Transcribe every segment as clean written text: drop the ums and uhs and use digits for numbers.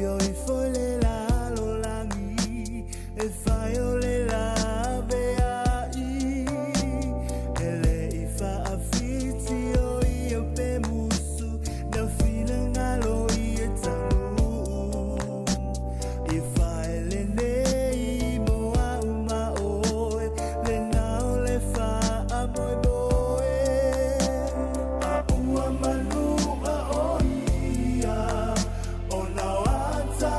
yo y fole la lo langi e faiole la beai ele ifa afiti yo io pe musu na fina ngalo i talu ifa ele nei moa uma oe le nao le fa amoe boe a ua manu a oia o na wata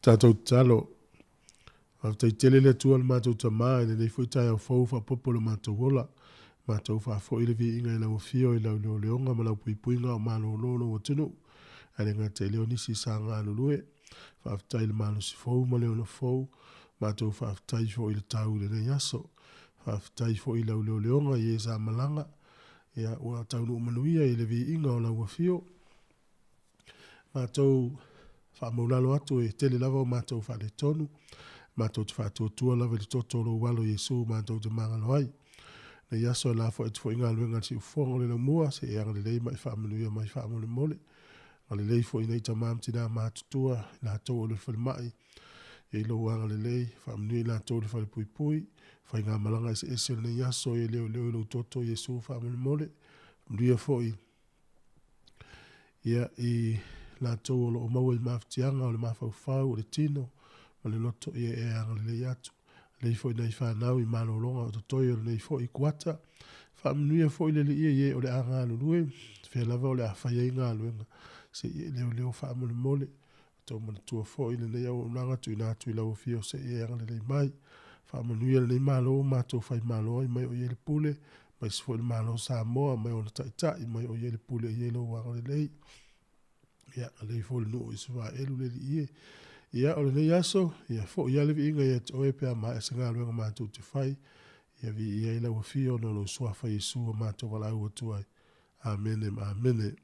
tātou talo. Au tai tele le tua le mātou tamā, e nei fwoi tai au fau wha popo le mātou ola. Mātou wha fo i le vi inga i lau fio i lau leo leonga ma lau puipuinga o mālo lono o tunu. Ane ngā te leo nisi sā ngā lulue. Whaafitai le mālo si fau ma leo na fau. Mātou whaafitai fo i le tau le nei aso. Whaafitai fo i lau leo leonga i e sā malanga. Ia ua taunu umanuia i le vi inga o lau fio. Mātou whamaulalo atu e tele lava o mātou whale tonu. Mātou te whātua lava le totoro walo Yesu mātou te mangalo ai. Na yaso la fo et fo inga luenga si ufonga le na mua se e anga le lei mai whaamanuia mai whaamole mole. Nga le lei fo ina i tamam tina mātutua la tau o le whale mai. E ilo anga le lei whaamanuia la tau le whale pui pui. Wha inga malanga ese ese le na yaso e leo ilo toto Yesu whaamole mole. Mria fo i. Ia i la tau o lo o maua i mawhatianga o le mawhauwhau o le tino. Ma le loto i e anga le lei atu. Lei fo nei whanau i malolonga o toi o nei fo i kuata. Whaamnuia fo i le ia o le anga lulue. Whea lava o le awhai e ngā luenga. Se i leo whaamole mole. Tau mana tua fo i le nei au unanga tu i nātu i lau fio se i anga le lei mai. Whaamnuia le nei malo mātou whai malo i mai o i le pule. Mai se fo i le malo Samoa mai o na taitai mai o i le pule i lo wanga le lei. Ia lei fo le no i se wha elu le i e. Ia o le nei aso, ia fo ia le vi inga ia te oe pia mai se ngā luenga mātou te whai. Ia vi ia ila wa fio no lo suafa Yesu o mātou wala ua tuai. Amen, amen.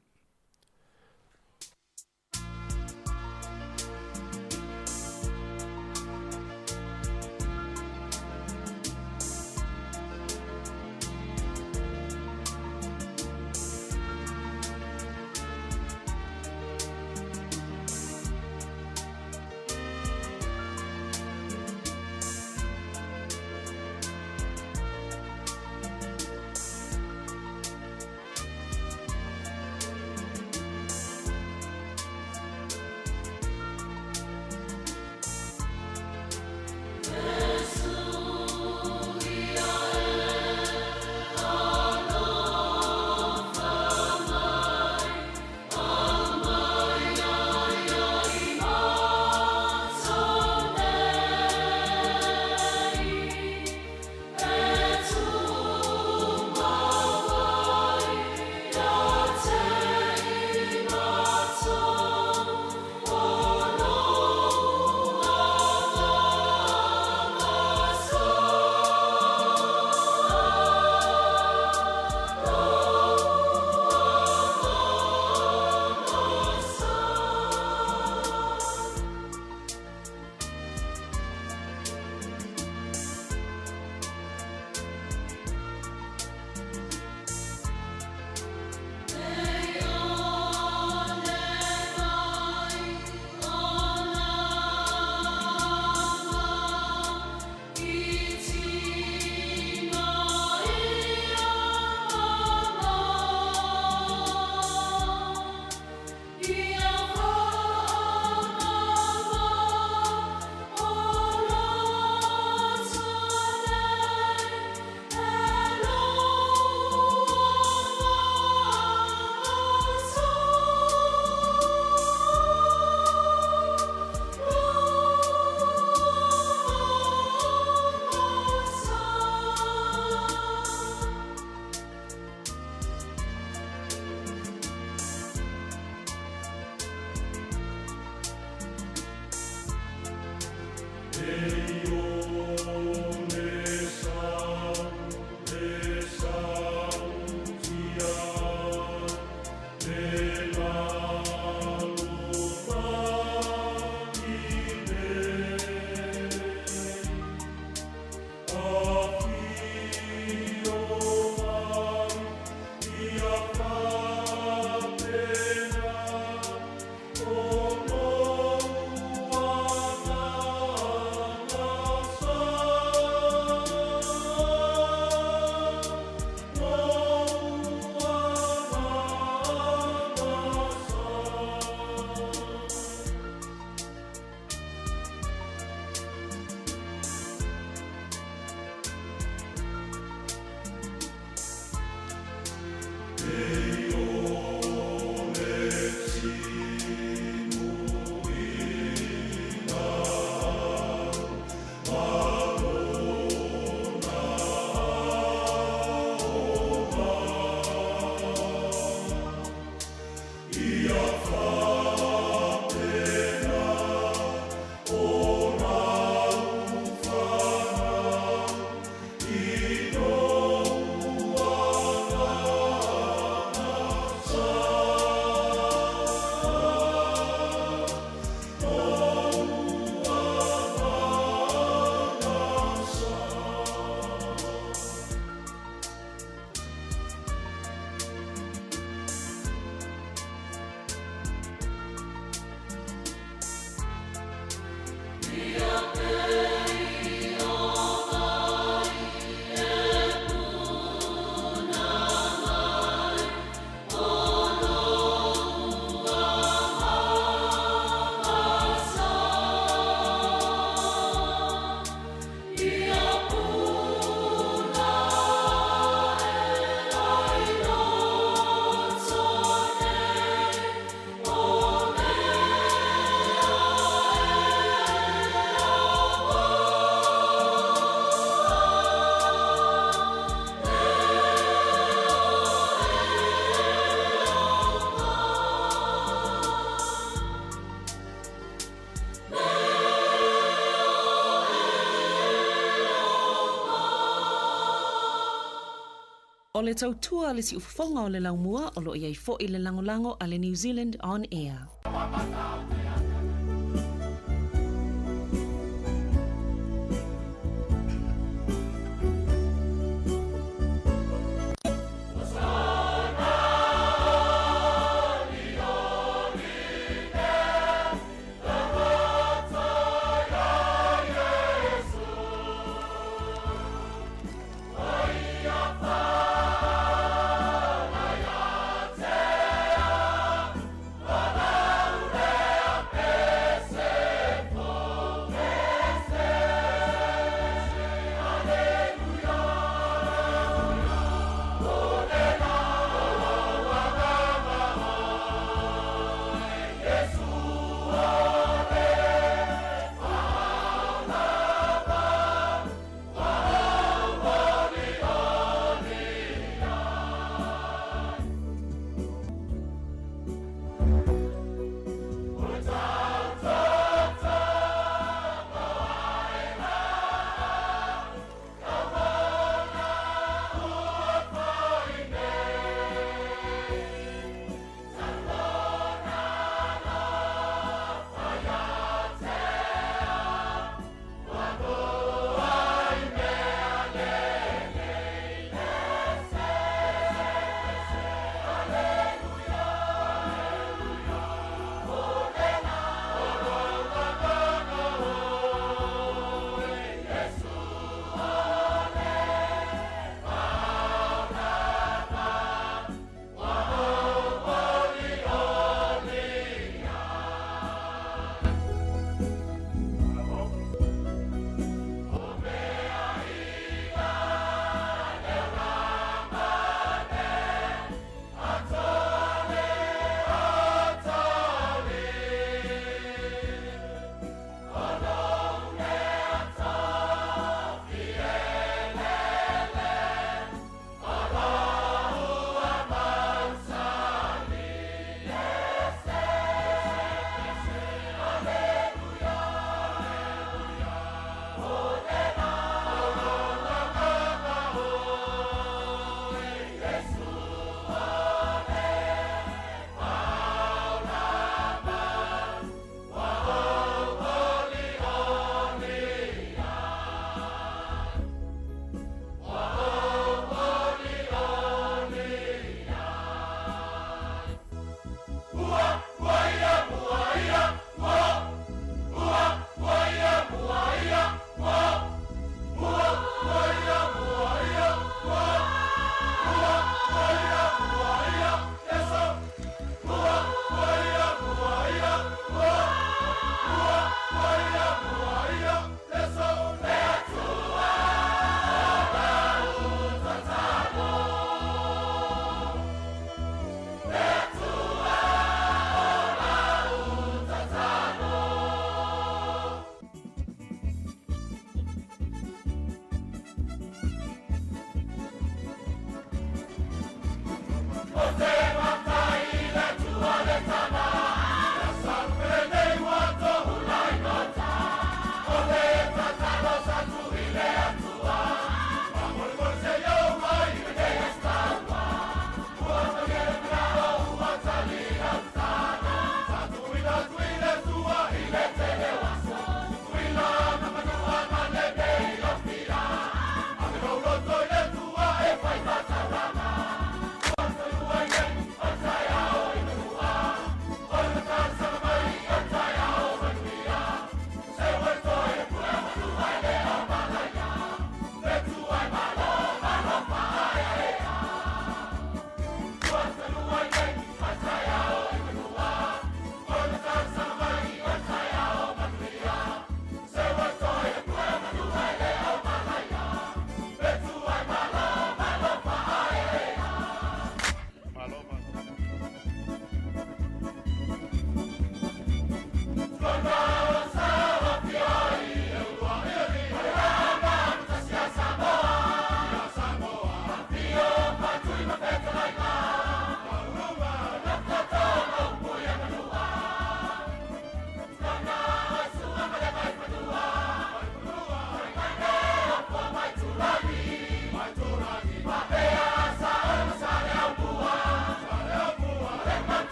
O le tautua le si ufafonga o le laumua o lo iai fo i le langolango a le New Zealand On Air.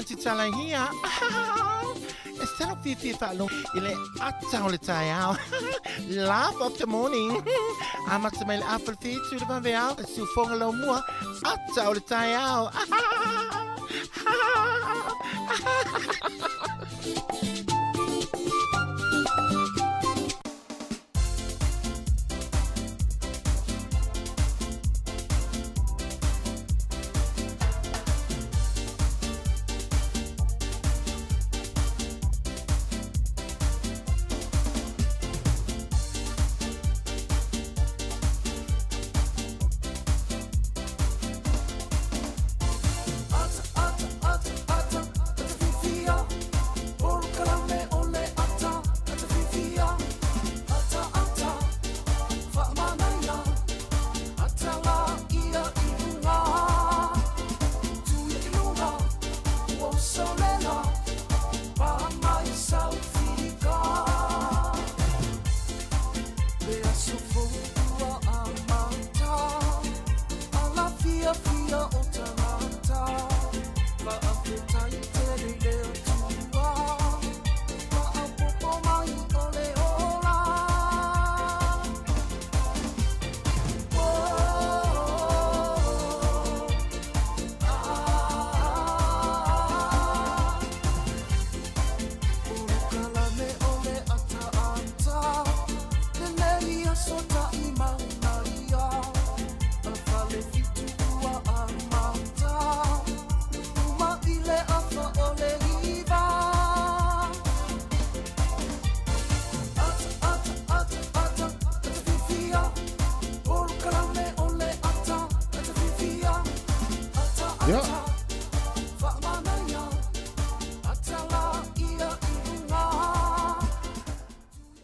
anti tala hia. Estero fifi falo ile ata ole tayao. Laugh of the morning. Ama smell apple feet to the veal. Su fongalo mua. Ata ole tayao.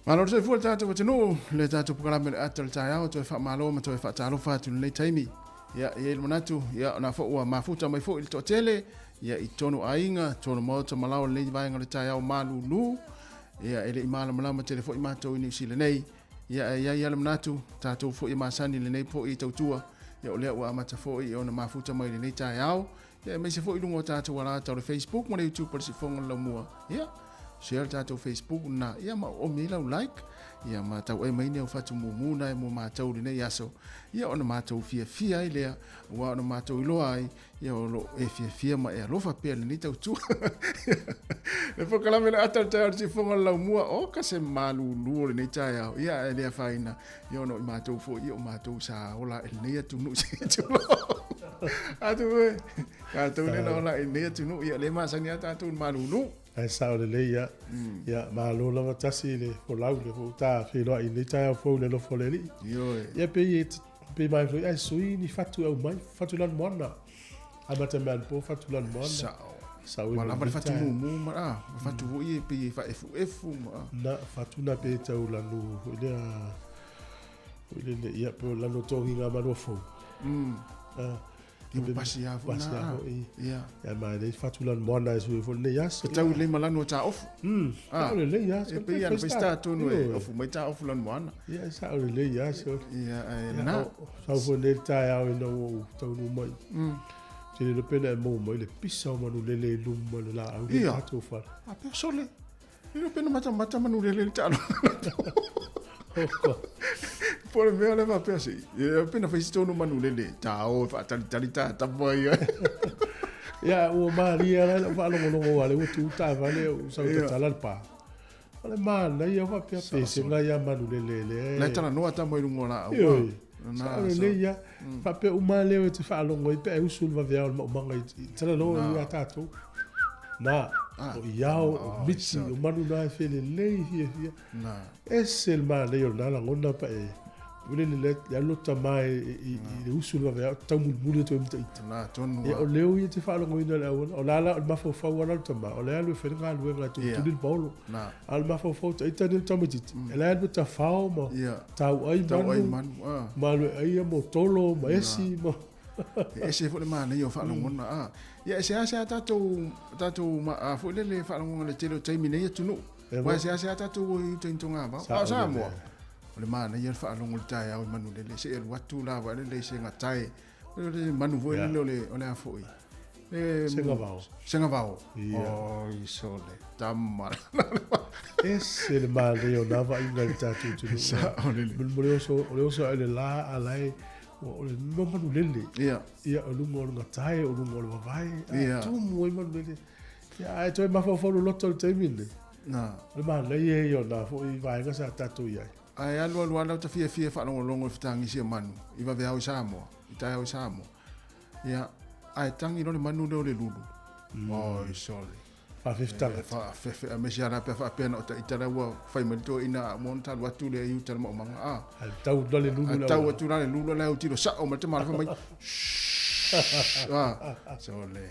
Malo se fu tatu tenu le tatu programa atal tayao to fa malo ma to fa TALOFA tu le taimi ya il monatu ya na fo wa mafuta mai fo il totele ya itonu ainga tonu mo to malo le vai ngale tayao malulu ya ele imala mala telefoni ma to ni sile nei ya le monatu tatu fo ima sani le nei fo i tautua ya ole wa mata fo i ona mafuta mai le nei tayao ya me se fo i lungo tatu wala to Facebook mo YouTube por si fonga la mua ya share tatu Facebook na ya ma o mila like ya ma tau e mai ne o fatu mumuna e mo ma tau ne yaso ya ona ma tau fia ile wa ona ma tau lo ai ya lo e fia ma e lo fa pe ni tau tu e fo kala me ata tau si fonga la mua o ka se malu lu ne ta ya ele faina ya ona ma tau fo ya ma tau sa ola el ne tu nu si tu atu ka tau ne na ola el ne tu nu ya le ma sa ni ata tu malu lu ai sao le ya ya ma lo la tasi le o la le o ta fe lo i le ta fo le lo fo le yo ya pe mai fo ai sui ni fatu au mai fatu lan mona amata man po fatu lan mona sao wala ba fatu mu ma fatu wo i pe fa efu na fatu na pe ta u la lu le ya po la no to hinga ma lo fo Ibu pasi ya fu na ya ma le fatu lan mona su fo le ya so tau le malano ta off le ya e pe ya pe sta tu no e off mai ta off lan mona ya sa le ya so ya na sa fo le ta ya no tau no mai te le pena mo mai le pisa ma no le lu mo la au ya to fa a pe sole le pena mata ma no le ta por me ole va pesi e pena fa sto no manu le ta o fa tali ta boy ya o maria la fa lo wale o tu ta vale o sa ta la pa ole ma la ya va pe se nga ya manu le la tana no ata mo lungo la na le ya fa pe o ma le o te fa lo ngoi pe o sul va via o manga tala lo ya ta to na o iao mitsi o manu na fele lei hia na esel ma le yo na la ngona pa e ule le ya lota mai i usul va vea tamu mulu to imta na tonu e o leo i te fa lo ngoi na o la ma fo fa wala tama o le alu fe nga lu nga tu tu dil paulo na al ma fo fo ita ni tamu tit e la alu ta fa mo ta ai manu ma lu ai mo tolo ma esi mo ese fo le ma le yo fa lo ngona ya se tatu ma fo le fa lo ngona le telo taimi ne tu no wa se tatu wo to intonga ba sa mo le mana ia fa longo tai au manu le se el watu la wa le se ngatai le manu vo le ole afoi Senga vau. Ia. O, i sole. Tamara. Ese le male o nava inga le tatu tunu. Sa, o lele. Ole oso ele la alai o le no manu lele. Ia. Ia o lungo o ngatai o lungo o wavai. Ia. Tu mo manu lele. Ia ai toi mafo loto le taimile. Na. Le male ye yo na fo I vai nga sa tatu ia. Ai alu ala ta fia whanongo fitangi sia manu. Iwa vea o Samoa. Itai o Samoa. Ia. Ai tangi no le manu leo le lulu. O, i sole. Fa fiftanga. Fa fefe a mesi ara pe fa pena o ta itara ua fai malito ina monta watu le iu tala mo manga a. Al tau dole lulu la. Tau atu le lulu le tiro sa o mate mara fa mai. So le.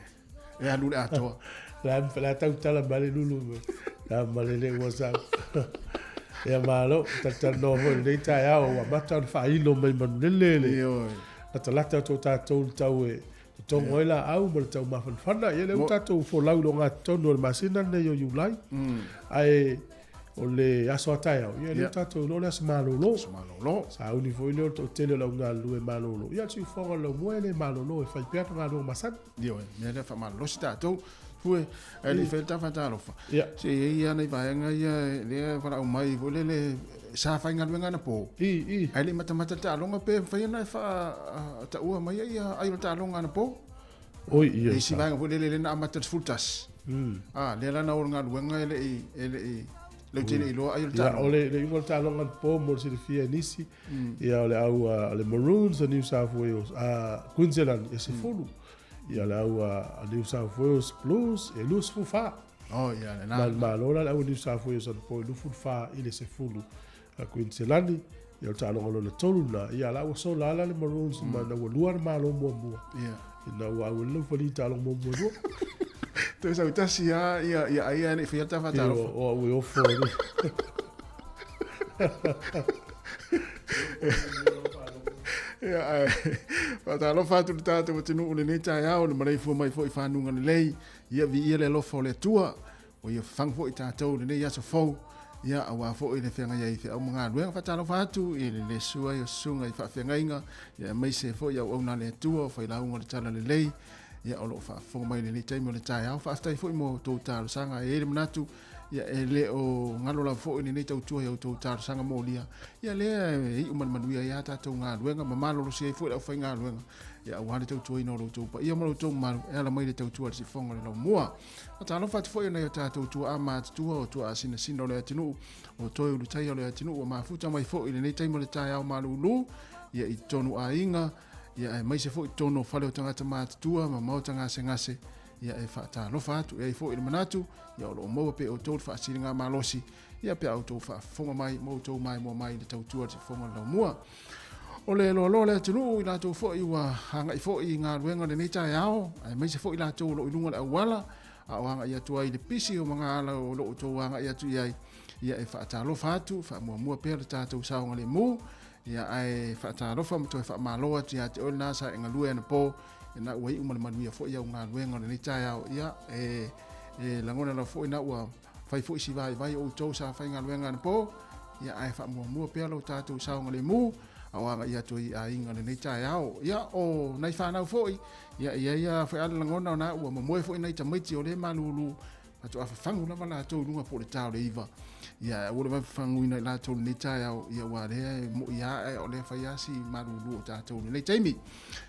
E alu le atoa. La tau tala male lulu. La male le wasa. Ya malo ta no ho le ta ya o mata fa ilo mai manele. Yo. Ta lata to ta tau e. Tongo ela au mo tau mafana ye le tatou fo lau lo nga tono le masina ne yo yulai ai o le aso ataya ye le tatou lo le asmalolo sa uni fo ile o tele la nga lu e malolo ya si fo lo mo le malolo e fai pia nga lo masan Dio me le fa malolo si tatou fue ele felta fa talofa ya se ia nei vai nga ia le fa o mai vo le sa fa nga na po I ai le mata ta longa pe fa na fa ta ua mai ia ai ta longa na po oi ia e si vai vo le na mata fultas le la na o nga luenga ele le tele lo ai ta ya ole le ingol ta longa po mo si fia nisi ya ole au le Maroons of New South Wales Queensland e se fulu ia le au a New South Wales Blues e lus fufa oh ia le na ma lola le au New South Wales on po lu fufa ile se fulu a Queensland ia ta longa le tolu na ia la o so la le Maroons ma na o luar ma lo mo ia ina wa o lu fali ta lo mo to sa utasi ia ai ne fiata fa ta o o fo ia fa ta lo fa tu ta te tinu le ne ta ia o le mai fo mai fo I fa nunga le lei ia vi ia le lo fo le tua o ia fang fo I ta to le ne ia so fo ia awa fo I le fenga ia I fe au mga luenga fa ta lo fa tu I le sua ia sunga I fa fenga inga ia mai se fo ia o na le tua fa ila unga le tala le lei ia o lo fa fo mai le tai mo le tai au fa stai fo mo to ta sanga e le manatu ia e le o ngalo la fo ni nei tau tua ia to ta sanga mo lia ia le I uman manuia ia ta to nga luenga mama lo si fo la fa nga luenga ia wa le tau tua ino lo to pa ia mo to ma ia la mai le tau tua si fonga le mua ta lo fa fo ia ta to tua ama tua o tua sina sina le tinu o to lu tai le tinu o ma futa mai fo ni nei tai mo le tai au malulu ia I tonu a inga ia mai se fo tono fale o tangata mātua ma mau tanga se ngase ia e whaata lofa atu ia I fo I manatu ia o lo maua pe o tōru whaasiri ngā malosi ia pe au tō whaafonga mai mau tō mai mua mai le tautua te fonga lau mua o le lo le tunu I la tō fo I wa hanga I fo I ngā ruenga le neita e ao ai mai se fo I la tō lo I lunga le awala a o hanga ia tua I le pisi o mga ala o lo tō hanga ia tu ia e whaata lofa atu wha mua pe le tātou saonga le mu ia ai whaata rofa mo toi wha maloa ti a te o nasa e ngalue ana po e na ua I umana manuia fo ia o ngā luenga le nitai au ia e langona la fo ina ua whai fo isi vai o tau sa whai ngā luenga ana po ia ai wha mua pia lau tātou saonga le mu a wanga ia toi a inga le nitai au ia o nai whanau fo ia whai ala langona o na ua mamoe fo ina I tamaiti o le malulu atu a whangu lava la tau lunga po le tau le iwa ia ua le whangu ina la tau le nitai au ia ua rea mo ia e o le whaiasi marulu o tātou le taimi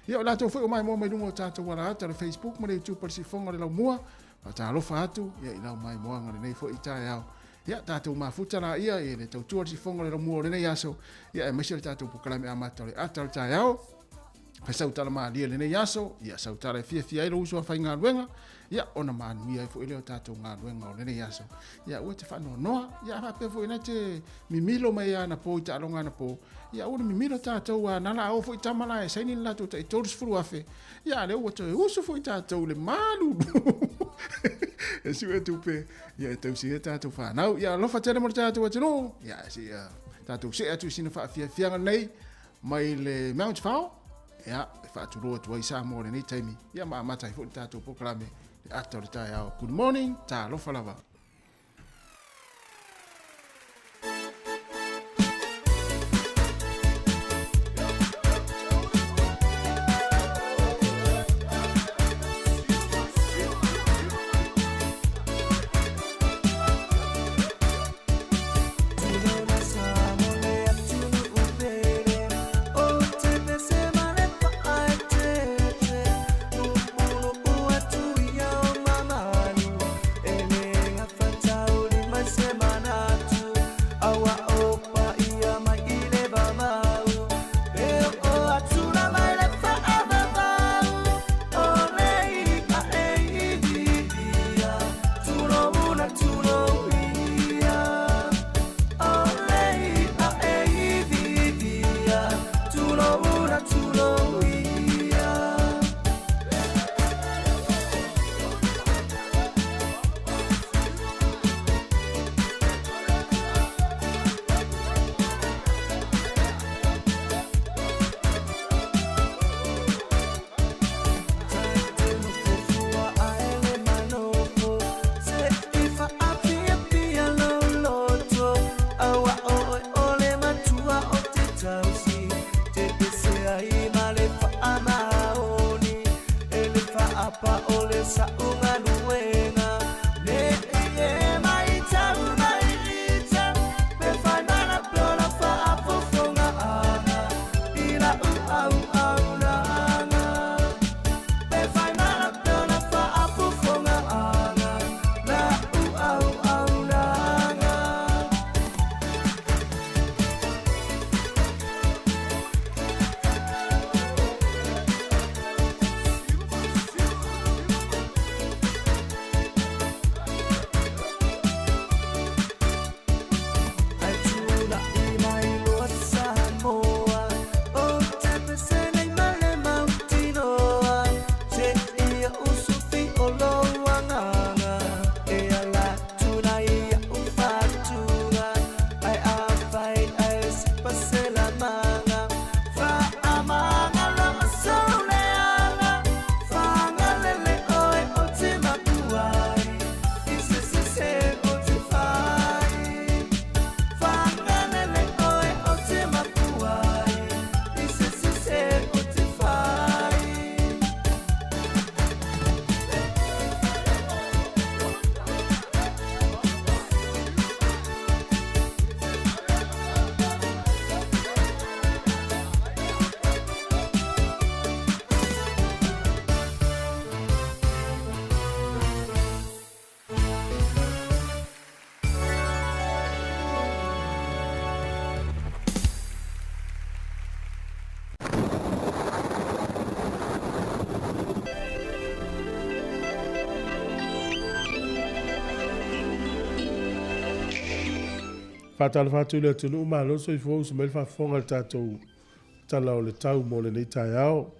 ia o la tau fo o mai mo mai lunga o tātou wala ata le Facebook ma le YouTube par si fonga le lau mua pa talofa atu ia I lau mai moanga le nei fo I tai au ia tātou mafuta la ia e le tau tua si fonga le lau mua o le nei aso ia e maisi le tātou pukalame amata le ata le tai au fa sautala maalia le nei aso ia sautala fia ilo uso fa ngā luenga ia ona manuia I fo ile o tātou ngā luenga o le nei aso ia ua te whanau noa ia fa pe fo ina te mimilo mai ana po I ta alonga ana po ia ua mimilo tātou a nala au fo I tamala e saini la tu ta I tōrus furu afe ia le ua te uso fo I tātou le malu e siwe tupe ia e tausi e tātou whanau ia lofa tere mo tātou atino ia si tātou se atu sina wha fianga nei mai le Mount Fao ia e whaaturoa tuai sa mo le nei taimi ia maamatai fo I tātou pokalame le ata o le tai au good morning talofa lava Whātala whātu le tunu umalo so I fōu se mele whawhonga le tātou tala o le tau mo le nei tai ao.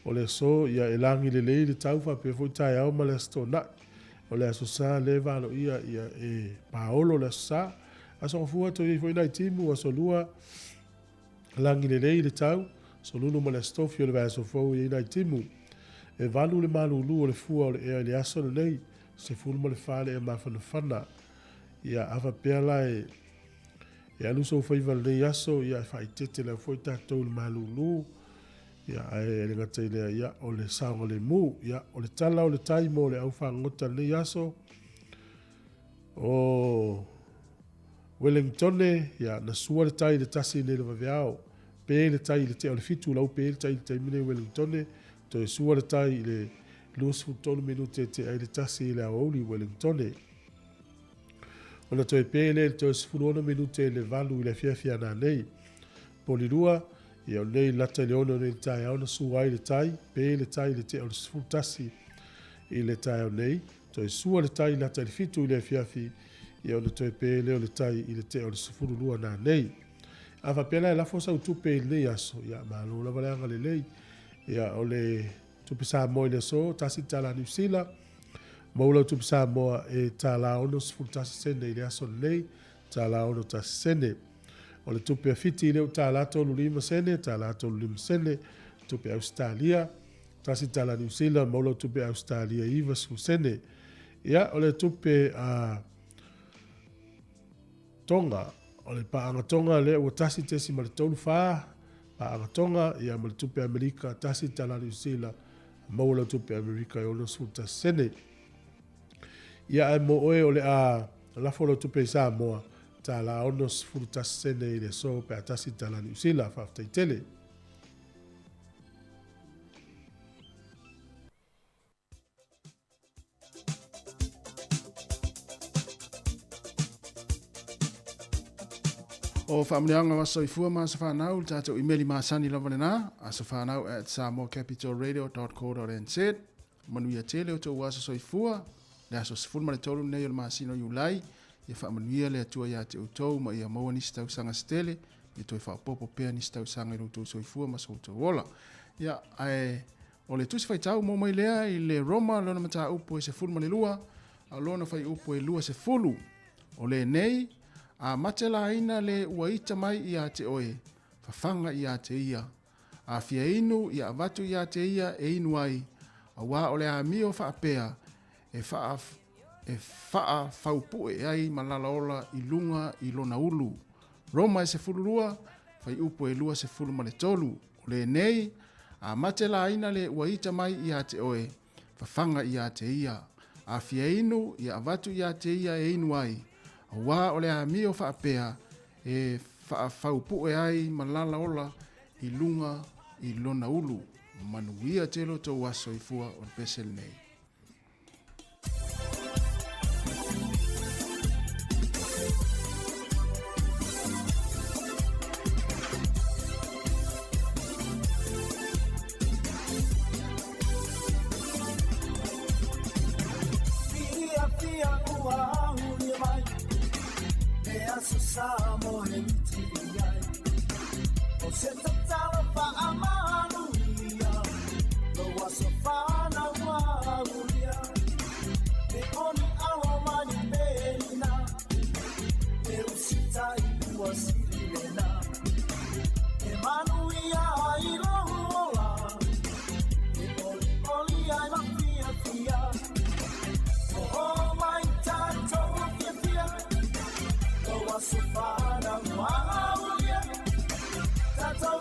O le so ia e langi le lei le tau whape fo tai ao ma le sto na. O le aso sa le valo ia e paolo le aso sa. Aso fua to I fo inai timu aso lua langi le lei le tau. So lulu ma le sto fio le vai aso fo inai timu. E valu le malu lu o le fua o le ea le aso le nei. Se fulu ma le whale e mawhana whana. Ia awa pēr lai ia luso faiva le yaso ia fai tete le foi tatou le malulu ia e le ngata ile ia o le saonga le mu ia o le tala o le tai mo le au whangota le yaso o Wellington ia na sua le tai le tasi le vaveao pe le tai le te o le fitu lau pe le tai le tai mine Wellington to e sua le tai le lusu tonu minute te ai le tasi le aoli Wellington ona toi pele toi sfulona minute le valu le fia na nei polirua ia nei lata le ona nei tai ona suai le tai pe le tai le te o sfutasi I le tai nei toi sua le tai lata le fitu le fia ia ona toi pele o le tai I le te o sfulua na nei ava pela la fosa u tupe le aso ia malo la valanga le lei ia o le tupe sa mo le so tasi tala New Zealand Maula tu Samoa e tala ono sfutasi sene ile aso nei tala ono tasi sene. O le tupe fiti ile tala tolu lima sene, tala tolu lima sene, tupe Australia, tasi tala New Zealand, maula tupe Australia iwa su sene. Ia o le tupe Tonga, o le paanga Tonga le ua tasi tesi ma le tolu faa, paanga Tonga, ia ma le tupe Amerika, tasi tala New Zealand, maula tupe Amerika e ono sfutasi sene. Ia e mo oe o le a la folo tupe Samoa ta la onos frutas sene I le so pe atasi tala New Zealand fafta I tele. O whaamneanga waso I fua maa sa whanau, tātou imeli maa sani lava le nā, a sa whanau at samoacapitalradio.co.nz, manuia tele o tō wasa so I fua, le aso sifun ma le tolu nei o le maasino Iulai, ia whaamanuia le atua ia te utou, ma ia maua nisi tau sanga stele, ia toi whaapopo pēr nisi tau sanga I roto so I fua ma so tau wola. Ia, o le tusi whaitau mo mai lea I le Roma, lona mata upo e se fulu ma le lua, a lona whai upo e lua se fulu. O le nei, a matela aina le uaita mai ia te oe, whawhanga ia te ia, a fia inu ia avatu ia te ia e inu ai, a wā o le a mio whaapea, e faa faupu e ai malala ola I lunga I lona ulu. Roma e se fulu lua, fai upo e lua se fulu ma le tolu. O le nei, a matela aina le uaita mai ia te oe, whawhanga ia te ia, a fia inu ia avatu ia te ia e inu ai, a wā o le a mio whaapea, e faa faupu e ai malala ola I lunga I lona ulu. Manuia telo tō waso I fua o pesel nei. Samoa o se TALOFA amanuia lo wasofana waulia e oni alomani pelina e usitai uasilena e manuia ilola e oli ai mafia fia oh my tato fia wasofana waulia tato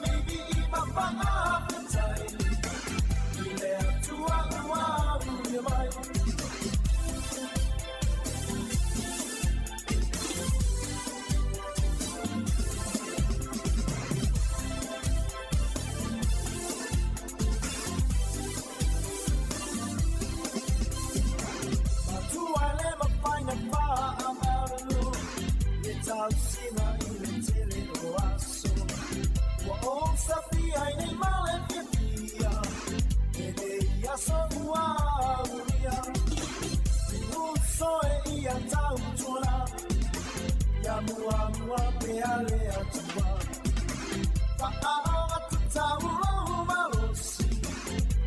ale atua Whaaoa tu tauro marosi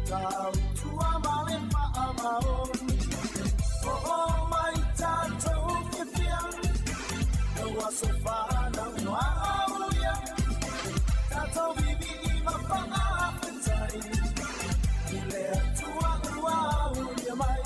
Tau tua male maa maoni O mai tātou whiwhia Noa sofana wauia Tātou bibi I mawhanga awhitai I lea tua wauia mai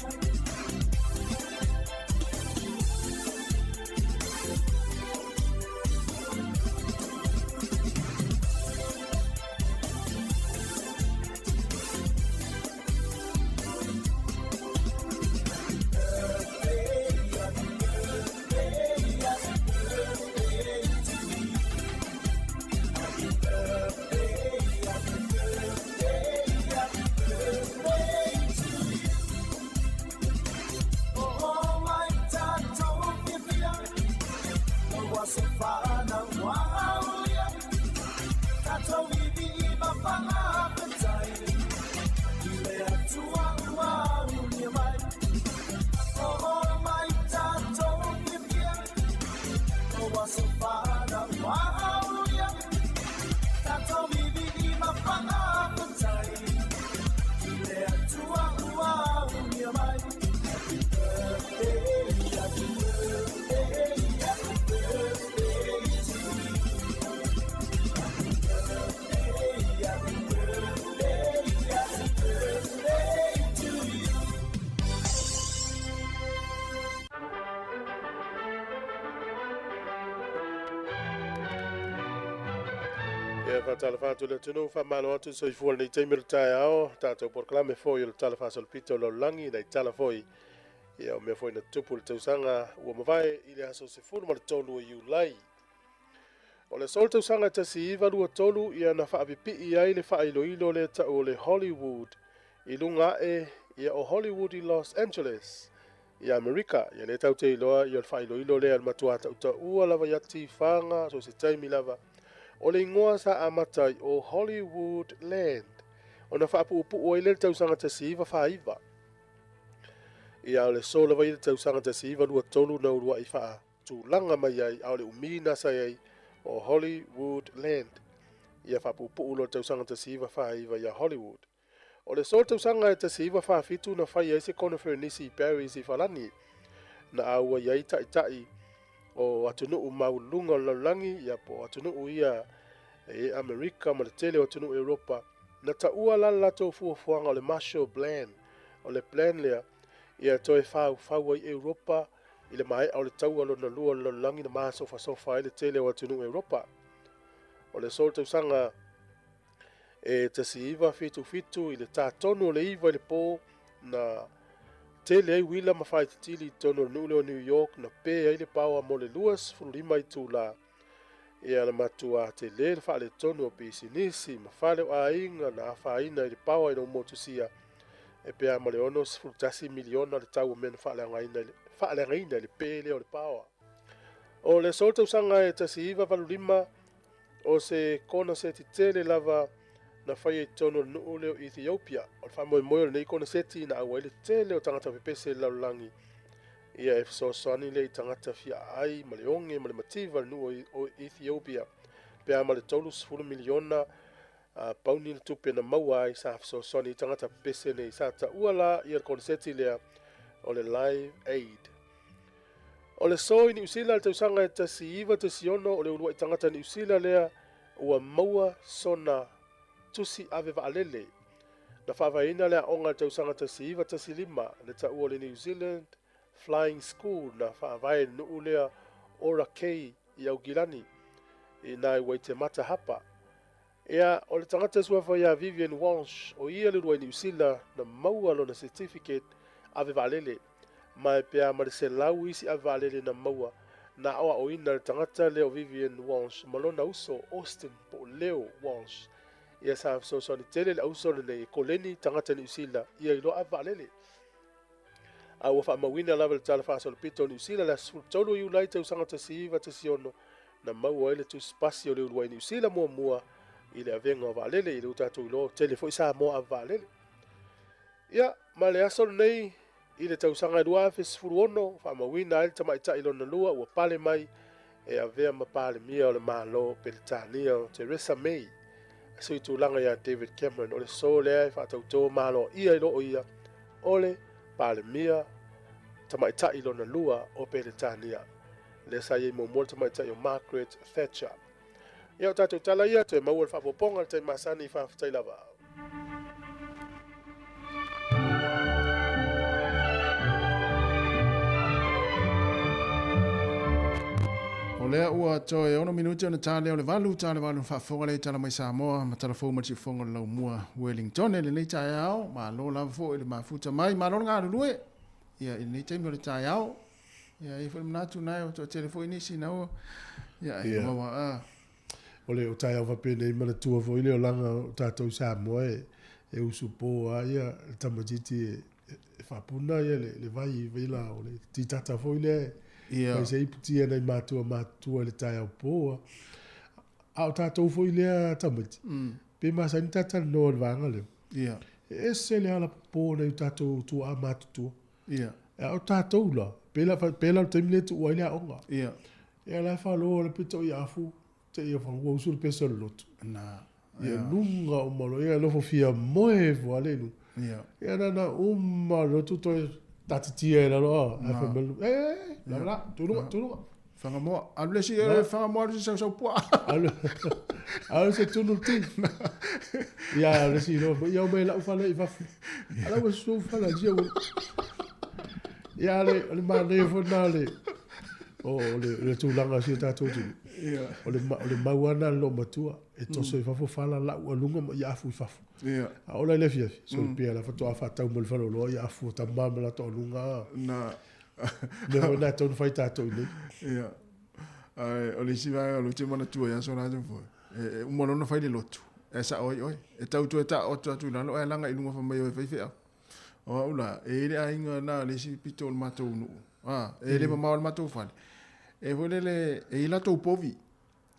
Sofana wauia Tātou bibi I mawhanga awhitai I lea tua wauia mai O mai tātou whiwhia Noa sofana wauia Tātou bibi I mawhanga awhitai I lea tua wauia mai Happy birthday, happy birthday, happy birthday to you. Happy birthday, happy birthday, happy birthday to you. Ia whatalafa atu le tunu whamano atu so I fual nei teimira tae ao tātou porklame foi o talafa solpito lo langi nei tala foi ia o mea foi na tupu le tausanga ua mawai I le aso se furu ma le tolu o Iulai o le sol tausanga tasi iwa lua tolu ia na whaapipi ai le whaailoilo le ta o le Hollywood I lunga ia o Hollywood I Los Angeles ia Amerika ia le tau te iloa ia le whaailoilo le al matuata uta ua lava yati whanga so se taimi lava o le ingoa sa amatai o Hollywood Land. O na whaapuupu o ile tausanga tasiva whaiva. Ia o le sola vai le tausanga tasiva lua tolu na urua I wha tūlanga mai ai au le umina sa ai o Hollywood Land. Ia whaapuupu o le tausanga tasiva whaiva ia Hollywood. O le sola tausanga tasiva whaafitu na whai ai se kona Fernisi Paris I whalani. Na aua iai tai o atunuu maulunga lalangi ia po atunuu ia e Amerika ma le tele o atunuu Europa na taua lalato fuafuanga o le Marshall Plan o le plan lea ia toe fau ai Europa I le mai au le taua lo na lua lalangi na maa sofa I le tele o atunuu Europa o le sol tausanga e tasi iwa fitu I le tātonu o le iwa I le pō na tele ai wila mawhai titili tono nule o New York na pe ai le paua mo le luas fulurima I tūla. Ia na matua te le whaale tono o pisinisi ma whale o ainga na awhaina I le paua I no motusia. E pea ma le ono sifurutasi miliona le tau o mena whaale angaina le pele o le paua. O le solta usanga e tasi iwa valurima o se kona se titele lava na whai e tono nule o Ethiopia. O le whamoe moe le nei kona seti na awa ele tele o tangata pepese laulangi. Ia e fisoasani le I tangata fia ai ma le onge ma le mativa nu o Ethiopia. Pea ma le tolu sifuru miliona pauni le tupe na maua ai sa fisoasani I tangata pepese nei sa ta uala ia le kona seti lea o le Live Aid. O le soi ni usila le tausanga e tasi iwa tasi ono o le ulua I tangata ni usila lea ua maua sona tusi ave vaalele. Na whaawaina lea onga tausanga tasi iwa tasi lima le ta ua le New Zealand Flying School na whaawai nuu lea ora kei I au gilani I nai wai te mata hapa. Ea o le tangata suafa ia Vivian Walsh o ia le rua New Zealand na maua lo na certificate ave vaalele. Mai pea ma le se lau isi ave vaalele na maua na awa o ina le tangata leo Vivian Walsh malona uso Austin po leo Walsh. Ia sa so ni tele le auso le koleni tangata New Zealand ia ilo avalele. A wa fa mawina lava le talafa so le pito New Zealand la tolu I ulai te usanga te siva te siono na maua ele tu spasio le ulai New Zealand mua I le avenga avalele I le utatu ilo telefo isa mo avalele. Ia ma le aso nei I le tausanga lua fe sfuru ono fa mawina ele tamaita ilo na lua ua pale mai e avea ma palemia o le malo Peletania o Theresa May. Sui tūlanga ia David Cameron o le so lea e whaatautoa malo ia i loo ia o le palemia tamaitai lona lua o Peletania. Le sa iei mo tamaitai o Margaret Thatcher. Ia o tātou tala ia te maua le whapoponga te masani whaafatai lava. O lea ua toe ono minuti ona tale o le valu whaafonga le tala mai Samoa ma tala fōu mati fonga lau mua Wellington e le nei tae ao ma lo lava fōu e le mafuta mai ma lo ngā rurue ia i nei taimi o le tae ao ia i fōu manatu nai o to telefo inisi na o ia e mawa a O le o tae au whapene i mana tua fo ile o langa o tātou Samoa e usu pō a ia tamatiti e whapuna ia le vai i vila o le titata fo ile Pai se iputia nei mātua le tai au pōa. Au tātou fo i lea tamati. Pe masa ni tata no le vanga leo. E se le ala pō nei tātou tua a mātutua. Au tātou la. Pela te mine tu ua i lea onga. E la whalo le pito i afu. Te ia whangua usu le pesa le lotu. Ia nunga o malo. Ia lofo fia moe fo alenu. Ia nana umma lotu toi tatitia la lo la tulu fanga mo alule si fanga mo si sa po alu se tulu ti ya le si no ya me la ufala i va ala we so fala dia ya le ma le fo na le o le tulanga si ta tu o le mawana lo matua e to so i fa fo fala la o lunga ya fu fa a ola le fia so pia la foto afa ta mo le falo lo ya fu ta ma la to lunga na le na to fai ta to ile ai o le si va lo te mana tu ya so na fo e mo no fai le lotu e sa oi e tau tu ta o tu na lo e langa i lunga fa mai o fai o ola e le ainga na le si pito o matou no e le ma o matou fa e volele e ila to povi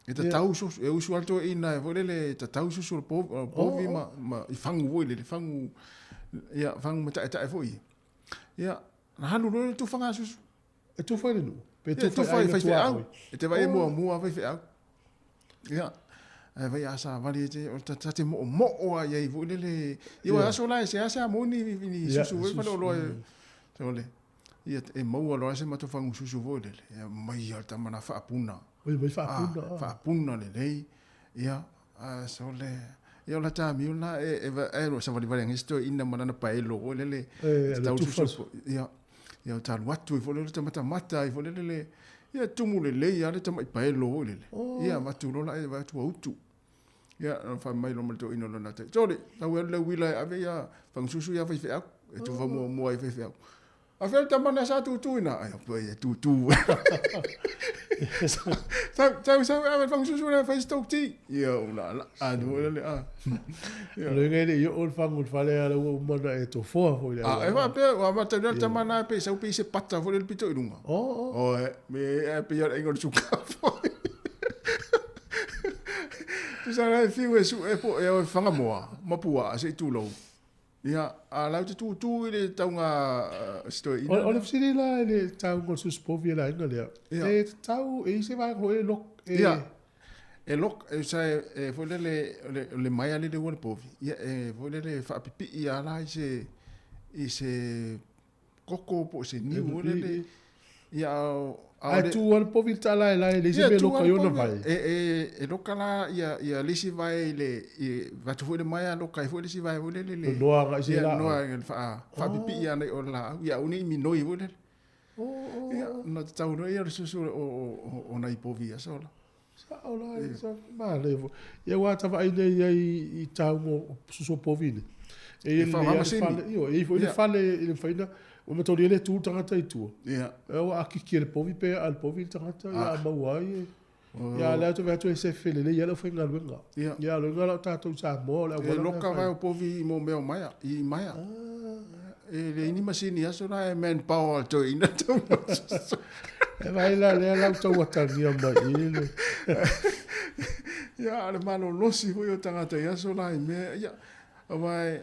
e ta tau so e usu alto ina e volele ta tau so so povi ma i fangu voi le fangu ia fangu mata ta e foi ia na halu no tu fanga so e tu fai no pe tu fai au e te vai mo fai au ia e vai asa vali te ta te mo o ia i volele ia aso la se asa mo ni so voi fa lo te ole ia e maua loa se mato fangu susu vole ia mai alta mana faapuna faapuna le lei ia so le ia la ta mi la e ro sa vali vali ngisto ina mana pa elo le tau susu ia ta watu vole le mata i vole le ia tumu le lei ia le tamai pa elo le ia matu lola e watu autu ia fa mai lo malto ino lona te jole ta le wila ave ia fangu susu ia fa e tu va mo ai fa a fel tamana sa tu ina ai poi tu sa ave fang susu na fa stok ti yo la a do le le ngene yo ol fang ul fale ala o mana e to fo le e va pe va te tamana pe sa pe se pata fo le pito ilunga me e pe ya engol suka fo tu sa la fi we su e po e fanga moa mapua se tu lo ia a lau te tu ile taunga stoi ina o le fsiri la le tau ngol sus povi la ina le e tau e se vai ho e lok ia e lok e sa e foi le mai ale de wol povi ia e foi le fa pipi ia la i se koko po se ni wol le ia a tu wol povi tala la le se me loka yo na vai e loka la ia lisi vai le va tu foi le mai loka foi lisi vai wol le no aga se la no fa pipi ia nei o la ia uni mi noi wol ia na tau no ia so o na povi ia sola sa ola sa ma le ia wa ta vai nei i tau mo so povi e fa ma sini io e foi le fale il faina o me tori le tu tangata i tu ia e o aki ki le povi pe al povi tangata ia mauai ia le tu vetu se fele le ia le foi ngaluenga ia le ngala tatu sa mo le loka vai o povi mo me mai i mai e le ini masini aso la e man power to ina to e vai la le la to wata ni mai ile ia le malo losi foi o tangata ia so la me ia vai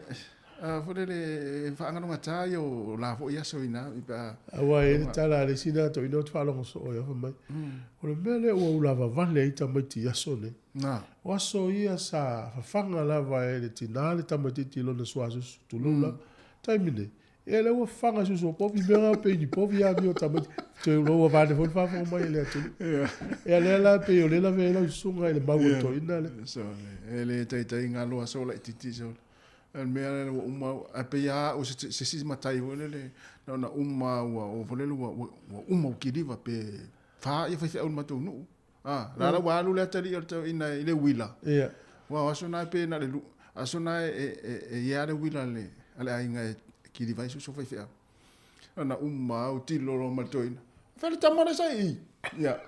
Fole le whaanganonga tai o la fo ia soina. Awa e tala le sina to ino te whalongo so o ia mai. O le mele ua ulava vale i tamaiti aso ne. O aso ia sa whawhanga lava e le tina le tamaiti lona suasu tulula. Taimine. E le ua whanga susu o povi mea pe ni povi a mi o tamaiti. Te ua vane fo whawhanga mai le atu. E le la pe o le la vela usunga e le mau o to ina le. So le teitai ngā loa sola i titi sola. Mea le uma a pe ia o se matai wole le na uma o vole o uma o kiriva pe fa ia fa un matu nu la wa lu le tali o ina ile wila wa asona pe na le asona e ia le wila le ale ainga kiriva iso so fa na uma o tilo ro matu ina fa le tamana sai ia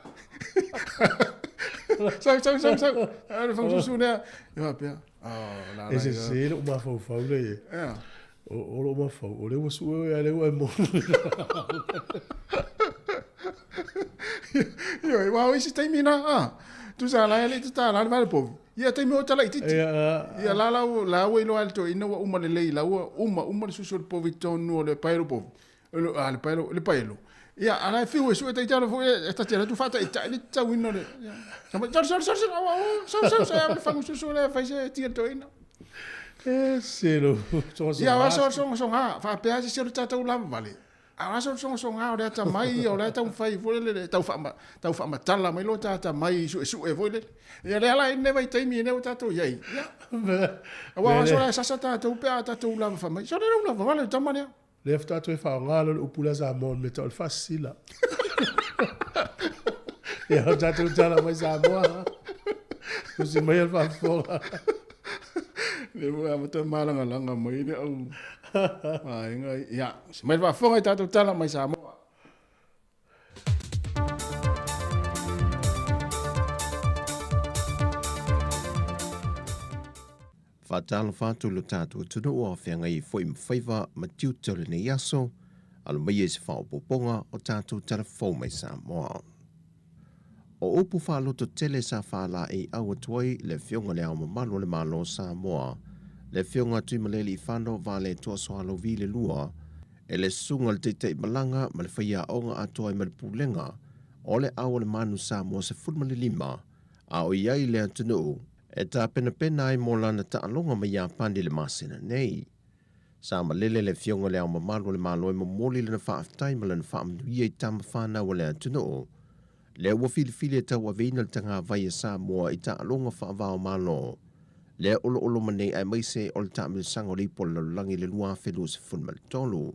sai ale fa su ne ia pe ese se le uma fau le o lo ma fau o le wa su e le wa mo yo wa isi taimina tu sa la le ta la va po ia taimi o tala ititi ia la we lo alto ina wa uma le la uma su su po vitonu le pairo po le pairo ia ana fiu e su e taitalo fo e tatela tu fata e ta wino le sa sa fa su le fa se ti to ina selo ia wa so fa pe a se ta u la vale a so nga o le ta mai o le ta fai fo le ta fa tala mai lo ta mai su e fo le ia le ala ne vai taimi ne o ta to ia wa so la sa ta to pe ta to la fa mai so le la vale ta mania lefta to fa ngalo o pula za mon metal fasila ya ta to tala mai za mo ko si mai fa fora le mo a mata malanga langa mai ne au ai nga ya mai fa fora ta to tala mai za mo Fatalo fatu lo tatu tunu o whianga i fwoi mwhaiva ma tiutore ne yaso, alo mai e se whao poponga o tatu tala fau mai Samoa. O upu whaloto tele sa whala e awa tuai le whionga le au mamalo le malo Samoa, le whionga tui maleli i whano vale tua soalo vi le lua, e le sunga le teitei malanga ma le whaia onga atuai ma le pulenga, o le awa le manu Samoa se fulma le lima, a o iai le atunu, e tā pena ai mō lana ta alonga mai a pandi le masina nei. Sa malele le whionga le au mamalo le malo e mamoli le na whaaftai ma le na whaamnuia i tama whana wa le atunu. Le ua filifili e tau aveina le tanga vai e Samoa i ta alonga whaavao malo. Le olo manei ai maise o le ta amil sango lipo le langi le lua whelu se funma le tolu.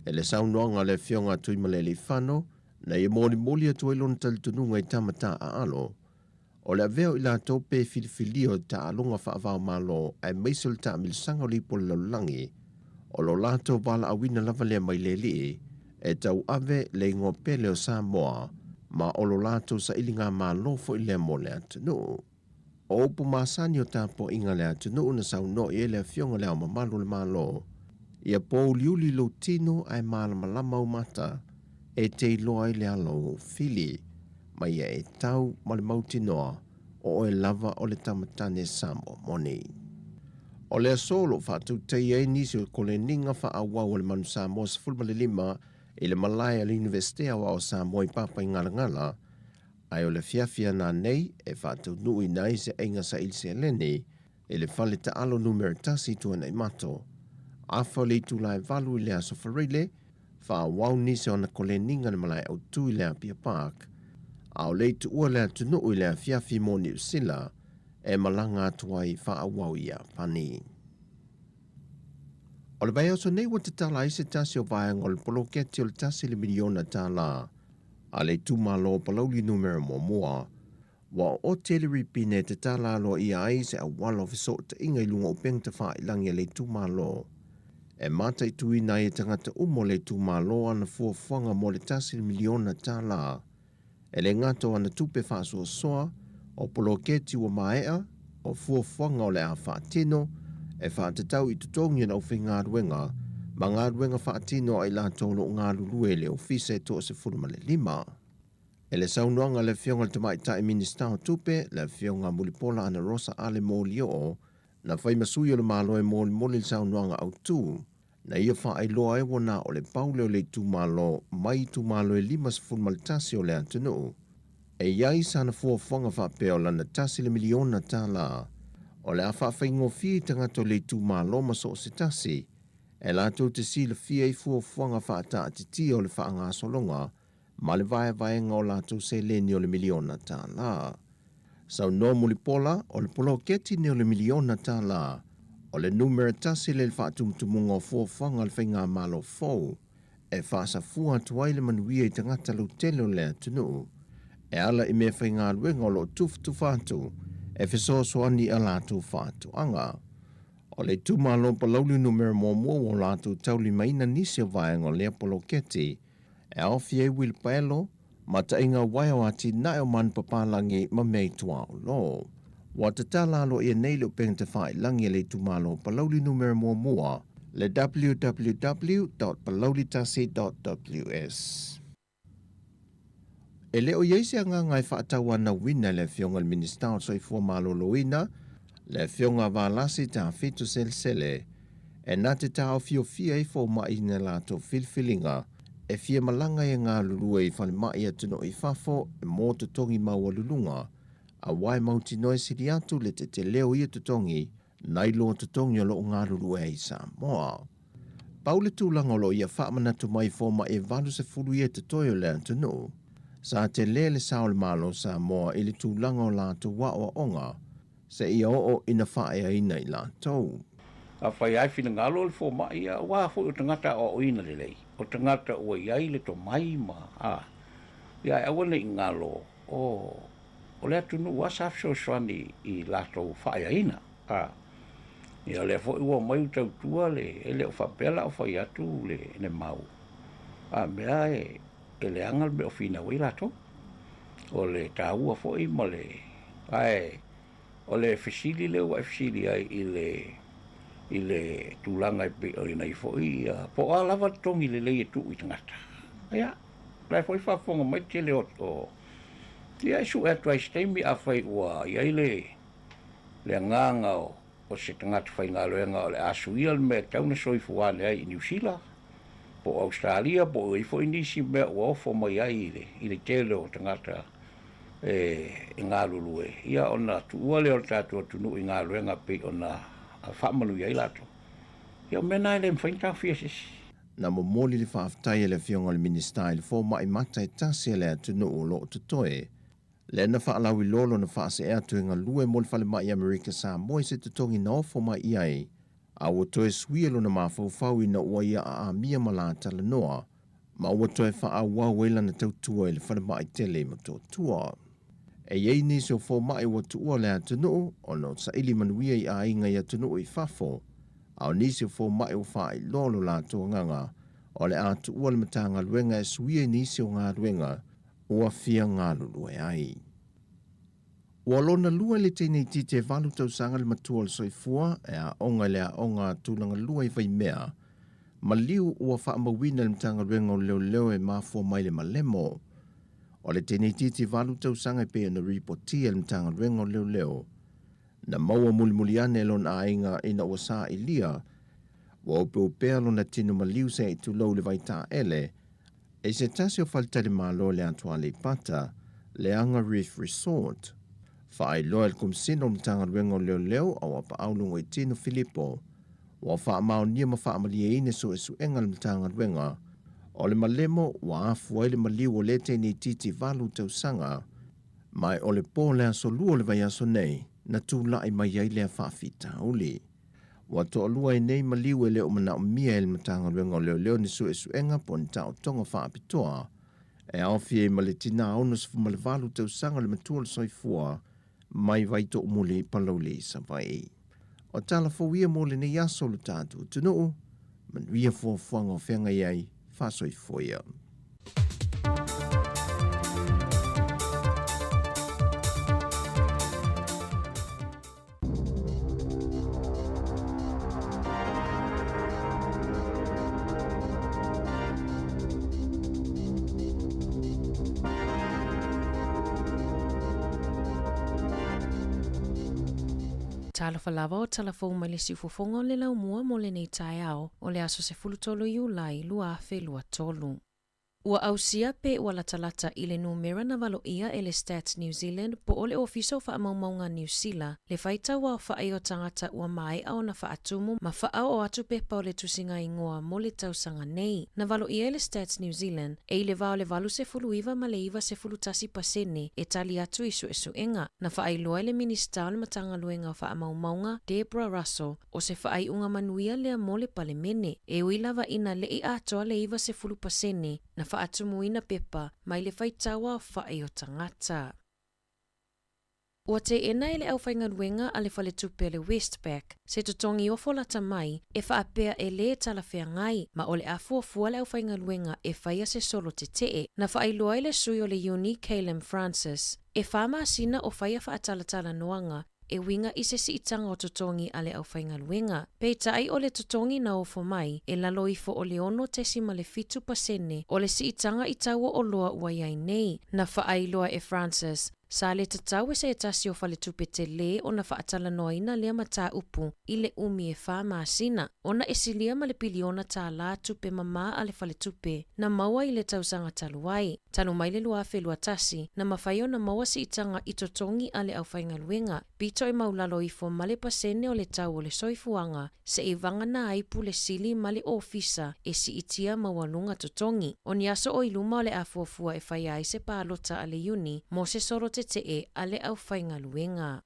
E le saunoanga le whionga tui malele i whano, na i moli atu e lona talitununga i tamata a alo. O le aveo i la tope filifilio ta alunga whaavao malo ai meisul ta milisanga lipo le langi. O lo lato wala awina lava lea mai leli e tau ave le ingo pele o Samoa ma o lo lato sa ilinga malo fo i lea mo le atunu. O upu masani o tapo inga le atunu na sau no i le fionga lea mamalo le malo. Ia po liuli lo tino ai malama umata e te iloa i le alo fili. Mai e tau ma le mauti noa o e lava o le tamatane Samoa moni. O le solo whatu tei e nisi o kole ninga wha awau o le manu Samoa sa fulma le lima i le malaya le universitea wa o Samoa i papa i ngala ai o le fiafia nā nei e whatu nui nai se einga sa ilse leni e le whale ta alo numero tasi tua nei mato. Afa le tula e valu i le aso wharile wha awau nisi o na kole ninga le malaya au tui le apia park au leitu ua lea tunu i lea fiafi mo New Zealand e malanga atuai wha awau ia pani. O le bai oso nei wa te tala i se tasi o vaianga o le poloketi o le tasi le miliona tala a le tumalo palauli numero mua wa o tele ripine te tala alo i ai se a walo fiso te inga i lunga o pengta wha i langi le tumalo. E mata i tui na i tangata umo le tumalo ana fuafuanga mo le tasi le miliona tala e le ngato ana tupe whaasua soa, o poloketi wa maea, o fuafuanga o le a whaatino, e whaatatau i tutongi na uwhi ngāruenga, ma ngāruenga whaatino ai la tolo ngārurue le ofise to se furuma le lima. E le saunoanga le whionga le tamai tai minister o tupe, le whionga mulipola ana Rosa Ale Molio, Na whai masui o le malo e mōli mōli sau noanga au tū, na ia wha ai loa e wana o le paule o le tū malo mai tū malo e 5 maltasi o le atunu. E iai sana fua whanga wha peo lana tasi le miliona tā la, o le awha whaingo fie tangata le tū malo maso o se tasi, e lātou te si le fie i fua whanga wha ata atiti o le wha ngā solonga, ma le vai ngā o lātou se leni o le miliona tā la. Sau no muli pola o le polo keti ne o le miliona tā la, o le numera tasi le whaatumutumunga o fua whanga le whainga malo fau, e whaasa fua tuai le manuia i tangata lau tele o le atunu, e ala i mea whainga luenga o lo tufatu, e fesoasoani a lātou whaatu anga. O le tūmalo palauli numera mua o lātou tauli maina nisi o vaenga o le polo keti, e awhi e wil paelo, ma ta inga waio ati na o man papalangi ma mei tua o lo. Wa te talalo i nei leo peng te whai langi le tūmalo palauli numera mua le www.palaulitasi.ws. E leo yeise anga ngai whaatawa na wina le fionga le minista o soifua malo loina, le fionga valasi ta fitu sele, e na te tau fia i fo mai na lato filfilinga, e fia malanga i ngā lulua i whale mai atuno i fafo e mō te tongi maua lulunga, a wai mauti noi siri atu le te leo i te tongi, nai lo te tongi o lo ngā lulua i Samoa. Paule tūlanga o lo ia whaamanatu mai fo mai e valu se fulu i te toio le atuno, sa te lele saole malo Samoa i le tūlanga o lātu wa o onga, se ia o ina whae a ina i lātou. A whai ai whina ngalo le fo mai a wā fo o tangata o ina le lei. O tangata o iai le to mai ma. Ia e awane i ngalo o le atunu wa safso swani i lātou whae a ina. Ia le fo i wa mai utau tua le ele o whapela o whai atu le mau. Mea e le angal me o whina wei lātou. O le tāua fo i ma le o le fesili leo wa fesili ai i le tūlanga i pe o ina i fōi po a lava tongi le lei e tu i tangata. Ia, lai fōi whafonga mai te leo o ia isu e atu ai steimi a whai ua iai le nganga o se tangata whai ngā loenga o le asuia le mea tauna soifuane ai i New Zealand, po Australia, po i fōi nisi mea ua ofo mai ai i le tele o tangata ngā lulue. Ia ona tuua leo tātua tunu i ngā luenga pe ona whaamanu iai lato. Ia mena ele mwhainta whiasisi. Na momoli le whaaftai le fionga le minista i le fō mai mata e tasi le atunu o lo te toe. Le na whaalawi lolo na whaase e atu inga lue moli whale mai Amerika Samoa se te tongi na ofo mai iai. A ua toe suielo na mawhauwhau i na ua ia a mia malata le noa, ma ua toe wha wau wela na tautua i le whale mai tele ma tō tua. E iei nisi o fō mai wa tuua le atunu o no sa ili manuia i a inga i atunu i fafo, au nisi o fō mai o whai lolo la tō nganga o le atu ua le matanga luenga e suia nisi o ngā luenga ua fia ngā lulu e ai. Ua lona lua le tēnei tite valu tau sanga le matua le soifua e a onga le a onga tūlanga lua i vai mea, ma liu ua wha mawina le matanga luenga o leo e mafua mai le malemo. O le tēnei titi valu tau sanga pe na ripotia le matanga luenga o leo. Na maua muli ane lon a inga ina ua saa i lia, wa upe upea lona tino maliu se i tulau le vaita ele, e se tasi o faltale malo le antua le pata, le anga Reef Resort. Whaai loa le kumsino le matanga luenga o leo au apa aulungo i tino Filipo, wa wha mao nia ma wha amalia ine so e suenga le matanga luenga, o le malemo wa afu ai le maliu o le tēnei titi valu tau sanga, mai o le pō le aso lua le vai aso nei, na tūlai mai ai lea whaafita uli. Wa toa lua i nei maliu e leo mana o mia e le matanga luenga o leo ni su e suenga po ni tau tonga whaapitoa, e awhie ma le tina onus fu ma le valu tau sanga le matua le soifua, mai vai to umuli palauli sa vai. O tala fawia mo le nei aso le tātu tunuu, man wia fuafuanga o whenga iai, whasoifoia. Talofa lava o talafou mai le siufofonga o le laumua mo le nei taiao o le aso se fulutolo Iulai lua afe lua tolu. Ua ausia pe ua latalata I le numera na valoia e le Stats New Zealand po o le ofiso whaamaumaunga New Zealand le whaitaua o whaai o tangata ua mai au na whaatumu ma whaau o atu pepa o le tusinga ingoa mo le tausanga nei. Na valoia e le Stats New Zealand e le vao le valu se fuluiva ma le iwa se fulutasi pasene e tali atu isu esu enga. Na whaai loa le minista o le matanga luenga o whaamaumaunga Deborah Russell o se whaai unga manuia lea mo le palemene e uilava ina le I atoa le iwa se fulu pasene na whaatumuina pepa mai le whaitaua o whae o tangata. Ua te ena e le au whaingaruenga a le whale tupe le Westpac, se tutongi ofo lata mai e whaapea e le talawhea ngai, ma o le afuafua le au whaingaruenga e whaia se solo te tee, na whaailoa le sui o le uni Caleb Francis, e whaama asina o whaia whaatalatala noanga, e winga I se siitanga o tutongi a le au whaingaruenga. Pei tai o le tutongi na ofo mai, e lalo ifo o le ono tesima le fitu pasene o le siitanga I taua o loa ua iai nei, na whaailoa e Francis, sa le tatau e se e tasi o whale tupe te le o na whaatala noaina lea mata upu I le umi e wha maasina. Ona e silia ma le piliona tā la tupe mama a le whale tupe, na maua I le tausanga taluai. Tanu mai le lua whelua tasi, na mawhaio na maua si itanga I totongi a le au whaingaluenga. Bito e maulalo ifo ma le pasene o le tau o le soifuanga, se e vanga na aipu le sili ma le ofisa e si itia mawalunga totongi. O ni aso o iluma o le afuafua e whaia I se pālota a le uni, mo se soro te e ale au whaingaluenga.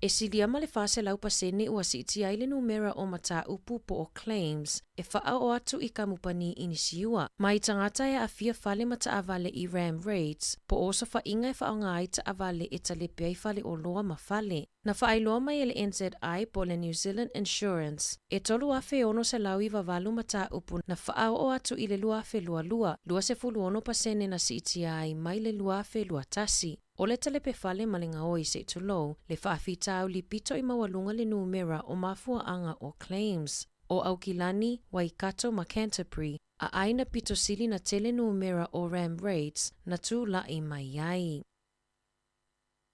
E silia ma le whase lau pasene ua si iti ai le numera o mata upu po o claims e wha o atu I ka mupani inisiua. Mai tangata e a fia whale mata avale I RAM rates po oso wha inga e wha o ngai ta avale e talepea I whale o loa ma whale. Na whaailoa mai e le NZI po le New Zealand Insurance e tolu afe ono se lau I wavalu mata upu na wha o atu I le lua afe lua se fulu ono pasene na si iti ai mai le lua afe lua tasi. O le talepe whale malinga oi se tulou, le whaafitau li pito I mawalunga le numera o mafua anga o claims. O Aukilani, Waikato ma Canterbury, a aina pito sili na tele numera o RAM rates na tu la I mai ai.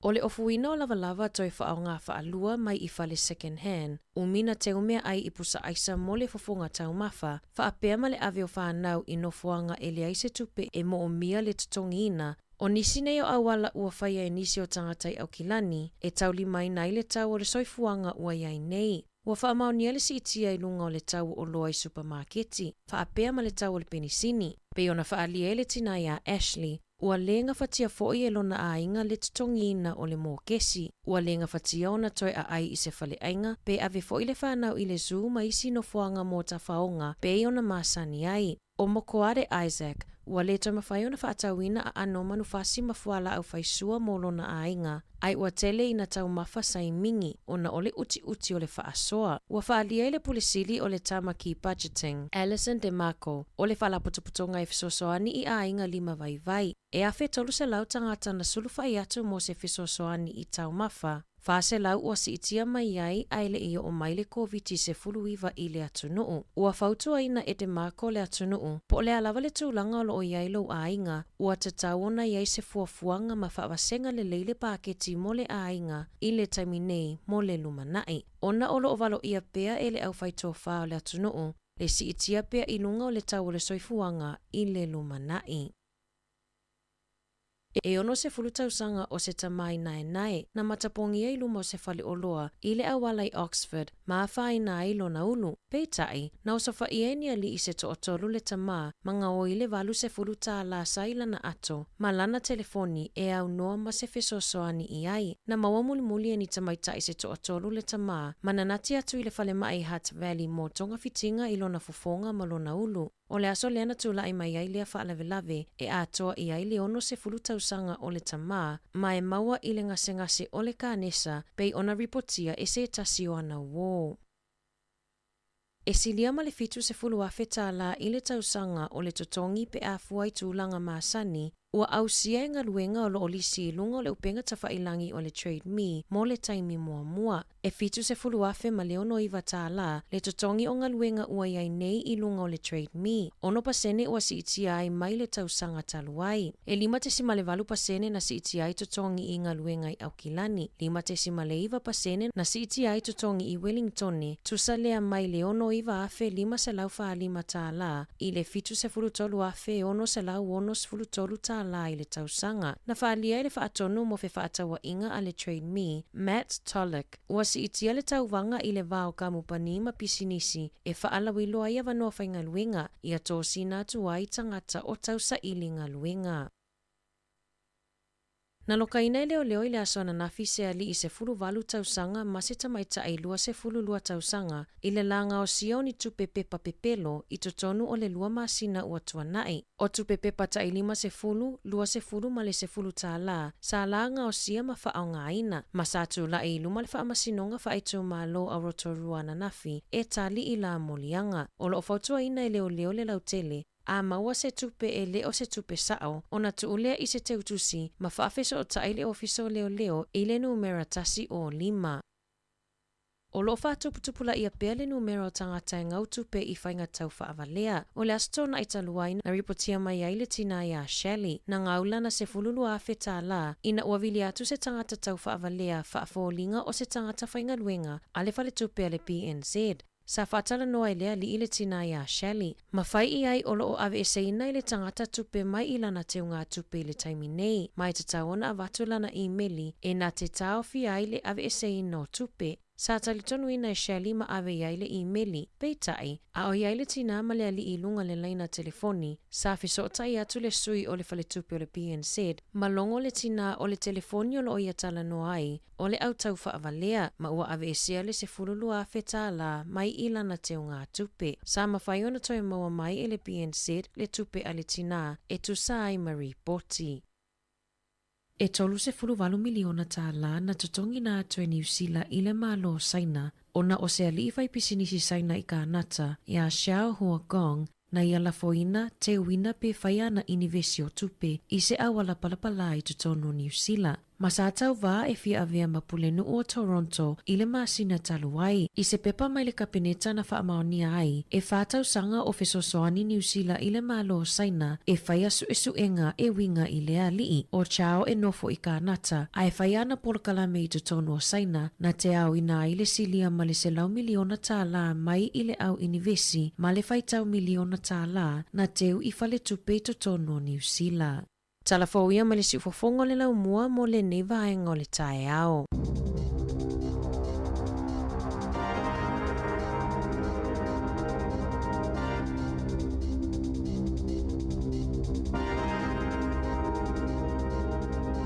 O le ofuina o lavalava toi whaonga whaalua mai I whale second hand, umina te umea ai I pusa aisa mo le fofonga tau mafa, whaapea ma le ave o whanau I nofuanga e le aise tupe e mo o mia le tutongina, o nisi nei o awala ua whaia e nisi o tangatai Aukilani, e tauli mai nai le tau o le soifuanga ua iai nei. Ua whaamaunia le si itia I lunga o le tau o loa I supermarketi, whaapea ma le tau o le penisini. Pe ona whaalia le tina ia Ashley, ua lenga whatia fo'i e lona a inga le tutongina o le mōkesi. Ua lenga whatia ona toi a ai I se whale ainga, pe ave fo'i le whanau I le zoo ma isi no fuanga mō ta whaonga, pe ona masani ai. O mokoare Isaac, ua le toi mawhai ona whaatauina a ano manufasi mafuala au whaisua mō lona a inga, ai ua tele ina tau mafa sai mingi, ona ole uti uti o le whaasoa. Ua whaalia le pulisili o le tamaki budgeting, Alison De Marco, o le whalaputuputonga e fisosoani I a inga 5 vai. E afe tolu se lau tangata na sulu whai atu mo se fisosoani I tau mafa. Whaase lau ua si itia mai ai aile ia o maile koviti se fuluiva I le atunuu. Ua whautua ina e De Marco le atunuu, po le alawa le tūlanga o lo o iailau a inga, ua te tauona iai se fuafuanga ma whaawasenga le leile paketi mo le a inga I le taiminei mo le lumanai. Ona o lo o walo ia pea e le au whaitoa wha o le atunuu, le si itia pea I lunga o le tau o le soifuanga I le lumanai. E ono se fulutausanga o se tamai nae na matapongia I luma o se whale oloa I le awala I Oxford ma whai na ilo na ulu. Peitai, na o sofa ienia li I se to otolu le tama manga o ile valu se fuluta la saila na ato ma lana telefoni e au noa ma se fesosoani I ai. Na mawamuli muli e ni tamaita I se to otolu le tama ma nanati atu I le whale mai Hutt Valley mo tonga fitinga I lona fofonga ma lona ulu. O le aso leana tula I mai ai lea whaalavelave e atoa I ai le ono se fulutausanga o le tama ma e maua I le ngase o le kānesa pei ona ripotia e se tasi o ana wō. E silia ma le fitu se fulu afe tāla I le tausanga o le totongi pe a fuai tūlanga māsani Ua ausia e ngaluenga o loo lisi lunga o le upenga tawhailangi o le Trade Me mo le taimi mua. E fitu se fuluafe ma leono iwa tāla le totongi o ngaluenga ua iai nei I lunga o le Trade Me. Ono pasene ua si iti ai mai le tausanga taluai. E 58% na si iti ai totongi I ngaluenga I Aukilani. 51% na si iti ai totongi I Wellingtone. Tusa lea mai leono iwa afe 5.5 tāla I le fitu se fulutolu afe ono se lau ono se fulutolu tāla I le tausanga. Na whaalia I le whaatonu mo fe whaatawa inga a le Trade Me, Matt Tollick. Ua si itia le tauwanga I le vao kamupani ma pisinisi e whaalawiloa ia wanoa whaingaluenga I a tōsi nā tuai tangata o tausa ilinga luenga. Na loka ina leo I le aso na nafi se ali I se fulu valu tausanga ma se tamaita ai lua se fulu lua tausanga I le langa o sia ni tupe pepa pepelo I totonu o le lua masina ua tuanai. O tupe pepa ta ilima se fulu, lua se fulu ma le se fulu tāla, sa langa o sia ma whaonga aina. Ma satu la I luma le whaamasinonga whaetu ma lo a rotorua na nafi e tali I la molianga. O lo fautua ina I leo le lautele, a maua se tupe e leo se tupe sao, o na tuulea I se teutusi, ma whaafeso o taile ofiso leo I le numera tasi o 5. O lo whaatuputupula ia pea le numero tangata ngau tupe I whainga tau whaavalea. O le astona I taluai na ripotia mai ai le tina ia Shelley, na ngaula na se fululu a feta la, ina uawili atu se tangata tau whaavalea whaafolinga o se tangata whainga luenga, ale whale tupe le PNZ. Sa whaatala noa lea li ile tina ia Shelley. Ma whai I ai olo o ave eseina I le tangata tupe mai I lana te unga tupe le taimi nei. Mai te taona avatu lana emaili e na te tau fi ai le ave eseina o tupe. Sa talitonu ina Shelley ma ave iai le emaili, peitai, a o iai le tina ma le ali I lunga le laina telefoni, sa fisotai atu le sui o le fale tupe o le PNZ, ma longo le tina o le telefoni o lo ia tala no ai, o le au tau whaavalea, ma ua ave esia le se fululu a feta la mai ilana te unga tupe. Sa mawhaiona toi maua mai e le PNZ le tupe a le tina, e tu sai ma ripoti. E tolu se 40 miliona tāla na totongi na atue New Zealand I le malo saina, ona o se alifai pisinisi saina I ka anata, ia Xiao Hua Gong, na ia lafoina te wina pe whaiana inivesi o tupe I se awala palapala I tutono New Zealand. Ma sa tau wā e fia avea mapule nuu o Toronto I le masina taluai. I se pepa mai le kapineta na whaamaonia ai, e whātau sanga o fesosoani New Zealand I le malo saina, e whaia suenga e winga I le alii. O chao e nofo I ka nata, a e whaiana polokalame I tutono o saina, na te au ina I le silia ma le se lau miliona tāla mai I le au inivesi, ma le whaitau miliona tāla na teu I whale tupe tutono New Zealand. Talafouia ma le siufofonga le laumua mo le neva aenga o le tae ao.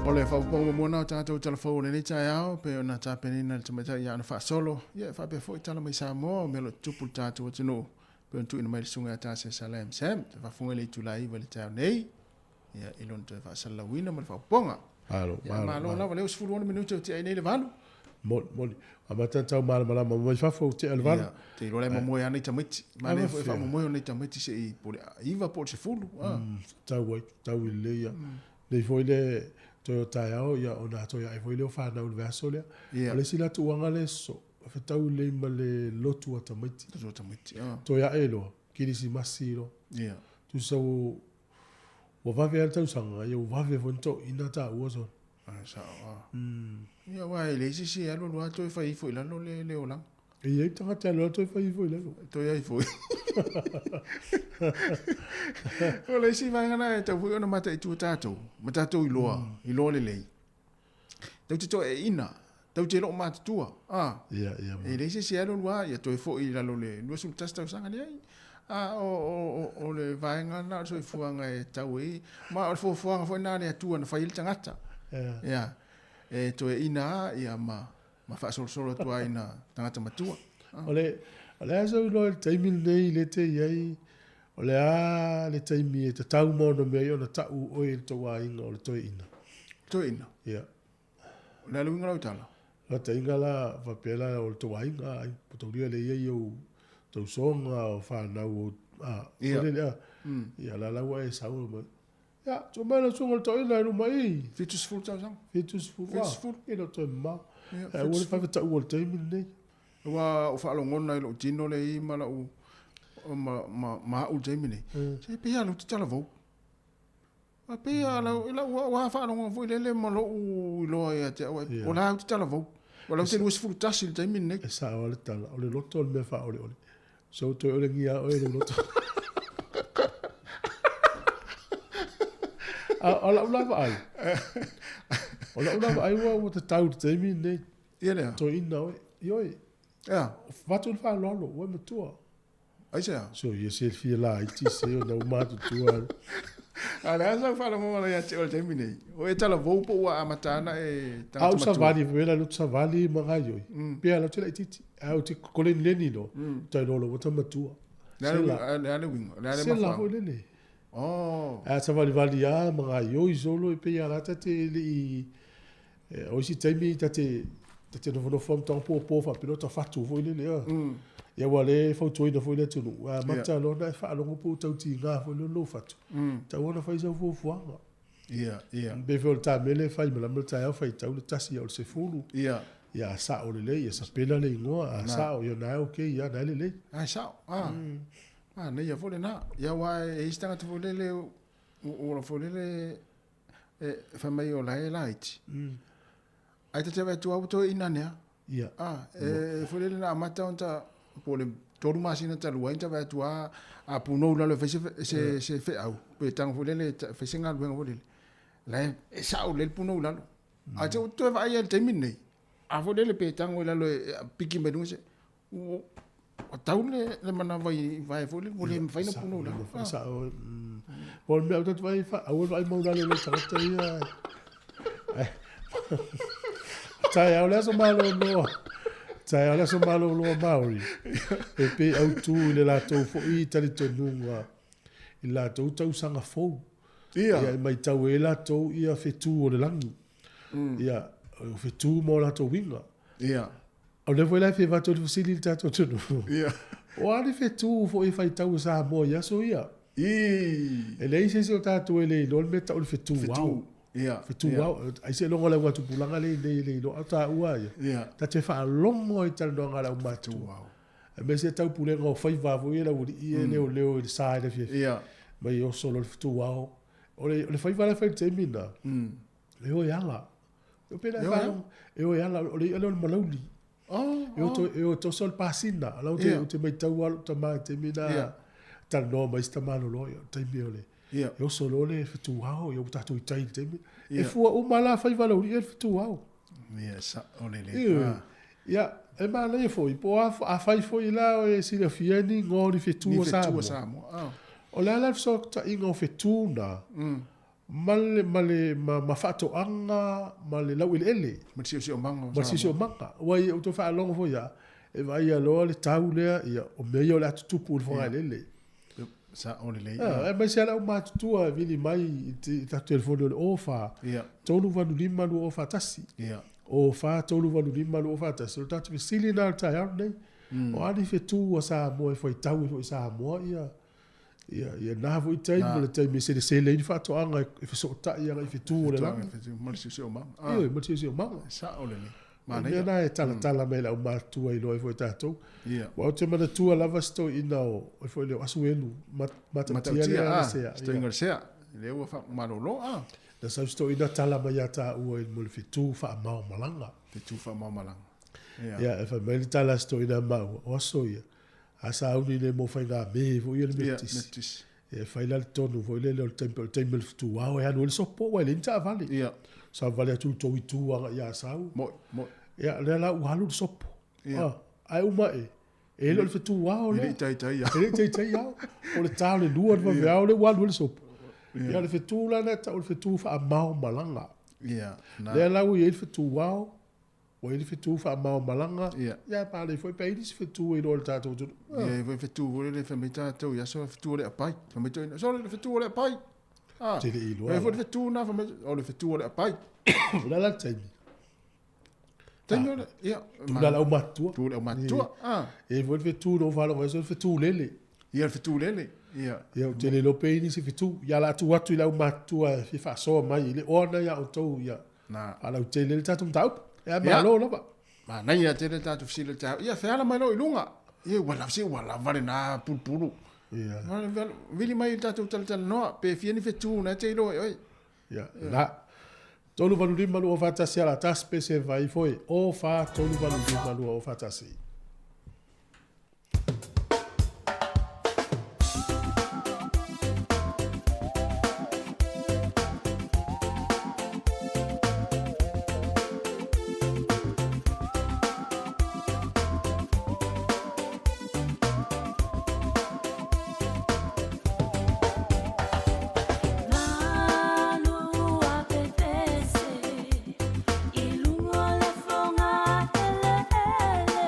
O le whaponga mona o tātou talafou le tae ao, pe o na tāpenina le tamata I ana whaasolo, ia whape fo I tala mai Samoa, o melo tupu tātou o tino, pe on tuina mai le sunga tāse Salam Sam, te whafunga le tulai wa le tau nei, ia ilon te whaasala wina ma le whaponga. Malo lava leo 10 minuta o te ai nei le valu. Moli. Amata tau mala mai fafo te al valu. Te ilo le mamoe ana I tamiti. Ma le fa mamoe ana I tamiti se I pole iva po se fulu. Tau I leia. Nei foi le to tai ao ia ona to ia foi le fa na universo le. Ale sila tu wanga le so. Fa tau le ma le lotu o tamiti. To ia elo. Kiri si masiro. Ia. Tu so o va ver tau sanga ia o va ver vonto ina ta uoso. Sa ia wa ele si alo lo ato fa I foi la lo le ola. E ia tanga te alo to fa I foi la. To ia I foi. O le si va ngana te foi ona mata I tu tato. Mata to I lo le lei. Tau te to e ina. Tau te lo mata tua. Ia. E le si alo lo ia to foi la lo le. Lo sul tasta sanga le. O le vaenga na so I fuanga e tau I ma o fuanga foi na le tua na fail tangata. Ia. E to e ina ia ma fa solo tua ina tangata matua. Ole aso no le taimi nei le te iai. Ole a le taimi e te tau mono mea ona tau o e to wainga o le toi ina. Toi ina? Ia. Le aluinga lau tala? La te inga la whapela o le to wainga ai. Putoria le iai o tau songa o whanau o... Ia. Ia la laua e sauro mai. Ya, tu mana sungal to ina no mai. Fitus full tausang. Fitus fu. Fitus fu. Ina to ma. Ia, E wole fa ta wol te min nei. Wa o fa lo ngona i lo tino le i mala u ma u te mini. Se pe ya lo tala vo. A pe ya la wa fa lo ngona le ma lo u lo ya te o la u tala vo. O la te lo fu tasil te mini. E sa o le tala, o le loto me fa o le. So to o le ngia o le loto. Ola ulava ai. Ola ulava ai wa te tau te mini nei. Ia le. To ina oi. Ioi. Ja. Wat doen we lolo? Wat met toe? Ai se. So je zit via la IT se na uma toe. Ala sa fala mo ya te o te mini. O e tala vo po wa amatana e tanga. Au sa vali vela lu sa vali mga yoi. Pia la tela ititi. Au te kolin leni no. Tai lolo wata matua. La wing. La se la ho leni. Oh. A sa vali ya mga yoi solo e pia la te li o si taimi tate no fom tong po fa pilota fatu foi le ya. Ya wale fa toi no foi le tunu. Wa mata lo na fa lo po tau ti nga foi lo fatu. Ta wona fa isa fo fuanga. Ia. Be vol ta mele fa me la multa ya fa tau le tasi o se fulu. Ia. Ya sa o le ya sa pena le ngo a sa o yo na okay ya na le. Ai sa. Ne ya fo le na. Ya wa e istanga tu le o lo fo le fa mai o la light. Ai te tewe tu auto ina nea. Ia. Fole na amata onta po le toru masina ta luai ta va tu a puno la le se fe au. Pe tang fole le fe singa luenga fole. La e sa o le puno la. A te tu va ia te minne. A fole le pe tang la le piki me dunse. O tau le mana vai fole fole fai no puno la. Sa o por me auto vai fa o vai mo la le tata ia. Tai au leso malo no. Tai au leso malo no Maori. E pe au tu le la tau fo I tali tonunga. I la tau tau sanga fo. Ia mai tau e la tau ia fetu o le langi. Ia fetu mo la tau winga. Ia. Au le foi la fe va tau fosili tato tonu. Ia. O ali fetu fo I fai tau sa mo ia so ia. E le ise se o tato e le lol me tau fetu wow. Ia. Fetu wow. Ai se longa la watu pulanga le lo ata ua ia. Ia. Ta te fa longo I tal longa la umatu. Wow. E me se tau pulenga o fai va vo ia uri ia leo I sai de fie. Ia. Mai o solo fetu wow. O le fai va la fai te mina. Leo yala. O pena fa. Leo yala o le malauli. Eu tô só passina. Lá o te mai tau alu ta mai te mina. Tal no mai sta malo lo te miole. Eu solo le fetu wow, eu tatu I tai te. E fu o mala fai va lo ia fetu wow. Ia sa o le. Ia, e ma le foi po a fai foi lá e si le fieni ngori fetu o sa. O la so ta ingo fetu na. Ma fato anga male lau ele. Ma si o manga. Ma si o manga. Wai o to fa longo foi ya. E vai ia lo le tau le ia o meio le atu tupu le fonga ele. Sa o le. E mai se la o matua vili mai ta telefone o fa. Ia. Tonu vanu lima lu o fa tasi. Ia. O fa tonu vanu lima lu o fa tasi. O tatu sili na ta ya nei. O ani fetu o sa mo e foi tau e sa mo ia. Ia na vo I tai mo le tai me se le fa to anga e so ta ia e fetu le la. Ma si o manga. Ia, ma si o manga. Sa o le. Ma na e tala me la o matua I lo e foi tatou. Ia. Wa te mana tua lava sto ina o foi le asu elu matatia le sea. Sto inga sea. Le o fa malolo Na sa sto ina tala mai ata o e mo le fitu fa mau malanga. Fitu fa mau malanga. Ia, e fa mai tala sto ina mau o aso ia. Asa uni le mo fai nga me vo ia le metis. E fai la tonu vo le temple fitu wa o ya no le sopo wa le nta vale. Ia. Sa vale tu to I tu anga ia sau. Mo. Ia, le la u halu sopo. Ia. Ai uma e. E le fitu wa o le. Ele tai ia. Ele tai ia. O le tau le lua va vea o le wa le sopo. Ia le fitu la na ta o le fitu fa mau malanga. Ia. Le la u e fitu wa o ele fitu fa mau malanga. Ia. Ia pa le foi pe dis fitu e lo tato tu. Ia, foi fitu o le famita to ia so fitu o le apai. Famita so le fitu o le apai. Te le ilo. E foi fitu na famita o le fitu o le apai. La teni. Teni ia. Tu la matua. Tu la matua. E foi fitu no falo, mas foi fitu lele. Ia fitu lele. Ia o tele lo pe ni se fitu. Ia la tu atu i lau matua fi fa so mai le ona ia o tau ia. Na. Ala o tele le tatu tau. Ia malo lava. Ma nai ia tele tatu fisile tau. Ia feala mai lo ilunga. Ia wala vale na pulpulu. Ia. Vili mai tatu tal no pe fieni fetu na te lo oi. Ia. La. Tolu valu lima lu o fatasi ala tas pe se vai foi. O fa tolu valu lima lu o fatasi. Ilungo le fonga ele ele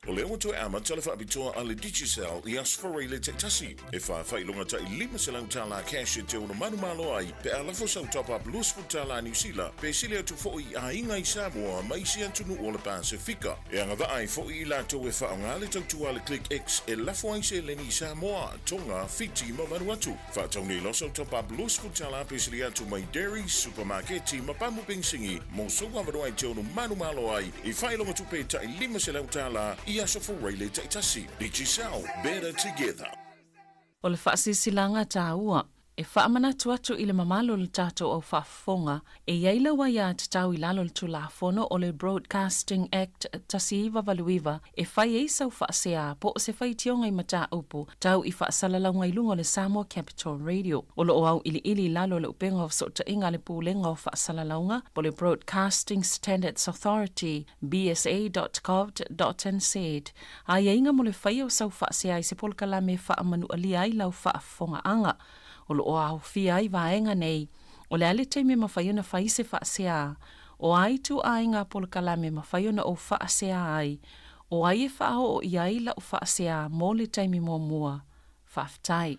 O le o to ama tala fa bitoa ale digital I asfore le tasi. E fa ilonga ta lima se lau tala cash te ono manu malo ai. Pe ala fo sau top up lus tala New Zealand. Pe sile tu fo I ainga I Samoa mai si antunu o le Pasifika. E anga va ai fo I la to e fa ngale tau tu ale click X e la fo ai se le ni Samoa tonga fiti ma vanuatu. Fa tau lo sau top up lus tala pe sile atu mai dairy supermarket ma pamu pensingi mo so wa vai te ono manu malo ai. I fa ilonga tu pe ta lima se lau tala I asfore le tasi. Digital better together. O le whaasisilanga tā ua, e whaamana atu I le mamalo le tātou au whaafonga, e iaila wa ia te tau I lalo le tulafono o le Broadcasting Act tasi iwa valuiva, e whai e sau whaasea po se whai tionga I mata upu, tau I whaasalalau I lunga le Samoa Capital Radio. O lo au ili lalo le upenga o sota inga le pūlenga o whaasalaunga, po le Broadcasting Standards Authority, bsa.gov.nz. A inga mo le whai o sau whaasea I se polkala me whaamanu ali ai lau whaafonga anga. O lo au fia I vaenga nei, o le ale te me mawhaiona whai se whaasea, o ai tu ainga polkala me mawhaiona o whaasea ai, o ai e whao o iai la o whaasea mō le taimi mō mua, whaftai.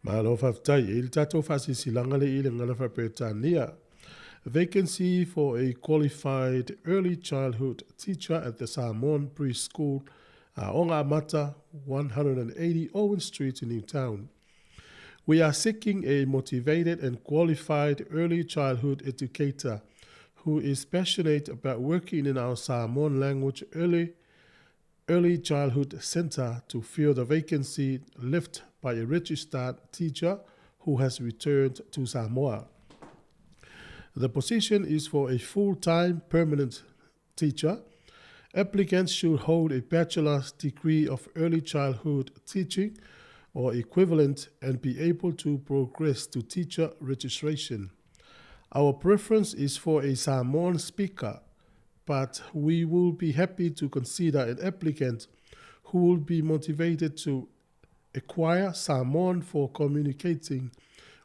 Malo whaftai, I le tātou whaasisilanga le I le ngana whapetania. Vacancy for a qualified early childhood teacher at the Samoan preschool, Onga Mata, 180 Owen Street in Newtown. We are seeking a motivated and qualified early childhood educator who is passionate about working in our Samoan language early childhood center to fill the vacancy left by a registered teacher who has returned to Samoa. The position is for a full-time permanent teacher. Applicants should hold a bachelor's degree of early childhood teaching or equivalent and be able to progress to teacher registration. Our preference is for a Samoan speaker, but we will be happy to consider an applicant who will be motivated to acquire Samoan for communicating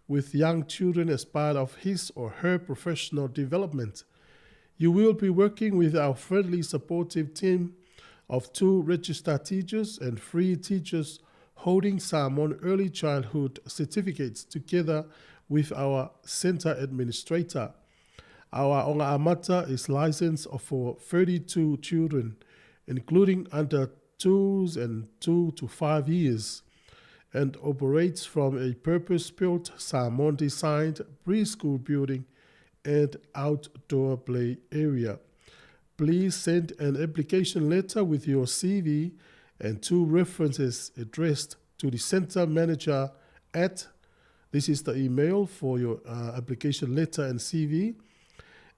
with young children as part of his or her professional development. You will be working with our friendly, supportive team of 2 registered teachers and 3 teachers holding Samoan early childhood certificates together with our center administrator. Our Onga Amata is licensed for 32 children, including under 2s and 2 to 5 years, and operates from a purpose-built Samoan-designed preschool building and outdoor play area. Please send an application letter with your CV and 2 references addressed to the center manager at, this is the email for your application letter and CV,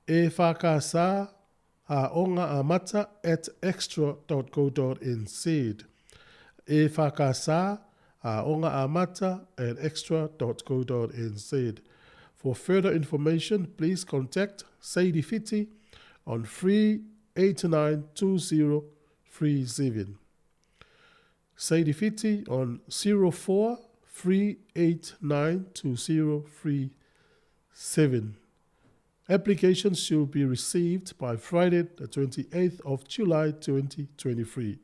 efakasaongaamata@extra.co.nz. efakasaongaamata@extra.co.nz. For further information, please contact Sadie Fiti on 3892037. Sadie Fiti on 04-389-2037. Applications should be received by Friday, the 28th of July 2023.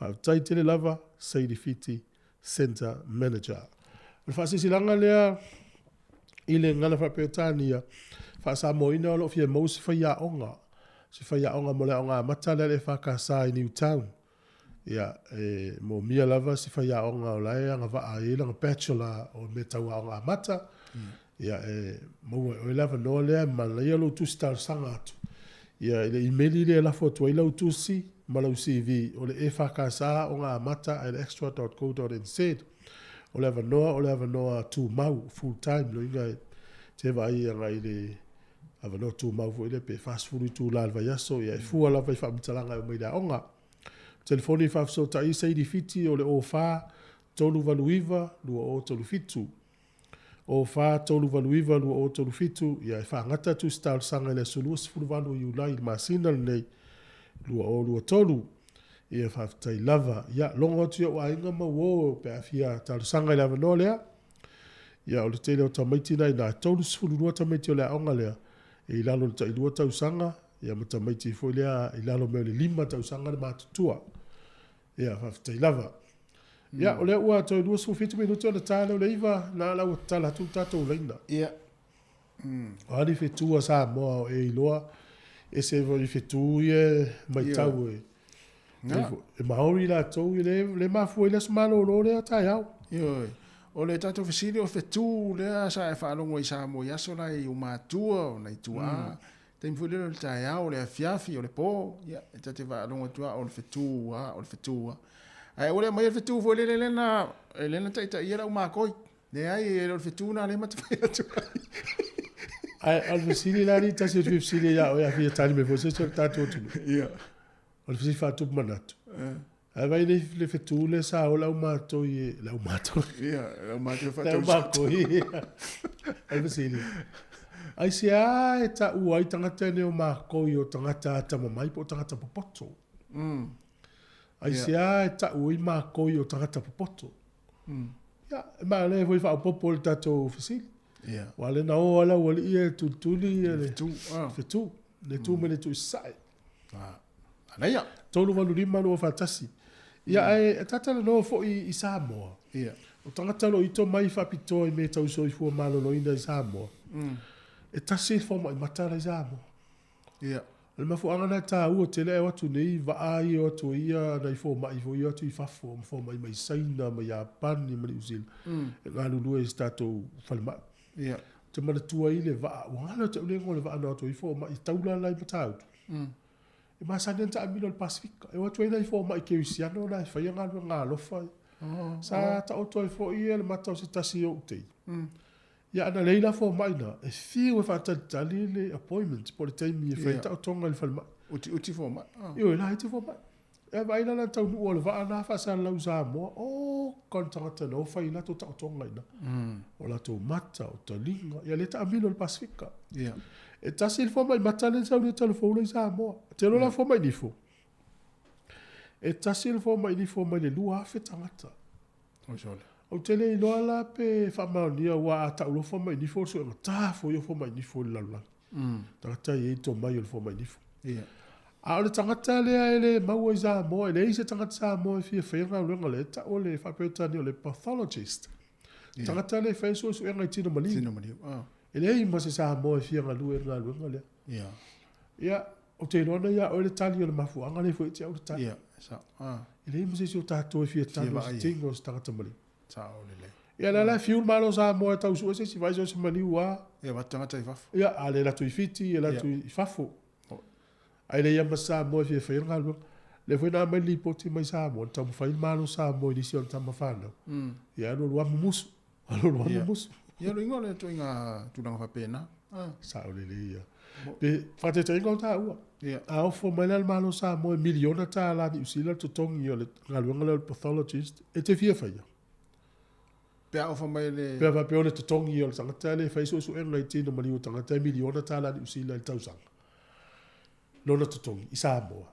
Whaitaitele lava, Sadie Fiti, Center Manager. Whasisilanga lea, ile ngana whapetania, whasamoina olo fia mausi whaiaonga. Si whaiaonga mo le onga matala le whakasa I Newtown. Ia, mo mia lava si whaiaonga o lae, anga wa aela, anga bachelor o me taua onga mata. Ia, mo o lava no lea, ma laia lo tu star sanga atu. Ia, ile imeli le lafo tua ila utusi, malau CV, o le e whakasa onga mata at extra.co.nz. O le ava noa tu mau full time lo inga te vai anga ile ava no tu mau fo ile pe fast food tu la va yaso ia fu ala vai fa mtalanga o meida onga telefoni fa so ta i sei di fiti o le ofa tolu valuiva lu o tolu fitu o fa tolu valuiva lu o tolu fitu ia fa ngata tu stal sanga le sulus fu valu you lai masina nei lu tolu ia fa tai lava ia longo tu o ainga ma wo pe afia tal sanga lava no lea ia o le tele o tamaiti nai na tolu sfulu lua tamaiti o le aonga lea e lalo le tai lua tau sanga ia ma tamaiti fo lea e lalo me le 5 tau sanga le matutua Ia, whawhitai lava. Ia, o lea ua toi 2 minuto na tāle o leiva, na lau tala tu tātou leina. Ia. O ani whetua Samoa o e iloa, e se voi whetu e mai tau e. E maori la tau i le mafua i le smalo o le a tai au. Ia, o le tātou whesiri o whetu lea sa e whaalongo i Samoa i aso lai o mātua o nei tua. Teim fui lero le tai au, le fiafi o le pō. Ia, e tate whaalongo tua o le whetua. Ai ole mai le fetu foi le lena taita ia o makoi. Le ai le fetu na le mata fai atu. Ai al visini la ni tasi tu visini ya o ya fi tani me você só tá tudo. Ia. Al visini fa tu manatu. Ai vai le fetu le sa o la mato e la mato. Ia, la mato fa tu. La makoi. Al visini. Ai se ai ta u ai tangata ne o makoi o tangata ta mai po tangata popoto. Ai se ai ta ui makoi o tangata popoto. Ia, ma le voi fa popo le tato fisili. Ia. Wale na o ala wale ia tutuli le fetu. Le tu me le tu sai. Ana ia. Tolu walu lima no fatasi. Ia ai tata no fo i Samoa. Ia. O tangata lo ito mai fa pito i me tau so i fu malo no ina i Samoa. E tasi fo mai matara i Samoa. Ia. Le mafu angana ta u te le watu nei va ai o tu ia na i fo mai fo ia tu i fafo fo mai saina mai Japan ni mai Uzil. E ngalu lu e stato falma. Ia. Te mana tua i le va wala te le ngole va na tu i fo mai taula lai matau. E ma sa ta amino al Pacifica. E watu ina i fo mai ke usiano na fa ia ngalu ngalo fa. Sa ta o tu i fo ia le matau se tasi o te. Ia ana leila fo mai na e fiu e fata tali le appointments por te mi e feita o tonga le falma. Uti fo mai. Io la te fo mai. E vai na tau nu o le va na fa sa lau za mo o contrata no fa ina to tonga ina. O la to mata o talinga ia le ta amino le Pacifica. Ia. E tasi fo mai mata le sa le telefone le za mo. Te lo la fo mai ni fo. E tasi fo mai ni fo mai le lua fe tangata. O sole. O tele ilo ala pe whamaunia wa ata ulo fo mai nifo so nga ta fo yo fo mai nifo lalang. Tangata ye to mai yo fo mai nifo. Ia. A ole tangata le ele maua za mo ele ise tangata sa mo fi whenga ulenga le ta ole whapetani o le pathologist. Tangata le whenso so enga tino mani. Tino mani. Ele i mase sa mo fi nga lu enga luenga le. Ia. Ia o te ilona ia ole tali ole mafu anga le fo iti au tali. Ia. Sa. Ele i mase si o tato fi tali o tingo o tangata mani. Ia la fiul malo sa mo tau su se si vai so mani wa. Ia watanga i fafo. Ia ale la tu fiti, la tu fafo. Ai le ia masa mo fi fe ngalo. Le foi na mai li poti mai sa mo tau fai malo sa mo ni si on tama fana. Ia no wa musu. Alo wa musu. Ia lo ingole to inga tunanga fa pena. Sa ole le ia. Pe fate te inga ta ua. Ia. A fo mai le malo sa mo miliona ta la di usila to tongi ole ngalo ngalo pathologist. E te fia fai. Pea o mai le... Pea va peone te tongi o le tangata le fai so enga i tino mani o tangata miliona ta la di usila il tausanga. Lona te tongi, i Samoa.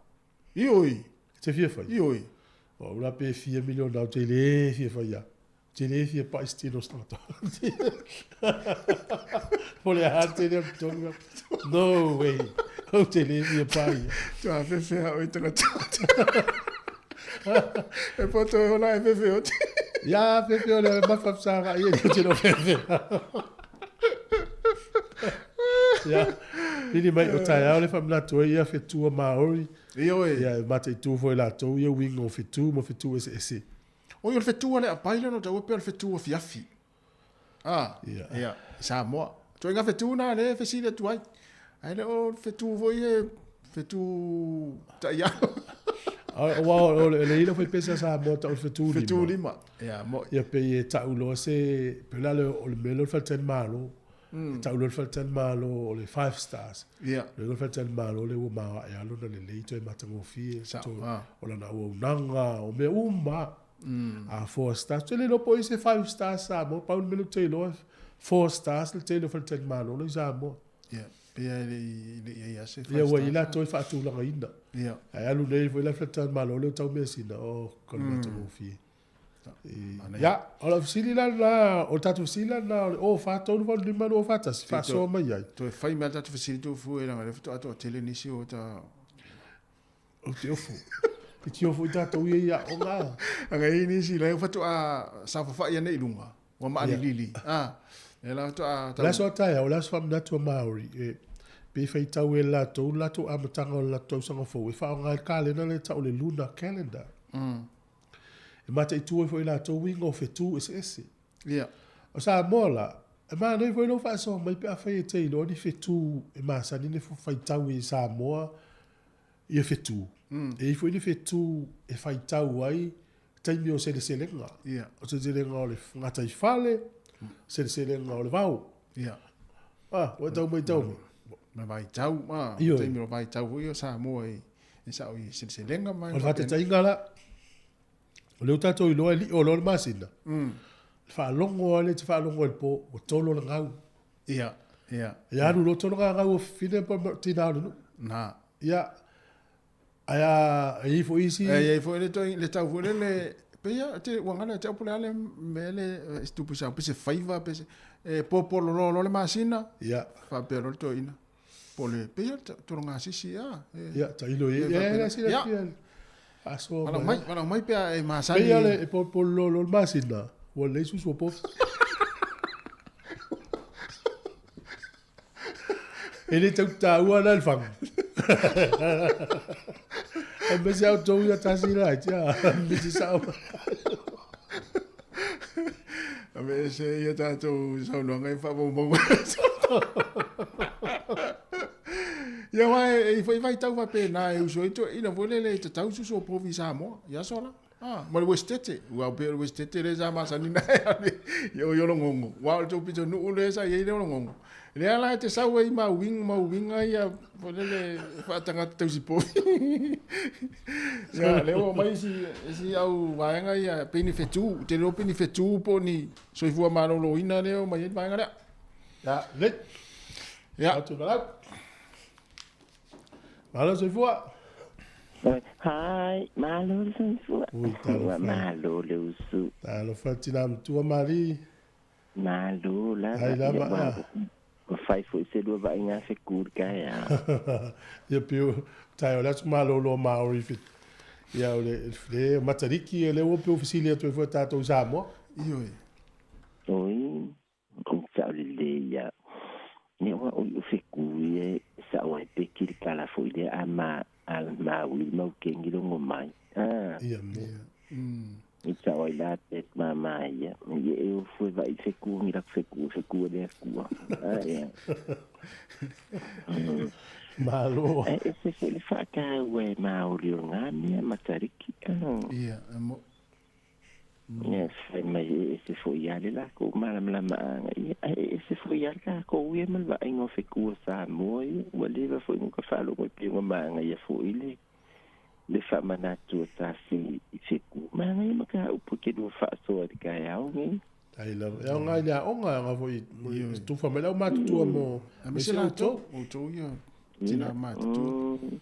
Ioi. Te fia fai. Ioi. O ula pe 4 miliona o te le fia fai ya. Te le fia pa istino stangata. Pole a harte le tongi. No way. O te le fia pa ya. Tua fefea o i tangata. E poto e hola e fefea o te... Ya, pepe ole mafafsara ye te no pepe. Ya. Ini mai o tai ole famla to ia fetua maori. Io e. Ya mate tu foi la to ia wingo fetu mo fetu ese. O ia fetua le apaila no tau pe le fetua fiafi. Ia. Samoa. To inga fetuna le fesile tu ai. Ai le o fetu voi e fetu ta ia. O le ilo foi pesa sa mo ta fetu lima. Fetu lima. Ya mo. Ya pe ye ta ulo se pe la le o le melo falten malo. Ta ulo falten malo o le 5 stars. Ya. Le falten malo le o ma ya lo le le to e matango fi to o la na o nanga o me umba. A 4 stars. Te le no po se 5 stars sa mo pa un melo te lo 4 stars le te lo falten malo le sa mo. Ya. Ia ia se ia wa ila toi fa tu la ina ia ai alu nei foi la flata malo le tau me sina o con ma tu fi ya ola fsili la o tatu sila na o fa to no ni malo fa ta fa so ma ia to fai ma tatu fsili tu fu era le foto ato tele nisi o ta o te ofu Pe tio fu tatou ia o nga. Anga ini si lai fatu a sa fa ia nei lunga. Wa ma lili. E la fatu a La so tai o la so fam na to Maori e pe fai tau e la to a matanga o la to sanga fo e fa nga kale na le tau le lunar calendar. E mata i tu foi la to wingo fe tu ese. Ia. O sa mola e ma nei foi no fa so mai pe a fai te lo ni fe tu e ma sa ni ne fai tau e sa moa e fe tu. E foi ni fe tu e fai tau ai taimi o se lenga. Ia. O se lenga o le ngata i fale se lenga o le vau. Ia. Wa tau mai tau. Ma vai tau ma. Taimi o vai tau io sa moa e sa o se lenga mai. O fate tainga la. O leo tatou i loa li o loa masina. Whaalongo ale te whaalongo e po o tolo na ngau. Ia, ia. Ia anu lo tolo nga ngau o whine pa tina anu no. Na. Ia. Aia, e ifo isi. E ifo ele toi le tau fure le peia te wangana te opule ale mele stupu sa pese faiva pese e popo lo le masina. Ia. Fa pero to ina. Pole peia to nga sisi ya. Ia, ta ilo e. Ia, sila pia. Aso. Mana mai pea e masani. Peia le e popo lo masina. Wa le susu po. Ele tau taua na fang. E mese au tau ia tasi rai, tia. Mese sao. A mese ia tātou sau noanga e whapongongo. Ia mai, e foi vai tau vape na e uso ito, ina vole le te tau suso provi Samoa, ia sola. Ma le westete, ua pe le westete le za masani na yo longongo. Wa to pito nu le sa ye longongo. Le ala te sa we ma wing ia vole le fa tanga tau si po. Ya le o mai si au vaenga ia peni fetu, te lo peni fetu po ni soifua malo ina le o mai vaenga le. Ya, le. Ya, tu la. Malo soifua. Hai, malo soifua. Ui, talofa. Malo le usu. Talofa tina mtua mari. Malo la. Hai lama. Fai foi se do vai nga se kurka ya. Ia piu tai o latu malo lo Maori fit. Ia o le matariki le o piu ofisilia tu foi tatou Samoa. Ioi. Oi, com sa le ya. Ni wa o fiku ye sa wa pe kil kala foi de ama al maui mau kengilo ngomai. Ia me. Itsa oi la pet mama ia. Ia eu fui vai fiku ni la fiku de fiku. Ia. Malo. Ese foi le faka we mauri ngani matariki. Ia, amo. Yes, mai ese foi ale la ko mala ia ese foi ale la ko we mal va ingo fiku sa moi, wale va foi nunca falo ko pingo manga ia foi le fa manatu ta si fiku manga ia maka upo ke do fa so de ka ya ngi ai la ya nga ya onga nga foi tu fa mela ma tu mo me se la to o to ia tina ma tu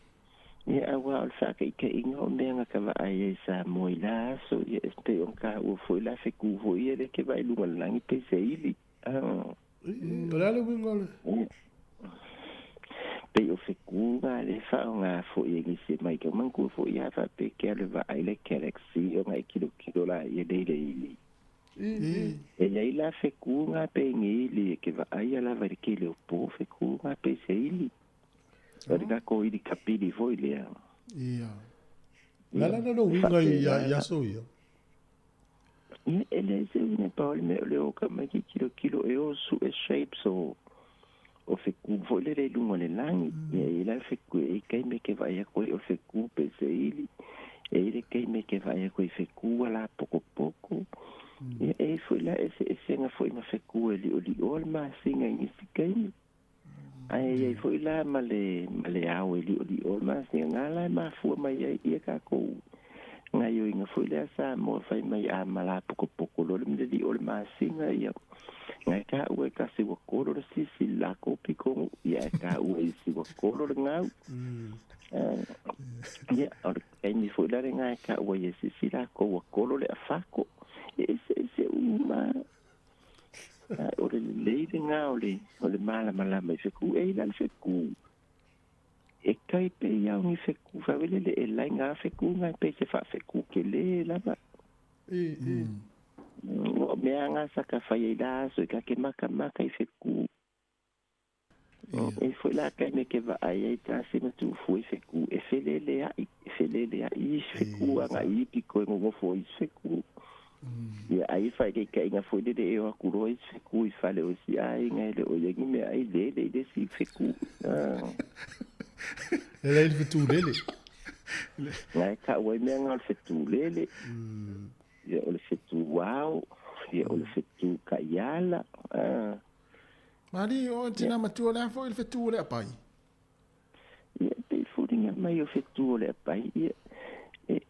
ia awa al fa ke ingo menga ka va ai sa moi la so ia este on ka u foi la fiku foi ia ke vai lu langi pe se ili la le wingole pe o fiku ga le fa nga foi ngi se mai ke manku foi ia fa pe ke le va ai le galaxy o mai kilo la ia de ili e lei la fiku nga pe ngi li ke va ai la va ke le po fiku nga pe se ili Perché coi di capire voi le. Ia. La no winga ya so ia. E le se ne parle me le o come kilo e o su e shape so o fiku voi le lungo le langi e la fiku e kai me che vai a coi o fiku pe se ili e le kai me che vai a coi fiku ala poco e foi la e nga foi ma fiku e li o ma singa in si kai ai foi la male au li o ma singa la ma fu ma ia ka ko nga yo inga foi la sa mo fai mai a mala poco lo me di o ma singa ia nga ka u ka se wo ko lo si la ko piko ia ka u si wo ko lo nga ia or ni foi la nga ka u si la ko wo ko lo le afako se uma ore le nga ole mala mai fiku e la fiku e kai pe ia ngi feku fa vele le e lai nga feku nga pe se fa feku ke le la ba o me anga sa ka fa ia da so ka ke maka i feku e foi la ka me ke va ai ta se me tu foi feku e felele a i feku anga i piko ngo foi feku ia ai fa ke nga foi de e o ku roi feku i fa le o si ai nga le o ye me ai le si feku Ele é fetu lele. Ngai ka wai me ngal fetu lele. Ia o le fetu wao, ia o le fetu ka iala. Mari o tina matua le fo il fetu le pai. Ia pe furinga mai o fetu le pai. Ia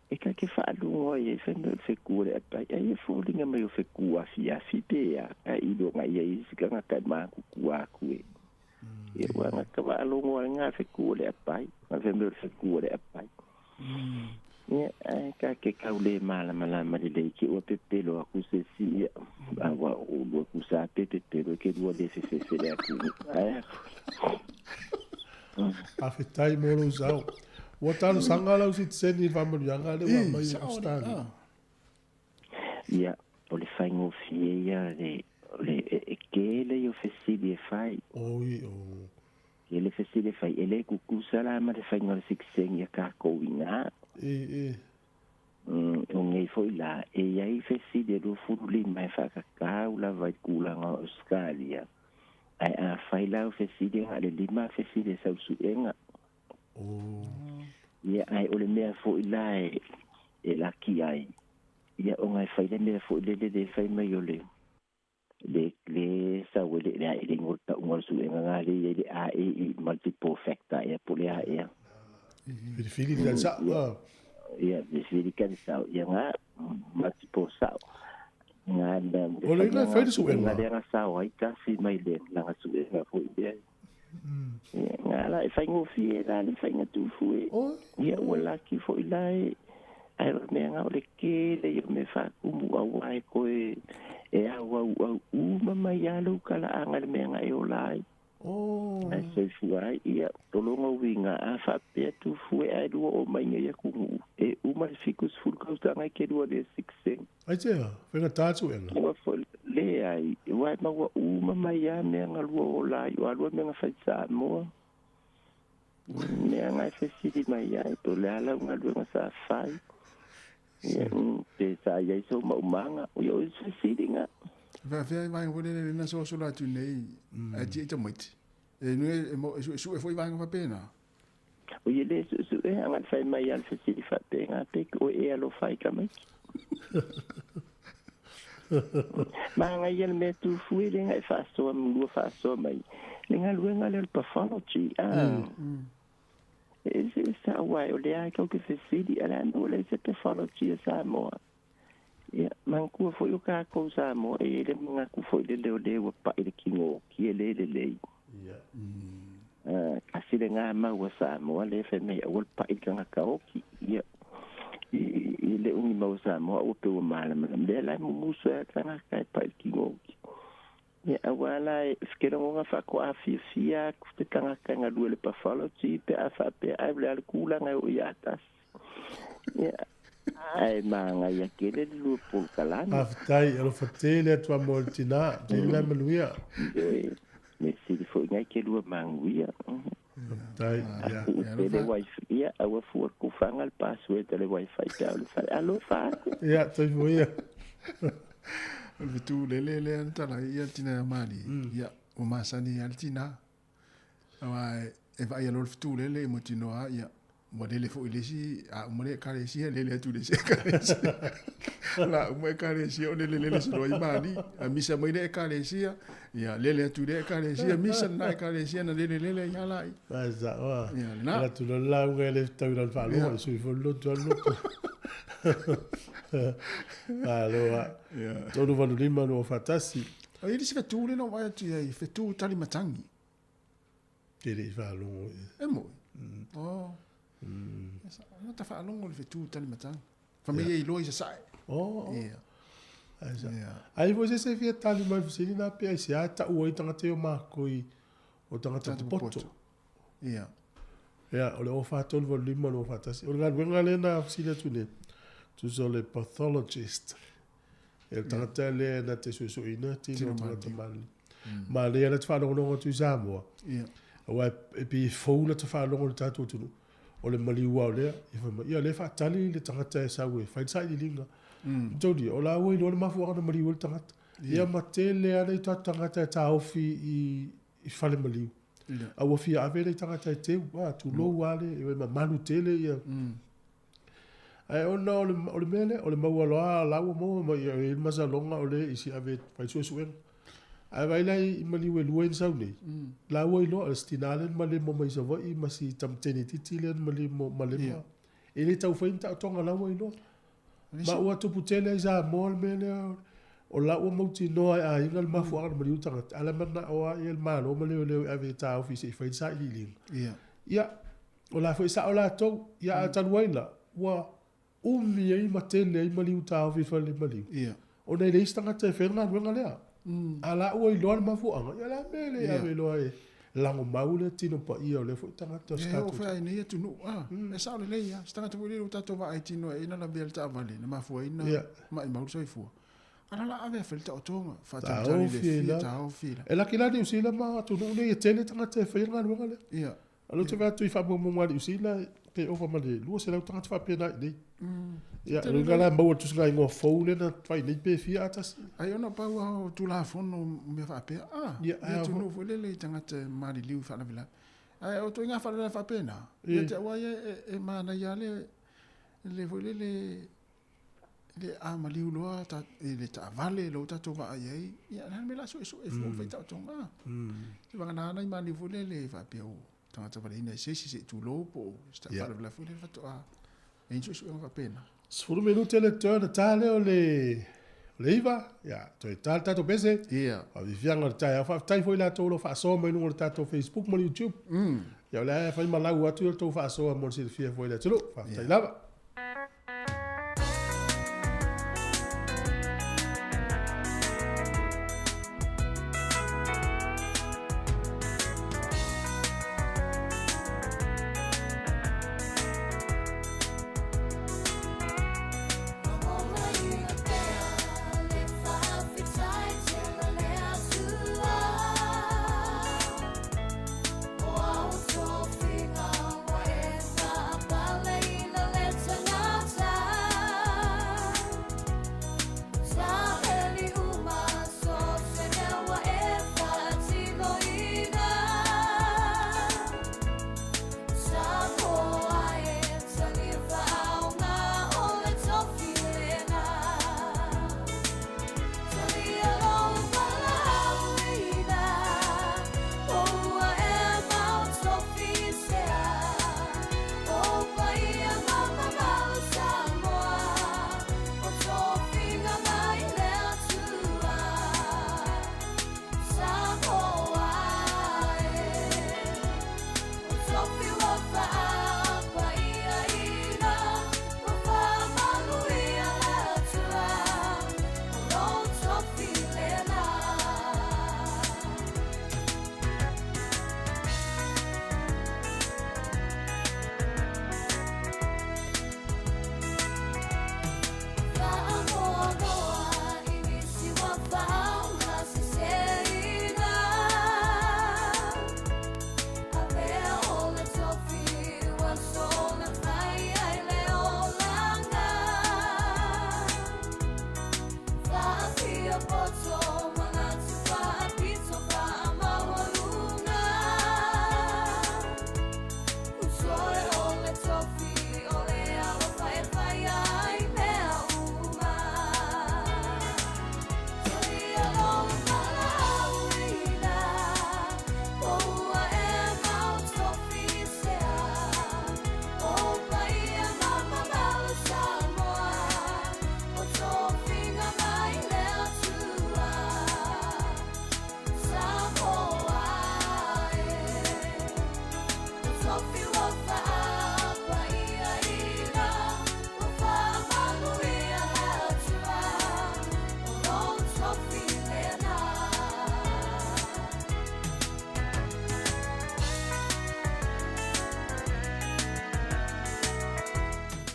e ka ke fa lu o ia fendo le fetu le pai. Ia furinga mai o fetu afi pe ia. Ai do ngai ia sika ka ma ku ku e. Ia wanga ka wa longo nga fetu le pai. Ma fendo le fetu le pai. Ia ka ke kaule mala le ke o pepe lo aku se si awa o lo ku sa pepe lo ke do de se le aku. A fetai mo lo zao. O talo sanga la usit seni vamo yanga le wa mai stani. Ia o le fai ngo fie le ke le yo fesidi e fai. Oi Ele fesidi fai ele ku sala ma le fai ngo sikseng ya ka ko winga. O ngai foi la e ai fesidi do furuli mai fa ka ula vai kula nga Australia. Ai a fai la fesidi ale lima fesidi sa su enga. Ia ai ole mea foi la e la ki ai. Ia o ngai fai le mea foi le fai mai ole. Le sa wele le ai ngol ta ngol su enga le a e multiple factor e pole a e. Ele fili da sa. Ia de fili kan sa ia nga multiple sa. Nga dan. Ole nga fai su enga. Nga le sa ai ka si mai le la su enga foi be. Nga la e fai ngo fie la le fai nga tu fue. Ia wala ki foi la ai me nga ole ke le me fa kumu ai ko e awa mama ya lo kala anga me nga e olai ai se fuai ia tolonga winga a fa pe tu fu ai do o mai ya kumu e uma ficus full costa nga ke do de 6 ai te venga tatu enga wa fo le ai wa ma wa mama ya me nga lo olai wa lo me nga fa sa mo me nga fa si di mai ya to le ala nga lo nga sa fai te sa ia so manga o yo si dinga vai ngone na so la tu nei a ti te moit e no su foi vai nga pena o ye le su anga fai mai al si di fa pena pe o e lo fai kamai manga ye me tu fui le nga fa so mai le nga lu nga le pathology sa wai o le ai ko ke fesidi ala no le se pathology Samoa ia man ku foi o ka ko Samoa e le mga ku foi le wa pa ile kingo ki le ia kasi le nga ma wa Samoa le fe me o pa ile nga ka o ki ia ile uni ma Samoa o pe o mala le la mu muso ka nga ka pa ile kingo ia wala skero nga fa ko afia ku te kanga kanga duele pa pathology pe afa pe ai le kula nga o yatas ia ai manga ia kele lu por kalana aftai elo fatele tua moltina de la manuia me si fo nga ke lu manguia aftai ia le wifi ia awa fu ku fanga el password le wifi ta alo fa ia toi voia tu le antala ia tina mali ia o masani altina ai e vai alo tu le motino ia modele fo ilesi a mole karesi le tu le karesi la mo karesi o le so i mali a misa mo le karesi ia le tu le karesi misa na karesi na le ia lai baza wa la tu lo la ngele tu lo fa lo su fo lo tu lo allora todo vanno lì ma non fatasi ai si fetu le no vai tu ai fetu tali matangi che li fa lungo mo non ta fa lungo le fetu tali matangi famiglia i loi sai ai você se via tali ma você na pe sia ta o tanga te o ma koi o tanga te poto Ya, ole o whātonu wa lima no whātasi. Ole ngā wenga lena sila tune. Tu so le pathologist. E tangata le na te suisuina, tino tangata mali. Ma le ala te whanongonongo tu Samoa. Awa e pi fōula te whanongo le tātou tunu. O le mali ua o lea. Ia le whaatali le tangata e sawe. Whaitsai li linga. Tōdi, o la ua ilo le mafu ana mali ua le tangata. Ia ma te le ana i tātou tangata e tā ofi i whale mali ua. Awa fia ave le tangata e teu. Tu lou ale, e ma manu tele ia. Ai ona o le mele, o le maua loa laua mo, ma ia e masa longa o le isi ave whaitsua suenga. Ai vai lai i mali ue lua in sau nei. Laua ilo, al stinalen ma le mo mai sa vai, ma si tamteni titile ma le mo ma le mo. E le tau whainta o tonga laua ilo. Ma ua tupu tele ai sa mo le mele o laua mauti noa a inga le mafu anga mali utanga. Ala mana o a ia le malo ma leo leo ave ta ofisi i whaitsa i linga. Ia, o la whaisa o la tau, ia a tanuaila, ua umi ai ma tele ai mali uta ofisi whale mali. O nei le istanga te whenga nuenga lea. Ala ua i loa le mafu anga, ia la mele ave loa e lango maule tino pa ia o le whaitanga te skatu. E o whea ina ia tunu, e sao le leia, stanga te wile uta tova ai tino e ina la bel ta avale, na mafu ina, ma i maulu sa i fua. Ana la ave felta o tonga, fata tali le fia, ta o fila. E laki lani usila ma tunu ne e tele tanga te whenga nuenga lea. Ia. Alo te wea tui whamu mwari usila, pe ofa ma le lua se lau tanga te whapena i nei. Ia, runga la maua tusinga i ngō fōule na twai nei pe fia atasi. Ai ona pau au tu la fono me whapea. Ia tunu fwele le tangata mari liu whana vila. Ai o tu inga whana whapena. Ia te awaia e mana ia le fwele le ama liu loa, le ta vale lo tato wa ai ai. Ia, nana me la so e fwo whaita o tonga. Te wanga nana i mani fwele le whapea o. Tangata wale ina se tu lopo. Sta whana vila fwele whato a. E inso isu e whapena. Sfuru menu tele tōna tāle o le iwa, ia, toi tāle tātou pese. Ia. A vivianga le tai, a tai foi la tōlo whaasoa mai nungo le tātou Facebook mo le YouTube. Ia le aia whai malau atu le tō whaasoa mo le sile fia foi la tulu, whaatai lava. Let's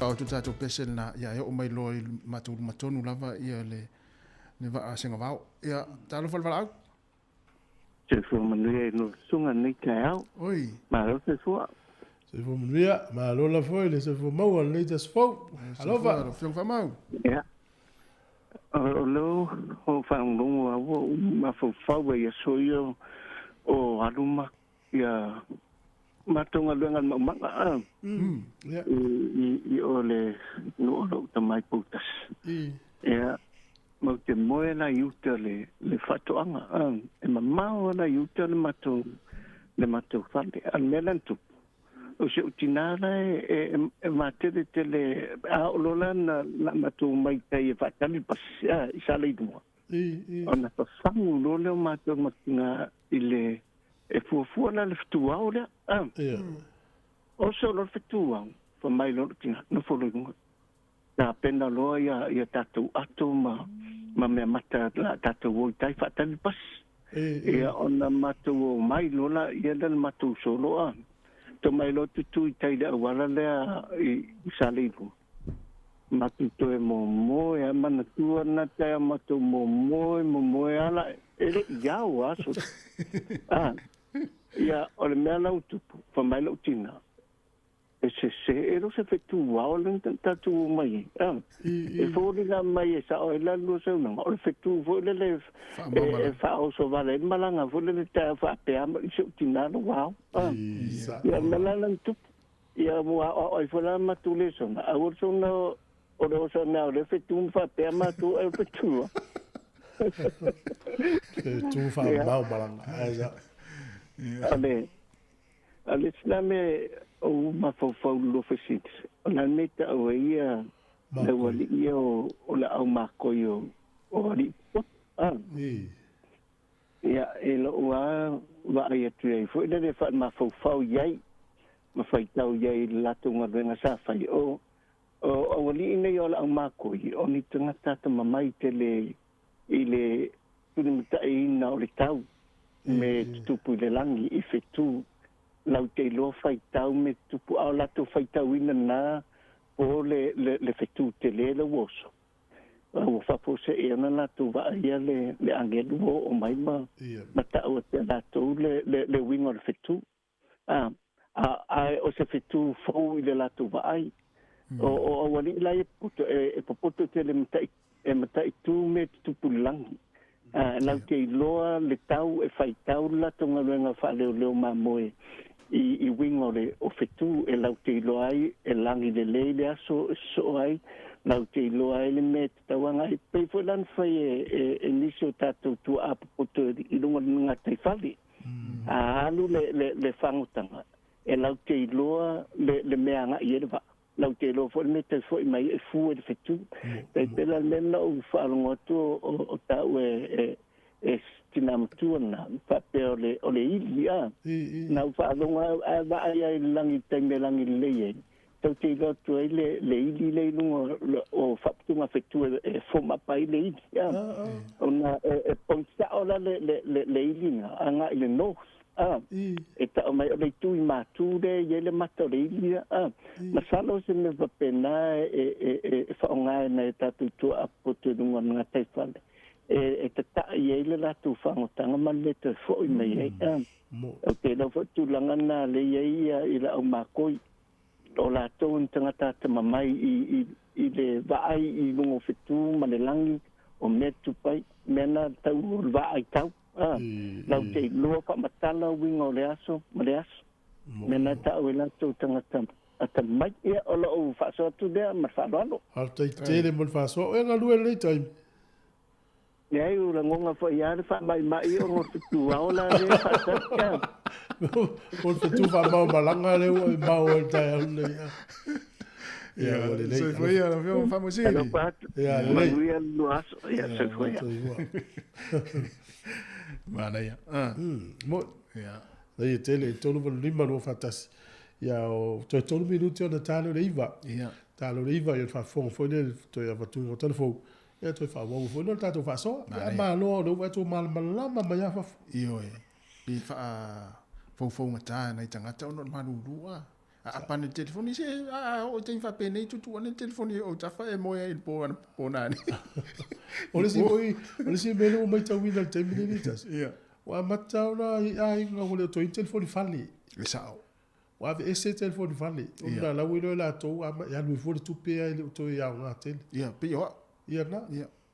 o tu tatou pese na ia o mai lo matonu lava ia le va senga vau ia talo falvalau Se fo manuia no sunga ni kau. oi Ma lo se fo. Se fo mria, ma lo la foi, le se fo mau al le tas fo. Alofa. lo fiong fa mau Ya. O lo o fa un wo ma fo fa we ya so yo o aluma ya matonga lengan ma Ya. I ole no lo tamai putas. Ya. Mau te moe na iuta le whatoanga. E mamao na iuta le matou whale. An melan tupu. O se utinara e matere te le aolola na matou mai tai e whatali pasi. I sala i tumua. O na whangu lole o matou matinga i le e fuafua na le whatuao lea. O se o lo whatuao. Pa mai lo tina. No wholo inga. Na pena loa ia tatou ato ma mea mata la tatou o tai whatali pas. Ia ona matou o mai lola ia le matou soloa. To mai lo tutu i tai lea wala lea i saliku. Matuto e mo e manatua na tai matou mo ala ele iau aso. Ia ole mea lau tupu pa mai lo tina. E lo se fetu wao le tatu mai e fori la mai e sa o la lo se no o fetu vo le e fa o so vale malanga vo le ta fa pe am se tina no wao ya malanga tu ya mo o fo la ma tu le so a o so no o lo so na le fetu fa pe ma tu e fetu tu fa mau malanga ale slame o mafau lo fesit ona meta o ia le wali ia o la au mako yo o li ia e lo wa ia tu ai foi le fa mafau yai mafai tau yai la tunga venga sa fai o wali ina yo la au mako yo o ni tunga tata mamai tele ile tunimta ina o le tau me tupu le langi i fetu lau te lo fai tau me tupu au lato fai tau ina na o le fetu te le woso. O fapo se e ana lato va ia le angelu o mai ma tau te lato le wingo le fetu. O se fetu fau i le lato va ai. O wali la e puto te le matai tu me tupu langi. Lau te loa le tau e fai tau lato ngaluenga fa leo mamoe. I wingo le o fetu e lau te ilo ai e langi le aso so ai lau te ilo ai le me tawanga i pei fo lan fai e nisio tatou tu apapoto i lunga nga tai fali a alu le whangutanga e lau te iloa le mea nga i edwa lau te iloa fo le me te fo i mai e fu e le fetu pei pela le mena o whaalongotu o tau e tina mtuana pape ole ili na whaalonga va ai langi teme langi leye tau te ilo tu ai le ili le lungo o whaptunga fetu e foma pai le ili ona e ponsa ola le ili nga anga ile nos e ta o mai ole tui matu de yele mata le ili masalo se me vapena e whaonga na e tatu tu apotu lungo nga taifale e te tae e le latu whangotanga ma le te fōi mai e o te lau whatu langa nā le i la au mākoi o la tau n tangata te mamai i le vaai i lungo whetu ma le langi o me tupai mena tau o le vaai tau lau te loa whamatala winga o le aso ma le aso mena tau e la tau tangata ata mai e o la o whaso atu dea ma whaloalo Alta i tere mo le whaso e ngalue le taim Nei, ura ngonga fo ia le mai o ngō tu aola le whasaka. O te tu wha mau malanga le o mau e tai au le ia. Ia, o le lei. Soi foi ia, la fio fa musili. Alo pat. Ia, le lei. Manuia luaso, ia, soi foi ia. Mana ia. Mo, ia. Ia, tele, tonu wanu lima no fatasi. Ia, o toi tonu minuti o na talo le iwa. Ia. Talo le iwa, ia whafonga foi le, toi a watu o telefou. E toi fa wo fo no tato fa so ma lo no to mal malama ma ya fa io e i fa fo mata na tangata no ma lua apa ni telefoni se o te fa pe nei tutu ni telefoni o ta fa e mo e po na ni o le si melo mai tau ina te minutes wa matau na ai nga o le to telefoni fali le sao wa ese telefoni fali o na la wilo la to ya no fo tu pe ai to ya nga tel pe yo na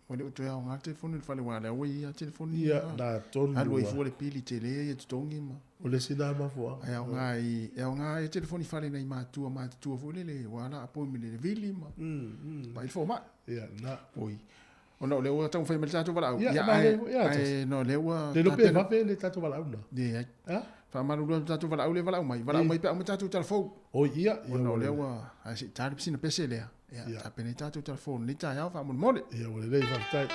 o le to ya nga telefoni fali wa le o ya telefoni na ton alu i fo le pili tele e tongi ma o le sina ma fo ya nga e telefoni fali nei ma tu fo le wala apo mi le vili ma ba il fo ma na oi ona le o tau fai melta tu wala no le o le lo pe va pe le tatu wala una fa malu lo tatu wala le wala mai pe amata tu telefon o ia ona le o a si tar pisina pese le ya ta peneta tu telefon ni ta ya fa mo mole ia o le va tai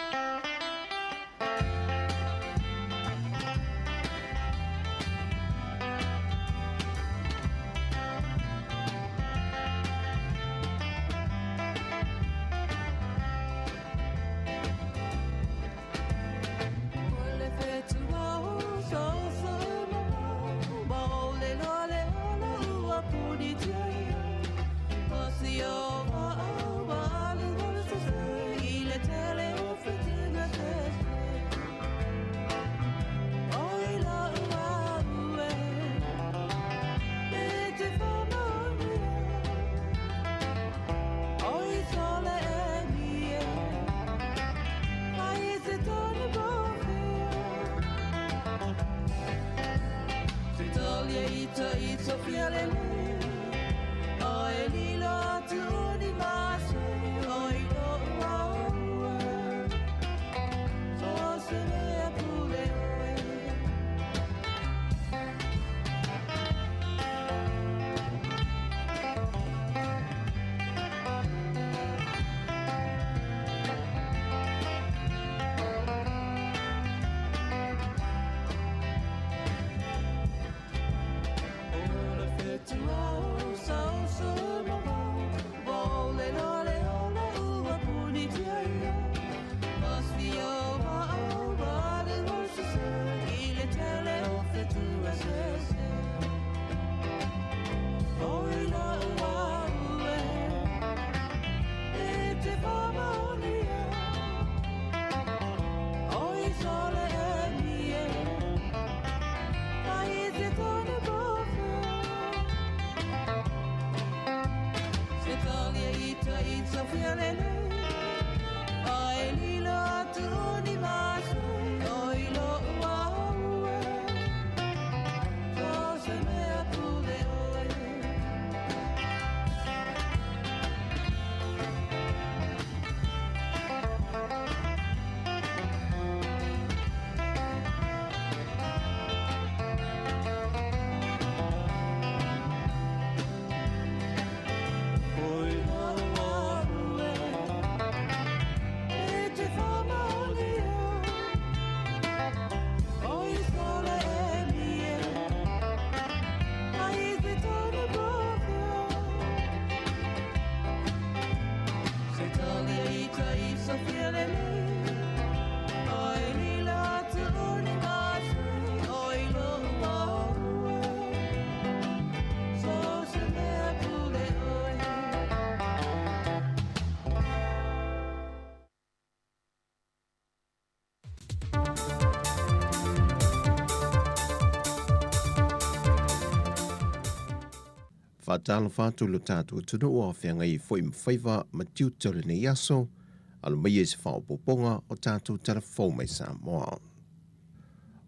Talofa tu lo tatu tunu o awhianga I fwoi mwhaiva ma tiutore ne yaso, alu mai e se whaopoponga o tatu telefou mai Samoa.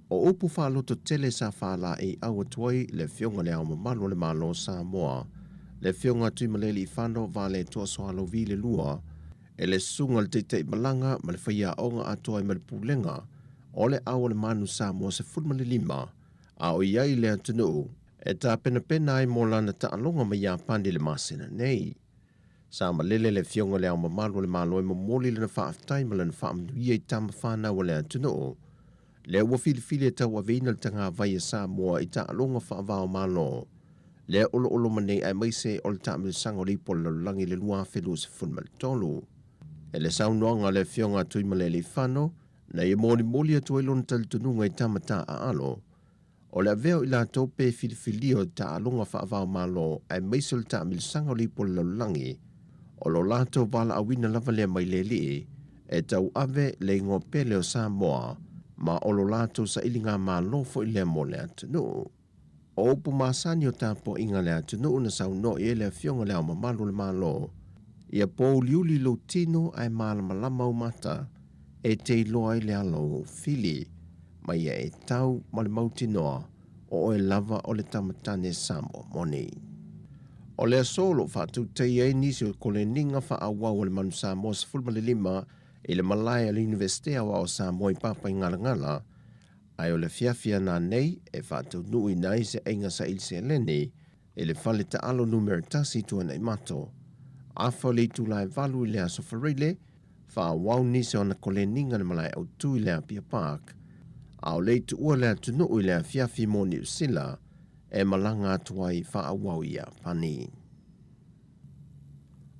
O upu whaloto tele sa whala e awa tuai le whionga le au mamalo le malo Samoa, le whionga tui maleli I whano vale tua soalo vile lua, e le sunga le teitei malanga ma le whaia onga atua I ma le pulenga, o le awa le manu Samoa se fulma le lima, a o iai le atunu, e tā pena ai mō lana taalonga mai ia pandi le masina nei. Sa malele le whionga le au mamalo le malo e mamoli le na whaafitai ma le na whaamnuia I tama whanau le atunu. Le ua filifili e tau aveina le tanga vai e Samoa I taalonga whaavao malo. Le olo manei ai maise o le taamile sango lipo le langi le lua whelu se funma le tolu. E le saunoanga le whionga tui malele I whano, na I moli atu e lona talitununga I tamata a alo. O le aveo i la tope filifilio ta alunga whaavao malo ai meisol ta milisanga o lipo laulangi o lo lato wala awina lava lea mai le li e tau ave le ingo pele o Samoa ma o lo lato sa ilinga malo fo i lea mo le atunu. O upu masani o tapo inga le atunu na sau no i ele fionga lea mamalu le malo ia po liuli lo tino ai malama mata e te iloa i le alo fili ma ia e tau ma le mautinoa o e lava o le tamatane Samoa moni. O le solo fatu te iei nisi o kole ninga fa awa o le manu Samoa sa fulma le lima i le malaya le universitea wa o Samoa i papa i ngala ai o le fiafia na nei e fatu nui nai se einga sa ilse leni e le fale ta alo numero tasi tuana i mato. Afa le tu lai valu i le aso farile fa wau nisi o na kole ninga le malaya au tu i le apia park au le tu ua le atunu i le fiafi mo ni usila e malanga atuai fa awau ia pani.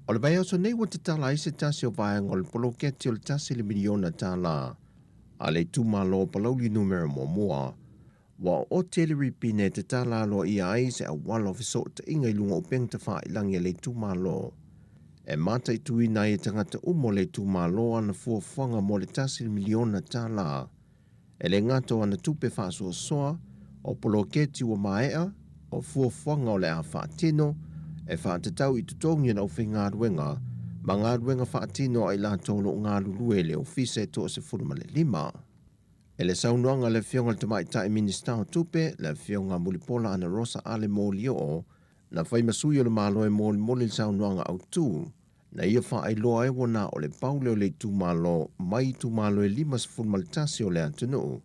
O le vai aso nei wa te tala i se tasi o vai ngol polo keti o le tasi le miliona tala a le tu malo palauli numero mua wa o te le ripine te tala lo i ai se a wala ofiso te inga ilunga o peng te wha ilangi le tu malo. E mata i tui na i tangata umo le tu malo ana fuafuanga mo le tasi le miliona tala e le ngato ana tupe whaasua soa o poloketi ua maea o fuafuanga o le a whaatino e whaatatau i tutongi na uwhi ngā ruenga ma ngā ruenga whaatino ai la tolo ngā lulue le ofise to se furuma le lima. E le saunoanga le fionga le tamai tai minista o tupe le fionga mulipola ana rosa ale mōli o na whaimasui o le malo e mōli le saunoanga au tū na ia wha ai loa e wana o le paule o le tu malo mai tu malo e lima se furuma le tasi o le atunu.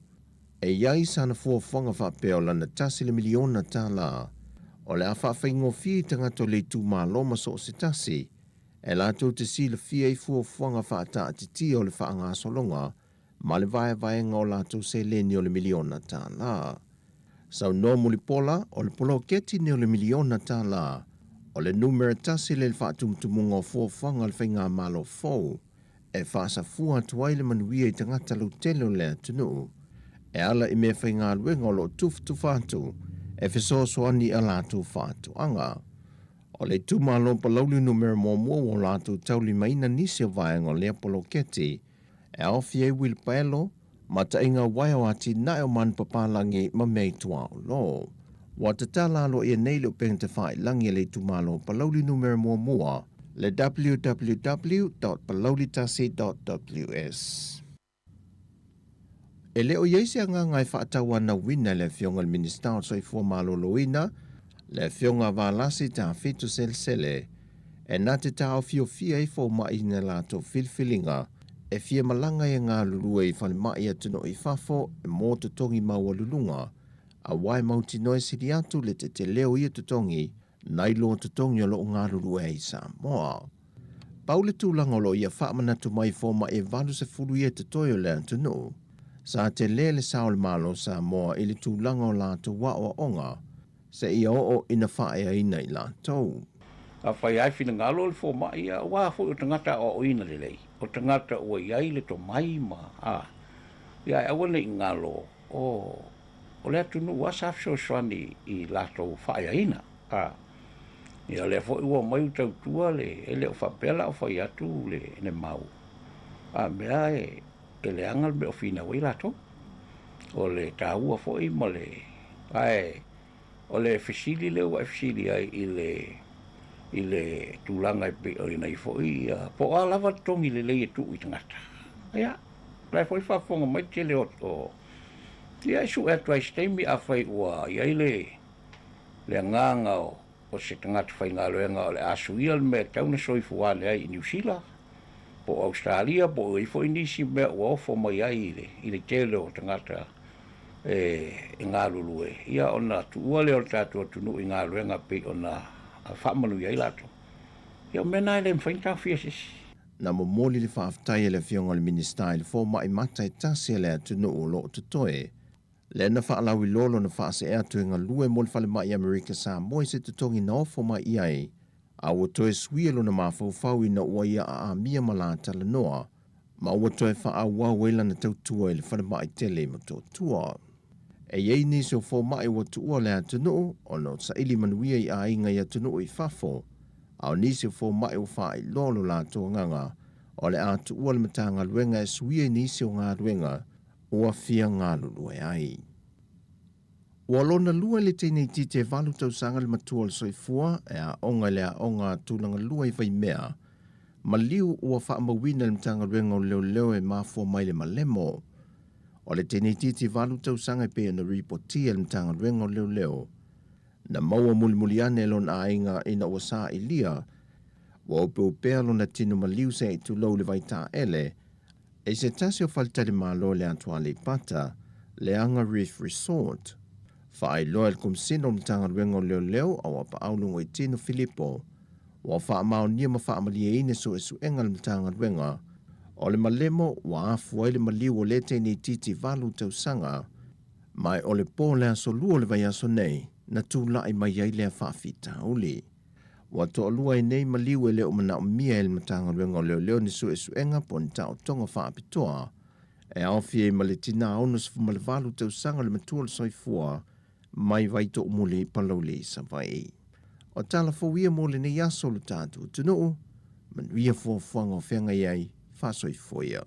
E iai sana fuafuanga whapeo lana tasi le miliona tala o le a whawhaingo fii tangato le tu malo maso o se tasi e lato te si le fia i fuafuanga whaata atiti o le whaanga solonga ma le vaenga o lato se leni o le miliona tala. Sau no mulipola o le poloketi ne o le miliona tala o le numero tasi le whaatumutumunga o fuafuanga le whainga malo fau e whaasa fua tuai le manuia i tangata lo tele o le atunu e ala i mea whainga luenga o lo tuftu whātu e whesosoani a lato whātu anga. O le tūmalo palauli numero mua o lato tauli maina nisi o vaenga o lea poloketi e awhi e wil paelo ma ta inga waio ati nae o man papalangi ma mei tua o lo. Wa te talalo i nei lo peng te whai langi le tūmalo palauli numero mua le www.palaulitasi.ws. E leo yeisi anga ngai whaatawa na wina le fionga minister o soifua malo loina, le fionga valasi ta fitu sele, e na te tau fio fia i fo mai na lato filfilinga, e fia malanga i ngā lulue i whale mai atuno i fafo e mō tutongi maua lulunga, a wai mauti noe siri atu le te leo i tutongi, nai lo tutongi o lo ngā lulue i Samoa. Paule tūlanga lo ia whaamanatu mai fo mai e valu se furu i te toyo le atuno, sa te lele saole malo Samoa ili tūlanga o lato wa o onga, se ia o ina whaea ina i lato. A whai ai whina ngalo le fō mai a wā fōi o tangata o ina le lei. O tangata o iai le to mai ma. Ia e awane i ngalo o le atunu wa safso swani i lato whaea ina. Ia le fōi ua mai utau tua le ele o whapela o whai atu le ne mau. Mea e le angal me o fina wai lato. O le tāua fōi ma le o le fisili le ua fisili ai i le tūlanga i pe o nei fōi po a lava tongi le lei e tu i tangata. Ia, lai fōi whafonga mai te le o ia isu e tuai steimi a whai ua iai le nganga o se tangata whai ngā loenga o le asuia le mea tauna soifuane ai i New Zealand. Po Australia, po i fōi nisi mea ua ofo mai ai i le tele o tangata ngā lulue. Ia ona tuua leo tātua tunu i ngā luenga pe ona whaamanu iai lato. Ia mena ele mwhainta whiasisi. Na momoli le whaaftai le fionga le minister le fō mai mata e tasi le atunu o lo tutoe. Le na whaalawi lolo na whaase ea tuenga lue mo le whale mai Amerika Samoa se tutongi na ofo mai iai. A ua toe suielo na mawhauwhau i na ua ia a mia malata le noa. Ma ua toe wha a wawela na tautua i le whale mai tele ma tōtua. E iei nisi o fō mai wa tuua le atunuu, o no sa ili manuia I a inga I atunuu I fafo, au nisi o fō mai o wha I lolo la tō nganga, o le atu ua le matanga luenga e suia nisi o ngā luenga, ua fia ngā lulu e ai. Ua lona lua le teinei tite valu tausanga le matua le soifua, e a onga le a onga tūlanga lua I vai mea, ma liu ua wha mawina le matanga luenga o leo leo e mafua mai le malemo. O le teinei tite valu tausanga pe na ripotia le matanga luenga o leo leo, na maua muli ane lon a inga ina ua saa ilia, wa upe upea lona tino maliu se tu lau le vai ta ele, e se tasi o falitari malo le antua le pata, le anga Reef Resort. Whaai loa le kumsino mtanga ruenga leo leo au apa aulungo I tino Filipo, wa wha mao nia ma wha amalia ine so esu enga le mtanga ruenga, o le malemo wa afu ai le maliu o le teni titi valu tausanga, mai o le po le aso luo le vai aso nei, na tu lai mai ai le a whaafita uli. Wa to alua I nei maliu e leo mana o mia e le matanga ruenga leo leo ni so esu enga po ni tau tonga whaapitoa, e awhi e maletina onus fu malevalu tausanga le matua le soifua, mai vai to umule palau le sa vai. O tala fo wia mo le ne yaso le tātu tunuu, man wia fo fuanga o whenga iai, whasoi foia.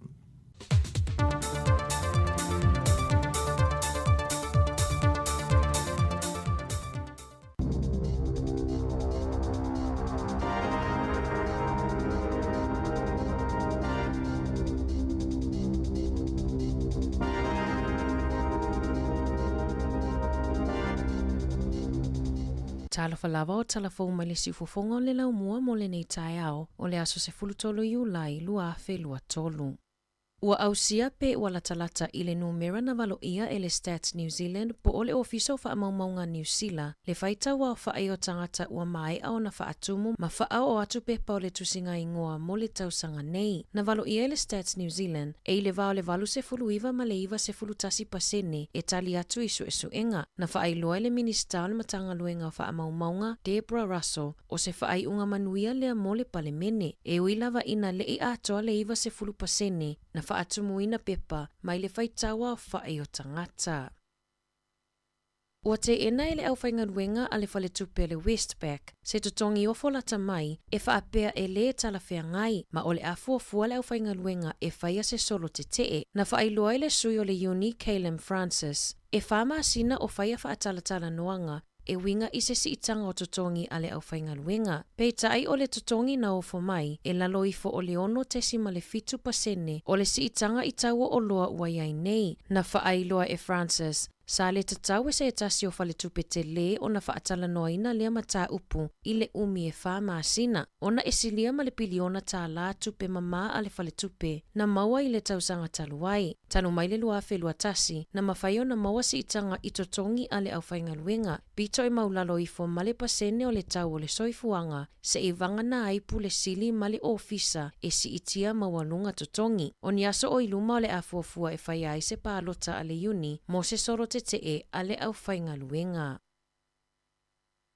Talofa lava o talafou mai le siufofonga o le laumua mo le nei tae ao o le aso se fulutolo Iulai lua afe lua tolu. Ua ausia pe ua latalata I le numera na valoia e le Stats New Zealand po o le ofiso whaamaumaunga New Zealand le whaita ua whaai o tangata ua mai au na whaatumu ma whaau o atu pepa o le tusinga ingoa mo le tausanga nei. Na valoia e le Stats New Zealand e le vao le valu se fuluiva ma le iwa se fulutasi pasene e tali atu isu esu enga. Na whaai loa le minista o le matanga luenga whaamaumaunga Deborah Russell o se whaai unga manuia lea mo le palemene e uilava ina le I atoa le iwa se fulu pasene na whaatumuina pepa mai le whaitawa o whae o tangata. Ua te ena e le au whaingaruenga a le whale tupe le Westpac, se tutongi ofo lata mai e whaapea e le talawhea ngai, ma o le afuafua le au whaingaruenga e whaia se solo te tee, na whaailoa le sui o le uni Caleb Francis, e whaama asina o whaia whaatalatala noanga, e winga I se siitanga o tutongi a le au whaingaruenga. Pei tai o le tutongi na ofo mai, e lalo ifo o le ono tesi ma le fitu pasene, o le siitanga I taua o loa ua iai nei, na whaailoa e Francis, sa le tatau e se etasi o whale tupe te le o na whaatala noaina lea mata upu I le umi e whaama asina. Ona e silia ma le piliona tā la tupe mama a le whale tupe, na maua I le tausanga taluai. Tanu mai le lua fe lua tasi, na mawhaio na maua si itanga I totongi a le au whaingaluenga. Pito e maulalo ifo ma le pasene o le tau o le soifuanga, se I vangana aipu le sili ma le ofisa e si itia mawalunga totongi. O ni aso o iluma o le afuafua e whaiai se pālota a le uni, mo se soro te e ale au whaingaluenga.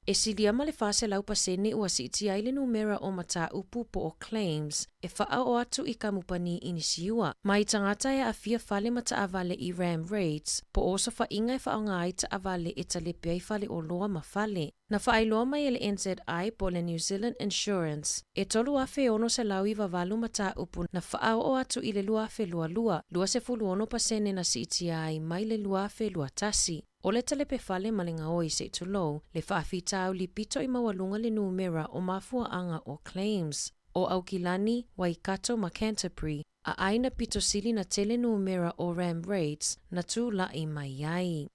E silia ma le whase lau pasene ua si iti ai le numera o mata upu po o claims e wha o atu I kamupani inisiua. Mai tangata e a fia whale mata avale I ram rates po oso whainga e whaonga ai ta avale e talepe ai whale o loa ma whale. Na whaailoa mai e le NZI po le New Zealand Insurance. E tolu afe ono se lau I vavalu mata upu na whaao o atu I le lua afe lua lua. Lua se fulu ono pasene na si iti ai mai le lua afe lua tasi. O le talepe whale malinga oi se tulou, le whaafitau li pito I mawalunga le numera o mafua anga o claims. O Aukilani, Waikato ma Canterbury, a aina pito sili na tele numera o ram rates na tu la I mai ai.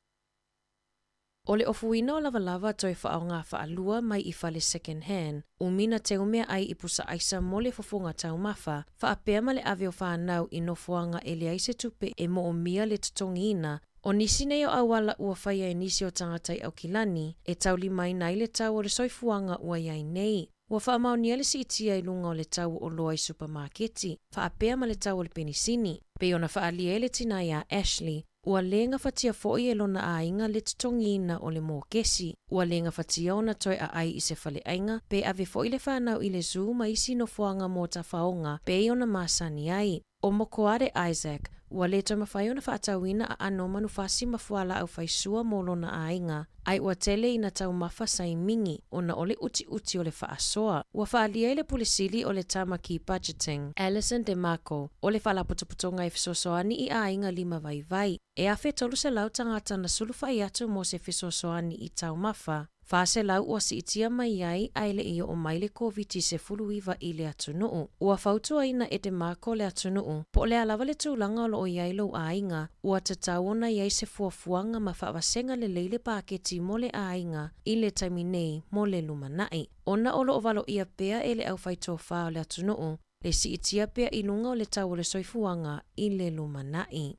O le ofuina o lavalava toi whaonga whaalua mai I whale second hand, umina te umea ai I pusa aisa mo le fofonga tau mafa, whaapea ma le ave o whanau I nofuanga e le aise tupe e mo o mia le tutongina, o nisi nei o awala ua whaia e nisi o tangatai Aukilani, e tauli mai nai le tau o le soifuanga ua iai nei. Ua whaamau nia le si itia I lunga o le tau o loa I supermarketi, whaapea ma le tau o le penisini. Pe ona whaalia le tina ia Ashley, ua lenga whatia fo'i e lona a inga le tutongina o le mōkesi. Ua lenga whatia ona toi a ai I se whale ainga, pe ave fo'i le whanau I le zoo ma isi no fuanga mō ta whaonga, pe ona masani ai. O mokoare Isaac, ua le toa mawhai ona whaatauina a ano manufasi mafuala au whaisua molona ainga. Ai ua tele ina tau mafa sai mingi, ona ole uti ole whaasoa. Ua whaalia ile pulisili ole tamaki budgeting. Alison de Marco, ole whaalaputuputonga fisosoani i ainga 5 vai. E awhe tolu se lau tangata na sulu whai atu mo se fisosoani i tau mafa. Whaase lau ua si itia mai ai aile iyo o maile COVID se fuluiva i le atunuu. Ua whautua ina e de Marco le atunuu. Po le alawa le tūlanga o lo o iailo ainga. Ua tatawona iai se fuafuanga ma whaawasenga le leile paketi mo le ainga i le taiminei mo le lumanai. Ona olo o valo ia pea e le au whaitofa o le atunuu. Le si itia pea i lunga o le tau o le soifuanga i le lumanai.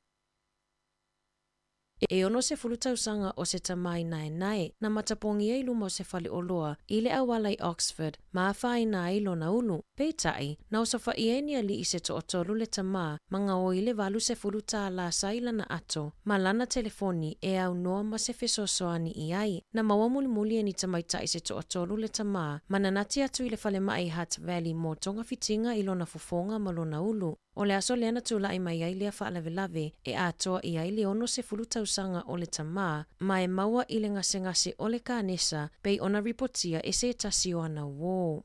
E ono se fulutausanga o se tamai nae na matapongi e luma o se fale oloa i le awala i Oxford ma whai na ilo na ulu. Peitai, na o sofa ienia li i se tootolu le tama manga o i le valu se fuluta la saila na ato ma lana telefoni e au noa ma se fesosoani i ai. Na maua muli e ni tamaita i se tootolu le tama ma nanati atu i le fale mai Hutt Valley mo tonga fitinga ilo na fufonga ma lo na ulu. O le aso leana tula i mai ai lea whaalawelawe e atoa i ai le ono se fulutausanga o le tama ma e maua i le ngase o le kanesa pei ona ripotia e se tasi o ana wō.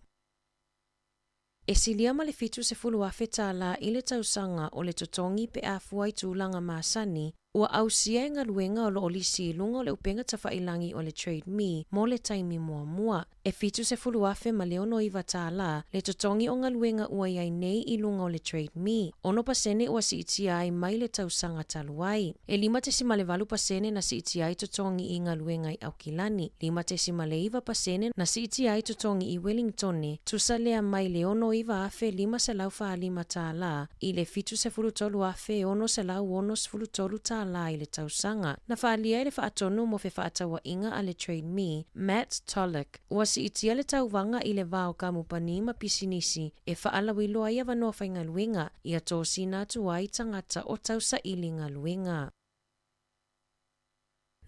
E silia ma le fitu se fulu awheta la i le tausanga o le totongi pe a fuai tūlanga maasani ua ausia e ngaluenga o lo olisi lunga o le upenga tawhailangi o le trade me mo le taimi mua. E fitu se fulu afe ma leono iwa tāla le totongi o ngaluenga ua iai nei i lunga o le trade me. Ono pasene ua si itia ai mai le tausanga taluai. E 5% pasene na si itia ai totongi i ngaluenga i Aukilani. 5% pasene na si itia ai totongi i Wellingtone. Tusa lea mai leono iwa afe 5.5 tāla i le fitu se fulu tolu afe ono se lau ono se fulu tolu tāla la i le tausanga. Na whaalia le whaatonu mo fe whaatawa inga a le trade me, Matt Tollick. Ua si itia le tauwanga i le vao kamupani ma pisinisi e whaalawilo ai awanoa whainga luenga i a tōsi nā tuai tangata o tausa ilinga luenga.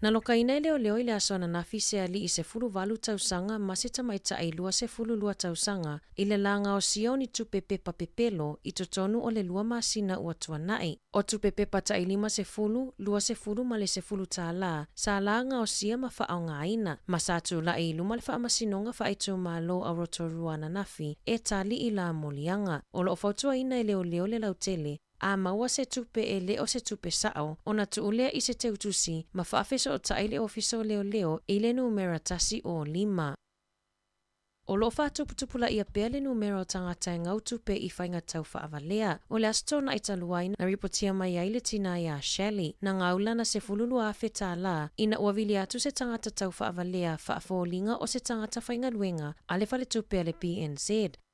Na loka ina leo i le asona nafi se ali i se fulu valu tausanga ma se tamaita ai lua se fulu lua tausanga i le langa o sia ni tupe pepa pepelo i totonu o le lua masina ua tuanai. O tupe pepa ta i 5 se fulu, lua se fulu ma le se fulu tāla, sa langa o sia ma whaonga aina. Ma sa tu la i luma le whaamasinonga whaaitu malo a rotorua na nafi e tali i la molianga. O lo fautua ina i leo le lautele, a maua se tupe e leo se tupe sao, o na tuulea i se teutusi, ma whaafeso o taile ofiso leo i le numera tasi o 5. O lo whaatuputupula ia pea le numera o tangata e ngau tupe i whainga tau whaavalea. O le astona i taluai na ripotia mai ai le tina ia Shelley, na ngaula na se fululu a wheta la, ina uavili atu se tangata tau whaavalea whaafolinga o se tangata whainga luenga, ale whale tupe a le PNZ.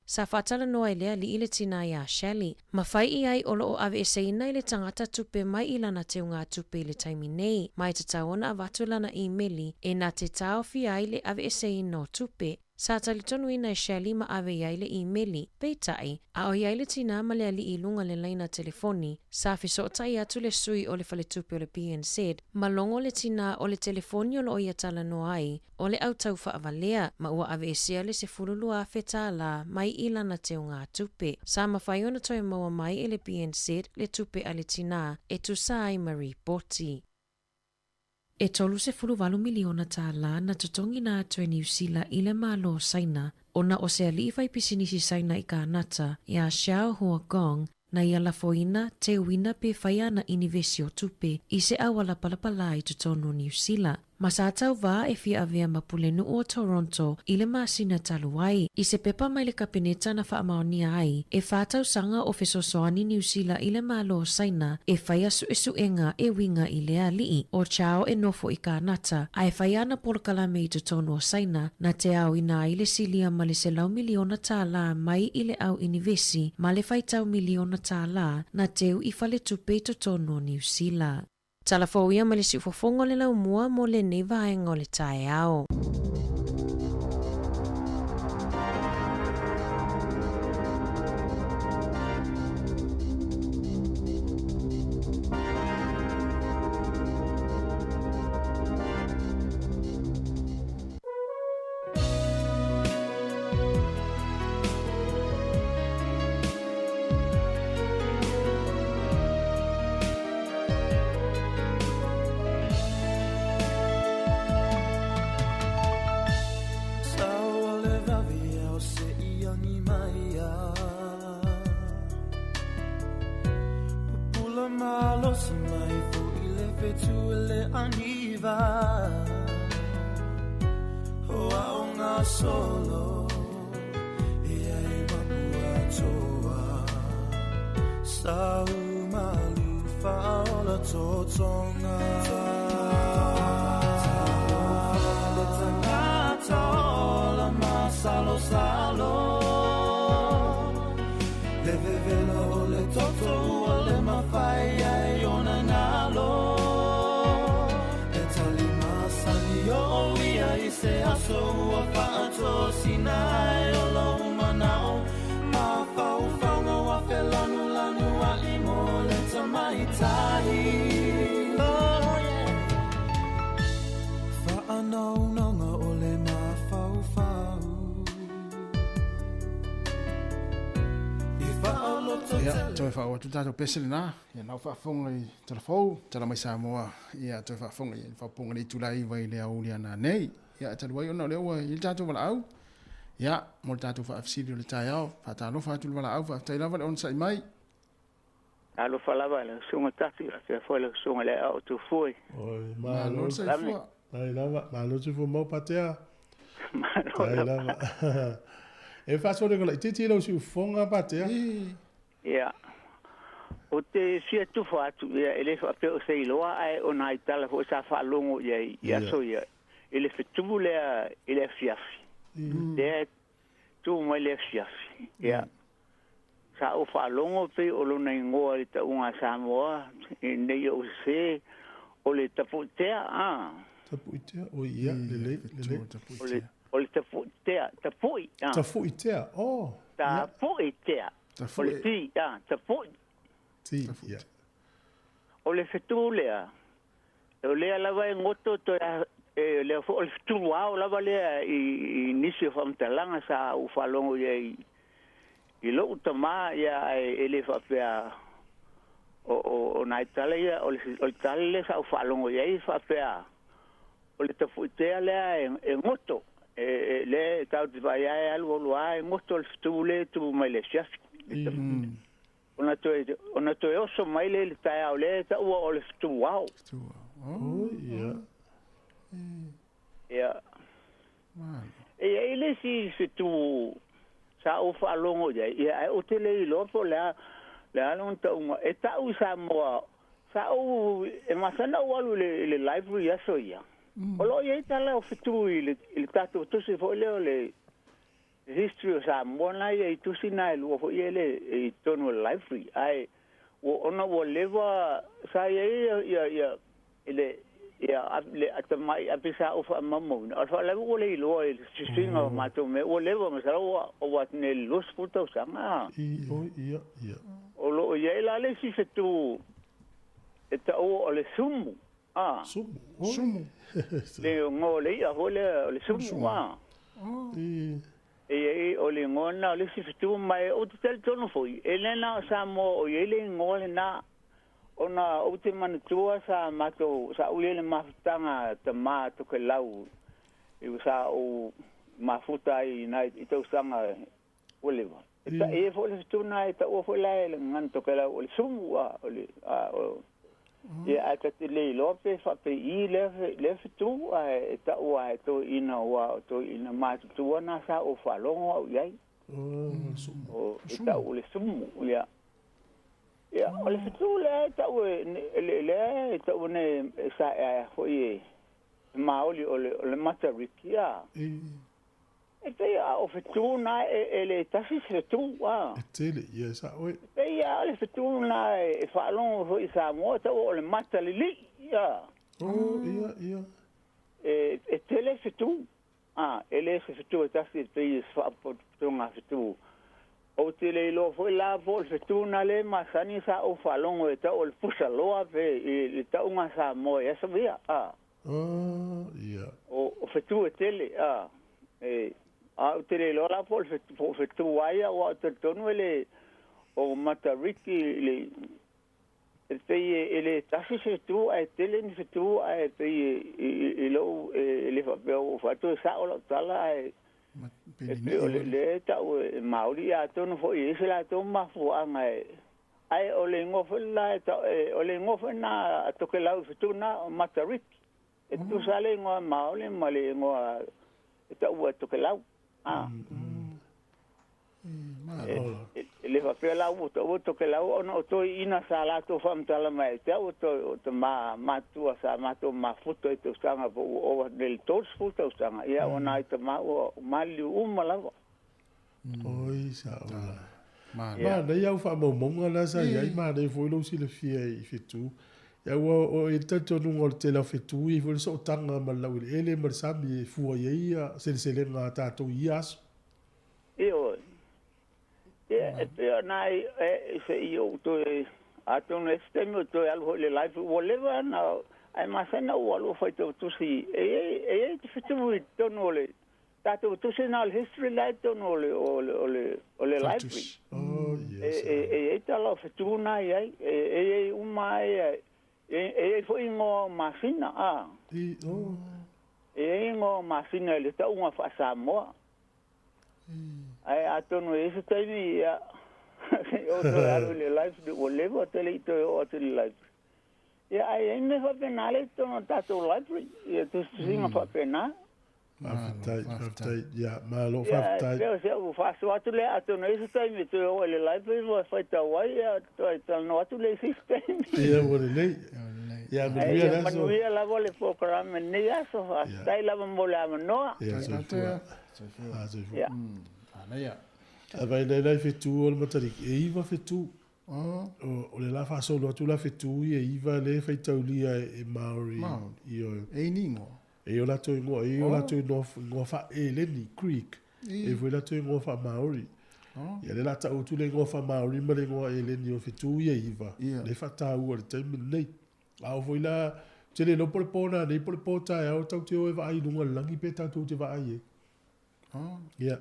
Sa whaatala noa lea li i le tina ia Shelley. Ma whai i ai olo o ave eseina i le tangata tupe mai i lana te unga tupe i le taimi nei. Mai te taona a watu lana i meli e na te tau fi ai le ave eseina o tupe. Sa talitonu ina e Shelley ma ave iai le e-maili, peitai, a o iai le tina ma le ali i lunga le laina telefoni, sa fisotai atu le sui o le faletupe o le PNZ, ma longo le tina o le telefoni o lo o ia tala no ai, o le au tau whaavalea, ma ua ave esia le se fululu a whetala mai ila na te o ngā tupe. Sa mawhaiona toi maua mai e le PNZ le tupe a le tina, e tu sai ma ripoti. E tolu se 40 miliona tāla na totongi na atu e New Zealand i le malo saina, ona o se aliwhai pisinisi saina i ka anata, ia Xiao Hua Gong, na ia lafoina te wina pe whaia na inivesi o tupe i se awala palapala i totonu New Zealand. Ma sa tau wā e fia avea mapulenu o Toronto i le masina taluai. I se pepa mai le kapineta na whaamaonia ai, e whātau sanga o fesosoani New Zealand i le malo saina, e whaia suenga e winga i le alii. O chao e nofo i ka nata, a e whaia na polokalame i totonu o saina, na te au ina i le silia ma le se lau miliona tāla mai i le au inivesi, ma le whaitau miliona tāla na teu i whale tupe i totonu o New Zealand. Talafouia ma le siufofongo le lau mua mo le neva e ngole tae ao. malo mai fu ile fetu le aniva o aunga solo e ai mapua toa sau malu faola totonga le tangata ola masalo salo le vevelo le toto le mafai ai ona nalo le talima sani o ia i se aso a paato sinai o lo manao ma fau fanga wa felanu lanu a imo le tamai tai oh yeah fa anau nanga o le ma fau fau ia toe fa o tutato peselina ia nau fa fonga i telefou tala mai Samoa ia toe fa fonga i fa ponga ni tulai vai le aulia na nei ia tala wai ona le wa i tato wala au ia mo tato fa afsidi le tai au fa talo fa tu wala au fa tai lava on sai mai alo fa lava le sunga tati se foi le sunga le au tu foi oi malo sai fo ai lava malo tu fo mo patea ai lava e fa so de la titi lo su fonga patea ia o te sia tu fa tu ia ele fa pe o sei loa ai ona i tala fo sa fa longo ia so ia ele fe tu le ele fiafi de tu mai le fiafi ia sa o fa longo pe o lo nei ngoa i ta unga Samoa nei o se o le taputea taputea o ia le o le taputea taputea oh taputea o le ti tapui ti ia o le fetulea o le lava ngoto to le fo le fetulua o lava le i nisi famtalanga sa u falongo ye i lo utama ya ele fa pea o naitale ya o le tale sa u falongo ye fa pea o le taputea le e ngoto le tau te vai ai alu lua ngoto le fetule tu mai le chef ona to oso mai le tai au le ta o le tu wow oh ia ia ele si tu sa o fa longo ia ia o tele lo po la non ta e ta u Samoa sa o e masana o le library ya so ia o lo ia tala o fitu ile tato to se fo le history of Samoa na ia tu sina lu fo ile e tono library ai o ona o leva sa ia ile ia le atamai apisa o fa mamo o fa la o le lo e singa ma to me o leva ma sa o wat ne los puto sanga ia o lo ia la le si fitu eta o le sumu sumu le ngole ia hole le sumu e o le ngona le si fitu mai o tel tono foi elena samo o ele ngole na ona o te manatua sa mato sa ulele mafutanga tomato ke lau e sa o mafuta i na i tau sanga oliva eta e fo le fitu na eta o fo la le nganto ke lau o le sumu o le ia ata te le lope fa pe I le fitu eta o to ina o to ina matu na sa o falongo o ia o eta o le sumu ia ia o le fitu le eta o le eta o ne sa ho ie maoli o le matarikia eta ia o fitu na ele tasi fitu tele ia sa oi ia le fitu na e falongo ho i Samoa ta o le matalili ia ia e tele fitu ele se fitu tasi pe fa tonga fitu o tele lo foi la vol fitu na le masani sa o falongo eta o le pusaloa pe e ta unga Samoa ia sabia ia o fitu tele o tele lo la vol fitu waia o te tonu ele o matariki le ele tasi se tu ai tele ni tu ai pe lo ele fa pe o fa to sa o tala ai le ta o mauri a to no foi ese la to ma fu anga ai o le ngofa la o le ngofa na to ke lau fitu na matarik e tu sale ngo maole male ngo ta u to ke lau le fa pela u to ke lau no to ina sala to fam tala mai te u to ma tu sa ma to ma futo to sanga o del tos futo sanga ia ona te ma o mali mala oi sa ma nei au fa mo monga na sa ia ma nei foi lo si le fia I fitu ia o e tanto no ngol te la fitu I foi so tanga ma la ele ma sami fu ia se le nga ta to ias io e nai se io to ato no stemmo to algo le life whatever now ai ma sana o lo foi to si e te fitu to no le tato tu senal history light to no le library oh yes e talo fetuna e uma e foi ngo masina e ngo masina le ta uma fa Samoa ai ato no ese tani ya o to alo le life de o levo te le to o te life ya ai me fa penale to no tato library e tu singa fa penale Faftai, ja, maar lo faftai. Ja, se fast wat le ato no ese time to o le library was faita wai to no atu le system. Ja, wo le. Ja, maar weer dat zo. Maar la vole programma ne ja so stai la mola no. Ja, so. Ja. Ja. Vai nei fitu o matari. E iva fitu. O le la fa solo tu la fitu e iva le faita ulia e Maori. Io. E ningo. E o lato ingoa, e o lato ingoa fa e leni, creek. E voi lato ingoa fa Maori. Ia le lata o tu le ingoa fa Maori, ma le ingoa e leni o fitu ia iwa. Le fa ta ua le taimi nei. Ao voi la, te le lopo le pōna, nei po le pōta e au tau te o e va ai lunga langi pe tatu te va ai e. Ia,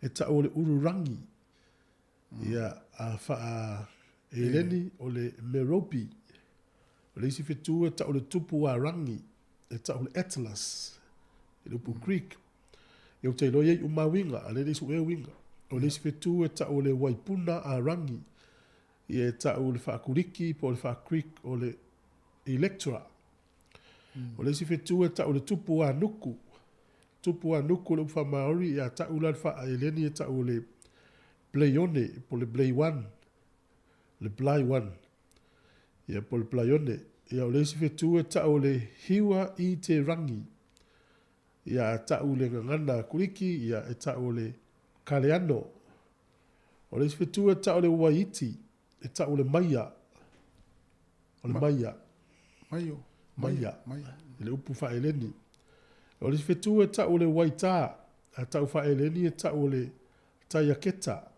e ta o le ururangi. Ia, a fa a e leni o le meropi. O le isi fitu e ta o le tupu a rangi. E ta o le Atlas, e lupu creek. E o te loia I uma winga, a le lesu e winga. O le sifetu e ta o le waipuna a rangi. E ta o le whaakuriki, po le whaakreek, o le Electra. O le sifetu e ta o le tupu a nuku. Tupu a nuku le ufa Maori, e a ta ula le wha e leni e ta o le Pleione, po le Plei-1. Le Plei-1. E po le Pleione. Ia o le sifetu e ta o le hiwa I te rangi. Ia ta o le ngangana kuriki, ia e ta o le kaleano. O le sifetu e ta o le waiti, e ta o le maia. O le maia. Maia. Le upu fa eleni. O le sifetu e ta o le waita, e ta o fa eleni e ta o le taiaketa.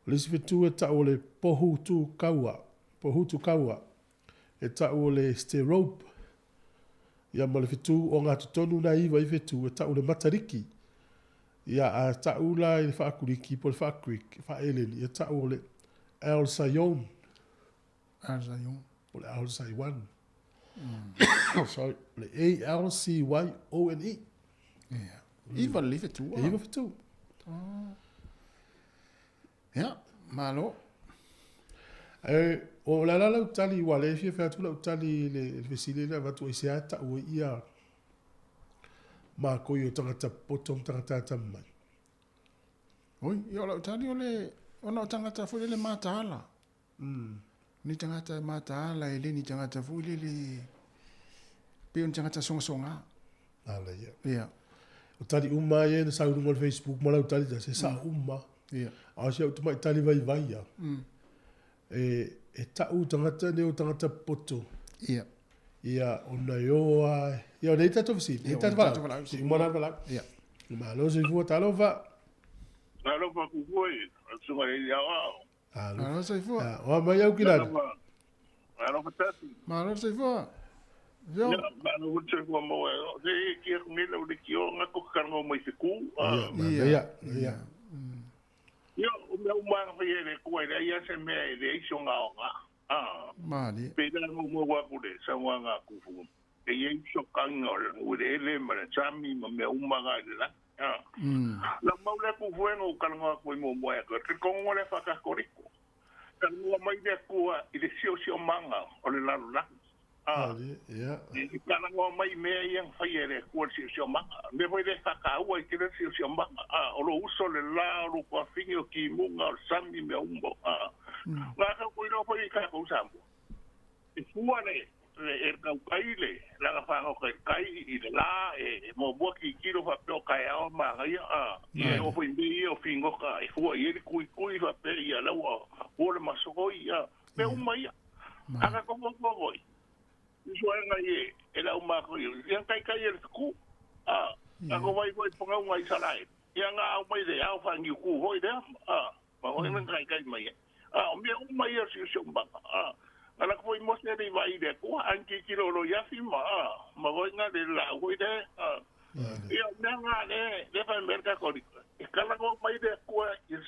O le sifetu e ta o le pohutu kaua. Pohutu kaua. E ta o le sterope. Ia ma le fitu o ngā tutonu na iwa I fitu. E ta o le matariki. Ia a ta ula I le whaakuriki po le whaakrik. Whaeleni. E ta o le Al Sayon. Al Sayon. O le Al Sayon. Sorry. Le A-L-C-Y-O-N-E. Iwa le fitu. Iwa fitu. Ia, malo. O la lau tali wa le fia fea tu lau tali le fesile na watu I se ata ua ia ma koi o tangata potom tangata tamai. Oi, ia lau tali o le ona o tangata fui le mataala. Ni tangata mataala e le ni tangata fui le pe on tangata songa. Ala ia. Ia. O tali uma e na saurunga o Facebook ma lau tali ta se sa uma. Ia. A se au tumai tali vai vai ia. E tau tangata ne o tangata poto. Ia. Ia ona yoa. Ia o nei tato visi. Nei tato vala. Si umana vala. Ia. Ma lo se fua talofa. Talofa kukui. Sunga I awao. Alo se fua. O mai au kilana. Alo fatati. Ma lo se fua. Yo. Ma lo se fua mo e. Se kia kumila uli kio ngako karngo mai se ku. Ia. Ia. Yo, o meu mar vai ele com ele ia se me ele isso nga. Mali. Peda mo wa ku de sa wa nga ku fu. E ye so kangol, o de ele ma chami ma me uma ga la. La mau le ku fu no kalma ku mo mo e ko ko mo le fa ka koriko. Kalua mai le kua i le sio manga o le lalo la. Ia. I kalua mai mea iang whai e le kua sio manga. Me foi le whakaua i kira sio manga. O lo uso le la, o lo kua whingi o ki munga, o sami mea umbo. Ngā ka kui no foi i ka kou sambo. I fua le kau kai le, langa whango kai i le la, mo bua ki kiro whapeo kai ao mahaia. I o foi mei o whingoka, i fua i eri kui whapeo i alau o le masokoi. Me umai. Aka kongoi. Suanga e la umako yang kai e ku ako vai ponga un ai salai yang au mai de au fangi ku hoi de ma hoi men kai mai o me un mai si somba ala ko mo se de vai de ku anki kilo lo ya fi ma hoi nga de la hoi de ia nga de fa merka ko kala ko mai de ku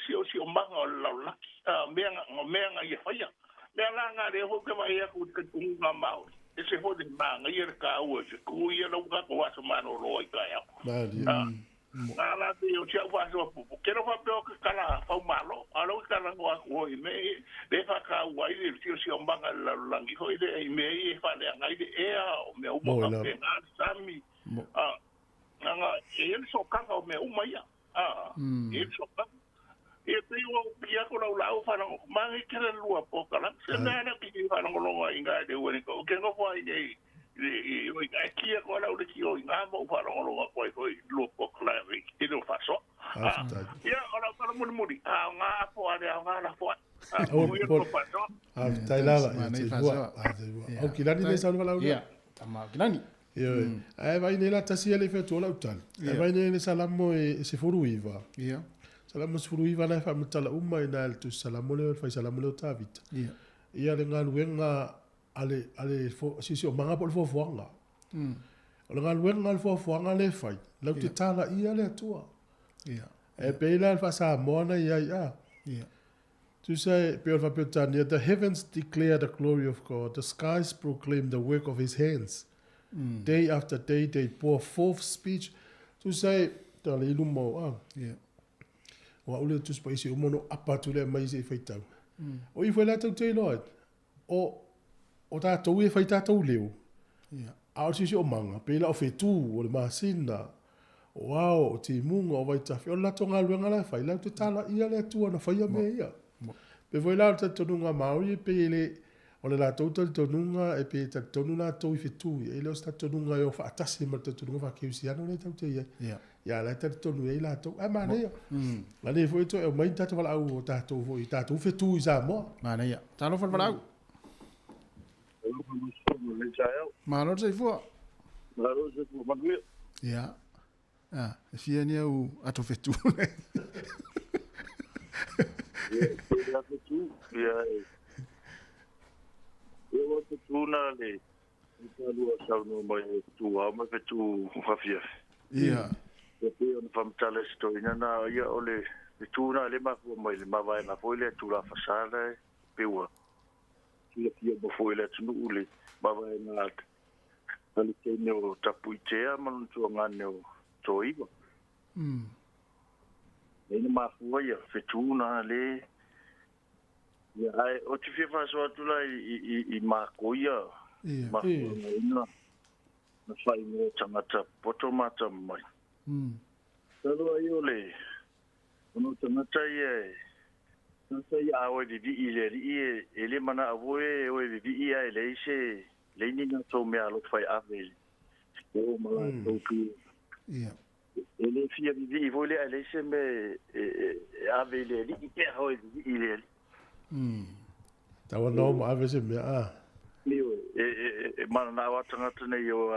si o ma la me nga ye fa ya me nga de ho ke mai ku nga mau ese ho de manga ia ka o se ku ia no ka ko aso mano lo i ka ya ala de o tia wa so pu que no va peo que kala fa malo alo kala no ko i me de fa ka wa i de si o manga la langi ho de i me i fa de ngai de e o me o mo ka pe na sami nga e so ka o me o mai e so ka e te o pia ko la o fa no mangi kere lua po kala se na ki fa no lo inga de woni ko ke no fa i o ki ko la o ki o inga mo fa no lo ko lo po kala e no fa so ya ora para mo muri nga po ale nga la po tai lava o ki lani le sa no la ia tama ki lani ai vai nela tasia le fe to la utan ai vai nela salamo e se furuiva ia Salamo sfuruiva na fa mutala umma ina tu salamo le fa salamo le tavita. Ia le ngaluenga ale fo si o manga por fo foanga. Le ngaluenga al fo foanga le fai. La te tala ia le tua. Ia. E peila fa sa mona ia. Ia. Tu say pe fa petania the heavens declare the glory of God, the skies proclaim the work of his hands. Day after day they pour forth speech. Tu say tala ilumo Ia. Wa ule tu spaisi o mono apa tu le mai se feitau. O I foi la tau te loa. O ta tau e feita tau leo. A o sisi o manga. Pela o fetu o le masina. Wow, o te munga o vai tafi. O la tonga luenga la fai. Lau te tala ia le tua na fai a me ia. Pe voi la ta tonunga maori e pe le o le la tau ta tonunga e pe ta tonunga tau I fetu. E le o sta tonunga e o fa atasi ma ta tonunga fa keusiano le tau te ia. Ya la ta tonu e la to a mana ya la le foi to e mai ta wala au ta to foi ta to fe tu isa mo mana ya ta lo wala au malo se fo ya e fia ni au ato fe tu ya fe tu ya eu te tuna le ta lo sa no mai tu a ma fe tu fa fia ya Pe on fam tale story na ia ole tuna le ma mai le ma vai na foi le tu la fasale pe wa le pia bo foi le tu ule ma vai na ale ke no tapuitea man tu ngane to iba le ma foi ya fe tuna le ya ai o ti fe fa so tu la I ma ko ya ma na fai no tamata potomata mai Talo aiole. Ono tamata ye. Nasa ya awe di ile ele mana avoe o di ia ele se le ni na to me alo fai ave. O mala to tu. Ia. Ele fia di vole ele se me ave le di ke ho di ile. Tawa no ma ave se me Leo mana na wa tanga tene yo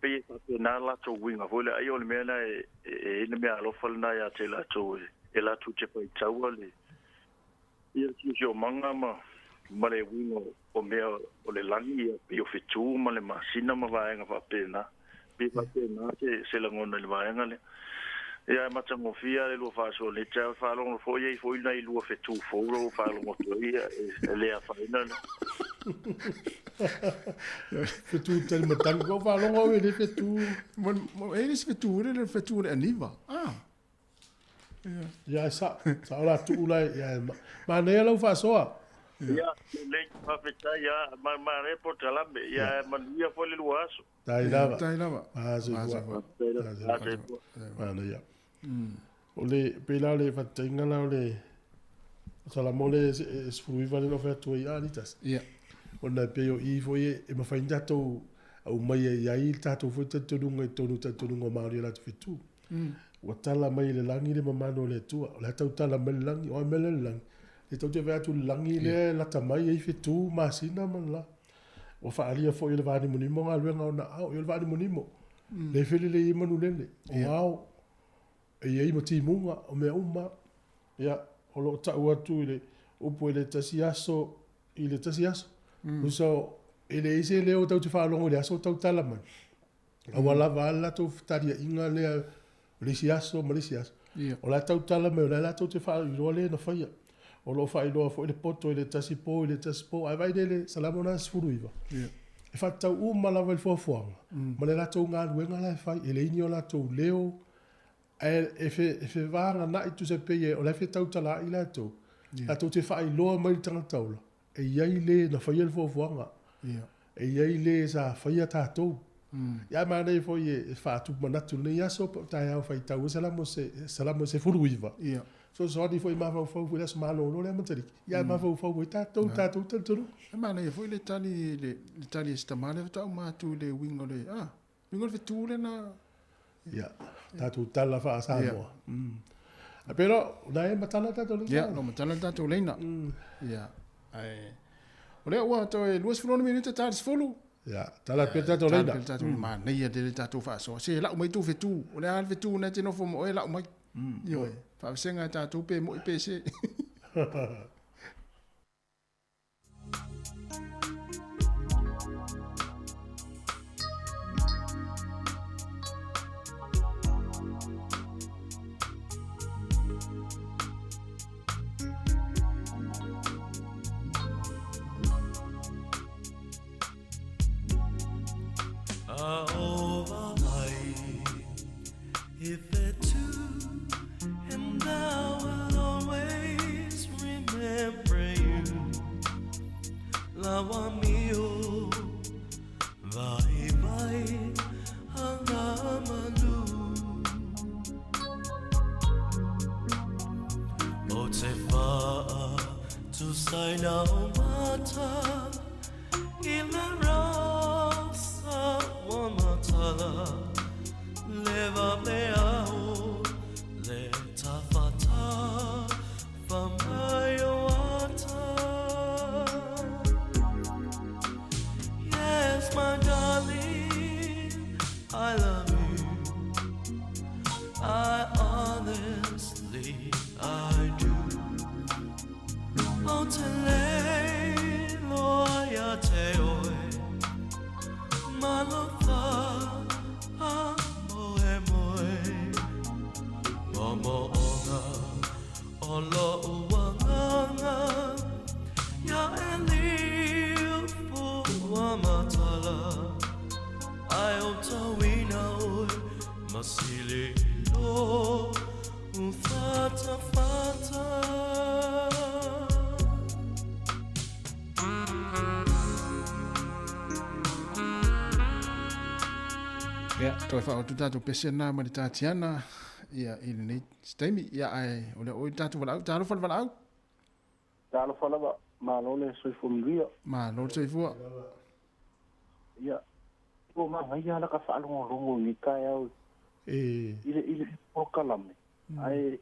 pe na la to winga vole ayo le mena ne me alo fal na ya te la to la tu te pai tawale ia ki jo manga male wingo o me o le langi pe o fitu male masina ma va nga fa pena pe pa pena se la ngona le va nga le ia mata mo fia le lo fa so le cha fa lo fo ye fo ina I lo fitu fo lo fa lo mo to ia le a fa ina Fetu tel matan ko fa longo we le fetu. Mo e se fetu le aniva. Ya sa la tu la ya ma ne lo fa so. Ya, le pafeta ya ma report alambe ya manuia foi le luaso. Tai lava. Aso Mana ya. Ole pela le fatinga la ole. Sala mole sfui vale no fa tu ya litas. Ya. Ona pe yo I foi e ma fainda to au mai ya I tato foi tato lunga tonu tato lunga mauri la fitu. Wa tala mai le langi le mamano le tua. La tau tala mai langi o mai le langi. E tau te vea tu langi le la tamai e fitu masina man la. O fa alia fo ile vani munimo nga luenga ona au ile vani munimo. Le fili le imanu lele. Wow. E ye mo ti munga o me uma. Ya o lo ta ua tu ile upo ile tasiaso ile tasiaso. Uso ile ise le o tau te fa longo le aso tau tala man. Awala vala to taria inga le lisiaso malisiaso. O la tau tala me o la tau te fa le na faia. O lo fa ilo fo ile poto ile tasipo ai vai dele salamona sfuruiva. E fa tau ma la vel fo ma le la tau nga luenga la fa ile inio la tau leo e fe vanga na itu se pe o la fe tau tala ila tau. La tau te fa ilo mai tanga taula. E iai le na fa ile fo nga. E iai le sa fa ia tatou. Ya ma nei fo e fa tu manatu ne ya so ta ya fa tau salamo se furuiva. So sorry foi ma fo foi das malo no le materi. Ya ma fo ta to tu. Ma nei foi le tali sta male ta ma tu le wingo le wingo fe tu le na. Ya. Ta tu tala fa Samoa. Pero dai matala ta to le. Ya, no matala ta to le na. Ya. Ai. Ole wa to e luas flo minuto ta sfolo. Ya, tala peta to le na. Ma nei ya de ta to fa so. Se la mai tu fe tu. Ole al fe tu na te no fo mo e la mai. Yo. Fa senga ta tu pe mo pe se. If it too, and I will always remember you. Lawa mio, vai vai, angamalu. O te wha, tu sai na mata, ila rasa wa matala. Leva me ao le tafata famaiota. Yes, my darling, I love you. I honestly, I do. O te le loia te oe, malofa. Olo uanganga ya elio fu amatala ai otawina oi masile lo fata fata. Ya, toi fa o tu tatu pesena ma ta tiana. Ya ini ni stemi ya ai ole o tatu wala talo fa wala talo fa lava ma lo le soi fu mia ma lo soi fu ya o ma vai ya la ka fa longo ni ka ya ile o kalame ai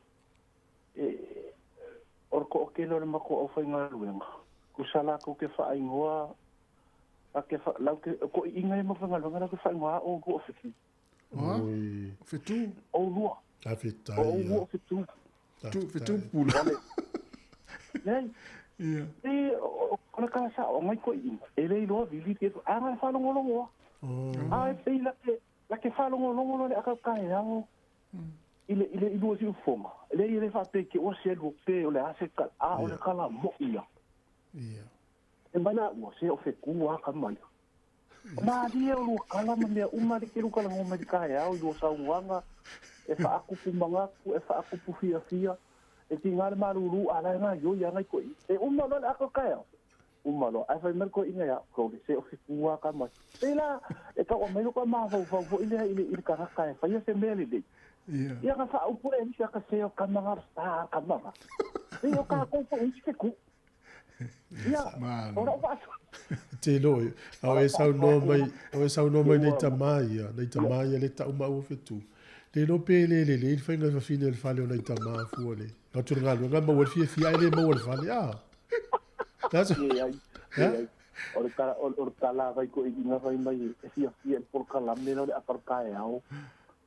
orko ke lo ma ko o fa nga luenga ku sala ko ke fa ingoa ake fa la ke ko inga ma fa nga luenga ke fa ingoa o ko fa Oi. Fitu o lua a fitai. O fitu. Fitu pula. Nei. Ia. Ona ka sa o mai ko i. Ele lo vili ke a fa longo longo. Ai pe la ke fa longo longo le aka ka ya. Ile ilu si foma. Ile fa pe ke o se lu pe o le ase ka o le kala mo ia. Ia. E bana o se o fe ku a ka mai. Ma dia o kala me uma de ke lu kala mo me ka ya o sa uanga. E fa aku pumangaku, e fa aku pufia-fia, e tinga maruru ala nga yo ya ngai ko e umalo ako kaya umalo ai fai merko inga ya ko se o fua ka ma ela e ka o mai ko ma fo ile ka ka fai se mele de ya ka fa o pure ni ka se o ka ma sta ka ma e o ka ko se ku ya ora va te loi au e sau no mai nei tamai le ta uma o fetu le no pele le fai nga fine le fale nei tama fu le no tu nga nga mo fie ele mo fale that's or kala vai ko inga vai mai fia por kala me no le aparka e au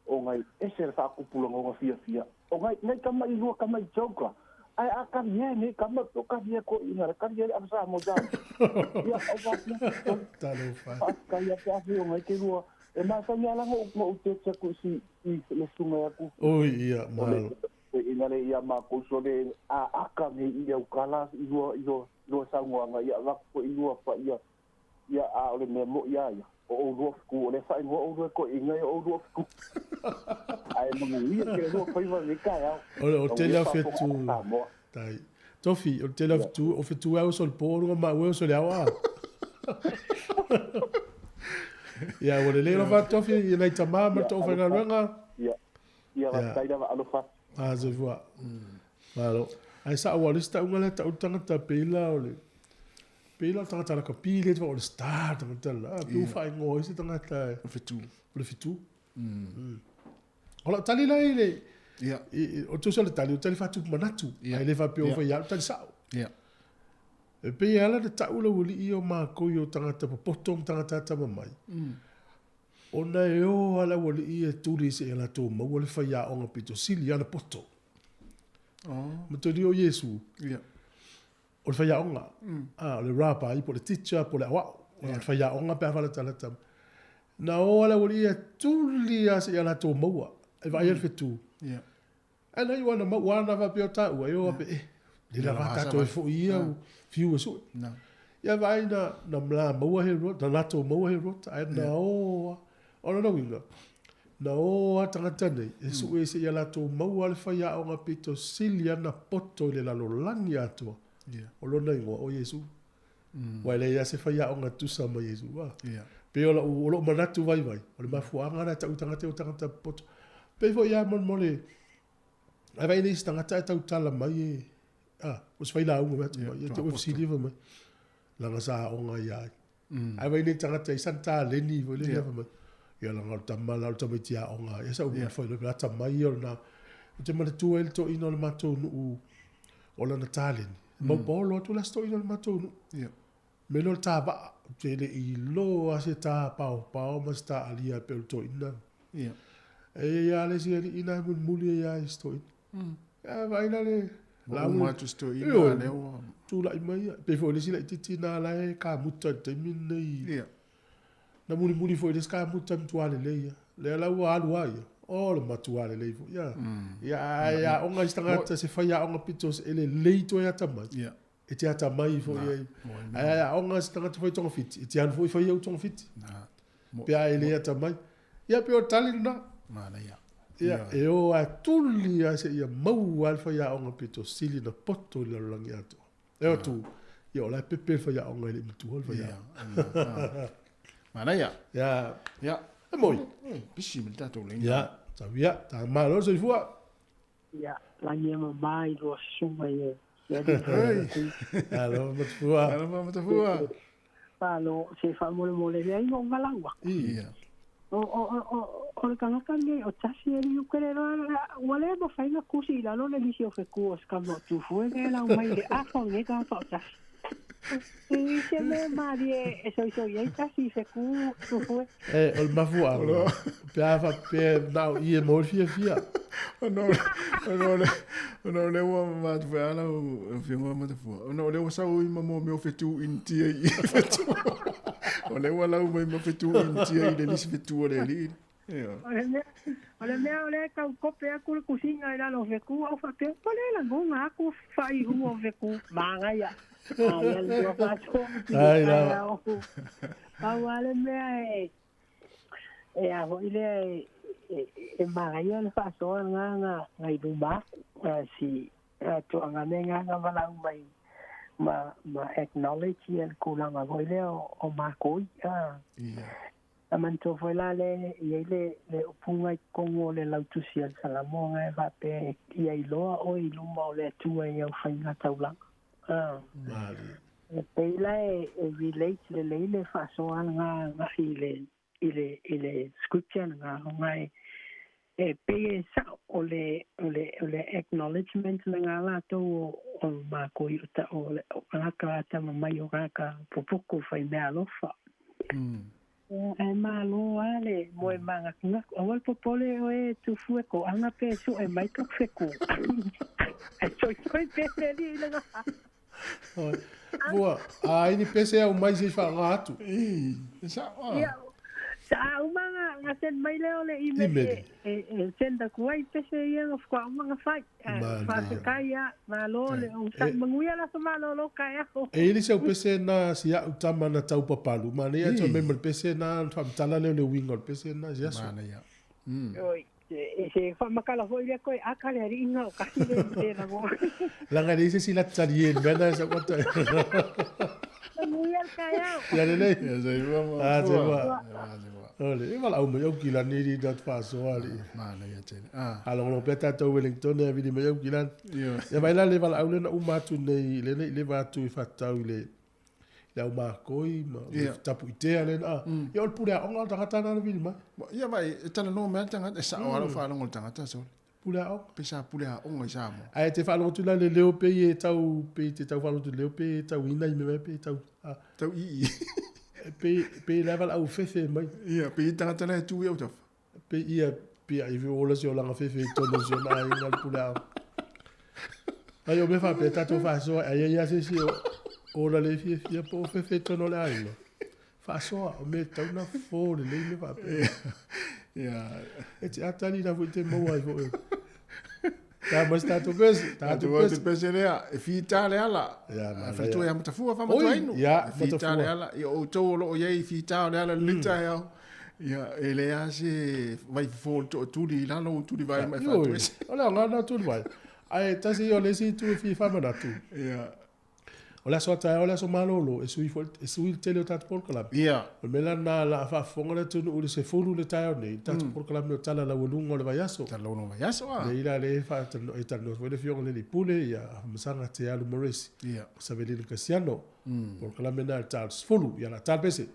o ngai e ser fa ku pulo ngo fia o ngai nei kama i lua kama i choka ai akan ni kama to ka dia ko inga ka dia amsa mo ja ya o va talofa ka ya pa fi o ngai ke lua e ma sa ni ala mo te ku si le sunga ku oi ia mal ina le ia ma ko so le a aka ni ia ukala lo sa ngoanga ia va ko ilua pa ia a le me mo ia o ro ku le fa ngo o ko inga o ro ku ai mo ni ke ro fa va ni ka ya o te la fetu tai tofi o te la fetu o fetu au sol poro ma o sol awa ia o le lo va tofi ia nei tamama to fa nga ia va tai da alo fa je vois malo ai sa o lista unga le ta tangata pela o le pela tangata la kapile o le start tangata la tu fa ngo isi tangata o le fitu ola tali la ile ia o tu sole tali fa tu manatu ai le va pe o fa ya tali sa ia e pe ala de ta ula uli i o ma ko yo tangata potong tangata ta mai ona e o ala uli i e turi se ala to ma wole fa ya o ngapito sili ana poto Matodi o Yesu. Ia. O le whaia onga. Le rapa i po le teacher, po le awa. O le whaia onga pe awhala talata. Na o ala wali ia tuli a se ala tō maua. E vai el fetu. Ia. Ana i wana wana va pe o tāua. E o ape le la vata to e fo ia o fiu e sui. Ia vai na mla maua he rota. Na lato maua he rota. Ai na o. Ona na winga. Na o atangata nei, e su e se ia lato maua le whaia o ngā pito sili ana poto le lalo langi atua. O lona ingoa o Yesu. Wai le ia se whaia o ngā tusa ma Yesu. Pe o lo manatu vai. O le mafuanga na tau tangata o tangata poto. Pe fo ia mon mole. Ai vai nei tangata e tau tala mai e. O se whaila unga mea tu mai. E te oe sili va mai. Langa sa o ngā iai. Ai vai nei tangata i santa leni vo le leva mai. Ia la ngau tamala o tamitia o ngā. Ia sa ua whai le plata mai o na. O te mana tua ele to ino le matou nuu o lana tāleni. Mau bolo atu las to ino le matou nuu. Me lo tā ba. Te le i lo a se tā pao mas tā alia pe o to ina. E ia le si ina muli ia i sto ina. Ia vaina le. La umatu sto ina le o. Tu la imai. Pe fo le si la ititi na la e ka muta te minne i. Na muli foi des ka muta mtuale leia. Le la ua alu ai. O le matuale lei fo. Ia onga istangata se fai onga pitos ele leito e atamai. E te atamai fo ia. Ia onga istangata foi tonga fiti. E te anu foi fai au tonga fiti. Pea ele atamai. Ia pe o talina. Mana ia. Ia e o a tuli a se ia mau al fai onga pitos sili na poto le langi ato. E o tu. Ia o la pepe fai onga ele mitu hol fai. Mana ia. Ia. Ia. E moi. Bisi me tato le. Ia. Ta via. Ta malo se fua. Ia. La ia mai lo suma ia. Alo, matfua. Alo, matfua. Palo, se fa mole ia i ngonga langwa. Ia. O le kangaka ne o tasi e liu kere roa wale mo whainga kusi i lalo le lisi o wheku o skamo tu fue ke lau mai le afo nge ka wha o tasi. I se me mari e so i tasi i wheku tu fue. O le mafu alo. Pea wha pea nao i e mori fia. Ono le ua matu whea ala o whiunga matafua. Ono le ua sau i mamo me o whetu in tia i whetu. O le ua lau mai ma whetu in tia i le lisi whetu o le li. O le mea o le kau kope aku le kusinga i lalo wheku au whake. Pole la ngonga aku whai hu o wheku. Maanga ia. Ai ala ua whato. Ai la. Au ale mea e aho i le e maanga ia le whasoa nga i rumba. Si to anga nenga nga wala mai ma acknowledge ia kulanga voi leo o makoi aman to foi la le le upunga kongo le lautusia salamonga va pe ia iloa o iluma o le tua ia fainga taula pe la relate le fa so nga ile scripture nga ngai pe sa o le acknowledgement nga la to o makoi ta o la ka ta mai o ka popo fai me alofa e malo ale mo manga nga o popole o tu fu ko anga pe su e mai ka feku e soi pe feli le nga boa ai ni pese o mais e fa ngatu sa umanga nga sen mai le ole ime senda kuai pese ia of kwa umanga fai fa se kaya malo le o sa manguia la malo lo kaya e ili se pese na sia utama na tau papalu mane ia to member pese na fam tala le wingo pese na ya so oi se fa makala foi le koi akale ri inga o kasi le na go la ngari se sila tsari en bena sa kota manguia kaya ya le ya se vamos ole e wala o me o kila ni ri dat fa so ali mana ya tele alo no peta to Wellington e vidi me o kila ya vai la le wala o le na uma tu nei le va tu fa tau le la uma koi ma tapu ite ale na ya o pura o nga ta na vidi ma ya vai tana no me tanga sa o ala fa no tanga ta so pura o pesa pura o nga sa mo ai te fa lo tu la le leo pe e tau pe te tau fa lo tu leo pe tau ina i me pe tau tau i pe level au fefe mai ia pe tanga tana tu eu ta pe ia pe ai vi ola se ola fefe to no se na ai ngal pula ai o me fa pe tato fa so ai ia se si ola le fi po fefe to no la ai fa so o me tau na fo le me fa pe ia e ti atali na vo te mo ai vo ta mas tato pes ne e fi tale ala fa tu ia mata fu fa mata ino fi tale ala i o to lo ye fi tale ala lita ia ele ase vai fo to tu di la no tu di vai mai fa tu ola ngana tu vai ai ta si o le si tu fi fa mana tu ia ola so ta ola so malolo e sui tele o tat por club ia o mela na la fa fonga tu o se fulu le ta ne tat por club no tala la wolungo le vayaso tala no vayaso le ila le fa e tal no le fiong le pule ia msanga te alu moresi ia savelin Cristiano por club na tal fulu ia la tal pese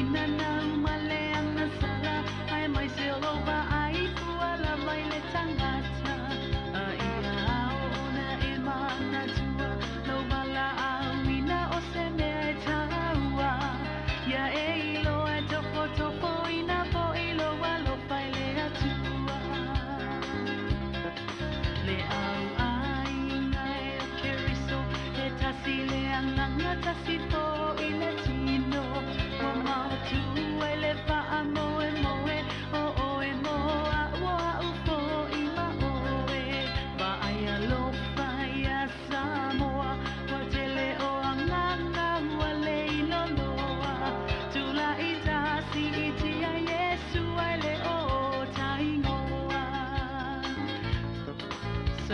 Ina na umale ang nasala ay may silo ba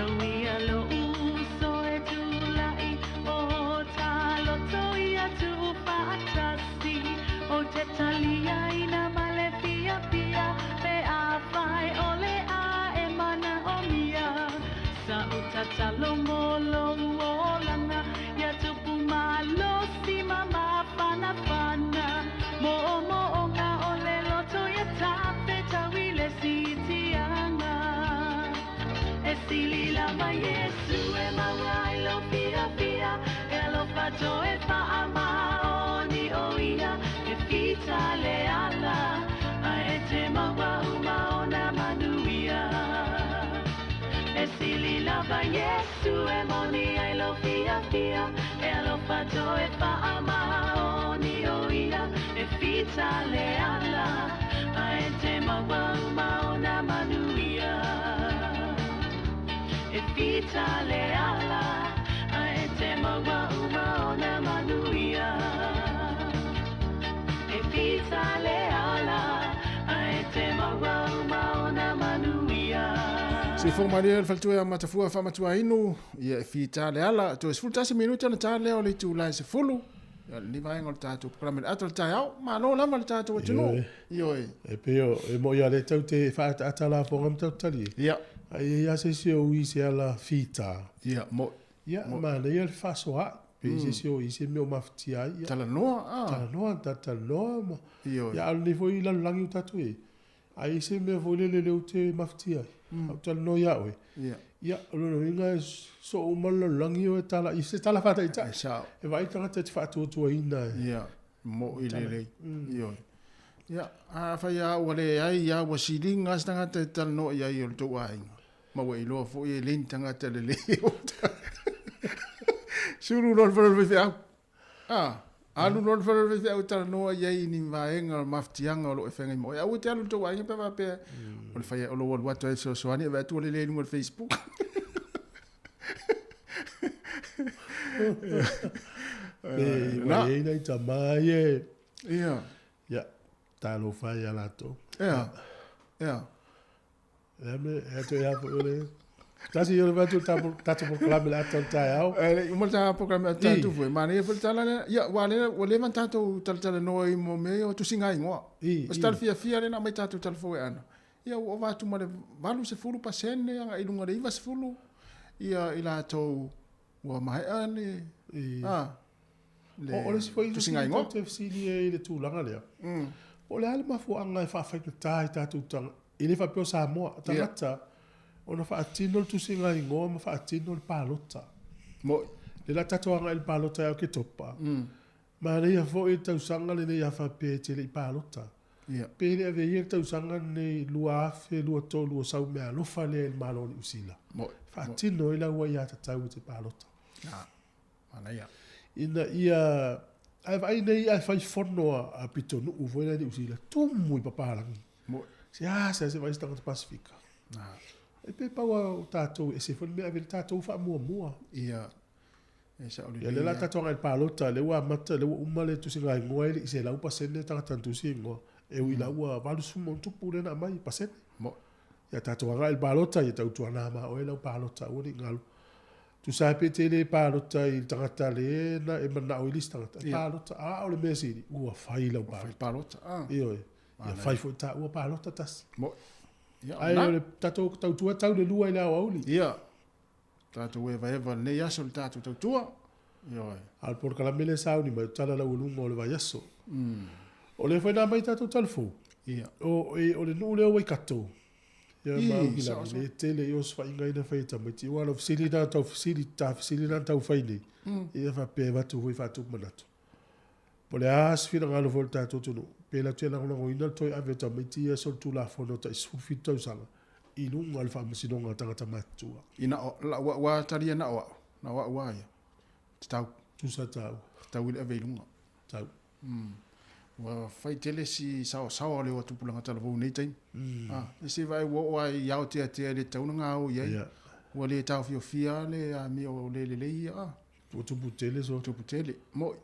ia lo uso e tulai o taloto ia tu fatasi o te talia ina male pia pia pe a fai ole a e mana o mia sa utata longo longo lana ia tu pumalo si mama pana pana mo o nga ole loto ia tape tawile si tianga e sili lava Yesu e mawai lo pia pia e lo fato e fa ama oni o ia e fita le ala a e te mawa uma ona manuia e sili lava Yesu e moni ai lo pia pia e lo fato e fa ama oni o ia e fita le ala a e te mawa uma ona manuia e fita le ala a e te mawa uma ona manuia e fita le ala a e te mawa uma ona manuia Se fo Maria faltu ya matafua fa matua inu ia fita le ala to es fulta se minuta na tale o le tu la se fulu ya ni vai ngol tatu programa atol tao ma no la mal tatu tu no io e peo e mo ia le tau te fa atala fo ngam tau tali ia ai ia se se o i se ala fita ia mo ia ma le ia fa so a pe se o i se me o maftia ia tala no tala no io ia al ni fo i la langi tatu e ai se me fo le te maftia au tala no ia oe ia lo inga so o malo langi o tala i se tala fata ita e vai tanga te fa tu ina ia mo i le io ia a fa ia o le ai ia wa silinga stanga te tal no ia i to ai ma we lo fo i len tanga te le suru lo for ve alu lo for ve au tal no ia i ni vaenga maftianga lo efenga mo ia o te alu to ai pe va pe o le fa ia o lo wa to so ani va tu le no Facebook na nei ta mai ia TALOFA ia lato ia me e to ia po le tasi yo va tu tato programa la to tao mo ta programa tanto foi ma ne foi tala ia wale man tato tala no i mo me o tu singa ingo o stal fia le na mai tato tal foi ana ia o va tu ma le valu se fulu pasene anga i lunga i va se fulu ia ila to wa mai ani o le se foi tu singa ingo te fsili e le tu langa le o le ale mafu anga fa fa que tai tatu tanga ele fa pe Samoa tangata ona fa atino tu singa ingo ma fa atino le palota mo le la tatu anga il palota o ke topa ma le ia fo e tau sanga le ia fa pe te le palota pe le ave ia tau sanga ne lua fe lua to lua sau me alo fa le malo ni usila fa atino ila wa ia tau te palota ana ia ina ia ai vai nei ai fai forno a pitonu u foi nei usila tu muy papalang mo se vai estar no Pacifica e pe paua o tato e se foi me ave tato fa mua ia esa o le la tato ngal palota le wa mata le uma le tu singa ngoe se la upa sene ta tantu singo e wi la wa valu sumo tu pure na mai pasene mo ya tato ngal palota ya tau tu na ma o le palota o ni ngal tu sai pe te le palota i tangata le na e mana o lista palota o le mesi ua fai la palota io ya fai fo ta ua palota tas mo ai le tato tau tua tau le lua i la auli ia tato we vai va ne ya sol tato tau tua io al por kala mele sau ni mai tala la ulunga o le vai aso o le foi na mai tato talfo ia o le nu le o kato ya ma gila le tele yo sfa inga ina fai ta mai ti wala ofsili na tau fai ni ia fa pe va tu fa tu manato po le as fina ngalo volta to tu pe la tela ngolo ina to ave ta mai ti so tu la fono ta su fito sala inu ngal fa msino ngata ngata matu ina wa taria na wa ya tau tu sa tau le ave lunga tau wa fai tele si sao le watu pulanga tala vo nei tai se vai wa ya te le tau nga o ye wa le tau fia le a mi o le tu putele so tu putele mo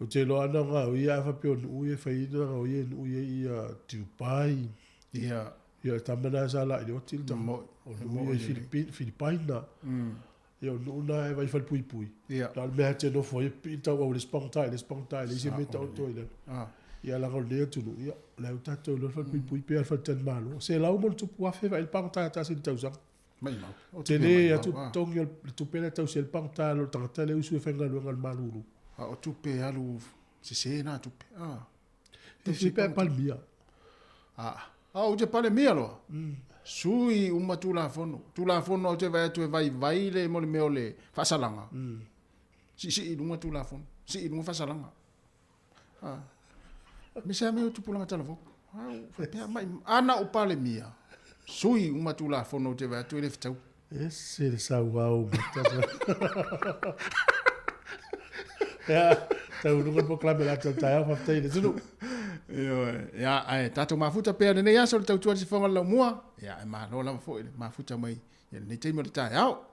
o te lo ana nga o ia fa pe o u e fai na o ye ia tu pai ia Ia tamana sa la i o til ta. Mo. O no i Filipina. Ia no na e vai fal pui pui. Ia. La me te no foi pita o le spontai, le se meta o toile. Ia la gol le tu no. Ia la uta to lo fal pui pui pe fal ten malo. Se la o mon tu pua fe vai panta ta sin tausa. Mai mau. Tele atu tong il tu pele tau se panta lo tanga le usu fenga lo ngal maluru. O tu pe alu se na tu pe. Te pe palmia. O te pale mia lo. Sui uma tu la fono o te vai tu vai le mo le meole fasalanga. Si uma tu la fono. Si uma fasalanga. Me sa me tu pulanga tala fo. Mai ana o pale mia. Sui uma tu la fono o te vai tu le fitau. Esse sa wow. Ja, tau nunga po klame la tau tai fa tai le tunu. Ya, ai tato mafuta pe ne ya so tau tu si fonga la mua. Ya, ma lo la fo mafuta mai. Ya ne te mo tai au. Oh,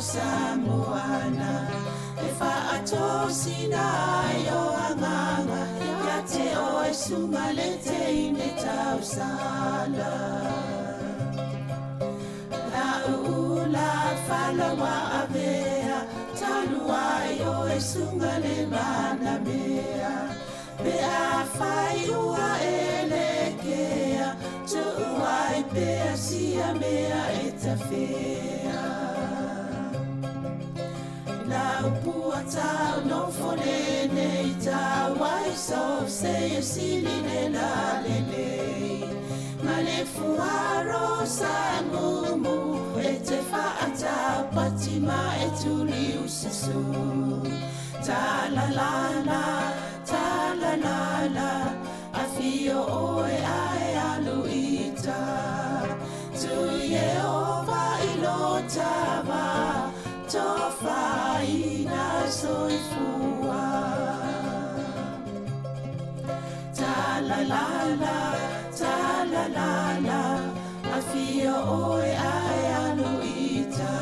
Samoa e fa atosina yo anganga ya te o e sumalete ine tau sala la ula fala wa avea talua yo e sungale mana mea pe a fai ua elekea tu ai pe sia mea etafea na upua tau no fore nei tau ai so se sili ne la lele ma le fuaro sangumu e te faata patima e tuli usisu ta la la afio oe ai aluita tu Yehova ilotava tofaina soifua ta la la afio oe ai aluita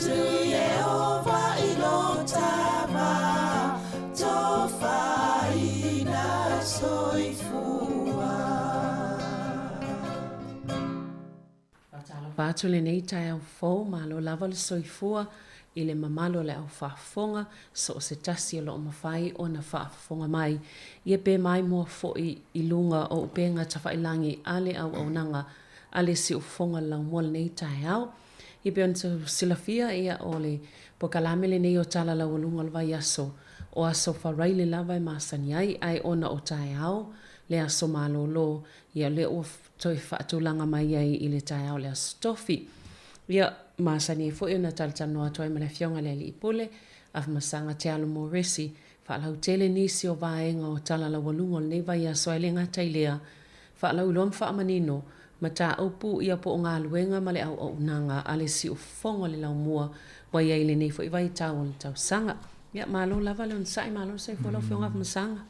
tu Yehova ilotava tofaina soifua Whātu le nei tai au fōu ma lo lava le soifua i le mamalo le au whaafonga so o se tasi o lo o mawhai o na whaafonga mai. Ia pē mai mua fo'i i lunga o upenga tawhailangi ale au nanga ale si ufonga lau mua le nei tai au. Ia pē on silafia ia o le pokalame le nei o tala lau lunga le vai aso o aso wharai le lava e masani ai ona o tae au, le aso malolo, ia le o toi whaatulanga mai ai i le tae au le aso tofi. Ia masani e fo i ona talitano atoa i malafionga le li ipole, af masanga te alo mo resi, whaalau tele nisi o vaenga o tala la walungo le neva ia soa le ngata i lea, whaalau ilom whaamanino, ma tā aupu ia po o ngā luenga ma le au au nanga ale si o fonga le lau mua, wa ia ile nei fo i vai tau o le tau sanga. Ia malo lava le unsai malo sai fo lau fionga masanga.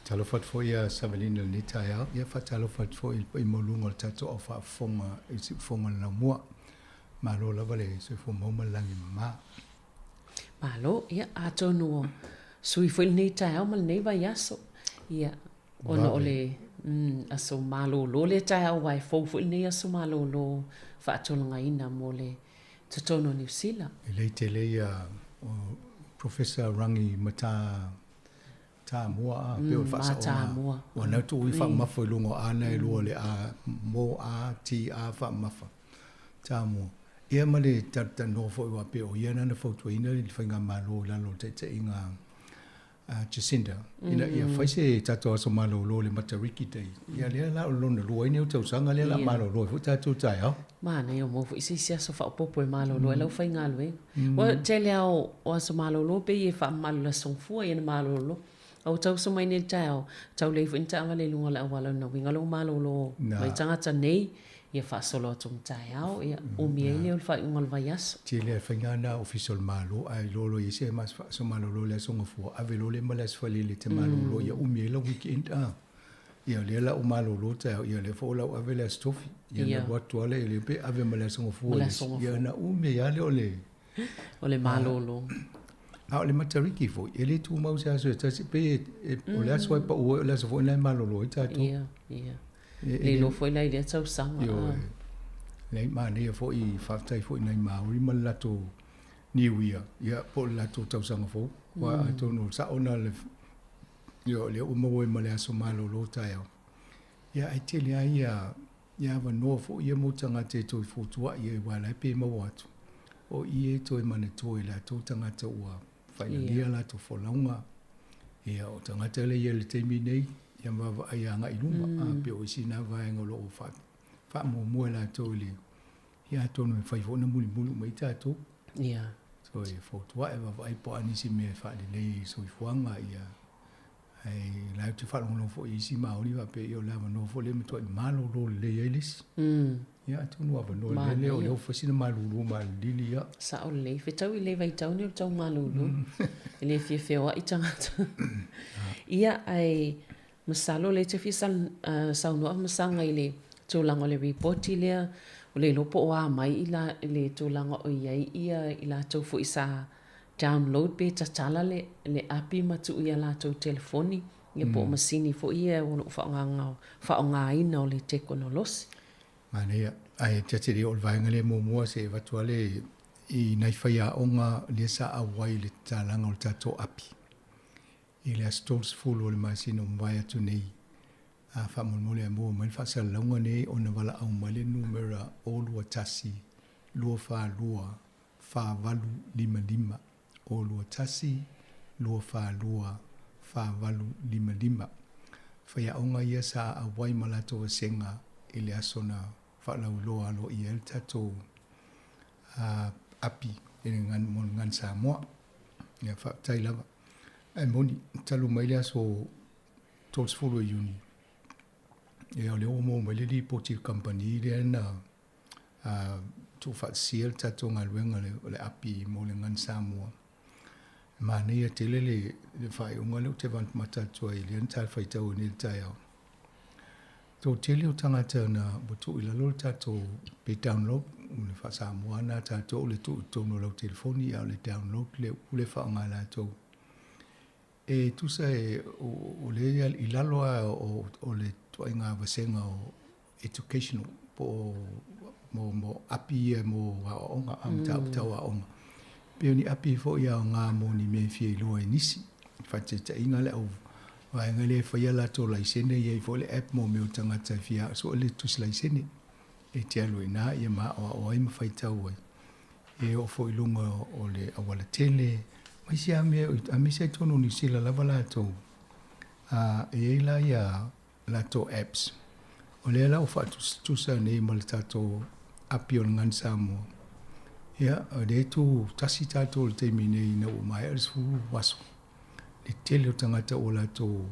Talofat fo ia savalina le tai au, ia fa talofat fo i molunga le tato o fa fonga i si fonga le lau mua. Malo lava le se fo mauma langi ma. Malo, ia ato nuo. Sui fo il nei tai au mal nei vai aso. Ia, ona ole aso malo lo le tai au wai fo il nei aso malo lo fa atolanga ina mo le tatono New Zealand. Ele te le ia Professor Rangi Mata ta mua pe o fa sa mua. Ona tu i fa mafo lungo ana e lo le a mo a ti a fa mafa. Ta mua. Ia male tata no fo wa pe o ia na fo tu ina le finga malo la lo te inga Jacinda ina ia fa se tata so malo lo le matariki dei ia le la lo no lo ina o sanga le la malo lo fu tata tai ha mana yo mo fu si so fa popo malo lo la finga lo wa tele o so malo lo pe e fa malo la song fu ia malo lo au tau so mai ne tau le fu inta le lunga la wala no winga lo malo lo mai tanga nei ia fa solo tum tai au ia o miele o fa ngol vaias tele finga na official malo ai lolo i se mas fa so malo lo le songo fu ave lo le malas fa le te malo lo ia o miele weekend ia le la o malo lo ta ia le fo la ave le stofi ia le watu ale le pe ave malas songo fu ia na o me ia le o le malo lo a le matariki fo ele tu mau sa so ta pe o le so pa o le so fo na malo lo ta to ia le lo foi lai le tau sanga le ma ne fo i faftai fo nei mauri ma lato niwia ia po lato tau sanga fo wa to no sa ona le yo le o mo e male aso malo lo tayo ia ai te le ia va no fo ia mo tanga te to fo tua ia wa la pe mo watu o ie to e mane to la to tanga te wa fa ia la to fo launga ia o tanga te le ia le te mi nei ia ma ai anga iluma pe o sina vai ngolo fa mo la to le ia to no fa fo na muli mai ta to ia so e fo to e va ai po ani si me fa le so i fuanga ia ai la tu fa no fo i si ma oli va pe io la no fo le to malo lo le elis ia to no va no le o fo sina malo lo ma lili ia sa o le fe tau i le vai tau ni tau malo lo ele fe o i tanga ia ai masalo le te fisa saunoa masanga i le tūlanga le report i lea o le lopo o a mai i le tūlanga o iai ia i la tau fu i sa download pe tatala le api matu ia la tau telefoni ia po masini fu ia o whaonga ina o le tekonolosi. Mane ia, ai te ri o vaenga le mua se vatua le i nai whaia onga le sa awai le tālanga o le tato api. I le stores full o le masino mwai atu nei a whamolmole a mua mai whasa launga nei o na wala au male numera o lua tasi lua wha lua wha walu lima o lua tasi lua wha lua wha walu lima whaia onga ia sa a wai malato a senga i le asona whalau loa alo i el tato api i ngan Samoa ia wha tai lava ai moni talu mai le aso tos fulu uni e ole o mo mai le poti company le na tu fa siel tato ngalwenga le api mo le ngan Samoa ma ne tele le fai unga le te vant mata to i le tal fai tau ni tayo to tele o tangata na butu ila lo tato pe download le fa Samoa na tato le tu no lo telefoni ya le download le fa ngala to e tu sai o le ilalo o le toinga vasenga o educational po mo api mo onga am tau onga pe ni api fo ia nga mo ni me fie lo inisi fa te inga le o wa ngale fa ia la to la sene ye fo le app mo me tanga ta fia so le tu la sene e te alo ina ia ma o ai ma fa tau e o fo ilunga o le awala tele Mai se a mi se tonu ni sila lava lato. E la ia lato apps. O le la o fa tusa nei ma le tato api o ngan Samoa. Ia, o le tu tasi tato o le teimi nei na o mai aris fu waso. Le tele o tangata o lato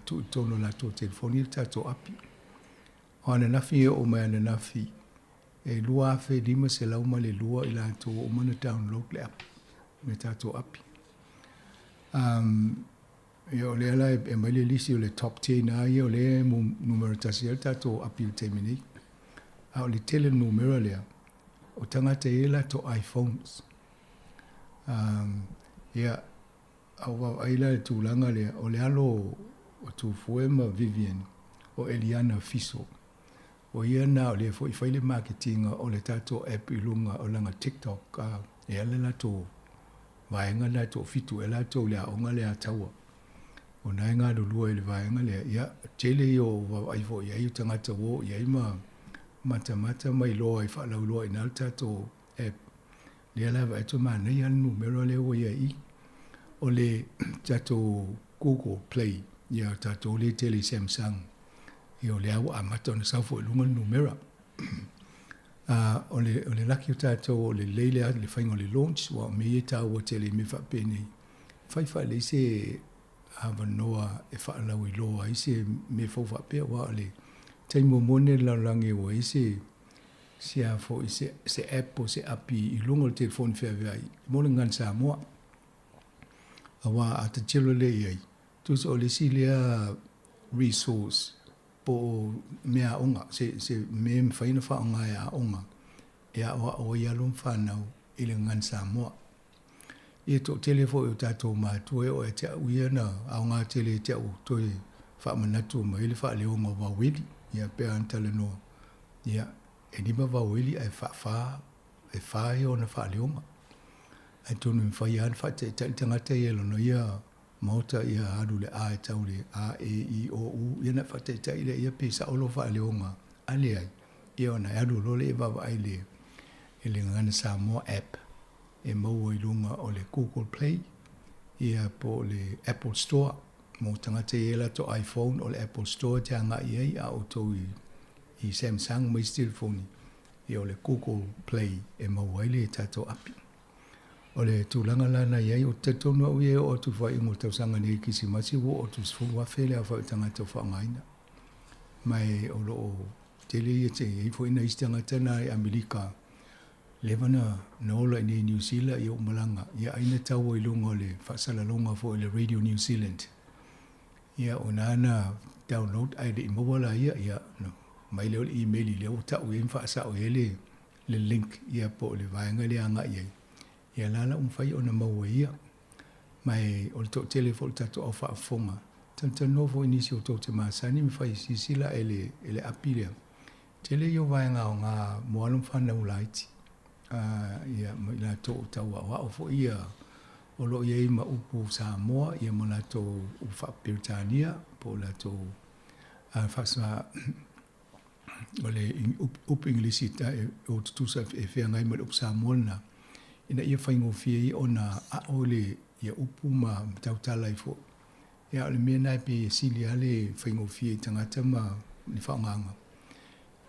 tu tono lato telefoni le tato api. O ana nafi o mai ana nafi. E lua afe lima se lauma le lua i lato o mana download le api. Me tato api. Ia o le ala e mai le lisi o le top 10 a ia o le numero tasi al tato api o teimi nei. A o le tele numero lea. O tangata e la to iPhones. Ia, au aila e tūlanga lea, o le alo o tu Fuema Vivian, o Eliana Fiso. O ia na o le fo i whaile marketinga o le tato app i lunga o langa TikTok. E ala la to vaenga la to fitu, e la to lea onga lea taua. O naenga do lua ele vaenga lea, ia, tele i o waifo, ia i tangata wo, ia i mata mai loa i whaalau loa i nal tato app. Lea lava eto mana i anu numero leo o ia i. O le tato Google Play, ia tato le tele Samsung. I o le au amata ona saufo i lunga numero. O le laki o tato o le leile a le whainga o le launch, wa me e tau o tele me whapene. Whaifa le se hava noa e whaalau i loa, i se me fawha pia wa le taimo mone la lange o ese se afo se app o se api i lunga o telefoni whea mo le ngan Samoa awa ata chelo le iai tu so le si lea resource po mea onga se me mwhaina wha onga ea onga ea o ia lom whanau i le ngan Samoa i to telefo i o tato mātua o e te uia na au ngā tele te au toi wha manatu ma ili wha leonga wa wili ia pea antala noa. Ia, e nima waweli ai e whae o na wha leonga. Ai tonu i whai an wha te tangata i elo no ia mauta ia adu le a e tau le a, e, i, o, u. Ia na wha te tai le ia pesa olo wha leonga. Ale ai, ia ona adu lole e wawa ai le e le ngana Samoa app. E maua i lunga o le Google Play. Ia po le Apple Store. Mo tangata i ela to iPhone o le Apple Store te anga i ei a o tau i Samsung mai stilfoni i o le Google Play e mauaile e tato api. O le tūlanga lana i ei o te tonu au i o tu whai ingo tau sanga ni kisi masi wo o tu sfulu wafele a whai tangata o whaangaina. Mai o lo o tele i te i fo ina istanga tana i Amerika levana nola i New Zealand i o malanga i aina tau i lunga o le whasala longa fo i le Radio New Zealand. Ia o nana download ai le imawala ia no mai leo le email i leo tau i mwhaasa o ele le link ia po le vaenga le anga ia ia lala umwhai o na maua ia mai o le tau telefon tato au whaafonga tanta novo inisi o tau te maasani mwhai sisila ele apilea tele i o vaenga o ngā moalum whana ulaiti ia mai la tau wa o fo ia o lo ia ma upu Samoa ia mo la to ufa Britania po la to fasa o le upu English ta o tu sa e fea ngai ma upu Samoa na ina ia whaingo fia i ona a ole ia upu ma tautala i fo ia o le mea nai pe sili ale whaingo fia i tangata ma ni whaonganga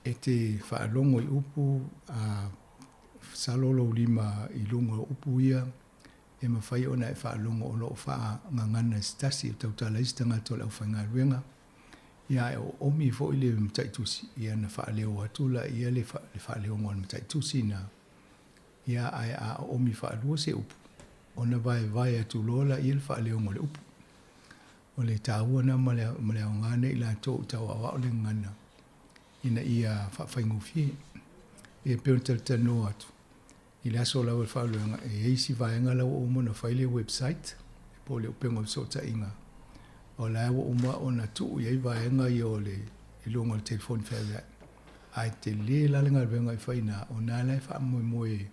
e te whaalongo i upu salolo lima i lunga upu ia e mawhai ona e whaalongo o lo wha ngangana stasi tau tala istanga to lau whainga ruenga. Ia e o omi fo i le mtaitusi, ia na whaaleo atula, ia le whaaleo ngon mtaitusi na ia ai a omi whaalua se upu. Ona vai atu lola ia le whaaleo ngole upu. O le tāua na male au ngane ila tō tau awa o le ngana. Ina ia whaingu fie, e peo tano atu. I le aso lau e whaaluanga e eisi vaenga lau o mona whaile website e po le upengo sota inga o lau o mua o na tuu i vaenga i o le ilunga le telefoni whaaluanga ai te le lalenga venga i whaina o nā lai wha moe moe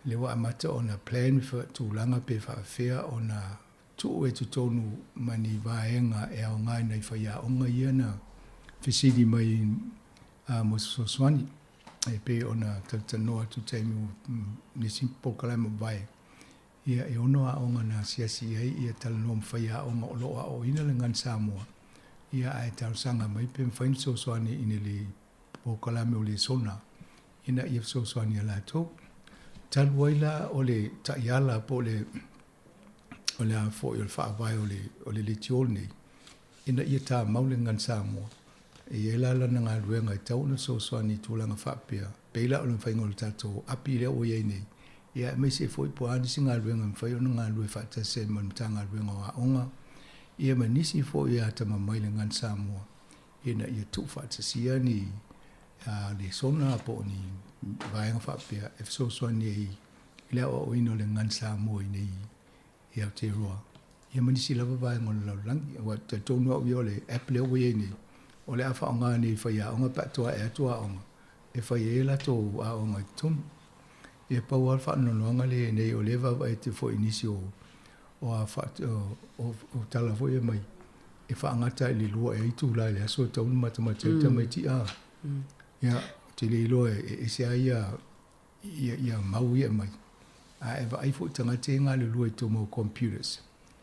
le wa amata o na plan tūlanga pe whaafea o na tuu e tutonu mani vaenga e au ngai nei whaia o ngai iana whisiri mai Mososwani e pe ona tatanoa tu taimi nisi pokalama vai Ia e ono a onga na siasi ai ia tala no mwhai a onga o loa o ina le ngan Samoa. Ia ai tau sanga mai pe mwhain so soani ina le po kalame o le sona. Ina ia so soani ala tō. Talu waila o le taiala po le o le a fo i o le whaavai o le le tiol nei. Ina ia tā maule ngan Samoa. E ela lana ngā ruenga i tau na so soani tūlanga whaapea. Peila o le mwhaingo le tātou api lea o iei nei. Ia me se foi po anisi ngā ruenga mwhai o ngā rue whaatase man tā ngā ruenga o a onga. Ia ma nisi fo ia tama maile ngan Samoa. Ina ia tu whaatasia ni le sona po ni vaenga whaapea. E so soani ei lea o ino le ngan Samoa i nei i Aotearoa. Ia ma nisi lava vaenga o le laulangi. Wa te tonu au i o le apple o iei nei. O le awha o ngā nei whai a onga patoa e atua onga. E whai e la tō a onga i tonu. E pau alfa anonoanga le nei o lewa vai te fo inisi o tala fo e mai. E wha angata i le lua e itu la le aso taunu matamata i tamai ti a. Ia, te le ilo e se a ia mau ia mai. A e wa aifo i tangate ngā le lua i tō mau computers.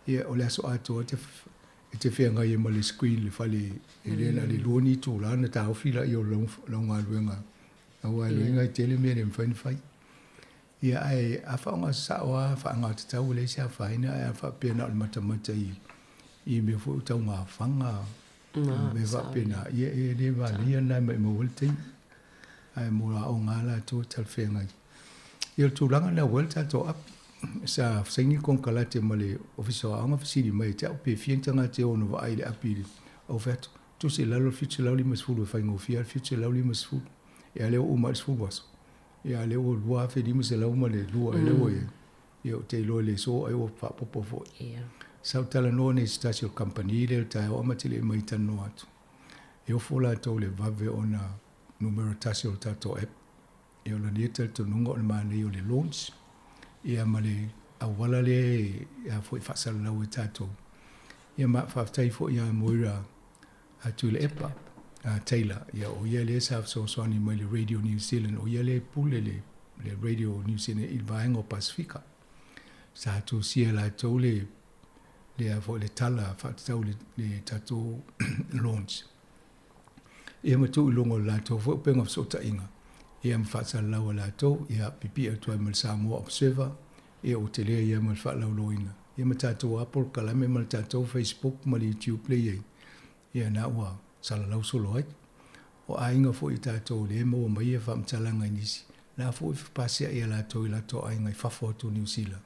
Ia o le aso ato te whea ngai e ma le screen le whale e lena le lua ni tū la na tā awhila i o lau ngā luenga. Au ai luenga i tele mea le mwhaini whai. Ia ai a whaonga saoa, whaanga te tau le se a whaina, a whapena o le matamata i me fu tau ngā whanga. Me whapena, ia e le walia nai mai mawaltei. Ai mora o ngā la tō tal whengai. Ia tūranga na welta tō api. Sa whaingi kong kalate ma le ofisa o anga whasiri mai, te au pe fientanga te ono wa ai le api le. Au whatu, tō se lalo fitu lauli masfulu, whaingo fia fitu lauli masfulu. Ia leo o masfulu waso. Ia leo lua fe lima se lau ma le lua e leo e. Ia te ilo le so e o whapopo fo. Sau tala noa ne stasio company le tae o amatele mai tano atu. E o fola tau le vave o na numero tasio tato app. E o la nieta to nunga o le maanei o le launch. Ia ma le awala le ia fo i whasala lau e tato. Ia ma whaftai fo ia moira atu le epa. Taylor, ia o ia le sa so soani mai le Radio New Zealand, o ia le pule le Radio New Zealand i vaenga o Pasifika. Sa tu sia la tau le a fo le tala whaatau le tato launch. Ia matu i longo la tau fo penga so ta inga. Ia mwhaatala lau la tau, ia pipi atua mal Samoa Observer, ia o te lea ia mal whaalau loina. Ia matato Apple kalame mal tato Facebook mal YouTube le iei. Ia na ua sala lau solo ai. O ainga fo i tātou le mo o mai e whamtalanga inisi. Nā fo i whapasea i la tau i la tau ainga i whafo atu New Zealand.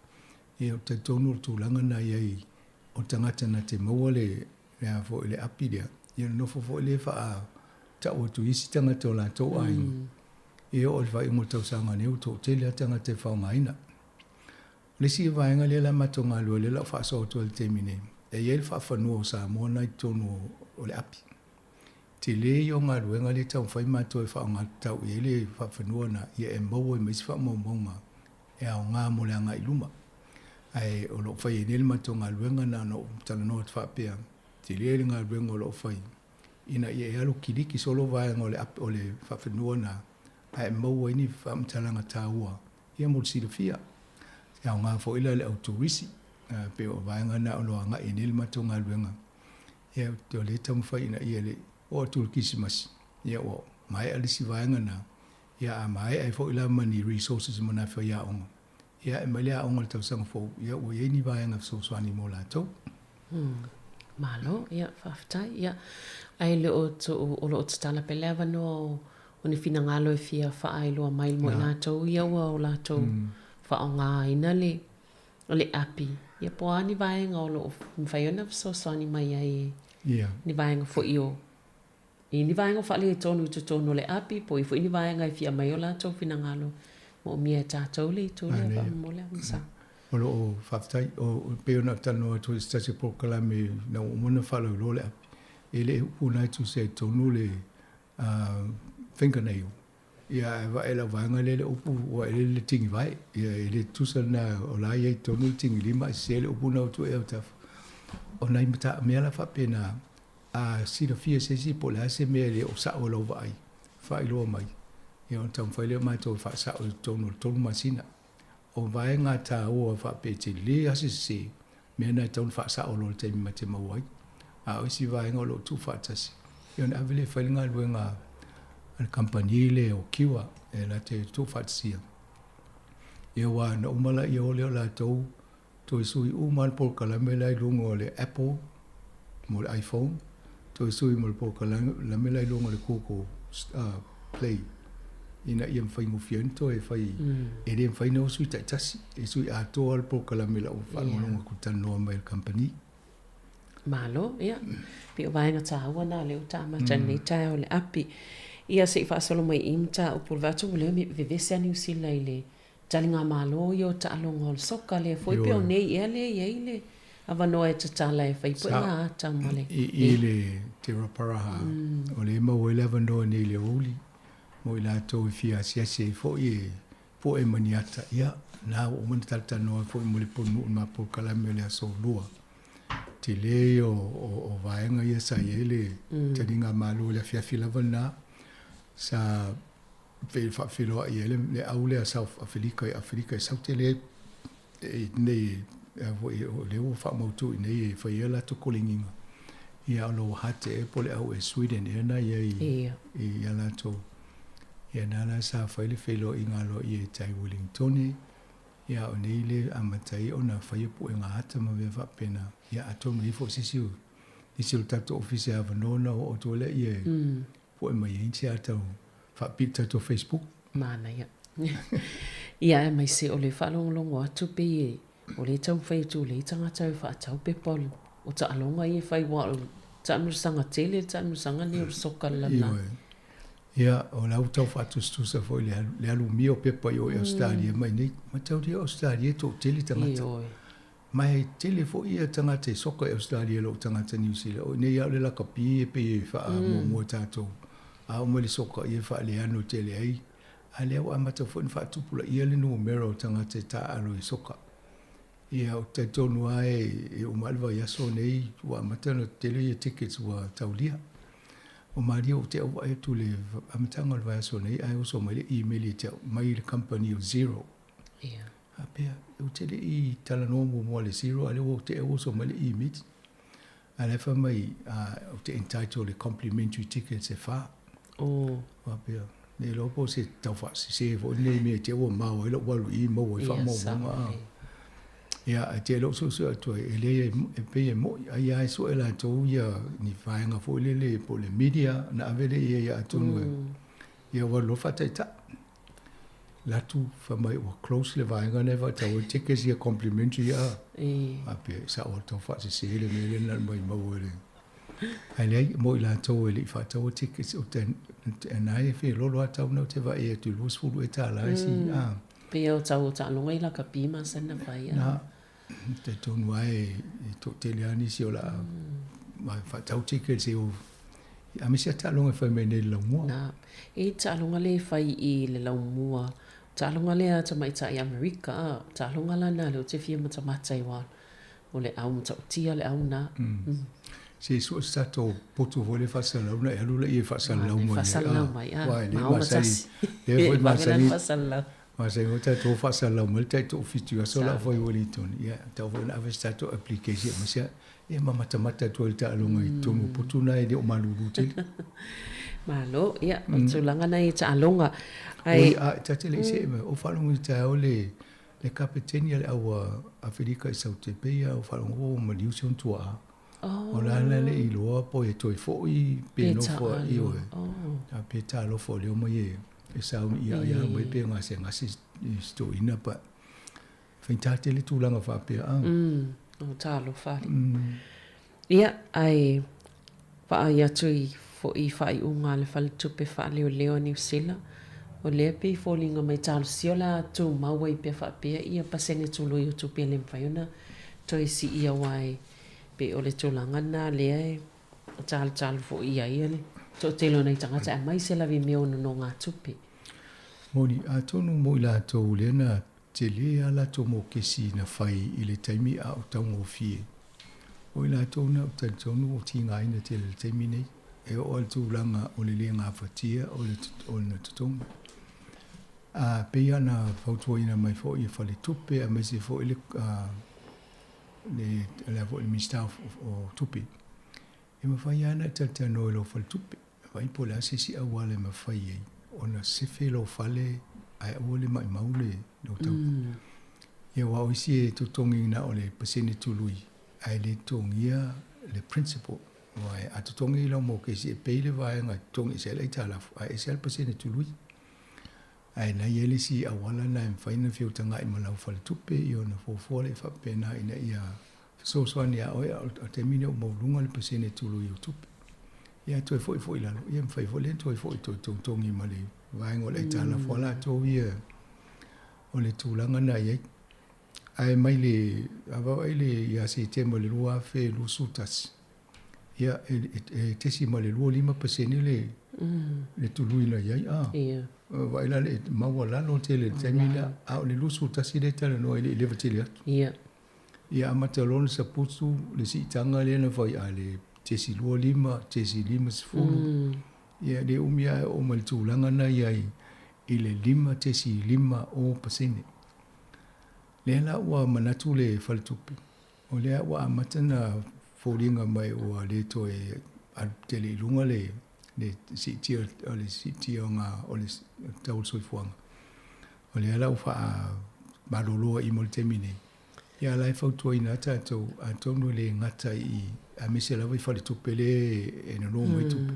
E o te tonu tūlanga na iei o tangata na te maua le nā fo i le api lea. Ia nofo fo i le wha tau atu isi tangata o la tau ainga. E o i whai mo tau sanga neu tō te lea tangata e whaunga ina. Le si vaenga le la matonga lua le lau whaaso atu al te mine. E iei le whaafanua o Samoa nai tonu o le api. Te le i o ngā ruenga le tau whai mātua e whaonga tau i le whawhanua na ia e maua i maisi whaamaunga e au ngā moleanga i luma. Ai o lo whai e nele mātua ngā ruenga na no tala noa te whapea. Te le ngā ruenga o lo whai. Ina ia e alo kiriki solo vaenga o le whawhanua na ai e maua ini whaamtalanga tāua. Ia mo si le fia. E au ngā whoila le autorisi. Pe o vaenga na o lo anga e nele mātua ngā ruenga. Ia te o le tamu whai ina ia le o tul kisimas ia o mai alisi vaenga na ia a mai ai fo ila mani resources mana fa ia onga ia e malia onga tau sanga fo ia o ye ni vaenga so swani mo la to malo ia faftai ia ai le o lo tala peleva no o ni fina ngalo e fia fa ai lo mai mo na to ia o la to fa onga ina le api ia po ani vaenga o lo faiona so swani mai ai ni vaenga fo io ni vaenga whaale e tonu le api, po i fo ni vaenga i fia mai o la tau fina ngalo. Mo mia tātou le tōle a wha mo le amsa. O lo o whaftai, o peo na tano atu i stasi pokalame na umona whalau lo le api. E le unai tu se tonu le fingernail. Ia e wa e la vaenga le upu o e le tingi vai. Ia e le tusa na o la ia i tonu tingi lima i se le upu na utu e au tafu. O nai mata mea la whapena a sira fia se si po la se me le o sa o lo vai fa i lo mai e on tam fa le mai to fa sa o tonu masina o vai ngā tā ua wha pe te le ase se, mea nai taun wha sa o lo te mima te mawai. A o si vai ngā lo tu wha tasi. Ion avile whalinga lue ngā kampani le o kiwa, e la te tu wha tasi. Ia wā na umala i o leo la tau, to sui umal por kalame lai lungo le Apple, mo le iPhone, to sui mo le por kalame lai lungo le Google Play. Ina ia mwhai ngufian to e whai, e re mwhai no sui taitasi, e sui a toa le por kalame la o whanonga kutanoa mai le company. Malo, ia. Pio vaenga tāua nā leo tāma tani tai o le api. Ia se i whaasolo mai imta o pulvatu leo me vevese a New Zealand le talinga malo i o taalonga o le soka le foi pio nei ia le le avanoa e tatala e whai po ngā ata male. I le te raparaha, o le ema o le avanoa nei le uli, mo i la tau i fia siase fo i po e maniata ia, nā o mani talatanoa fo i mole ponu o mā po kalame le aso lua. Te le o vaenga ia sa i le talinga malo le fiafi lava nā, sa whaafiloa i ele le au le a South Africa i saute le nei o le o whaamautu i nei e whaiela to kolinginga. Ia alo hate e pole au e Sweden e na ia i ala to. Ia nana sa whaile whilo i ngalo i e tai Wellington. Ia o nei le amatai o na whaiapu e ngā hata ma we whapena. Ia ato mai fo sisiu. Nisi o tato ofisi a vanona o tole i e po e mai inti atau whapita to Facebook. Mana ia. Ia e mai se o le whalonglongo atu pe e o le tau whaitu le tangata e whaatau pe polu. O ta alonga i e whai wa o ta amirusanga tele, ta amirusanga ni o soka lana. Ia o lau tau whaatustusa fo le alu mio pepa i o e Australia mai nei. Ma tau rea Australia to tele tangata. Mai tele fo i a tangata e soka e Australia lo tangata New Zealand. O nei au le laka pi e pe e wha mua tātou. A o mali soka i e wha le anu tele ai. A leo amata fo in wha tupula i ale no mero tangata ta alo i soka. Ia o te tonu ai e o malwa yaso nei wa amata no tele i tickets wa taulia. O maria o te au ai tu le amatanga wa yaso nei ai oso mai le email i te mai le company o Zero. Ia. A pia o tele i talanomo mo le Zero ale o te oso mai le email. A le fa mai o te entitled le complimentary tickets e fa. Oh. A pia ne lopo se tau fa se fo nei me te o mau e lo walu i mo e fa mo ma. Ia te lo so to e le e pe mo ai so e la to ia ni fainga fo le po le media na avele ia tonu ia wa lo fa ta la tu fa mai o close le vainga ne va ta o tickets ia complimentary a pe sa o to fa se le me le mai mo le ai le mo la to le fa ta o tickets o ten nai fe lo ata no te va e tu lo fu e ta la si pe o ta longa i la kapima sana vai na te tonu ai to te leani si o la ma fa tau tickets e o a mi se ta longa fa me ne lo mo na e ta longa le fai i le lo mo ta longa le ta mai ta i America ta longa la na le te fia mata mata i wa o le au mata tia le au na se so sta to poto vole fa sa la e lu le e fa sa la mo fa sa la mai ma ma sa le foi ma sa la ma se o te to fa sa la mo te to fitu so la foi Wellington ia ta vo na avesta to application ma se e ma mata mata to ta longa i to mo poto na e o malulu te malo ia o tulanga na i ta longa ai ta te le se o fa longa ta o le kapitenia le au Afrika i South Bay o fa longa mo liusion tua o la le i loa po e toi fo i pe no fo i o a pe TALOFA le o mai e sau ia mai pe ngasi sto ina pa finta te le tulanga fa pe o TALOFA ia ai pa ia tui fo i fai unga le fal tupe fa leo New Zealand o le pe fo linga mai talo siola tu mawai pe fa pe ia pasene tulu i tu pe le faiona toi si ia wai pe o le tolanga na le ai tal fo ia le to te lo nei tanga ta mai se la vi me ono no nga tupi moni a tonu mo la to le na te le ala to mo ke si na fai i le taimi a o tau fie o la to na ta tonu o ti nga ina te le taimi nei e o al tu langa o le nga fatia o le to pe ia na fautua ina mai fo i fale tupe a mai se fo ile le fo le mista o tupe e ma fai ana tata no lo fale tupe vai po la se si awale ma fai e ona se fe lo fale ai ole mai maule do tau ia wa oisi e tutongi na ole pasene tului ai le tongia le principle vai a tutongi lo mo ke si e peile vai nga tongi se le tala ai se pasene tului ai na yele si awala na faina fiu tanga I malau fale tupe I ona fofole fa pena ina ia so ni a oia o te mine o maulunga le pasene tulu I o tupe ia toi foi lalo ia mfai fo le toi foi toi tongi male vai ngole tala fola to ia o le tulanga na ia ai mai le ava ile ia se temo le lua fe lu sutas ia te si male lua 5% le tulu ina ia ia vai la le mawala no tele temila a le lusu tasi le tele no ile le vatile ia ia amatalon sa putu le si tanga le na vai ale tesi lua 5 tesi 5 sifuru ia le umia o maltulanga na ia ile 5 tesi 5 o pasene le la wa manatu le faltupi o le wa amatana folinga mai o le to e a tele lunga le si tia nga o le tau soifuanga o le ala ufa malolo I moltemine ia lai fautua ina tatou atonu le ngata I a mese lava I fale tupele e no no mai tupe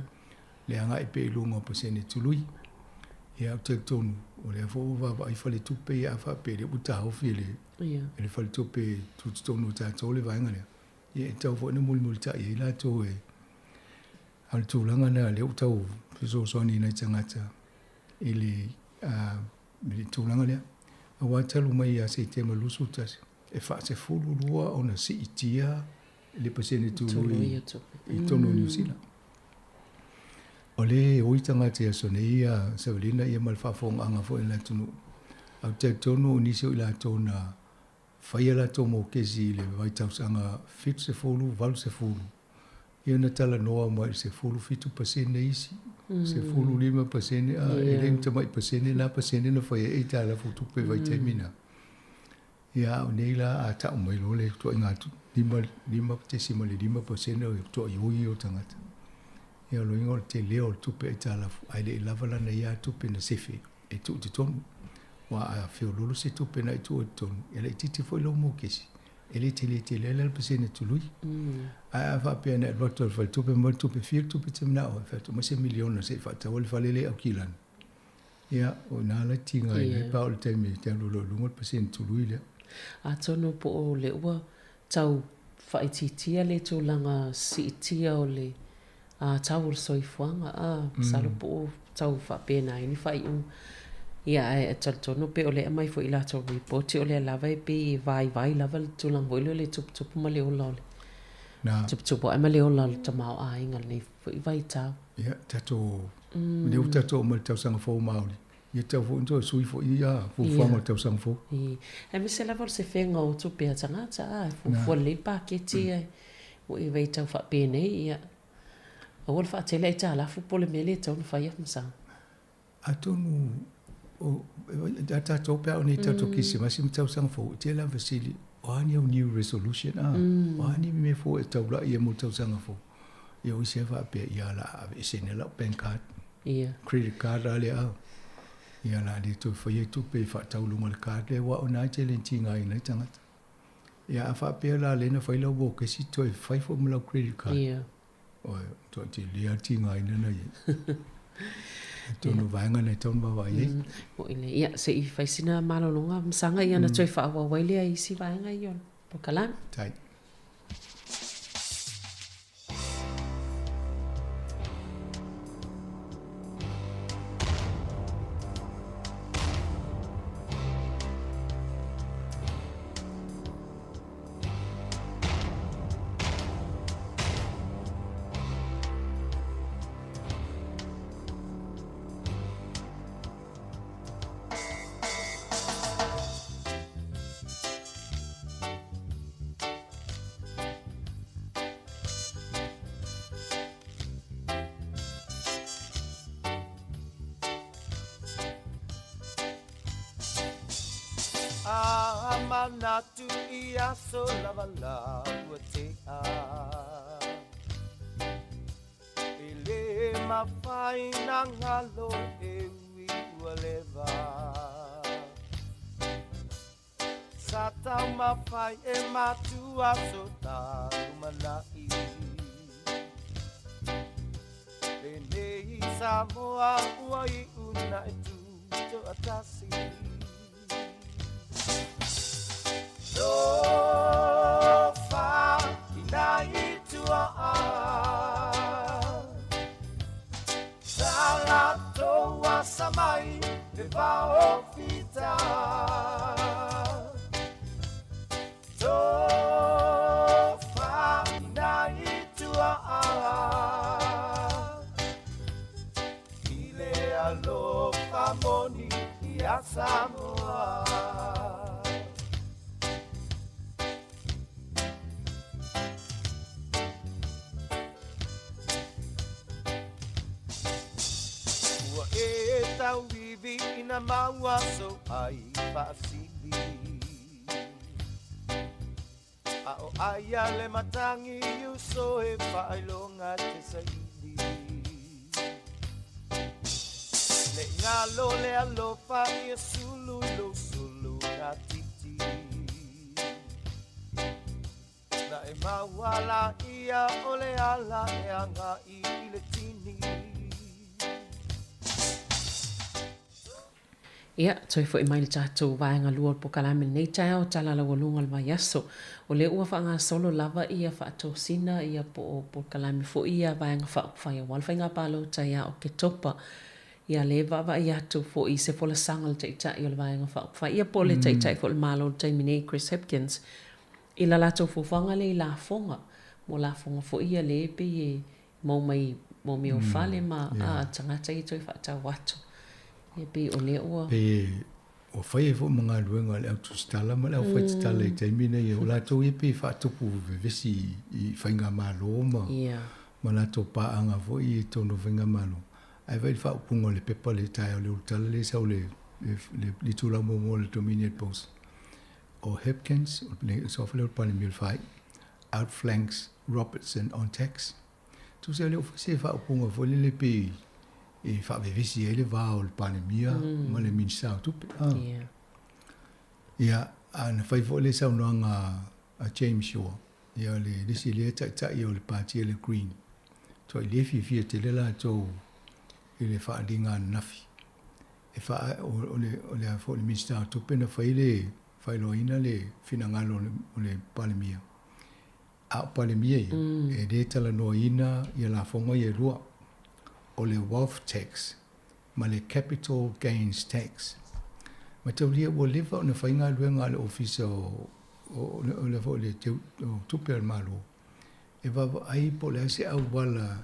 le anga I pe lunga o pasene tului ia te tonu o le fo va I fale tupe ia fa pe le uta o file le fale tupe tu tonu tatou le vanga le ia tau fo ne mul ta ia la to e al tulanga na le utau so ni na tangata ile le tulanga le wa talu mai a se te malusu tas e fa se fulu lua ona si itia le pasene tulu I tonu New Zealand ole o tangata ya soneia savelina ia malfa fong anga fo ina tunu au te tonu ni so ila tona faia to mo kesi le vai tau sanga fit se fulu val se fulu ia na tala noa mai se fulu fitu pasene isi se fulu 5% ele te mai pasene na pasene na faia e tala futu pe vai termina ia o neila a ta mai lo le to inga 5% o to yoi o tangata ia lo ingo te leo tu pe tala ai le lavala na ia tu pe na sefe e tu te tonu wa a feo lolo se tu pe na tu tonu ele titi foi lo mo kesi ele tele le pasene tului a va pe na rotor fa tu pe mo tu pe fil tu pe temna o fa tu mo se miliona se fa ta wol fa le au kilan ia o na la tinga le pa o te mi te lo mo pasene tului le a tono po o le ua tau faititia le tūlanga si itia o le tau soifuanga salo po tau whapena ini whai ia e taltono pe o le mai fo ila tau report o le lava e pe vai lava le tūlanga voilo le tupu ma le ola ole tupu ma le ola le tamau a inga le fo i vai tau ia tato leu tato ma le tau sanga fo maoli ia tau fo into sui fo ia fo fanga tau sanga fo e me se lava se fenga o tupu a tangata fo le paketi o i vai tau whapena ia o wala whaatele i tā lafu pole mele tau na whai afmasa atonu o tato pe o ni tato kisi masi tau sanga fo te la vasili o ani o new resolution o ani me fo e tau la ia mo tau sanga fo ia o se va pe ia la e se ne la bank card credit card ale ia la di tu fo ye tu pe fa tau lunga le card le wa ona te le tinga ina tangata ia fa pe la le na fa ilo bo ke si to fa fo mo la credit card o to te lia tinga ina na ye to no vanga ne ton ba vai o ile ia se I faisina malolonga msanga ia na toi fa wa waile ai si vanga yon po kalan tai Manatu ia so lava la utea Ele mawhai na ngalo e ui ualeva Sa tau mawhai e matua so taru manai E nei Samoa uai una e tu to atasi TALOFA inai tua Salatoa samai e vao fita TALOFA inai tua Ile alofa moni ia Samoa Tau vivi ina maua so ai pasili Ao aia le matangi you so e whailonga te saili Le ngalo le alofa ia sulu lo sulu na titi Na e maua la ia ole ala e anga I le tini Ia, toi fo I mai le tātou vaenga lua po kalame nei tai o tala la walunga le mai aso. O le ua whaanga solo lava ia whaatou sina ia po kalame fo ia vaenga whaia walwhainga palo tai o ke topa. Ia le vava ia tu fo I se fola sangal tai tai o le vaenga whaia po le tai tai fo le malo le tai mine Chris Hopkins. I la lato fo whanga le la fonga. Mo la fonga fo ia le pe e mo mai o fale ma a tangata I toi whaatau watu. E pe o le ua. Pe o whai e fo mga luenga le au tu stala ma le au whai stala I taimina I o lato e pe whaatupu vevesi I whainga malo ma. Ma lato paanga fo I tono whainga malo. Ai vai whaupunga le pepa le tai o le utala le sau le tula mo le Dominion Post. O Hopkins, le sofale o pane mil whai. Outflanks Robertson on text. Tu se le o whase whaupunga fo le pe e whaavevisi e le vāo le panemia ma le minsa o tupe. Ia, ana whai fo le sau noanga a James Shaw. Ia le lisi le tai o le pātia le Green. To I le fia te le la tō I le whaalinga nafi. E wha o le a fo le minsa o tupe na whai loina le finangalo o le panemia. A panemia ia. E le tala noina ia la fonga ia rua. O le wealth tax, ma le capital gains tax. Ma tau lia ua lewa o na whainga luenga le ofisa o le tupe al malo. E wawa ai po le ase au wala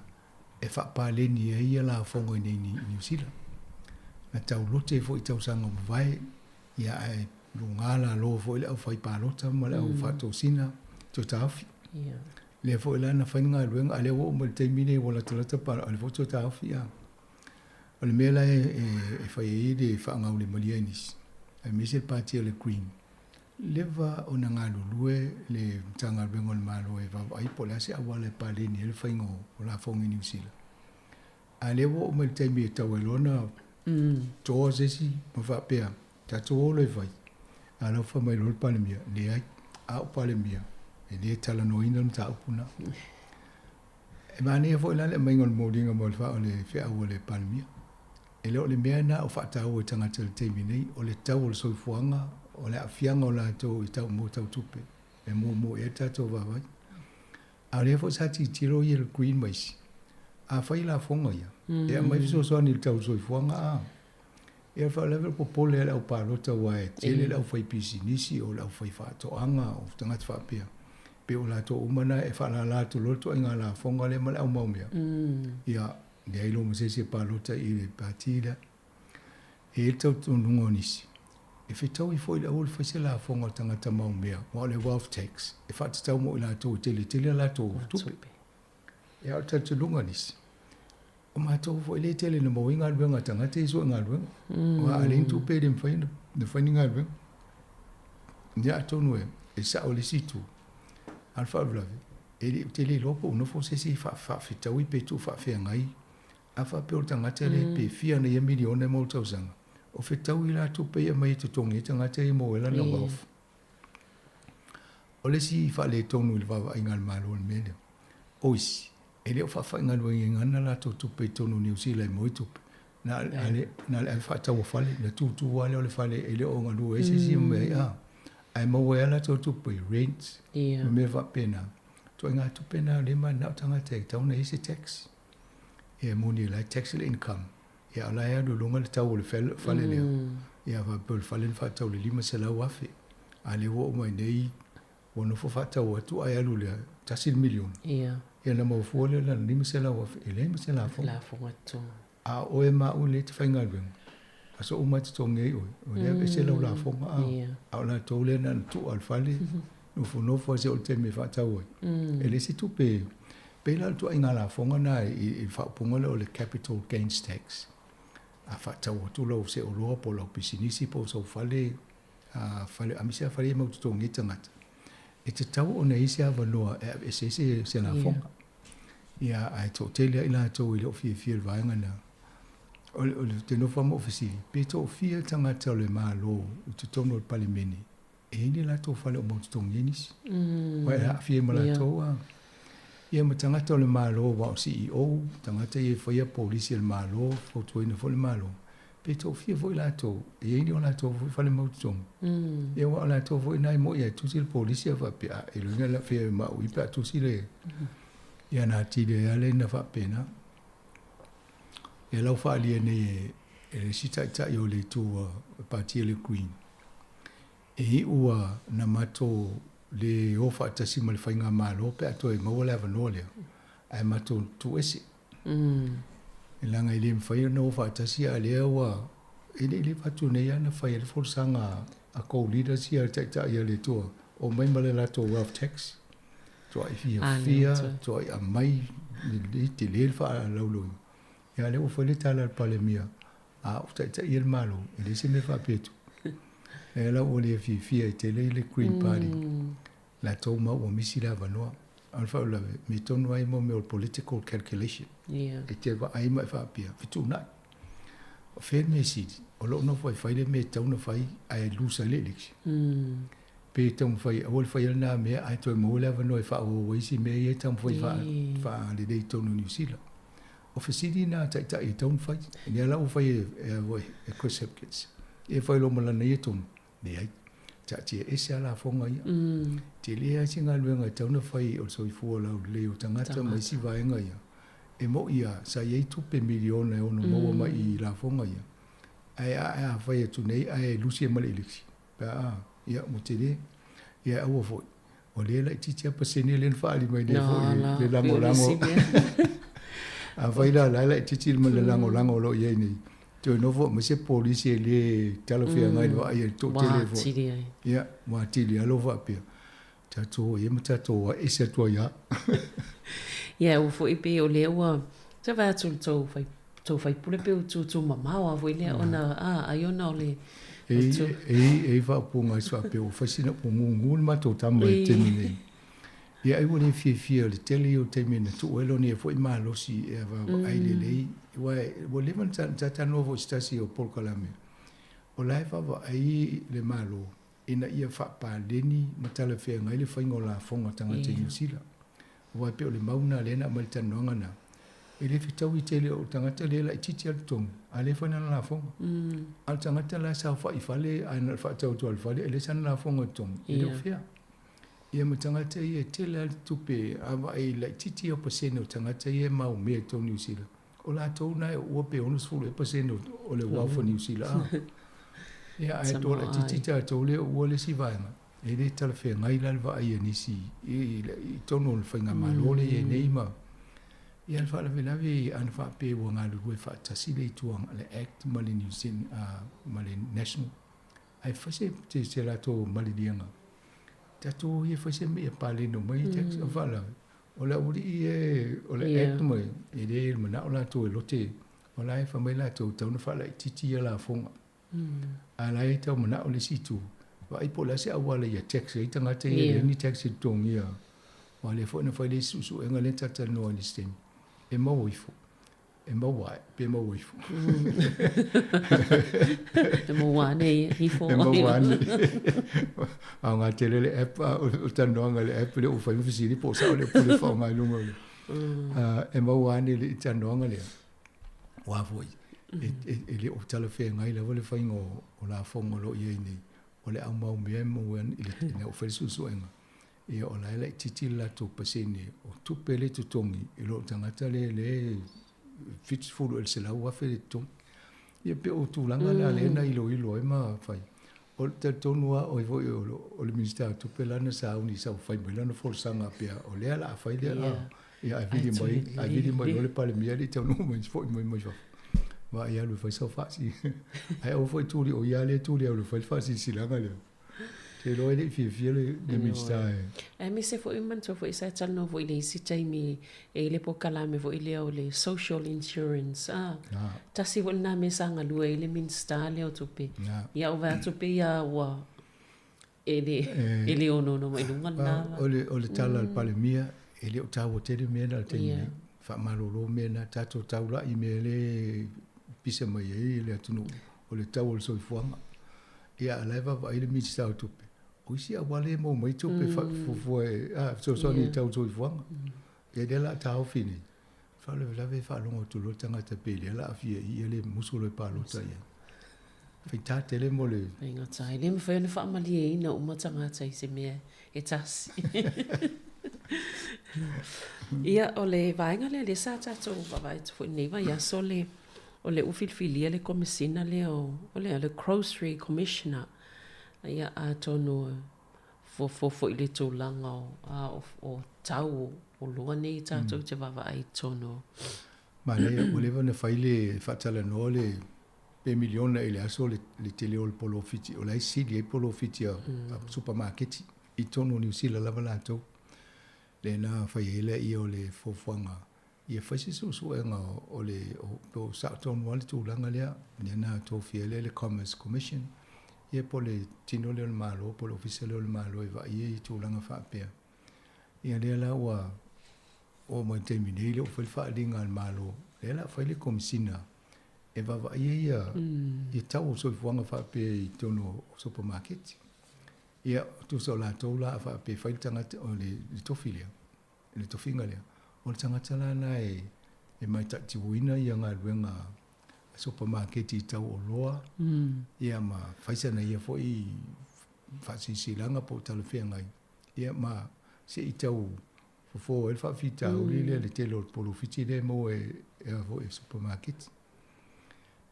e whapaleni e ia la whongo I New Zealand. Na tau lote fo I tau sanga mawai, ia ai lungala lo fo ile au whai palota ma le au whato sina to tawhi. Le fo ila na whainga luenga ale wo mo le teimine wala talata para ale fo to tawhi a. O le mela e whai e le whaangau le malianis. E mese pātia le Green. Lewa o na ngā lulue le mtanga luenga le malo e wawa ai po le ase awala e paleni e le whainga o la whongi New Zealand. Ale wo mo le teimine tau elona toa sesi ma whapea. Tato o le whai. Ala wha mai lor palemia. Le ai au palemia. E le tala noina na ta upuna. E mani e fo ila le maingon moringa mo le o le fea o le palmia. E le o le mea na o whaatau e tangata le teimi nei, o le tau o le soifuanga, o le afianga o la tau I tau mo tau tupe. E mo e tato vavai. A le fo sa ti tiro I le Green maisi. A whai la fonga ia. E a mai so soani le tau soifuanga a. E a wha level po pole le au parota wa e tele le au whai pisi nisi o le au whai whaatoanga o tangata whaapea. Pe o la to umana e whala la to loto I ngā la fonga le male au maumea. Ia, le ailo mo se palota I le pātira. E tau tonungo nisi. E whetau I fo I le au le whaise la fonga tangata maumea. Wa le wealth tax. E whatatau mo I la to tele la to tupe. E au tau tonungo nisi. O mātou fo I le tele na mau I ngā luenga tangata I so ngā luenga. Wa ale intu pe le mwhaina. Le whaini ngā luenga. Nia tonu e sa o le situ. Alfa vlave. E te le lopo uno fo se si fa fitaui pe tu fa fe ngai. Afa pe o tangata le pe fia na ia milione mo tausanga. O fitaui la tu pe ia mai te tongi tangata i mo ela na waf. O le si fa le tonu le vava ingal malo le mele. Oisi. E le o fa ingal wa ingana la tu pe tonu ni usi le mo tupe. Na le fa tau fale na tu wale o le fale e le o ngalu e si me ai mo wela tu pe rent. Me va pena. Tu inga tu pena le ma na tanga te tau na isi tax. E moni la taxable income. Ya la ya do longa le tau le fale le. Ya va pel fale fa tau le lima se la wafe. Ale wo mai nei wono fo fa tau tu ai alu le tasil million. Ya na mo fo le la lima se la wafe. Ele ma se la fo. La fo tu. A o e ma u le te whainga rung. A so o mai te tonge oi. O lea e se lau la fonga a. A o la tau le na tu al fale. Nofo se o te me whatau oi. E le si tu pe. Pe la tu inga la fonga na i whapunga le o le capital gains tax. A whatau tu lau se o loa po lau pisinisi po so fale. Fale amisia fale mau tu tonge tangata. E te tau o na isi a wanoa e se la fonga. Ia ai to tele ila to ile o fie vainga na. O te no famo ofisi pe to fia tangata le malo te tono palimeni e ni la to fale o mo tongenis wa la fie mala to ia mo tangata le malo wa CEO tangata e foi polisi le malo fo to ina fo le malo pe to fie foi la to e ni la to fale mo tong e wa la to foi nai mo ia tu sil polisi va pe e lo la fie ma ui pa tu sile ia na ti de ale na fa pena e lau fa ali ne e sita ta yo le tu parti le queen e ua na mato le ofa ta si mal fainga malo pe to e mo le vanole ai mato tu esi e langa ile mfai no fa ta si ale wa ile patu ne ya na fa ile forsanga a ko leader si ta ya le tu o mai male la to wealth tax to ai fia to ai mai le le fa lo ya le ufo le tala pale mia a uta il malo e le se me fa petu e la o le fia te le Green Party la toma o misi la vanoa alfa la me tonu ai mo me political calculation e te va ai mai fa pia fitu na o fe me si o lo no foi le me tonu fai ai lusa le pe tong fai o fai na me ai to mo le vanoa fa o isi me e tam foi fa le dei tonu New Zealand ofisidi na ta i tau fai ni ala o fai e Chris Hopkins e fai lo mala nei tom ne ai ta ti e se ala fonga ia ti le a singa luenga tau na fai o so i fu la le o tangata mai si vai nga ia e mo ia sa ye tu pe milione o no mo mai i la fonga ia ai fai tu nei ai lucia male elixi pa ia mo te le ia o fo o le la ti ti pa sene len fa ali mai le fo le lango a vai la titi mo le lango lo ye ni to no vo mo se police le TALOFA ngai va ye to televo ya mo tili alo va pe ta to ye mo ta to e se to ya ya o fo ipe o le wa ta va to fai pule pe tu mama wa vo le ona ayona le e va punga swa pe o fasina po ngul ma to tamai temine ia ai woni fia le tele o te mena tu elo ni foi malo si e va ai le wa le man ta novo stasi o polkalame o lai va ai le malo ina ia fa pa leni matala fe ngai le faingo la fonga tanga te New Zealand wa pe o le mauna le na mal tanonga na ele fitau i tele o tanga tele la titi al tong ale fa na la fonga al tanga tele sa fa i fale ai fa tau to al fale ele san la fonga tong ele fia ia mo tangata ia tele al tupe ava ai la titi o paseno tangata ia mau me to New Zealand o la tau na o pe onu sfulu e paseno o le wafo New Zealand ia ai to la titi ta to le o le si vaima e le TALOFA ngai la va ai nisi i tono le fainga malole e nei ma ia le fala velavi an fa pe wo ngalu we fa tasile tuang le act mali New Zealand mali national ai fase te se la to mali dianga tato ia fase me pale no mai tax vala ola uri e ola act mai e le mana ola to lote ola e fa mai la to tau na fala titi la fonga ala e tau mana ole situ wa i po la se awala ia taxi i tangata ia ni taxi tongia wa le fo na fa le su enga le tata no ni stem e mo wifo e mo wa pe mo wifo e mo wane i fo e mo wane a nga tele le app o tano nga le app le o fa mi si po sa le po le fa nga lungo e mo wane le tano nga le wa fo e le o tala fe ngai le vole fa ingo o la fongo lo ye ni o le au mau mea mo wen i le o fa su enga e o la le titi la to pasene o tu pele tu tongi e lo tangata le fit fulu el se la wa fe to ye pe o tu langa la le na ilo e ma fai o te tonua o i voi o le minister tu pela na sa uni sa fai mai na for sanga pe o le ala fai le a vidi mai o le pale mia le tonu mai foi mai wa ia lu fai so fasi ai o foi tu o ia le tu le o fai fasi si langa le te lo ele fi le minister e mi se foi man so foi sa tal no foi le si taimi e le pokala me foi le o le social insurance tasi vol na me sanga lu e le minister le o tupe ia o va tupe ia wa ele ono no mai lunga na o le tala al palemia ele o tawo te le mena te ni fa malolo mena tato taula i me le pisa mai le atunu o le tawo so fuanga ia leva va ile minister o tupe o si a wale mo mai tupe fa fu so ni tawo so fuanga e de la tawo fini fa le lave fa longo tu lo tanga te pele la fie i le musulo pa lo ta ia fa tele mo le inga tai le fa na fa mali e na uma tanga tai se me e tas ia ole vainga le sa ta to va vai fu neva ia so le ole ufilfilia le komisina le o le grocery commissioner ia a tono fo ile to langa o tau o loa nei tātou te wawa ai tono. Ma le o lewa na whaile whatala no le pe miliona ele aso le tele o le polo fiti o lai sili e polo fiti a supermarketi i tono New Zealand lava lātou le na whaiele i o le fofuanga ia whaisi su enga o le o sa tono wale tūlanga lea le na tō fiele le Commerce Commission ia po le tino le malo po le official le malo e va ia i tūlanga whapea ia lea la ua o mai terminei le o whailinga al malo le la whaile komisina e va ia i tau so i fuanga whapea i tono supermarket ia tu so la tau la whapea whaitanga o le tofilea le tofinga lea o le tangata lana e mai tati uina ia ngā ruenga supermarket i tau o loa ia ma whaisana ia fo i whasisilanga po talawhea ngai ia ma se i tau fo el whawhita uri le telo polo fiti le mo e fo e supermarket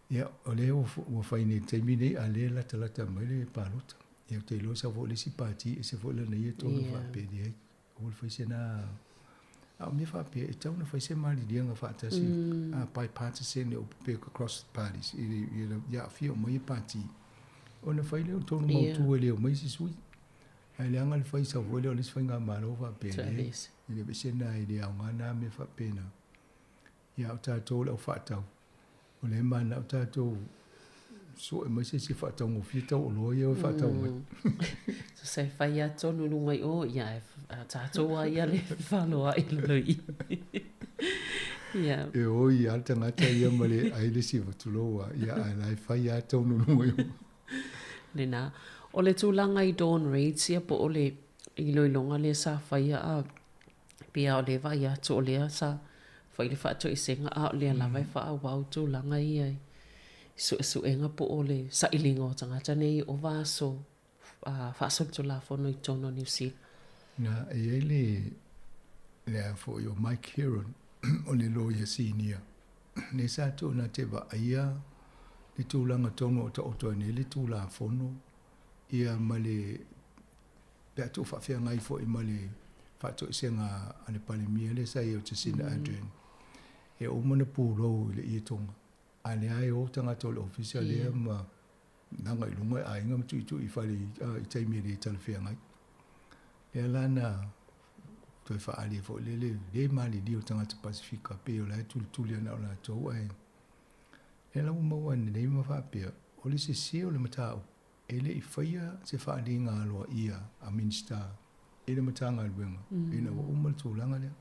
ia o le o whaine taimine a le lata mai le palota ia te lo sa fo le si pati e se fo le na ia tonu whapedi e o le whaisena a me whapea e tau na whaise mali dianga whaatasi a bipartisan o pe across parties ia fia o mai pati o na whaile o tonu mautu e leo mai si sui ai le anga le whaisa o le o le swainga malo whapea i le besena i le au ngana me whapena ia o tātou le au whaatau o le mana o tātou so e mai se whaatau ngofi tau o loa ia o whaatau mai so se whai a tonu nungai o ia tātou a ia le whaloa i loi ia e o i alta ngata ia male ai le si watuloa ia a lai whai a tonu nungai o le nā o le tūlanga i Dawn Reid sia po o le i loilonga le sa whai a pia o le vai atu o lea sa whai le whaato i senga a o lea lawai wha a wau tūlanga i ai su enga po o le sa ilingo tangata nei o vaso whaasol tu la whono i tono New Zealand. Na e le a fo i o Mike Heron o le lawyer senior. Ne sa tō na te wa aia le tūlanga tono o ta oto ne le tūla whono ia male pia tō whawhia ngai fo i male whaato i senga ane palemia le sa i o te sina Adrian. E o mana pūrou i le i tonga. Ale ai o tangata o le ofisia lea ma nanga i lunga a inga mtu i whare i taimi le talawhia ngai. Lea lana toi whaale fo le mali li o tangata Pasifika pe o lai tuli ana o la tau ai. Lea lau maua nei ma whapea o le se o le matau ele I whaia se whaalinga aloa ia a minister ele matanga luenga ina wa umal tūlanga lea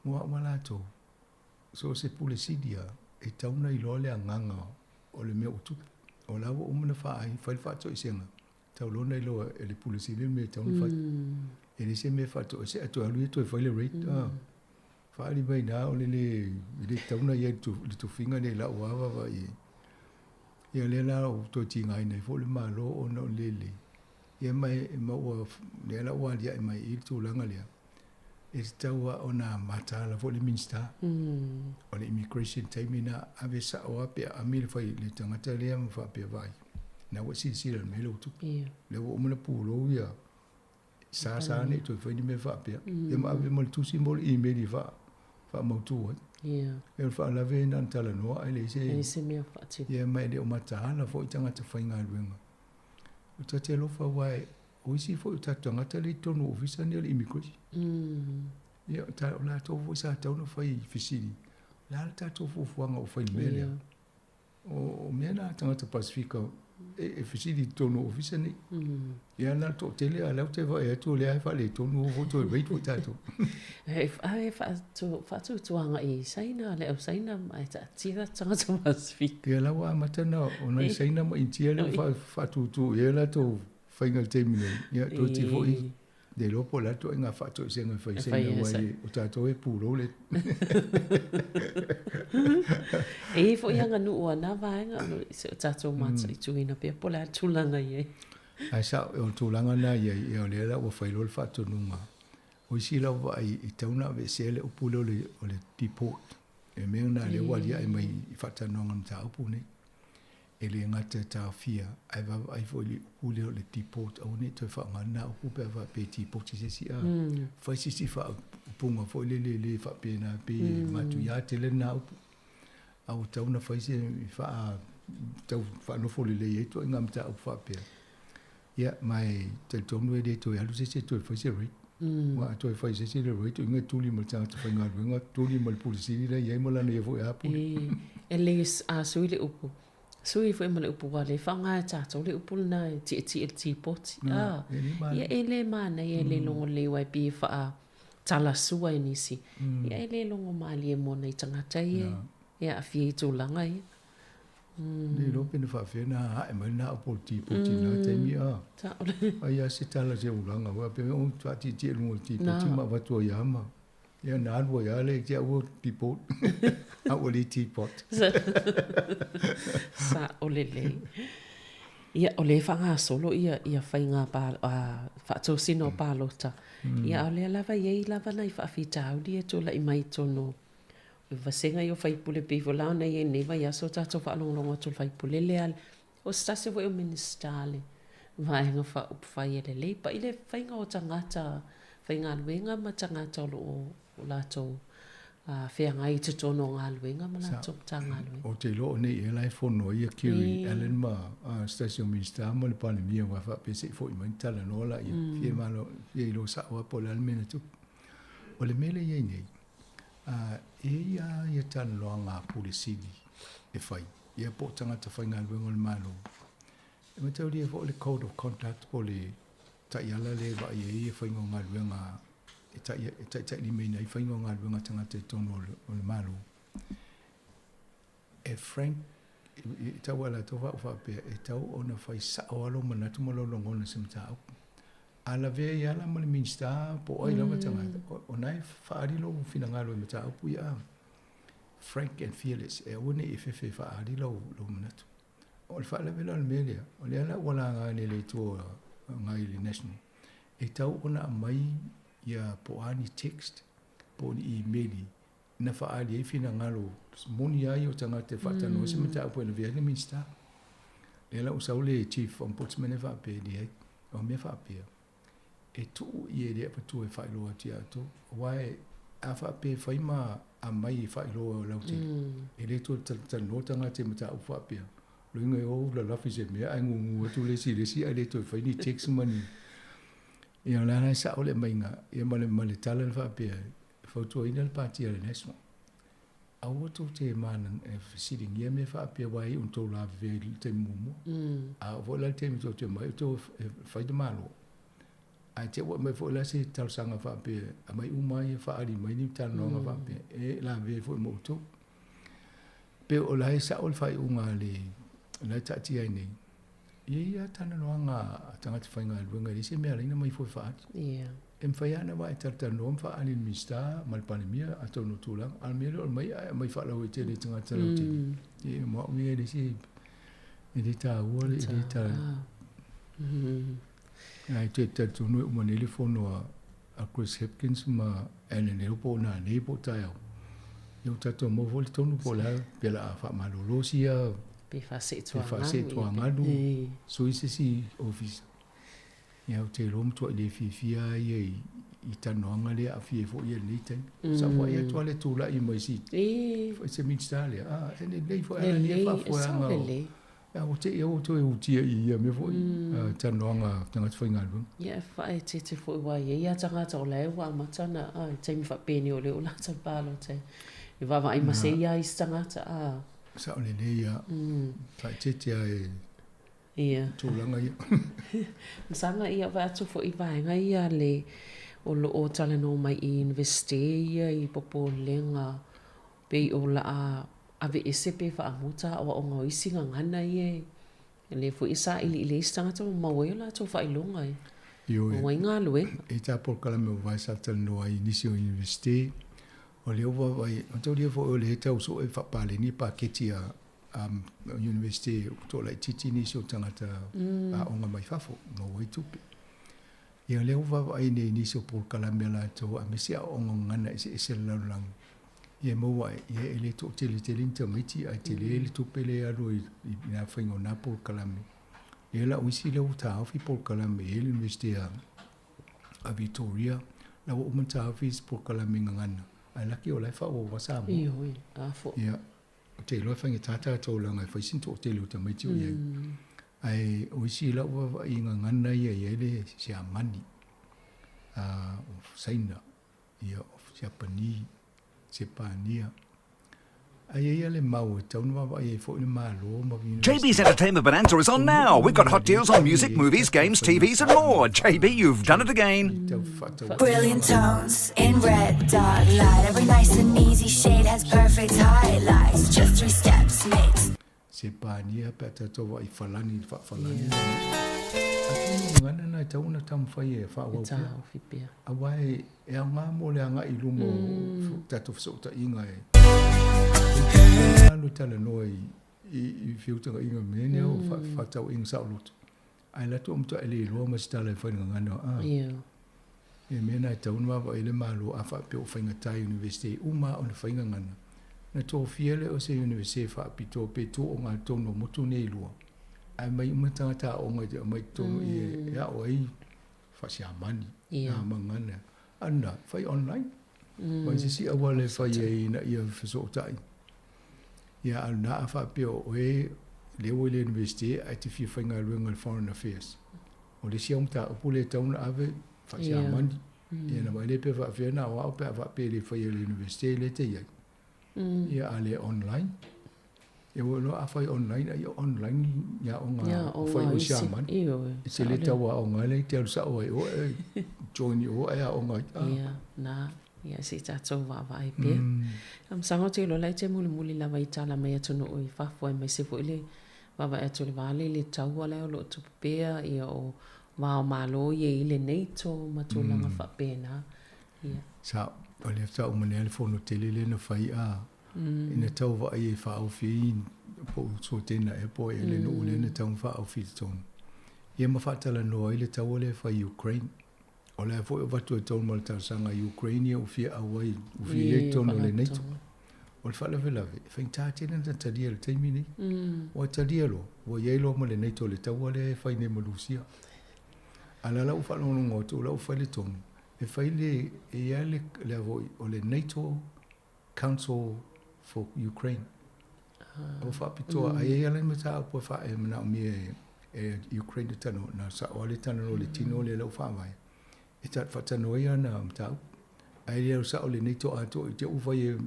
mua walato so se pulesidia e tauna I loa lea nganga o le mea utupu o lawa umana whai whaato I senga tau lona I loa ele pulesidia me tauna whai ele se me whaato se atu alu to whai le rate whaali bai nā o le tauna ia le tu finga ne la uawa wa ia le la o to tinga nei fo le malo o no lele ia mai ma o le la wa dia mai I tu langa le e taua ona matala fo le minister o le immigration taimina ave sa o ape a mil fai le tangata le am fa pe vai na wa si le melo tu le o mo le pulo ia sa ne to fai ni me fa pe ia ma ave mo tu simbol email fa mo tu e fa la ve nan tala no ai se me fa ti ia mai le o matala fo tangata fai nga luenga o te lofa wai o isi fo ta tangata le tonu ofisa ni le immigration ia ta la to fo sa ta no fai fisili la ta to fo fuanga o fai mele o mena tangata pacifica e fisili tonu ofisa ni ia na to tele ala te va e to le fa le tonu fo to wait for tato fa tu anga I saina le o saina mai ta tira tangata pacifica ia la wa matana o na saina mo intia le fa tu ia la to fainga termine ia to ti foi de lopo la to nga fa to senga fa senga wai o tato e puro le e fo ia nga nu na vai nga no se tato matsa I tuina pe pola tulanga ye ai sa o tulanga na ye o le la o fa lo fa to nunga o si la vai I tauna ve sele o pulo le o le deport e me na le wa dia mai fa ta nonga ta upu ne ele ngata ta fia ai va ai fo le pulo le deport o ne to fa ngana o pe va pe deport si si a fa si fa punga fo le fa pe na pe ma tu ya tele na au tauna fa si fa tau fa no fo le to ngam ta o fa pe ya mai te tonu de to ya lu se to fa si ri wa to fa si le ri to ngai tuli mo ta fa ngai tuli mo polisi le ye mo la ne fo ya pu ele a suile upu sui foi male upu wale fanga ta to le upu na ti pot ya ele mana ya le longo le wai pi fa tala sua inisi ya ele longo mali mo nei tangata ya fi tu langa ya le lo pe fa fe na e mai na po ti na te mi ai ya se tala se ulanga wa pe o ti lu ti ma va to ya ma ya na wo ya le ja wo ti pot a wo le ti pot sa olele ia ole fanga solo ia fainga pa fa to sino pa lota ia ole lava ye lava nai fa fita dia to la mai tono va senga yo fai pule pe vola na ye neva ya so ta to fa long long to fai pule le al o sta se vo ministale vai nga fa up fai le pa ile fainga o tangata fainga luenga ma tangata lo la to fe ngai te tono nga luenga ma la to tanga luenga o te lo ne e lai fono ia kiri elen ma station minister mo le pane mia wa fa pese fo i mentala no la ia fe malo ye lo sa wa po la mena tu o le mele ye nei ia tan loanga pulisidi e fai ia po tanga ta fai ngal wengo le malo e me tau lia fo le code of conduct po le ta iala le va ia fai ngal wenga e ta ni me nei fai ngal wenga tanga te tono o le malo e Frank e ta wala to fa pe e tau ona fai sa o alo mana tu mo lo ngona sim tau ala ve ya la mo minsta po ai la tanga o nai fa ari lo fina ngalo me tau pu ya Frank and Fearless e one e fe fa ari lo manatu o fa la vela le media o le ala wala nga le to ngai le national e tau ona mai ya po ani text po ni email na fa ali e fina ngalo moni ai o tanga te fa tano se me tau po le via minsta le ala usa le chief ombudsman fa pe di o me fa pe e tu ye de pa tu e fa lo tia to why afa pe fa ma a mai fa lo lo ti e le to no tanga te mata u fa pe lo nge o la fi se me ai ngu tu le si ai le to fa ni text mani e ala na sa o le mai nga e ma le tala fa pe fa to ina le parti le national au to te mana sitting ye me fa pe wai un to la ve te mumu a vola te mi to te mai to fai de malo a te wa me vola se tal sanga fa pe a mai umai fa ali mai ni tal no fa pe e la ve fo mo to pe o la sa o fai unga le la ta ti ai nei ye ya tana no nga tanga te fai nga luenga le se me ala ina mai fo fa em fai ana wa ta no fa ali mista mal panemia a to no tula al me lo mai fa la o te le tanga tala ti e mo mi le si e le ta o le ta ai te tu no mo ne le fono a Chris Hopkins ma ene ne po na ne po ta yo tato mo vol tonu po la pela fa malolosia pe fa se tua ngadu so isi si office ya te rom to le fifia ye i tanonga le a fie fo ye le ten sa fo ye to le tu la i mo si fo se mi stale ene le fo ana le fa fo ana ya o te yo to e utia i ya me fo tanonga tanga fo ngalu ya fa te fo wa ye ya tanga to le wa matana te mi fa pe ni o le o la ta palo te i va vai ma se ia i stanga ta sa o le ya fa te ia tu langa ia sanga ia va tu fo i vai nga ia le o lo o tala no mai i investe ia i popo lenga pe o la a ve ese pe fa amuta o nga isi nga ngana ia le fo isa ili le stanga to ma we la to fa ilonga yo o nga lue e ta por kala me vai sa tal no ai inicio investe o le ova vai o to le fo o le tau so e fa pale ni paketia university to la titi ni so tangata a onga mai fafo no way tupi ia le ova ai ne ni so por kala mela to a mesia onga ngana ese la lang ia mo wai ia ele to te linta miti a te le tupi le aro i na faingo na por kala me ia la uisi le uta afi por kala me ele university a Victoria la o manta afi por kala me ngana ai la ki o la fa o wasa mo io a fo ia te lo fa tata to langa fa sin to te lo ta mai tu ye ai o si la wa i ngana ye le sia mani saina ia of Japanese Japania ai le mau tau no wa ye fo ni malo ma JB's Entertainment Bonanza is on now. We've got hot deals on music, movies, games, TVs and more. JB, you've done it again. Brilliant tones in red dot light. Every nice and easy shade has perfect highlights. Just 3 steps makes Japania pata to wa i falani ngana na tau na tam fa ye fa wa awai e nga mo le nga i lumo tato so ta inga lu tala noi i fiuta inga mene o fa tau ing sa lut ai la to mto ele lo ma stala fa ngana e mena tau no wa ile malu afa pe o fainga tai university uma on fainga ngana na to fiele o se university fa pito pe to o nga to no motu nei lo ai mai umata o nga mai to ya o ai fa sia mani na mangana anda fai online mai si awale fa ye na ia so tai ya na fa pe o le o le university ai te fi fainga luenga foreign affairs o le sia umta o pule tauna ave fa sia mani ia na mai le pe fa fe na o pe fa pe le fa ye le university le te ia ia ale online e wo no a fai online ia online ya onga fai o shaman se le tawa onga le te sa o join o ia onga ia na ia se ta to va vai pe am sango te lo lai te muli la vai tala mai atu no i fa foi mai se foi le va vai atu le vale le tawa le lo tu pe ia o va malo ye ile nei to matulanga fa pena ia sa o le sa o mane le fono tele le no fai ina tau va ai fa o fi po so tena e po ele no le na tau fa o fi ton ia ma fa tala no ile tau le fa Ukraine o le fo va to ton mal ta sanga Ukraine o fi awai o fi le ton le neto o le fa la vela fa ta tena ta dia le taimini o ta dia lo o ye lo mo le neto le tau le fa ne mo Lucia ala la o fa no ngo to la o fa le ton e fa ile e ya le o le NATO Council for Ukraine o fa pito ai ala meta po fa e na mi Ukraine tano na sa o le tano le tino le lo fa vai e ta fa tano ia na mta ai le sa o le NATO a to te u fa ye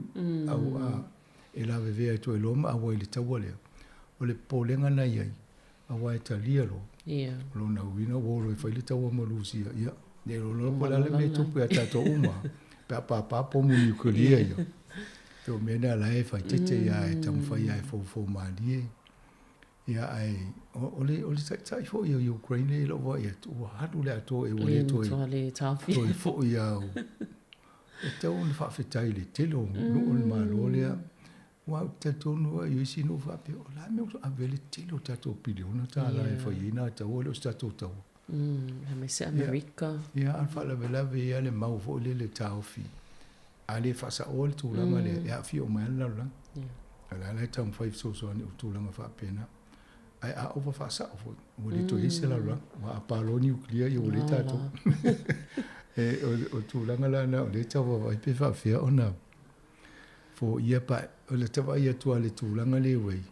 au e la vea to e loma awa i le taua lea. O le polenga na iai, awa e talia lo. Lo na uina wolo e whaile taua malusia. Ia, ne lo pola le me tupu a tato uma. Pa pomu i ukulia ia. Tō mena la e whai tete ia e tamwhai ai fō malie. Ia ai, o le tai fo i Ukraine e lo wa ia, ua hatu le ato e wale to e fo i au. E tau ni whawhetai le telo, nuu le malo lea. Wa te tonu i isi no whape, o la me a vele telo tato piliona ta la e whai ina tau le o stato tau. Me se Amerika. Ia, an wha lave ia le mau fo le tau fi. Ale whasa o le tūlanga le, e a fi o mai ala la. Ala le tau mwhai so ni o tūlanga whapena. Ai a over whasa o fo, o le to hise la la, wa a paloni uklia i o le tato. E o tūlanga la na, o le tau wa waipe whawhia o na. Fo ia pa, o le tawa ia tua le tūlanga le wei.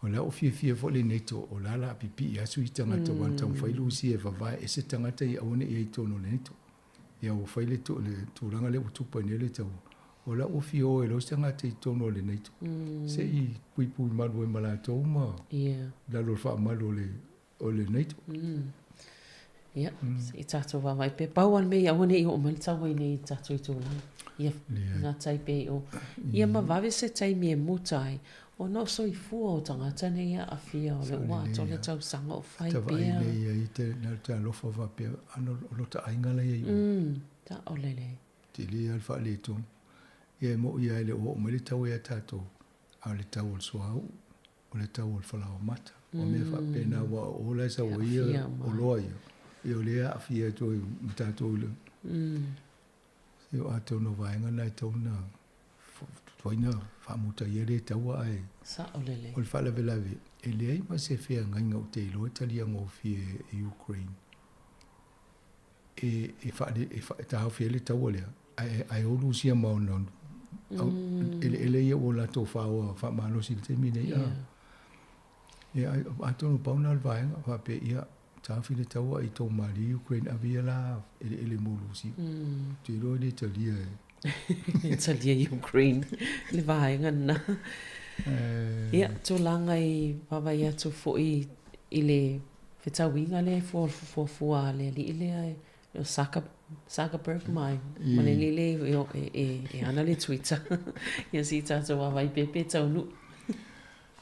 O la o fia fo le neto, o la la pipi i asu i tangata wanta mwhailu si e wawai, e se tangata i aone i tono le neto. Ia o whaile tūlanga le o tupa ni le tau. O la o fia o e lo tangata i tono le neto. Se i pui malu e malato ma. La lo wha malu o le neto. Ia, i tato wawai pe pauan me i aone i o malitawa i nei tato i tūlanga. Ia, ngā tai pe o. Ia ma wawe se taimi e mutai. O no so i fua o tangata nei a fia o le ua to le tau sanga o whai pia. Ta vai nei i te TALOFA wa pia ano lo ta ainga le i. Ta o lele. Te li al wha le tō. Ia mo i aile o me le tau e a tato. A le tau al soau. O le tau al whalao mata. O me wha pena wa o lai sa o ia o loa ia. Ia o lea a fia to i mtato ule. Ia o ato no vaenga nai tau na toina whamuta i ere taua ai. Sa o lele. O le whalawelawe, e lea i ma se whea ngainga o te ilo e tali a ngōwhi e Ukraine. E tahau whea le taua lea, ai olu sia mauna. Ele ia o la tō whaua whamano si te mine ia. E ato no pauna al vaenga, whape ia tahawhi le taua i tō mali Ukraine a via la ele molu si. Te ilo le tali e. Talia Ukraine le vaenga na. Ia, tūlanga i wawai atu fo i le whetawinga le fua le li le o Zuckerberg mai. Mane li le e ana le Twitter. Ia si tato wawai pepe tau nu.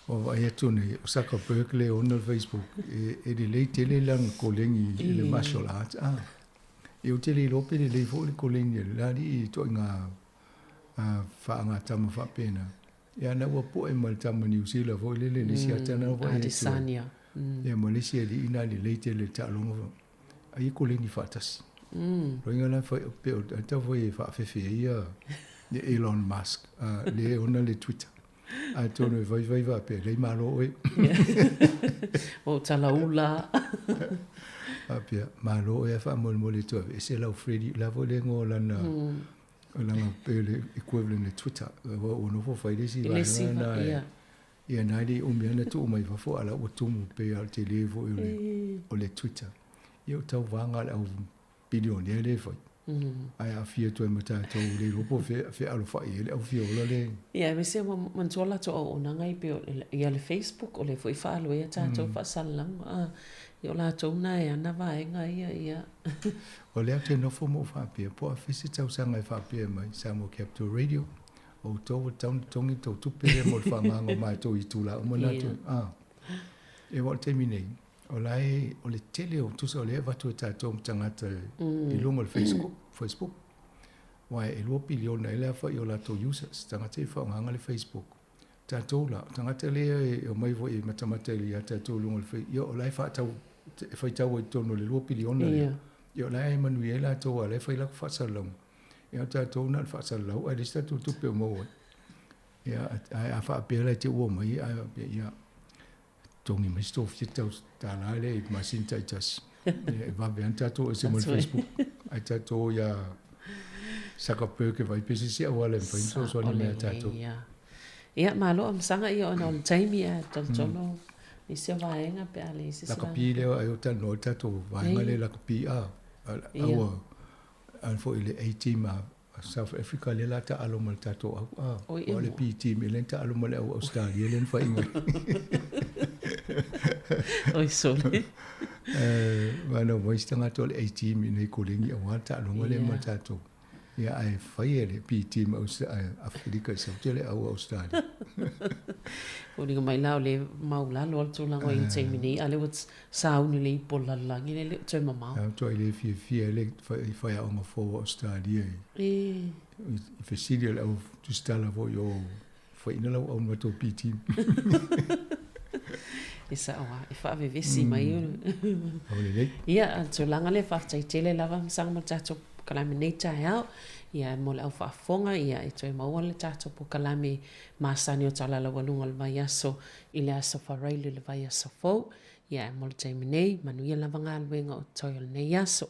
Wawai atu ne o Zuckerberg le ona Facebook. E le tele lang kolengi le martial arts. E o tele lope le fo le kolengi la li to nga whaanga tama whapena. E ana ua po e mal tama New Zealand fo le si atana wa e Adesanya. E Malaysia li ina li leite le talonga. Ai kolengi whatasi. Roinga na pe o ta fo e whawhewhe ia Elon Musk. Le ona le Twitter. A tono e vai pe le malo oe. O talaula. Apia malo e fa mole to e se la Freddy la vole ngola na la pe le equivalent de Twitter o no fo fai desi va na ia na di o mena tu mai fa fo ala o tu mu pe al televo o le Twitter io tau vanga au bilionaire le fo ai a fia to mata to le lopo fe alo fa ele au fia ola le ia me se man tola to o na ngai pe ia le Facebook o le foi fa lo ia ta to fa salang io la to na e ana vaenga ia o le ate no fo mo fa pe po a fisi tau sanga fa pe mai Samoa Capital Radio o to tongi to tupe le mo fa mango mai to i tula o mona to e wa terminate o lai o le tele o tu so le va to ta to tangata i lungo Facebook wa e lo biliona ele fa io la to users tangata fa nganga le Facebook ta to la tangata le o mai vo e matamata le ta to lungo le io lai fa ta fa ta o to no le lo biliona io lai Manuela to le fa la fa salong io ta to na fa salong e sta tu pe mo ia a fa pe le te o mai ia tongi mai sto fi ta la le ma sin ta tas e va bien ta to se mo Facebook ai ta to ia saka pe ke vai pesi se o le fa so ni me ta to ia malo am sanga io ona taimi a tono i se vaenga pe ale se la capile o ta no ta to vaenga le la capi al fo ile 18 ma South Africa le la ta alo mal tato o le PT me le ta alo mal Australia le fa inga oi sole bueno mo istanga tol 18 me ko le o ta alo mal mal tato ya ai fa le PT me Afrika se tele au Australia o ni mai la le maula lo tu la ngoi te mini ale what's sound le pola la ni le te mama to ile fi le fa ya o fo Australia i fesidio au tu stala vo yo fa ina la o no to PT isa wa fa ve vesi mai ia to langa le fa tai tele lava sang mo tato kalame nei tai au ia mo le au whaafonga ia e toi maua le tato po kalame masani o tala la walunga le vai aso i le aso whareile le vai aso fau ia mo le taimi nei manu ia lava ngā luenga o toi o le nei aso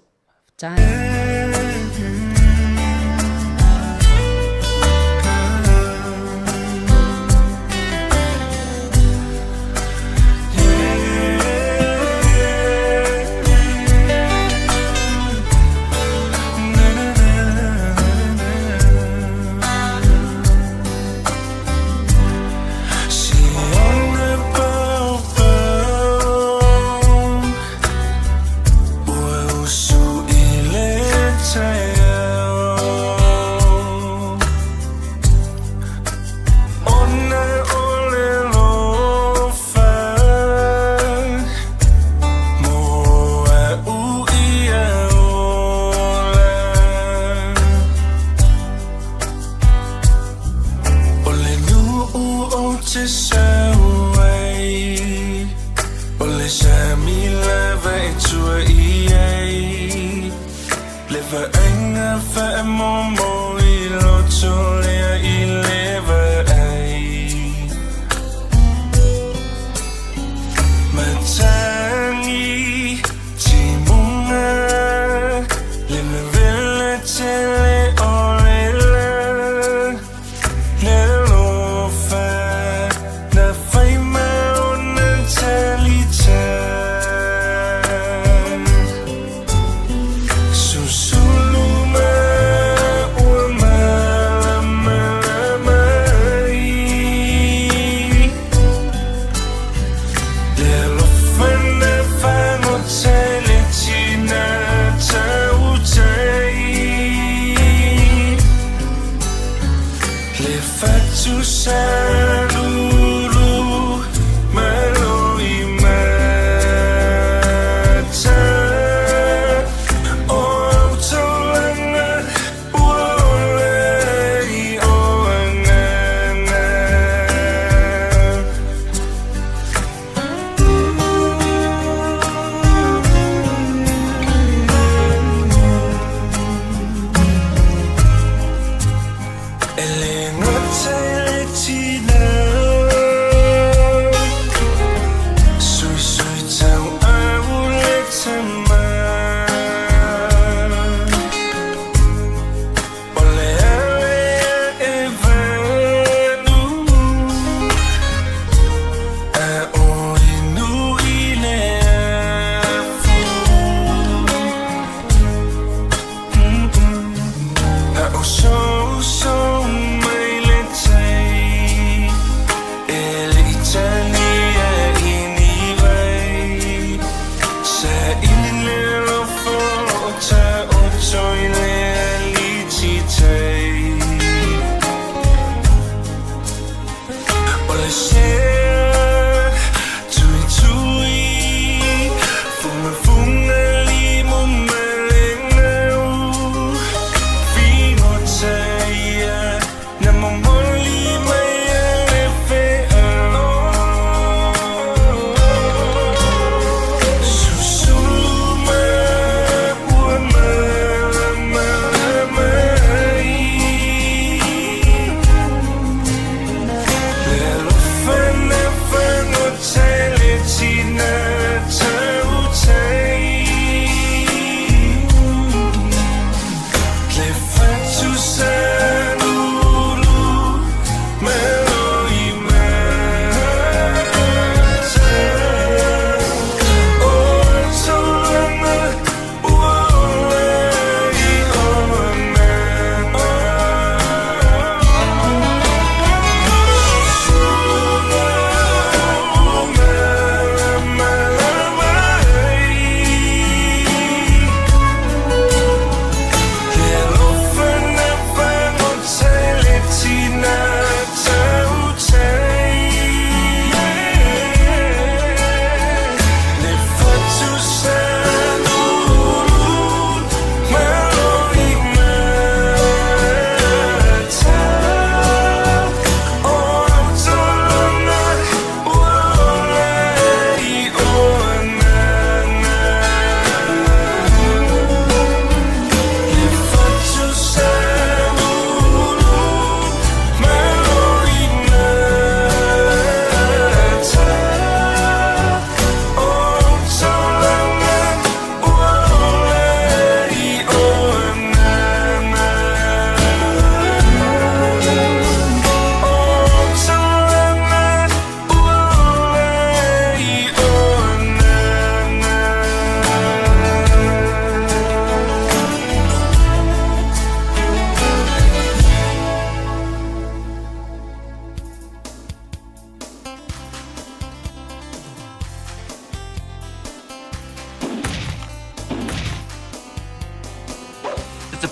Fun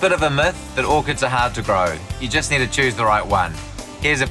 bit of a myth that orchids are hard to grow. You just need to choose the right one. Here's a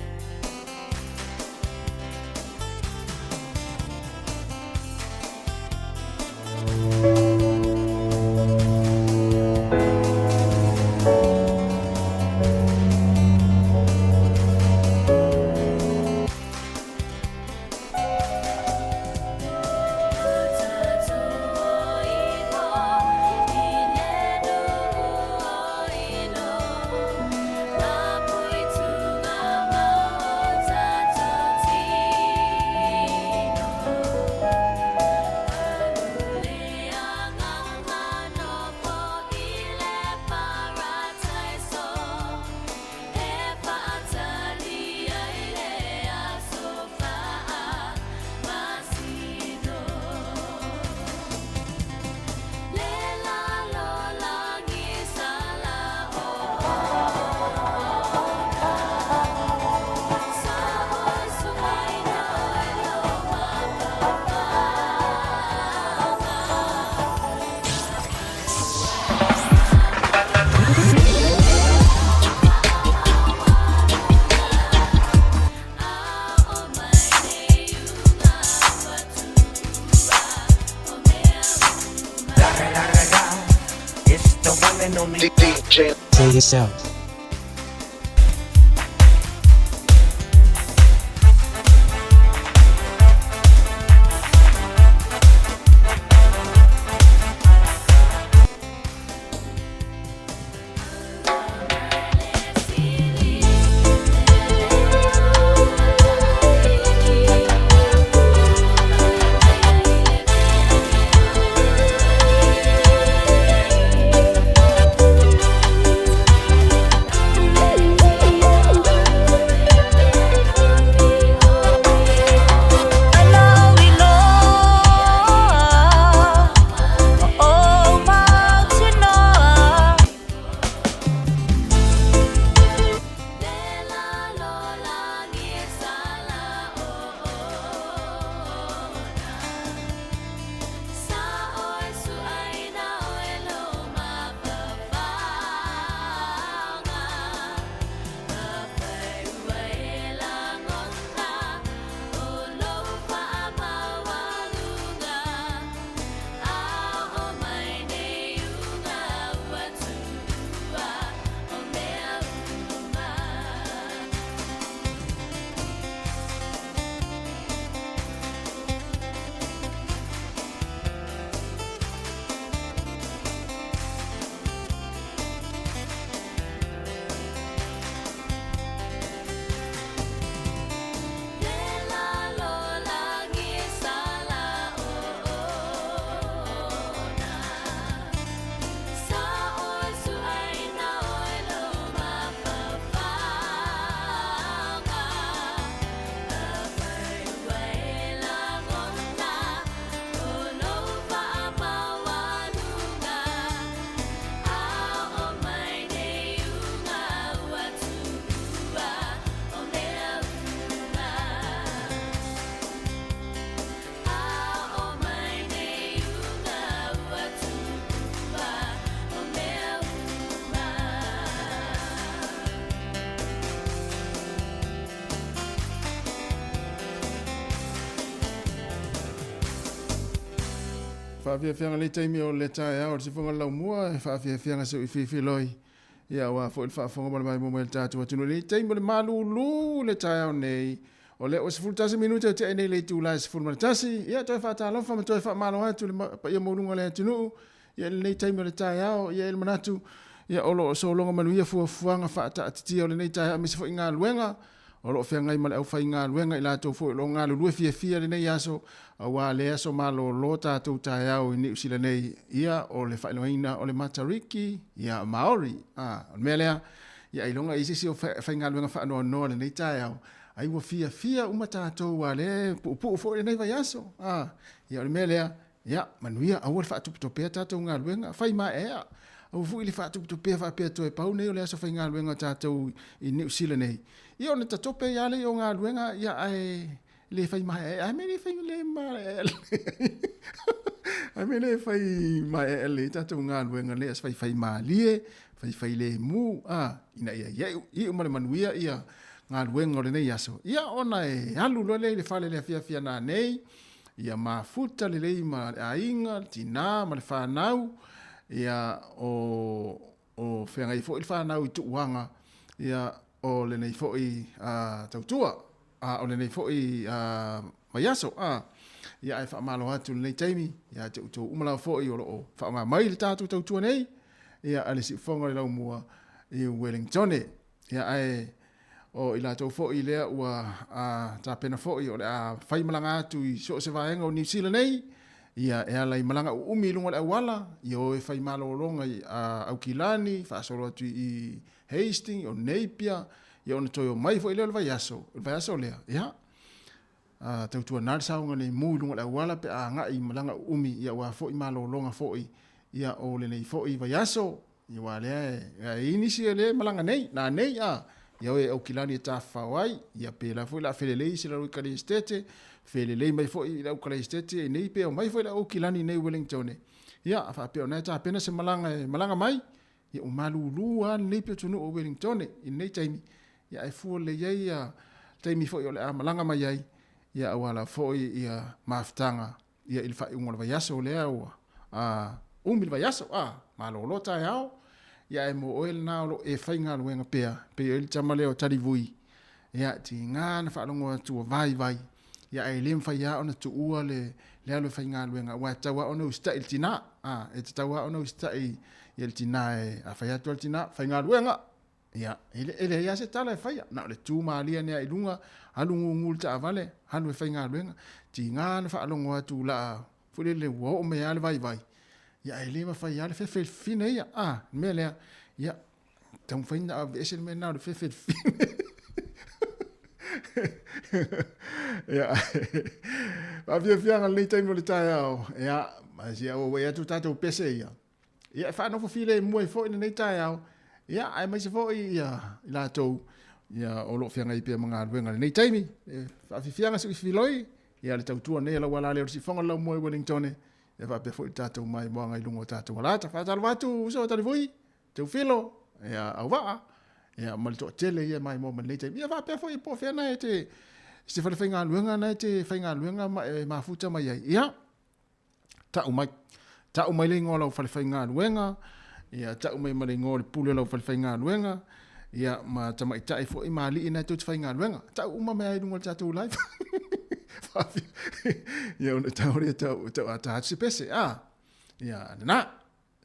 DJ. Say yourself. Whaafiafianga le taimi o le tae au se whanga lau mua, whaafiafianga se uiwhiwhi loi. Ia wa fo il whaafonga mara mai mo le tātua tunu le taimi le malulu le tae au nei. O le o se fultasi minuta o te nei le tūlai se fulmaratasi. Ia toi whaatalofa ma toi whaamalo atu le pa ia morunga le atunu. Ia le nei taimi o le tae au, ia il manatu. Ia olo o solonga manuia fuafuanga whaata atitia o le nei tae au misi fo inga luenga. O lo fia ngai male au fai ngā luenga i lātou fo lo ngā lulue fia le nei aso a wā le aso malo lo tātou tae au i ni usila nei ia o le whailoina o le Matariki ia Maori o mea lea ia ilonga isisi o fai ngā luenga whaanoa noa le nei tae au ai wa fia uma tātou wā le pu fo le nei vai aso ia o le mea lea ia manuia au le whaatupitopea tātou ngā luenga fai ma ea au fu ili whaatupitopea whaapea toe pau nei o le aso fai ngā luenga tātou i ni usila nei ia ona tatope ia le o ngā luenga ia ai le fai mai ai me le fai le mai ai me le fai mai le tatou ngā luenga le as fai mai lie fai le mu ina ia umale manuia ia ngā luenga o le nei aso. Ia ona e alu lole le whale le fia nā nei, ia mafuta le lei ma le ainga, tina, ma le whanau, ia o whengai fo i whanau i tuuanga, ia o le nei fo i tautua, o le nei fo i mai aso, ia e whaamalo atu le nei taimi, ia te uto umalau fo i o whaanga mai le tātu tautua nei, ia ale si whonga le lau mua i Wellington, ia ai o ila tau fo i lea ua ta pena fo i o le whai malanga atu i so se vaenga o New Zealand nei, ia e ala i malanga umi lunga le awala, i o e whai malo longa i Aukilani, whaasoro atu i Hastings, o Napier, ia ona toi o mai fo i lea le vai aso lea, ia. Tau tua nare saunga nei mui lunga le awala pe a nga i malanga umi ia ua fo i malo longa fo i, ia o le nei fo i vai aso, ia wa lea e inisi e le malanga nei, na nei ia e Aukilani e tawhawai, ia pēla fo i la whelelei se la Ukale Estate, whelelei mai fo i la Ukale Estate, e nei pēo mai fo i la Aukilani nei Wellington. Ia, a whapeo nei tā pena se malanga mai, ia o malulu nei pēo tunu o Wellington, i nei taimi, ia e fua le iei taimi fo i o le malanga mai iei, ia awala fo i ia maftanga, ia il whai ungola vai aso lea ua, umil vai aso, malolo tai au, ia e mo oel na lo e fai ngā luenga pea, pe oel tama leo tarivui. Ia ti ngā na whaalongo atua vai. Ia e lem fai a ona tu ua le alo fai ngā luenga. Wa tawa ona usta il tina, e te tawa ona usta i il tina e a fai atu al tina, fai ngā luenga. Ia, ele ia se tala e fai, na le tū maalia nea ilunga, halungu ngul ta avale, halu e fai ngā luenga. Ti ngā na whaalongo atu la, fule le ua o me ale vai. Ia e lema fai ale fefe fine ia, me lea, ia, tau fai na avese me nao le fefe fine. Ia, awhia le taimo le tai au, ia, mas ia o atu tātou pese ia. Ia, whanofo file mua i fo ina nei tai au, ia, ai mai se fo i la tau, ia, o lo whianga i pia mga aluenga nei taimi, awhia su i filoi, ia le tau tua nei la wala leo si whanga lau mua i Wellington, e va pe foi tatou mai moanga i lungo tatou alata fa talo watu so tali voi te filo ya awa ya mal to tele ya mai mo malete ya va pe foi po fe na te se fa finga luenga na te finga luenga ma futa mai ya ta umai le ngola fa finga luenga ya ta umai mai ngol pulo lo fa finga luenga ya ma tama ita fo i mali ina to finga luenga ta uma mai lungo tatou live ia ona tauri tau ata se pese ia na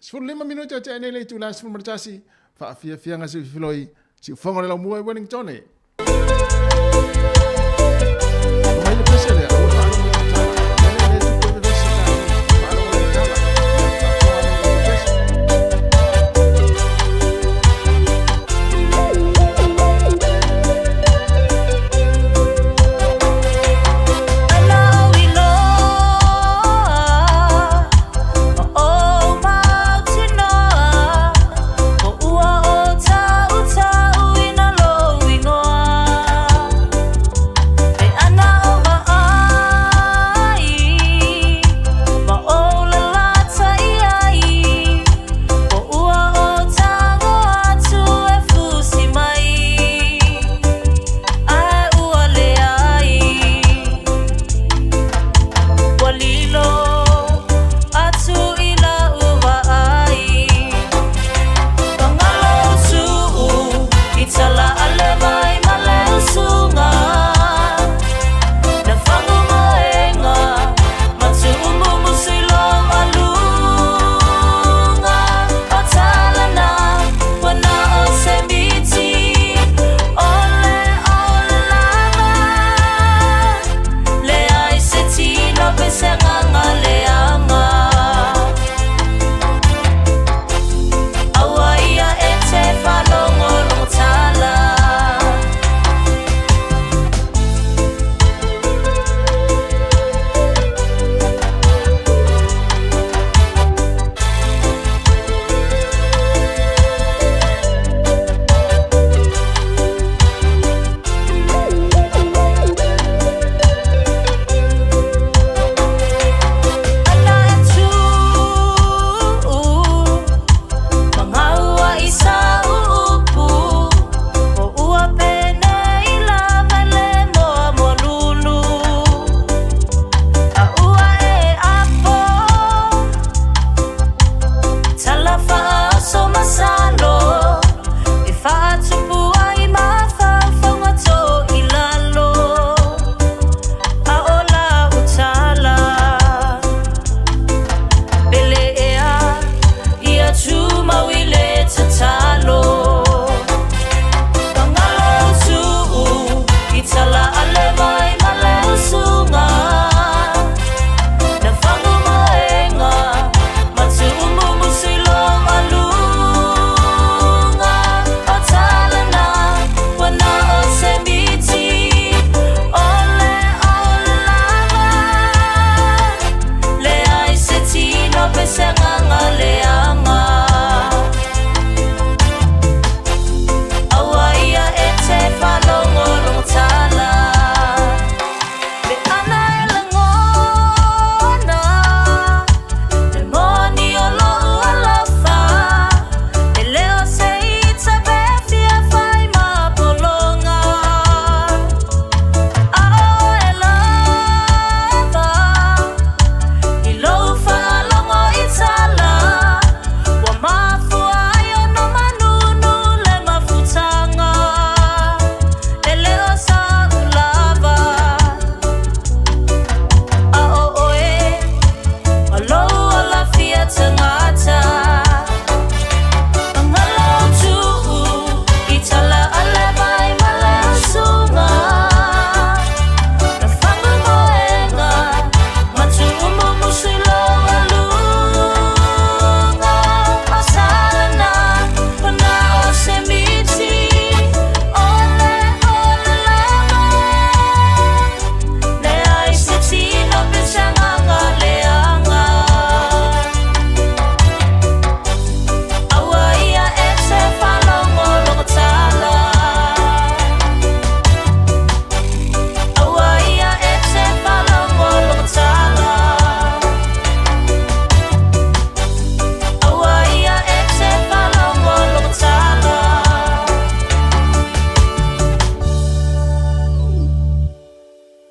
sfur 5 minuto te nei le tu la sfur martasi fa fianga se filoi si fonga le mua Wellington e mai le pese le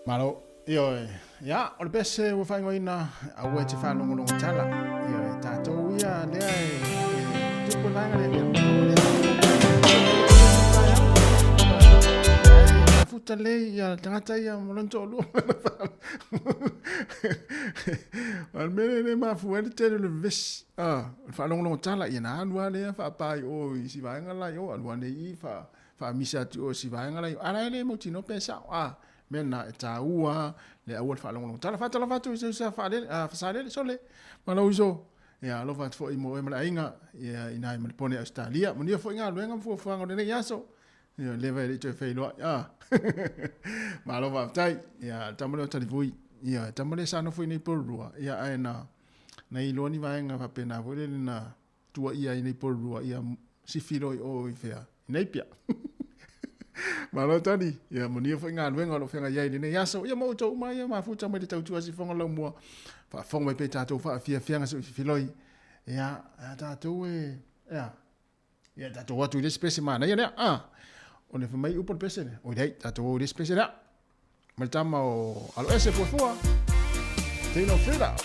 Malo, ia, o le pese ua whaingoina a ua te whanongonongo tala. Tātou ia, lea tupu lainga futa lei ia tangata ia molonto lu. Al mene ne mafu ele tele le vis. Whanongonongo tala ia na alua lea whapai o i si vaenga lai o alua nei fa misa tu o si vaenga lai. Ara ele mo tino pesa. Mena ta ua le awal fa long tala fatu sa fa le fa sole malo uso ya lo fat fo imo e mala inga ya ina me pone Australia mo ni fo inga luenga fo ngo le yaso ya le vai te fe lo ya malo va tai ya tamole tali vui ya tamole sa no fo ni porua ya aina na I lo ni va inga va pena vo le na tua ia ni porua ya si filo o I fea nei pia Malo tani, ya monia fo nga luenga lo fenga yai ne yaso, ya mo to mai ma futa mai tau tu asi fonga lo mo. Fa fonga mai pe tato fa fia fianga so filoi. Ya tato ya tato watu ile spesi mana ya One fa mai upo pese ne. O dai tato ile spesi da. Mal tama o alo ese fo. Tino frida.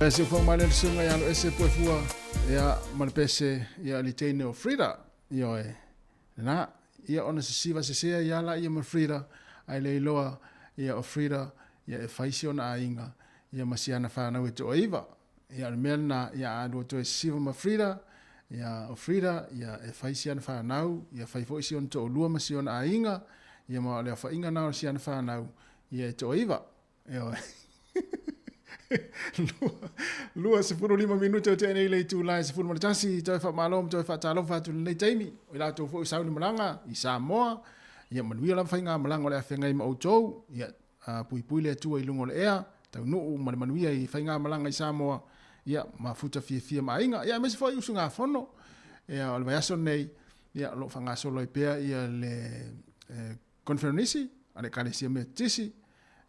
Se foi mal ele sunga ya ese pofua ya malpese ya litene o frida yo na ia ona se siva se sea ia la ia ma frida ai le loa ia o frida ia e faisi ona ainga ia masiana whanau e to iwa. Ia mea na ia alo to e siwa ma Frida, ia o Frida, ia e whai siana whanau, ia whai fo isi on to o lua ma siona a inga, ia ma lea whainga nao siana whanau, ia e to iwa. Ia lua se furu 5 minuto te nei le tu lai se furu matasi te fa malom te fa talofa tu nei taimi o la to fo sauni malanga I Samoa ia manuia la fainga malanga o le afenga I mautou ia pui pui le tu I lungo le ea tau no manuia I fainga malanga I Samoa ia mafuta fia mainga ia me se foi usunga fono ia o le aso nei ia lo fanga solo I pea ia le conferenisi ale kalesia me tisi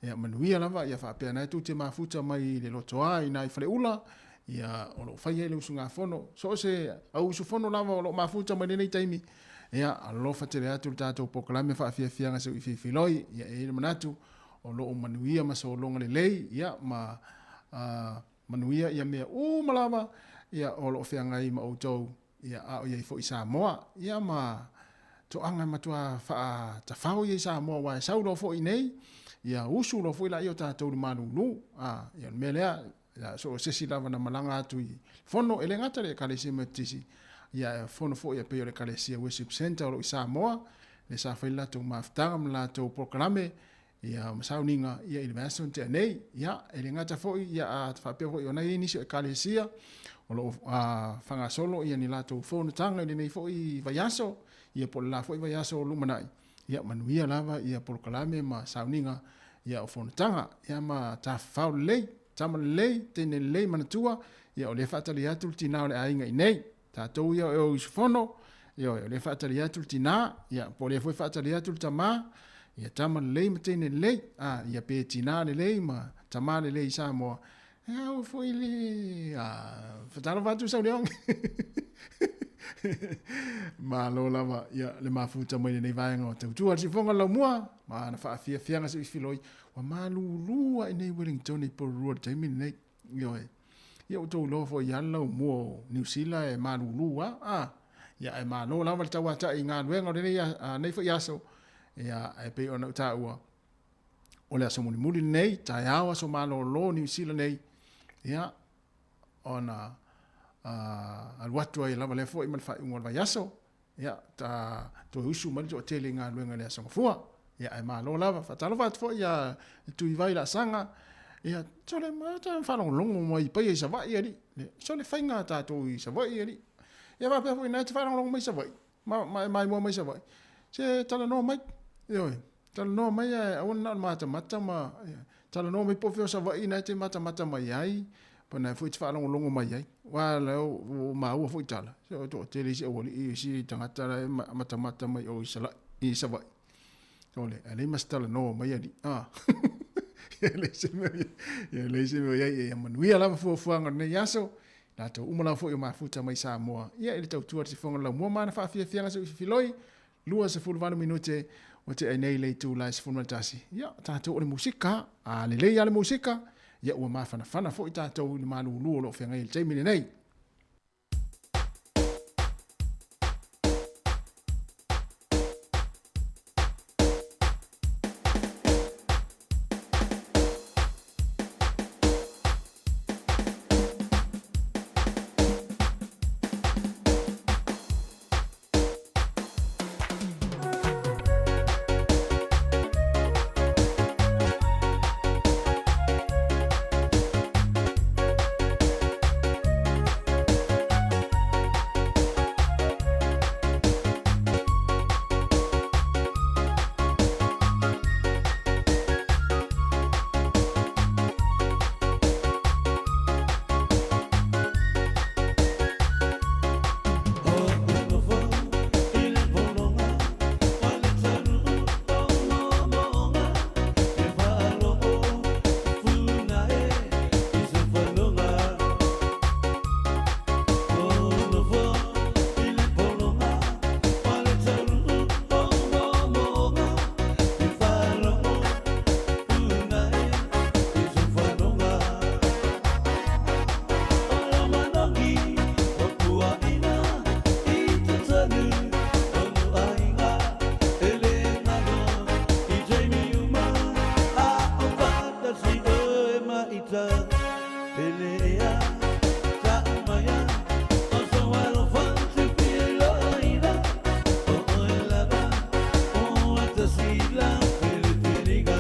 ia manuia lava ia whapea nai tu te mafuta mai le lotoa I nai whale ula ia o lo whaia le usunga fono so se au usu fono lava o lo mafuta mai nei taimi ia alo whatere atu tātou pokalame whaafia ngase I whiwhiloi ia e manatu o lo manuia ma so longa le lei ia ma manuia ia mea malama ia o lo whianga I ma outou ia a o ia I fo I Samoa ia ma to anga matua wha ta whao I Samoa wa saulo fo I nei ia usu lo foi la io tātou manulu ia melea ia so sesi lava na malanga atu I fono ele ngata le kalesi metisi ia fono fo ia pe le kalesi worship center o I Samoa le sa faila to maftanga mla to proclame ia masauninga ia ile mason te nei ia ele ngata fo ia fa pe fo ona ini so kalesi o lo fanga solo ia ni lato fono tanga ile nei fo I vayaso ia por la fo I vayaso lumanai ia manuia lava ia proclame ma sauninga ia o fonatanga ia ma ta fau lei tama lei tene lei manatua ia o le fatali atu tina o le ainga I nei tatou ia o isfono ia o le fatali atu tina ia po le foi fatali atu tama ia tama lei matene lei ia pe tina le lei ma tama le lei Samoa ia o foi le fatalo vatu sa leong ma lo lava ia le mafuta mai nei vaenga o tu si fonga la mua ma na fa fia ngase filoi wa malulu I nei Wellington I por road time nei yo ia o to lo fo ia la mo New Zealand e malulu ia e ma no lava tawa ta I nga luenga nei nei fo yaso ia e pe ona ta ua o le aso muli nei ta ia so malo lo New Zealand nei ia ona al watu ai lava le fo I mal fa ngol va yaso ia ta to usu mal to tele nga luenga le aso fua ia e malo lava fa talo fa fo ia tu I vai la sanga ia tole mata fa long longo mai pa ia sa va ia di so le fainga ta to I sa va ia di ia va pe fo ina te fa long longo mai sa va mai mo mai sa va se tala no mai io tala no mai a ona mata ma tala no mai po fo sa va ina te mata mai ai pana foi fa longo mai ai wa le o ma o foi tala so to tele si o I si tangata mata mai o isala I sa vai ole ale mastala no mai ali le se me ia manuia lava fuafuaga nei aso latou umala foʻi o mafuta mai Samoa ia I le tautua te fonga lau mua mana faafiafiaga se filoi 24 minute o te ai nei le tūlai se fulmatasi ia tatou o le musika lelei a le musika ia ua mafanafana foʻi tatou I le malūlū o loo feagai I le taimi lenei maita pelea ta maya o so walo fanti piloina o elada o atasila pelitiniga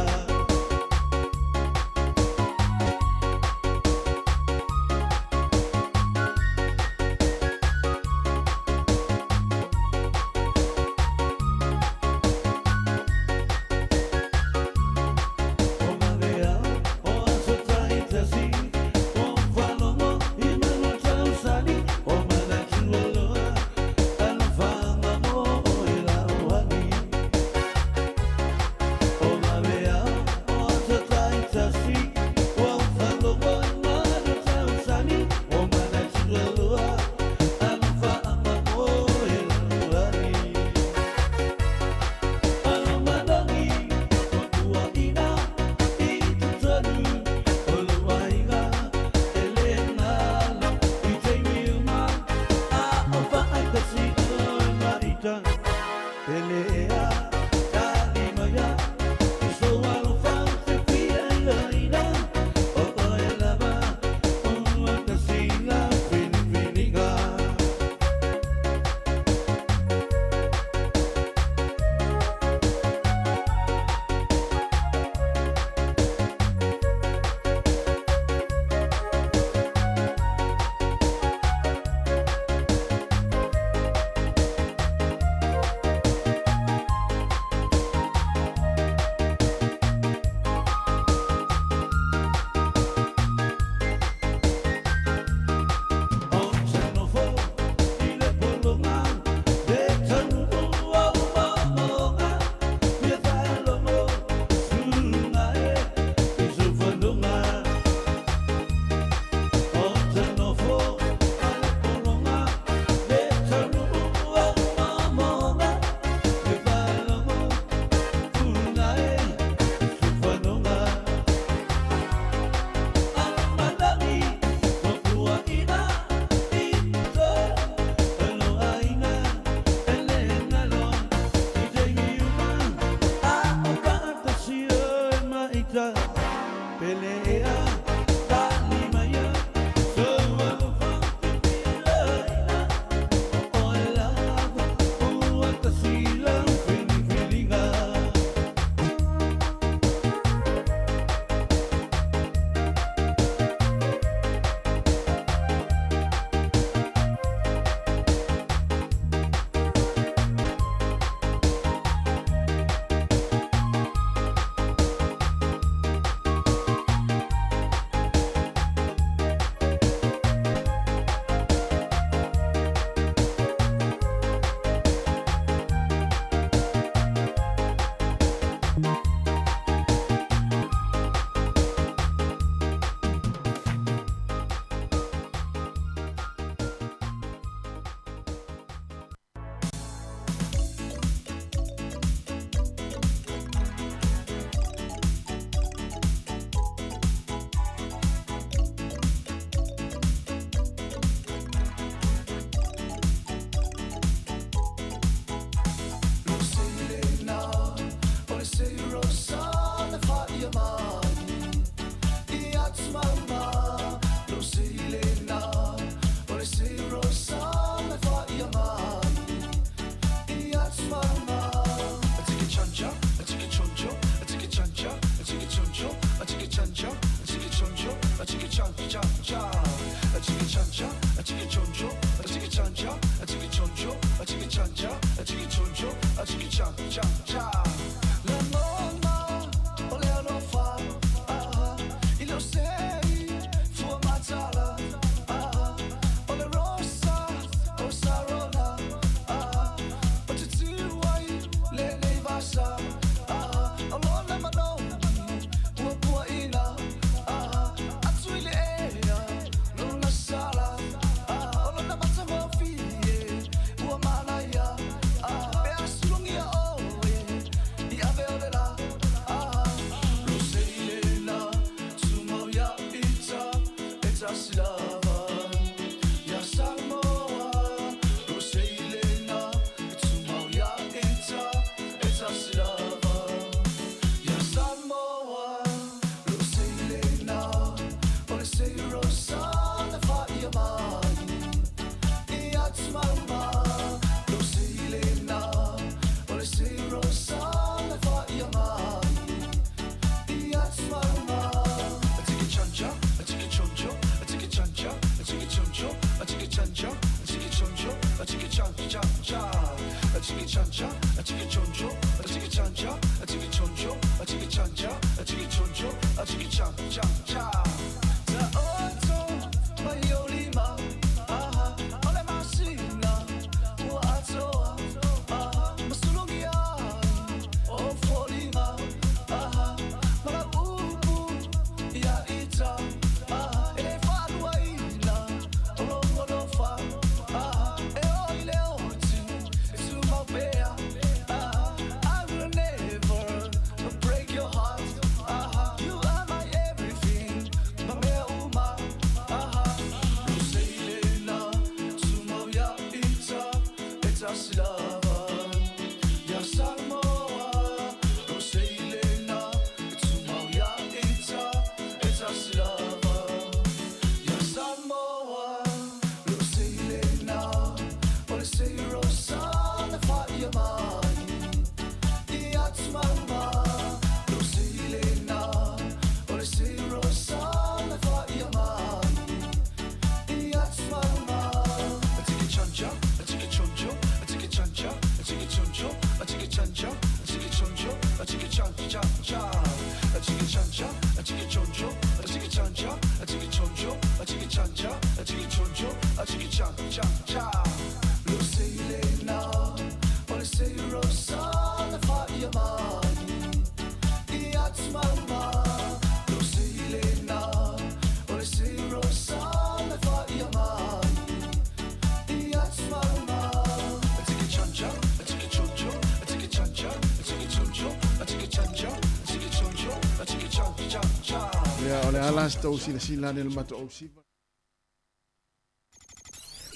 O le alas tau sila le mato o siva.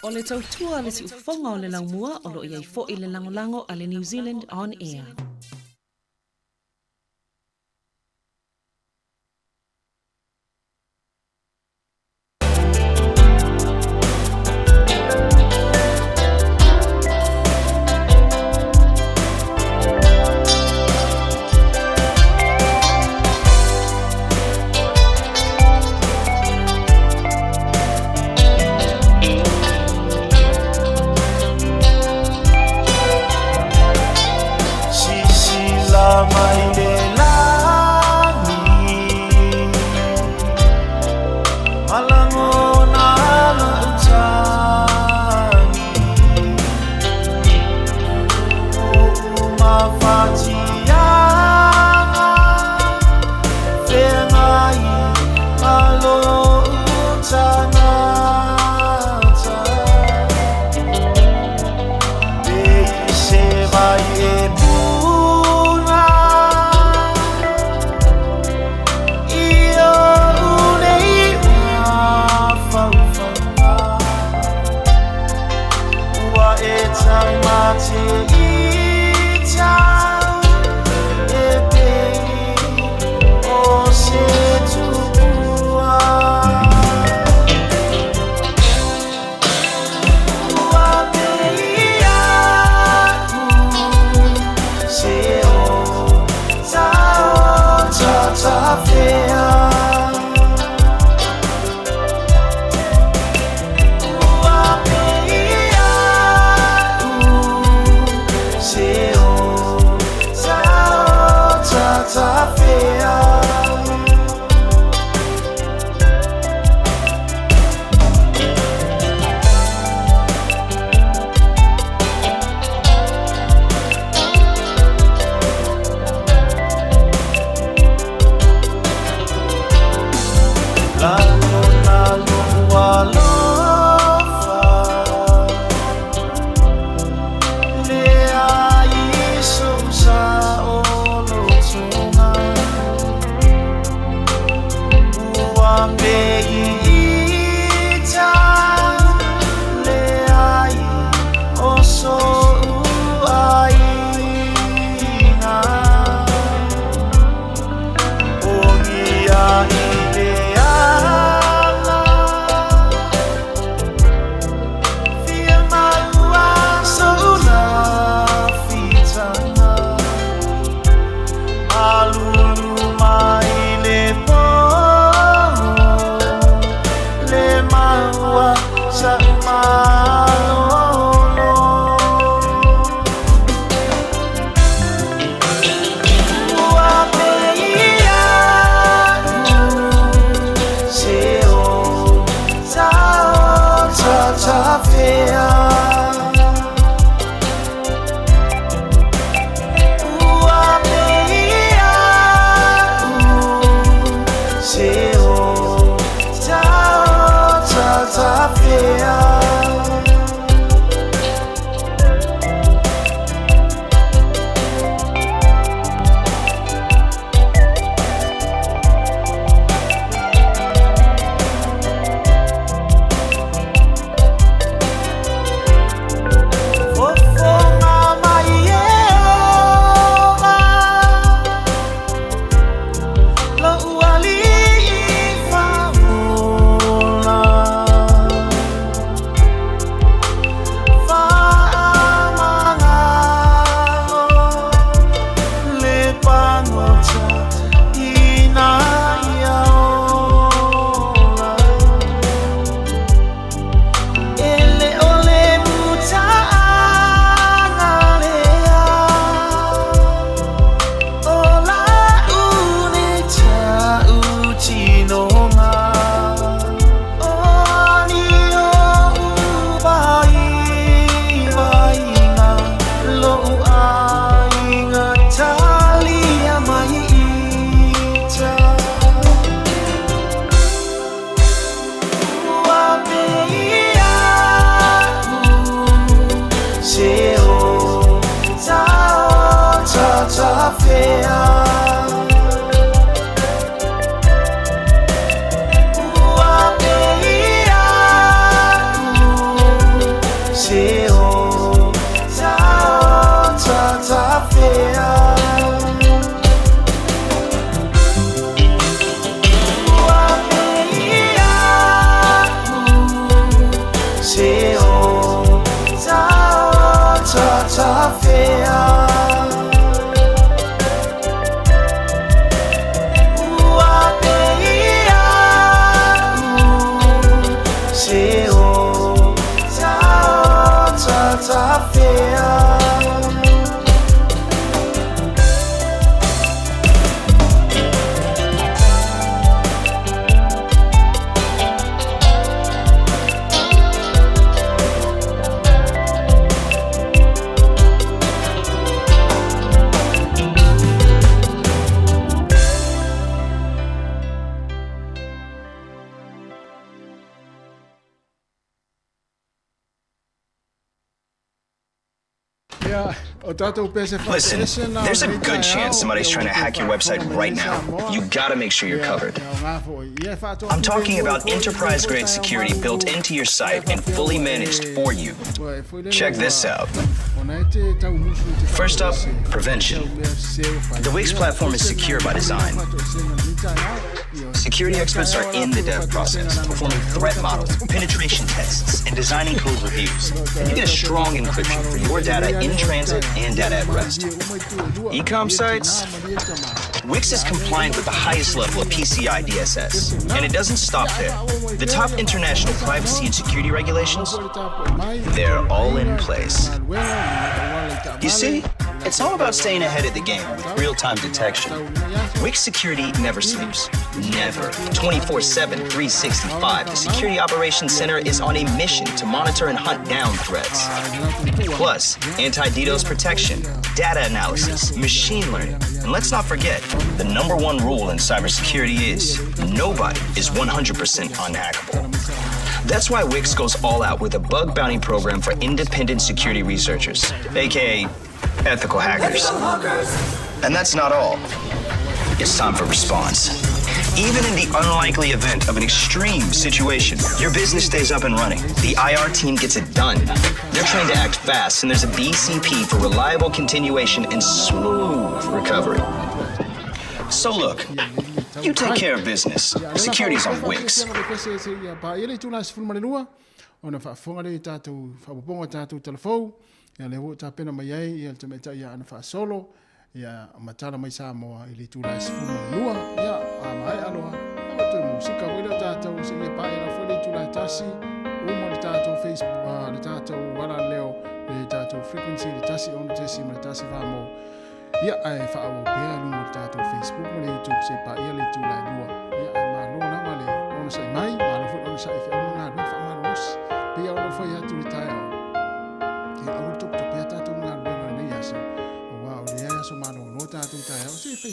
O le tautua le si ufonga o le laumua o lo iai fo i le langolango a le New Zealand On Air. She Listen, there's a good chance somebody's trying to hack your website right now. You gotta make sure you're covered. I'm talking about enterprise-grade security built into your site and fully managed for you. Check this out. First up, prevention. The Wix platform is secure by design. Security experts are in the dev process, performing threat models, penetration tests, and designing code reviews. And you get a strong encryption for your data in transit and data at rest. E-com sites? Wix is compliant with the highest level of PCI DSS, and it doesn't stop there. The top international privacy and security regulations, they're all in place. You see, it's all about staying ahead of the game with real-time detection. Wix security never sleeps. Never. 24/7, 365. The Security Operations Center is on a mission to monitor and hunt down threats. Plus, anti-DDoS protection, data analysis, machine learning. And let's not forget, the #1 rule in cybersecurity is nobody is 100% unhackable. That's why Wix goes all out with a bug bounty program for independent security researchers, aka ethical hackers. And that's not all. It's time for response. Even in the unlikely event of an extreme situation, your business stays up and running. The IR team gets it done. They're trained to act fast, and there's a BCP for reliable continuation and smooth recovery. So look, you take care of business. Security's on Wix. Ona whaafonga le tātou whapoponga tātou telefou, ia le ho tāpena mai ai, ia te meta ia ana whaasolo, ia matala mai Samoa, i le tūlai sifuma lua, ia a mai aloha, ia te musika wila tātou, se ia pae na whele tūlai tasi, uma le tātou Facebook, le tātou wala leo, le tātou frequency, le tasi ona tesi, ma le tasi whamo, ia ai whaawo pēa lunga le tātou Facebook, ma le YouTube, se pae ia le tūlai lua, ia ai maa lona ma le ona sai mai, ma le fut ona sai whi ona ngā rui whaamaros, pia ono foi atu le tai au. Ke au tuk tu pia tatu ngā ruenga nei asa. O wā o le aso mano no tatu tai au. Se fei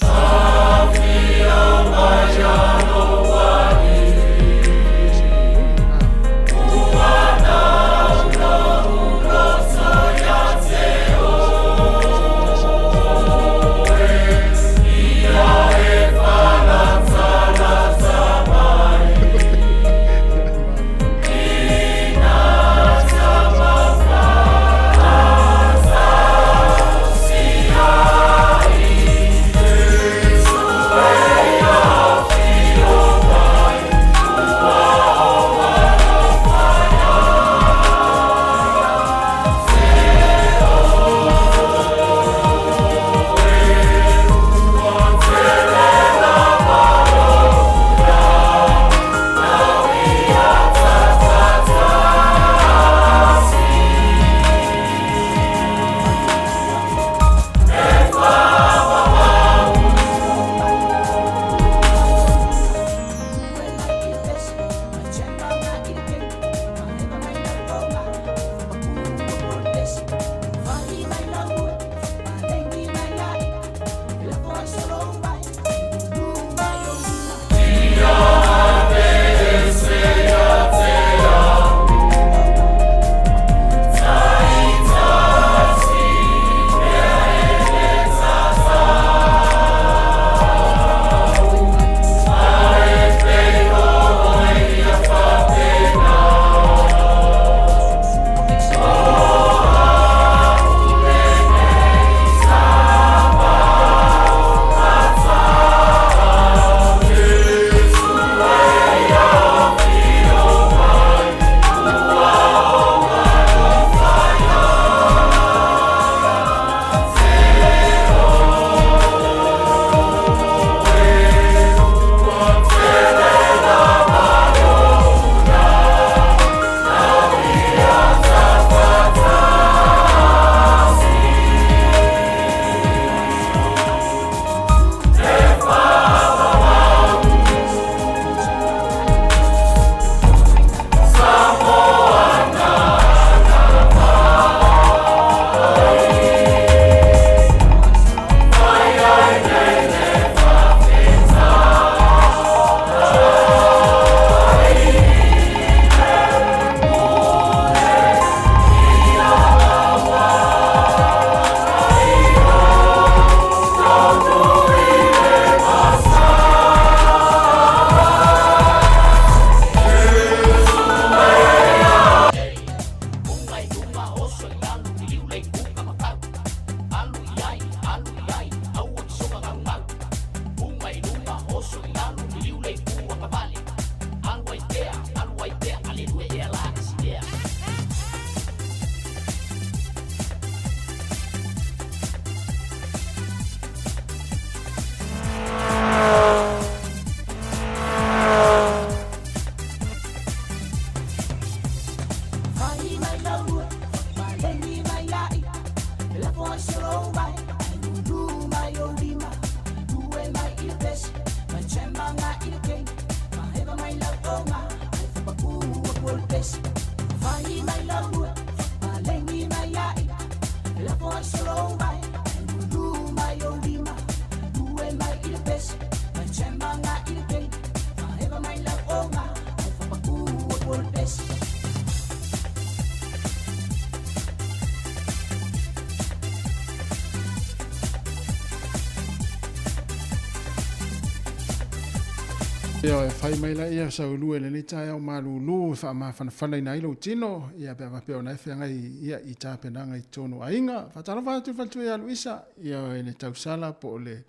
Ia fai mai la ia sa ulu ele ni tai au malulu fa ma fa na ilo tino ia pe pe ona fe ngai ia I ta pe na ngai tono ainga fa tala fa tu ia Luisa ia ele tau sala po le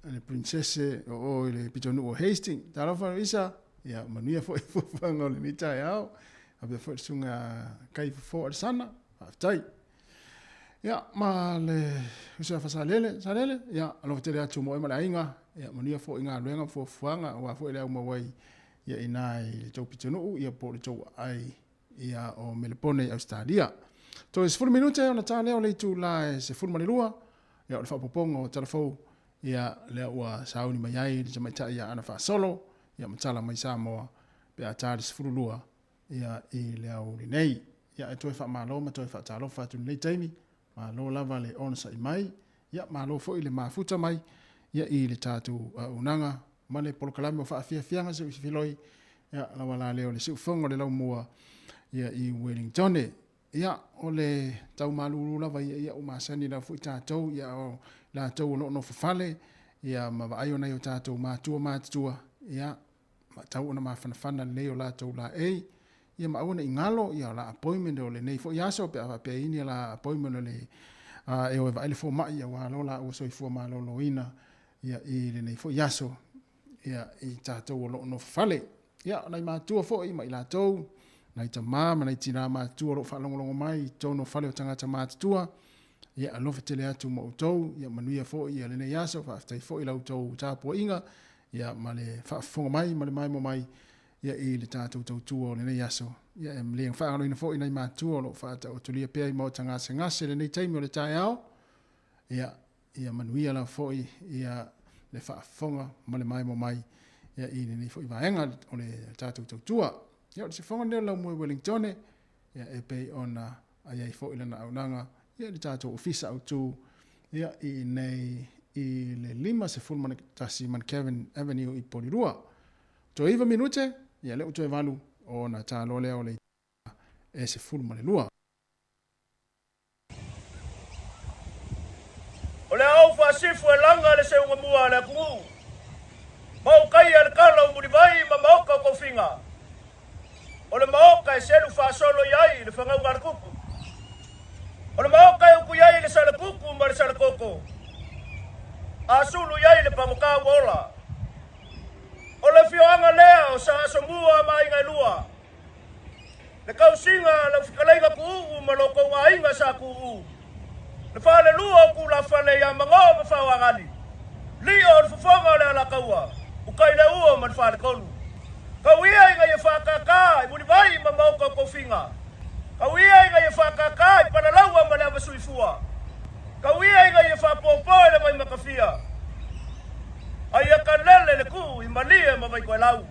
le princesse o le pitonu o Hastings tala fa Luisa ia mania fo fa ngol ni tai au abe fo sunga kai fo sana tai ia ma le usa fa salele ia alo tele atu mo ma ainga ia mania fo inga luenga fo fuanga wa fo ele mo wai ia inai le tau pitonu ia po le tau ai ia o Melbourne Australia to is 4 minute ona tane o le tu la se furma le lua ia o fa popongo telefo ia le wa sauni mai ai le mai ia ana fa solo ia matala mai Samoa pe a tali se furu lua ia I le au nei ia to fa malo ma to fa TALOFA tu nei taimi ma lo lava le ona sai mai ia ma lo fo ile mafuta mai ia I le tatu unanga ma le polokalame o fa fianga se filoi ia la wala leo le siufongo le lau mua ia I Wellington ia o le tau malulu lava ia o masani la fu tatu ia o la tau no fale ia ma vai ona yo tatu matua ia ma tau ona mafana leo la tau la ia ma ona ingalo ia la appointment o le nei fo ia so pe ini la appointment le e o vai le fo mai ia wa lo la o so fo ma lo ina ia I le nei fo ia so ia I tatu no fale ia nai matua fo I mai la tau nai ta mama nai tina matua lo fa longo mai tau no fale o tangata matua ia alo fetele atu mo tau ia manuia fo ia le nei ia so fa tai fo I la tau tapo inga ia male fa fonga mai male mai mo mai ia I le tatu tuo le nei aso ia em le fa no ina fo ina matua lo fa ta o tulia pe mo tanga ngase le nei taimi o le tai ao ia manuia la fo ia le fa fonga male mai mo mai ia I le nei fo I vaenga o le tatu tuo ia se fonga ne la mo Wellington ia e pe ona ai fo ina na unanga ia le tatu ofisa au tu ia I nei I le lima se fulma tasi man Kevin Avenue I Polirua. To iva minute, ia le uto e valu o na talo leo le e se fulma le lua. O le au fasifu e langa le se unga mua le kuu. Mau kai al kala umuri vai ma maoka ko finga. O le maoka e selu fa solo iai le fangau garkuku. O le maoka e uku iai le sala kuku ma le sala koko. Asulu yai le pamoka wola. O le fioanga lea o sa asomua mai ngai lua. Le kausinga le fikalaiga kuu ma loko ngā inga sa kuu. Le whale lua ku la whale ya mango ma whawangani. Li o le fufonga le ala kaua. Ukai le ua ma le whale kolu. Kauia inga ye whakaka I muni vai ma mauka kofinga. Kauia inga ye whakaka I panalaua ma le avasuifua. Kauia inga ye whapopoe le mai makafia. Aia ka lele le ku I malie ma mai koe lau.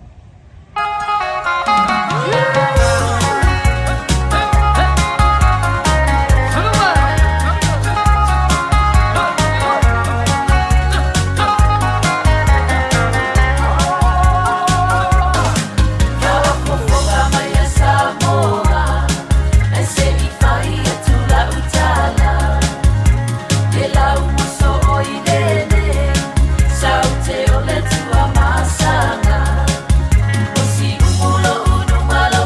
Masanga, o si ulo uno malo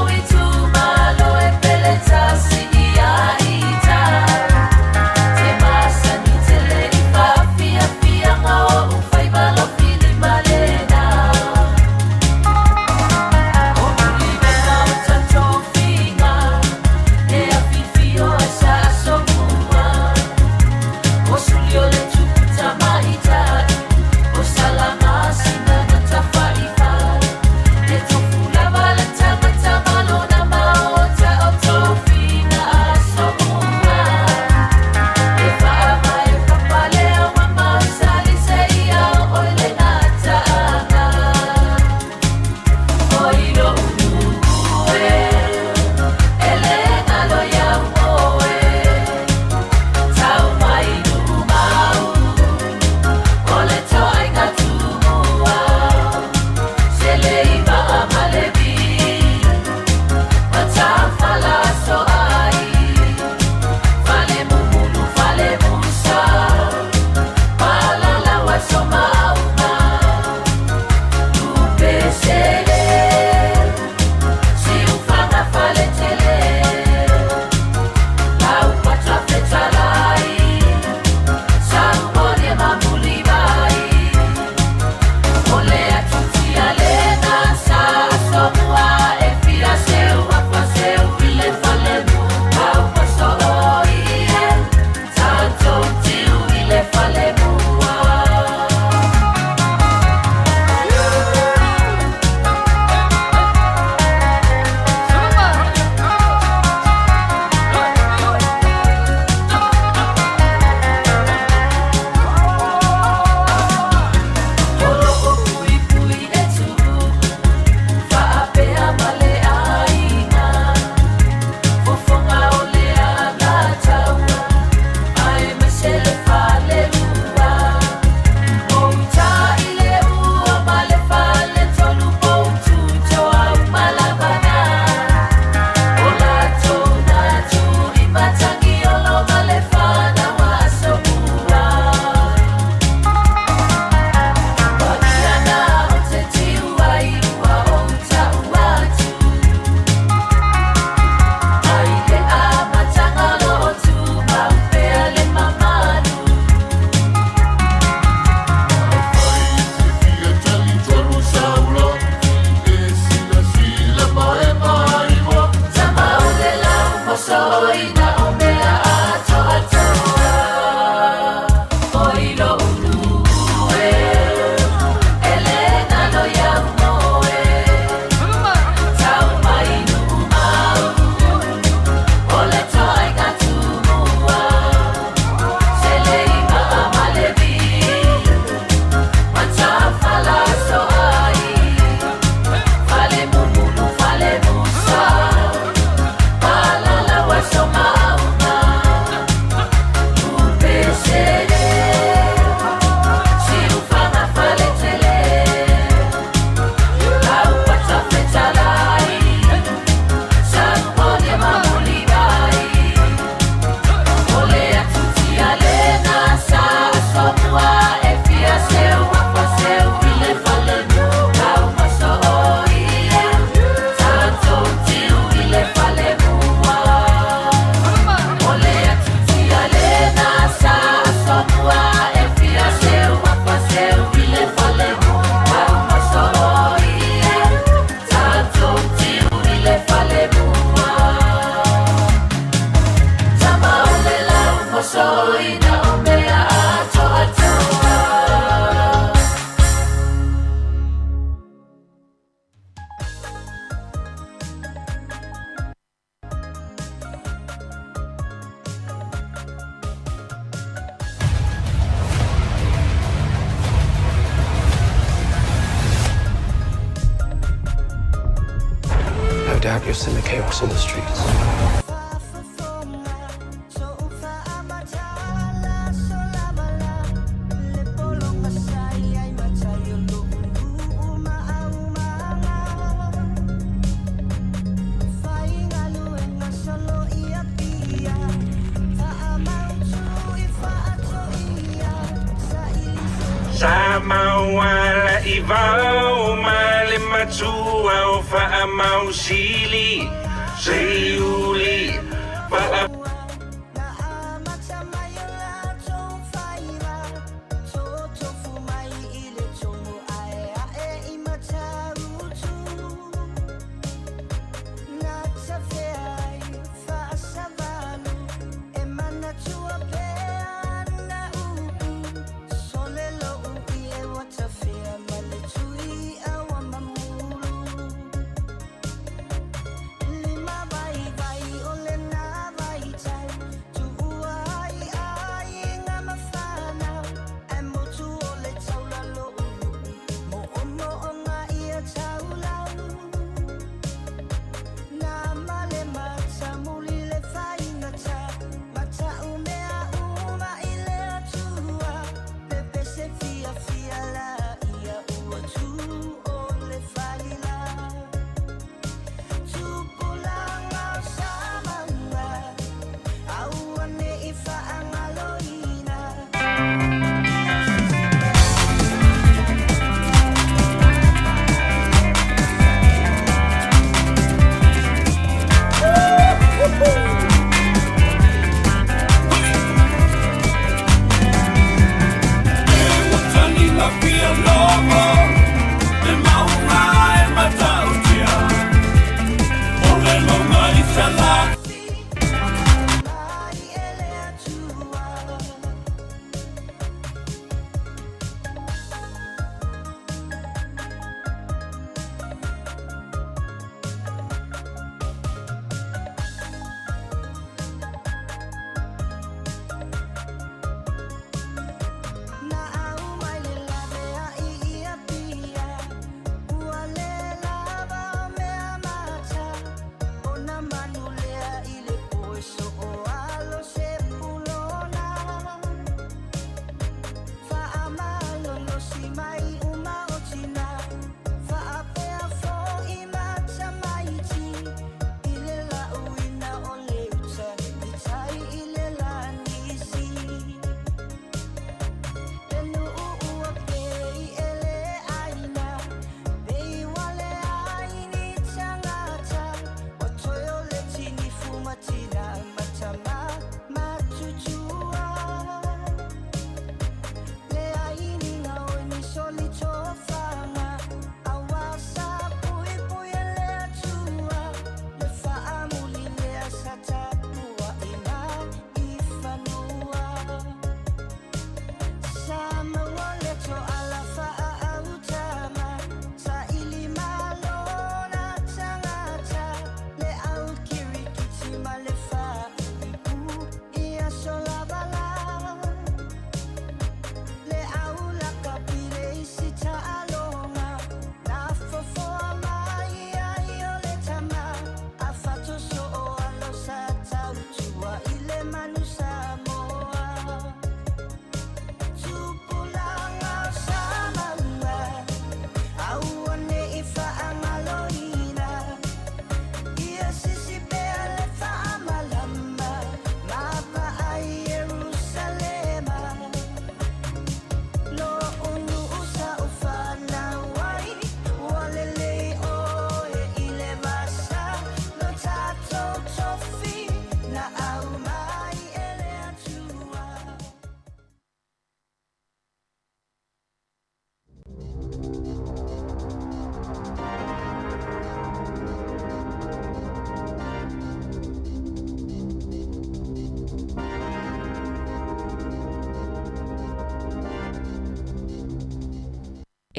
doubt you'll send the chaos in the streets. Samoa la ivao male matua o fa mau sili seiuli fa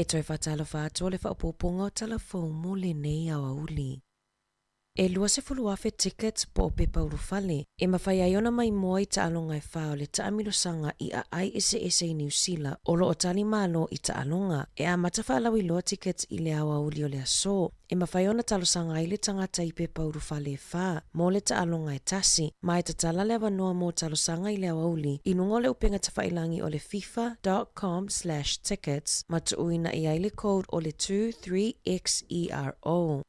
E toi whatalofa atu o le whaopoponga o talafou mo le nei au auli. E lua se fuluafe tickets po o pepa urufale. E mawhai aiona mai moa I taalonga e whao le taamilosanga I a ai ese I New Zealand o lo o tali malo I taalonga. E a matafa alawi loa tickets I le awa uli o le aso. E mawhai ona talosanga I le tangata I pepa urufale e wha. Mo le taalonga e tasi. Ma e tatala le awanoa mo talosanga I le awa uli. Inungo le upenga tawhailangi o le fifa.com/tickets. Ma tuuina I ai le code o le 23XERO.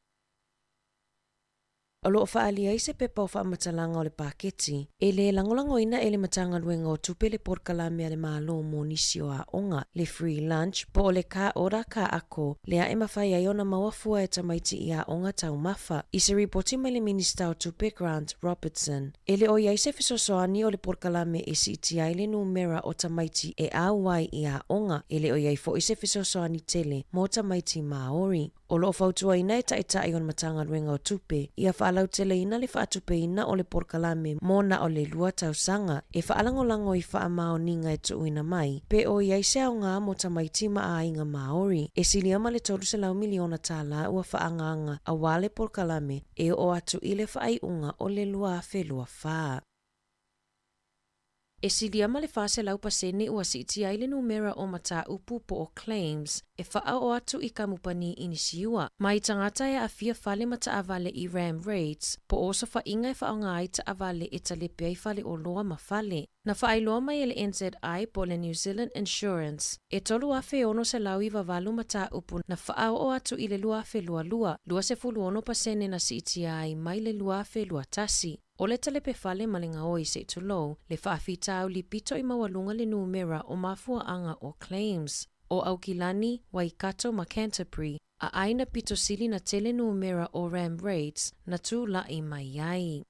O loo whaalia I se pepa o whaamatalanga o le paketi, e le langolangoina e le matanga luenga o tupe le porkalame a le malo mo nisi o a onga, le free lunch, po o le ka ora ka ako, le a mawhai ai ona mawafua e tamaiti I a onga tau mafa, I se ripoti mai le minista o tupe Grant Robertson. E le o iai se fisosoani o le porkalame e si iti ai le numera o tamaiti e a wai I a onga, e le o iai fo I se fisosoani tele mo tamaiti Maori. O loo fautua ina e taitai on matanga luenga o tupe, ia whaalau tele ina le whaatupe ina o le porkalame mona o le lua tausanga, e whaalangolango I whaamao ninga e tuuina mai, pe o iai se au ngā mo tamaiti maa inga Maori, e siliama le 3 miliona tala ua whaanganga a wale porkalame e o atu I le whaaiunga o le lua whelua whaa. E siliama le fase lau pasene ua siiti ai le numera o mata upu po o claims e wha o atu I kamupani inisiua. Mai tangata e a fia fale mata avale I RAM rates po oso wha inga e whaonga ai ta avale e talepe ai fale o loa ma fale. Na wha ailoa mai e le NZI po le New Zealand Insurance. E tolu afe ono se lau I vavalu mata upu na wha o atu I le lua afe lua. Lua se fulu ono pasene na siiti ai mai le lua afe lua tasi. O le talepe fale malinga oi se tulo, le whaafitau li pito I mawalunga le numera o mafua anga o claims. O Aukilani, Waikato ma Canterbury, a aina pito sili na tele numera o RAM rates na tu lai mai ai.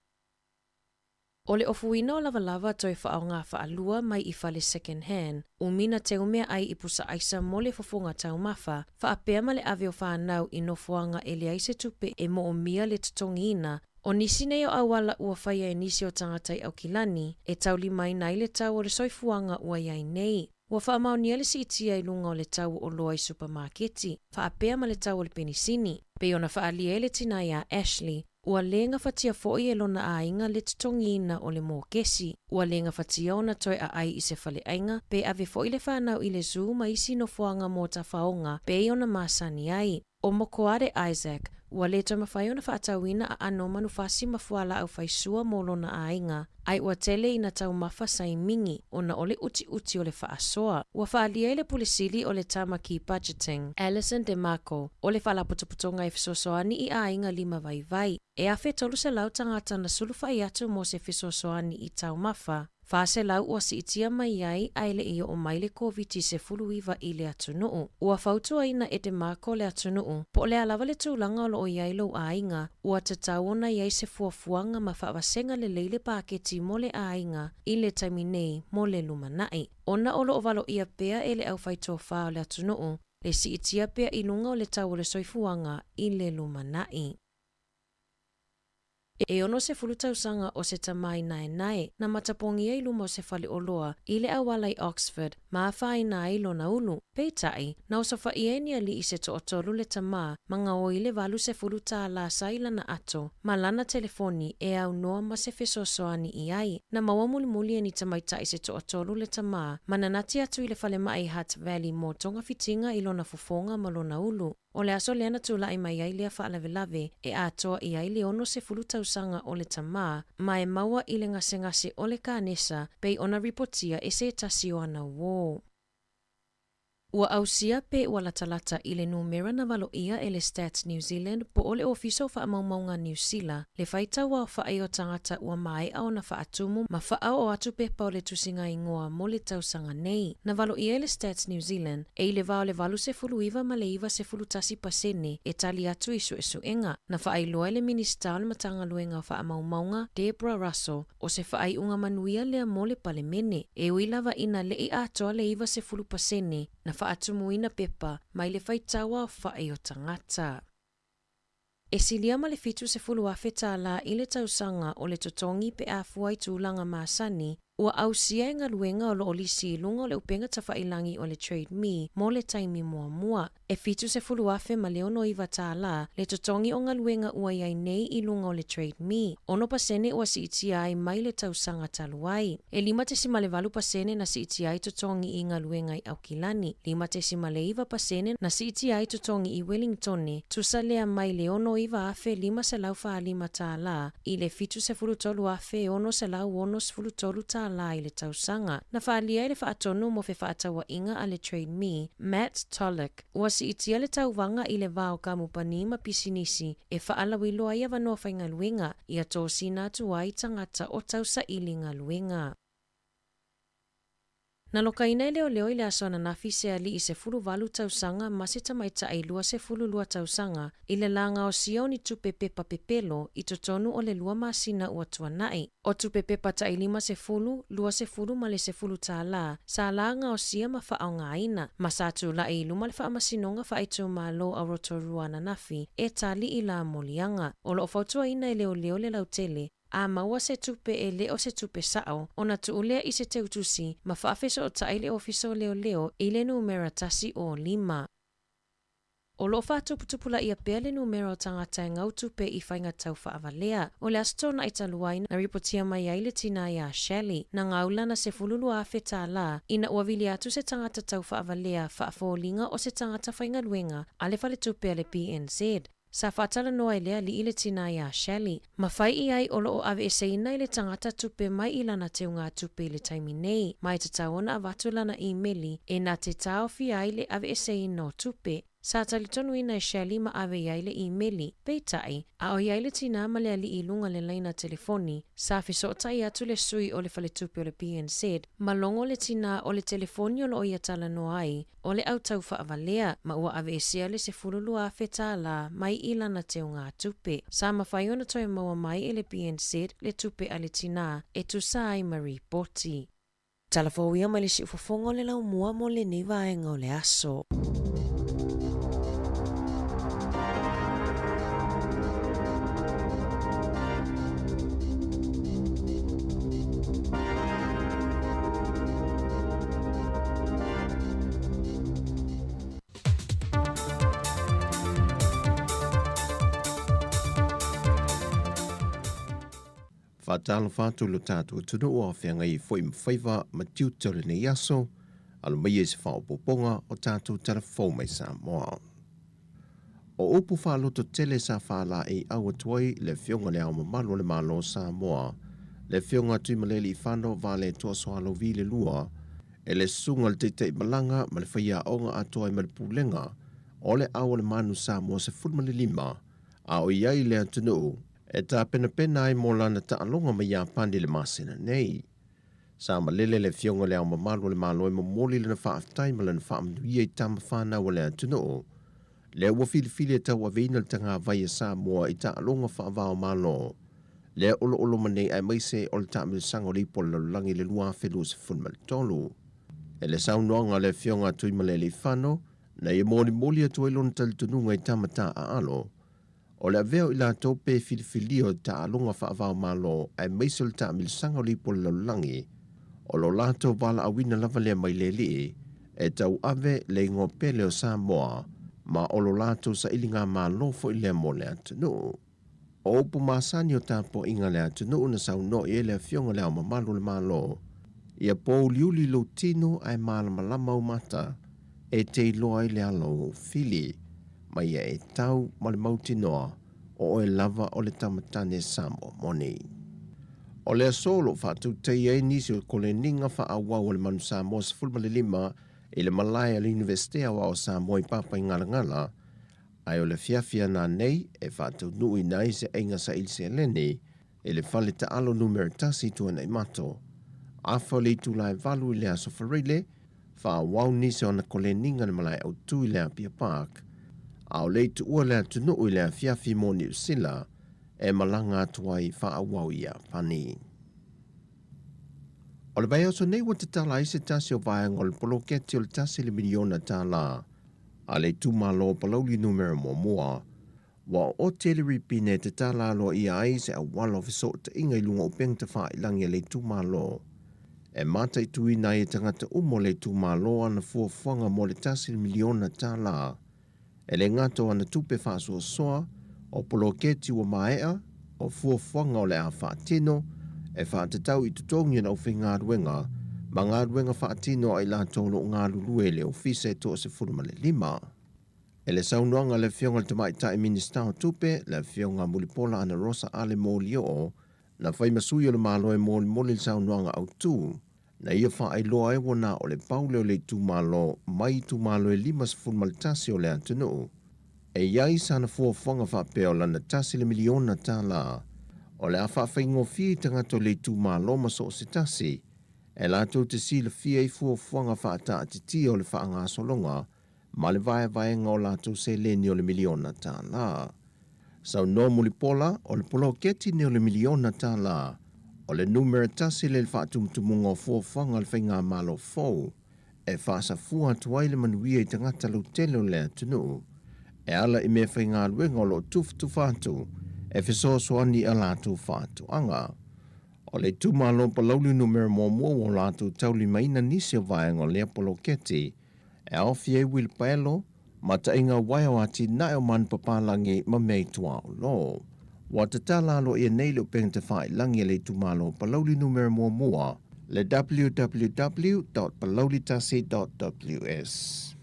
O le ofuina o lavalava toi whaonga whaalua mai I fale second hand, umina te umea ai I pusa aisa mo le fofonga tau mafa, whaapea ma le ave o whanau I nofuanga e le aise tupe e mo o mia le tutongina. O nisi nei o awala ua whaia e nisi o tangatai Aukilani, e tauli mai nai le tau o le soifuanga ua iai nei. Ua whaamau nia le siitia I lunga o le tau o loa I supermarketi, whaapea ma le tau o le penisini. Pe ona whaalia le tina ia Ashley, ua lenga whatia fo'i e lona a inga le tutongina o le mōkesi. Ua lenga whatia ona toi a ai I se whale ainga, pe ave fo'i le whanau I le zoo ma isi no fuanga mō ta whaonga, pe ona masani ai. O mokoare Isaac, ua le toi mawhai ona whaatauina a ano manufasi mafuala au whaisua mō lona a inga, ai ua tele ina tau mafa sai mingi, ona ole uti o le whaasoa. Ua whaalia I le pulisili o le tamaki budgeting, Alison DeMarco, o le whalaputuputonga I fisosoani I a inga 5 vai. E awhe tolu se lau tangata na sulu whai atu mo se fisosoani I tau mafa. Whaase lau ua si itia mai ai aile ia o maile COVID se fuluiva I le atunuu. Ua whautua ina e te mako le atunuu, po le alawa le tūlanga o lo o iailo a inga, ua tatauona iai se fuafuanga ma whaawasenga le leile paketi mo le a inga I le taiminei mo le lumanai. Ona o lo o valo ia pea e le au whaitoa whao le atunuu, le si itia pea I lunga o le tau o le soifuanga I le lumanai. E ono se fulutausanga o se tamai nae na matapongia I luma o se fale oloa I le awala I Oxford ma whai nai lona unu. Peitai, na o sofa ienia li I se tootolu le tama manga o I le valu se fuluta la saila na ato ma lana telefoni e au noa ma se fesosoani I ai. Na maua muli ni tamaita I se tootolu le tama ma nanati atu I le fale mai Hutt Valley mo tonga fitinga I lona fofonga ma lona ulu. O le aso leana tula I mai ai lea whaalave e atoa I ai le ono se fulutausanga o le tama ma e maua I le ngase o le kānesa pei ona ripotia e se tasi o ana wō. Ua ausia pe ua latalata I le numera na valoia e le Stats New Zealand po o le ofiso whaamaumaunga New Zealand le whaitaua o whaai o tangata ua mai au na whaatumu ma whaau o atu pepa o le tusinga ingoa mo le tausanga nei. Na valoia e le Stats New Zealand e I le vao le valu se fuluiva ma le iwa se fulutasi pasene e tali atu I suenga. Na whaailoa le minista o le matanga luenga o whaamaumaunga Deborah Russell o se whaai unga manuia lea mo le palemene e uilava ina le I atoa le iwa se fulu pasene na whaatumuina pepa mai le whaitaua o whae o tangata. E siliama le fitu se fulu awheta la I le tausanga o le totongi pe a fuai tūlanga maasani Ua ausia e ngaluenga o lo olisi lunga o le upenga tawhailangi o le Trade Me mo le taimi mua. E fitu se fuluafe ma leono iwa tāla le totongi o ngaluenga ua iai nei I lunga o le Trade Me. Ono pasene ua si iti ai mai le tausanga taluai. E 58 pasene na si iti ai totongi I ngaluenga I Aukilani. 51 na si iti ai totongi I Wellingtone. Tusalea mai leono iwa afe 5 tāla I le fitu se fulutolu afe ono se lau ono se fulutolu tāla I le tausanga. Na whaalia le whaatonu mo fe whaatawa inga a le Trade Me, Matt Tollick. Ua si itia le tauwanga I le vao kamupani ma pisinisi e whaalawiloa ia wanoa whainga luenga I a tōsi nā tuai tangata o tausa ilinga luenga. Na lokaina leo I le asona nafi se ali I se fulu tausanga ma se tamaita ai lua se fulu tausanga I le langa o sia ni tupe pepa pepelo I totonu o le lua masina ua tuanai. O tupe pepa ta I 5 se fulu, lua se fulu ma le se fulu tāla, sa langa o sia ma whaonga aina. Ma sa tu la I luma le whaamasinonga whaaitu malo a rotorua na nafi e tali I la molianga. O lo fautua ina I leo le lautele, a maua se tupe e leo se tupe sao, o na tuulea I se teutusi, ma whaafeso o taile ofiso leo I le numera tasi o 5. O lo whaatuputupula ia pea le numera o tangata ngau tupe I whainga tau whaavalea. O le astona I taluai na ripotia mai ai le tina ia Shelley, na ngaula na se fululu a whetala, ina uavili atu se tangata tau whaavalea whaafolinga o se tangata whainga luenga, a le whale tupe a le PNZ. Sa whaatala noa lea li I le tina ia Shelley. Ma whai I ai o lo o ave eseina I le tangata tupe mai I lana te unga tupe le taimi nei. Mai te taona a watu lana emaili e na te tau fi ai le ave eseina o tupe. Sa talitonu ina Shelley ma ave iai le emaili, peitai, a o iai le tina ma le ali I lunga le laina telefoni, sa fisotai atu le sui o le whaletupe o le PNZ, ma longo le tina o le telefoni o lo o ia tala no ai, o le au tau whaavalea, ma ua ave esia le se fululu a whetala mai ila na te unga tupe. Sa mawhaiona toi maua mai e le PNZ le tupe a le tina, e tu sai ma ripoti. Talafowia mai le si ufafongo le lau mua mo le niva e ngau le aso. Whatalofa tulu tātua tunu o awhianga I fwoi mwhaiva ma tiutore ne yaso, alu mai e se whaopoponga o tātua telefou mai Samoa. O upu whaloto tele sa whala e awa tuai le whionga le au mamalo le malo Samoa, le whionga tui maleli I whano vale tua soalo vile lua, e le sunga le teitei malanga ma le whaia onga atoa I malipulenga, o le awa le manu Samoa se fulmale 5, a o iai le atunu, e tā pena ai mō lana taalonga mai ia pandi le masina nei. Sa malele le whionga le au mamalo le malo e mamoli le na whaafitai ma le na whaamnuia I tama whanau le atunu. Le ua filifili e tau aveina le tanga vai e Samoa I taalonga whaavao malo. Le olo manei ai maise o le taamil sango lipo le langi le lua whelu se funmal tolu. E le saunoanga le whionga tui malele I whano, na I moli atu elon talitununga I tamata a alo. O le aveo I la tope filifilio ta alunga whaavao malo ai meisol ta milisanga o lipo le langi. O lo lato wala awina lava lea mai le li e tau ave le ingo pele o Samoa ma o lo lato sa ilinga malo fo I lea mo le atunu. O upu masani o tapo inga le atunu na sau no I le fionga lea mamalo le malo. Ia po liuli lo tino ai malama mata e te iloa I le alo fili. Mai e tau ma le mautinoa o e lava o le tamatane Samoa moni. O le solo whatu tei e nisi o kole ninga wha awa o le manu Samoa sa fulma le 5 I le Malaya le Universitea wa o Samoa I papa I ngala ai o le fiafia na nei e whatu nui nai se einga sa ilse lene e le whale ta alo numero tasi tuana I mato. Afa le tulai valu I le aso wharile wha wau nisi o na kole ninga le Malaya o tui le Apia Park au le tu ua le tunu I le fiafi mo New Zealand e malanga atuai whaawau ia pani. O le bai oso nei wa te tala I se tasi o vai ngol polo keti o le tasi le miliona tala a le tu malo palauli numero mua wa o te le ripine te tala lo ia ai se a walo fiso te inga I lunga o peng te wha ilangi le tu malo E mata i tuina e tangata umo le tūmaloa na fuafuanga mo le tasi miliona tā la. E le ngato ana tupe whaasua soa, o poloketi wa maea, o fuafuanga o le a whaatino, e whaatatau i tutongi na uwhi ngā ruenga, ma ngā ruenga whaatino ai la tolo ngā lulue le ofise to se furumale lima. E le saunoanga le fionga le tamai tai minista o tupe, le fionga mulipola ana Rosa Ale Molio o, na whai masui o le malo e moli saunoanga au tū, na ia wha ai loa e wana o le paule o le tūmalo, mai tūmalo e 5 fulmaltasi o le atunu. E iai sana fuafonga whapeo lana tasi le miliona tā la, o le a whawhaingo fii tangato le tūmalo maso o se tasi, e la tau te si le fia i fuafonga whaata atiti o le whaanga solonga, ma le vai ngā o la tau se leni o le miliona tā la. Sau no mulipola o le poloketi ne o le miliona tā la, o le numera tasi le whaatumutumunga o fuafonga le whainga malo fau, e whaasa fua tuai le manuia i tangata lau tele o le atunu, e ala i mea whainga luenga o lo tuftu whātu, e whiso soani a lātu whātu anga. O le tūmalo palauli numera mua o lātu tauli maina nisi o vaenga o lea poloketi, e awhi e wil paelo, ma ta inga wai o ati nae o man papalangi ma mei tua o lo. Wa te tālalo i a nei leo peng te whai langi le tūmalo palauli numera mua le www.palaulitasi.ws.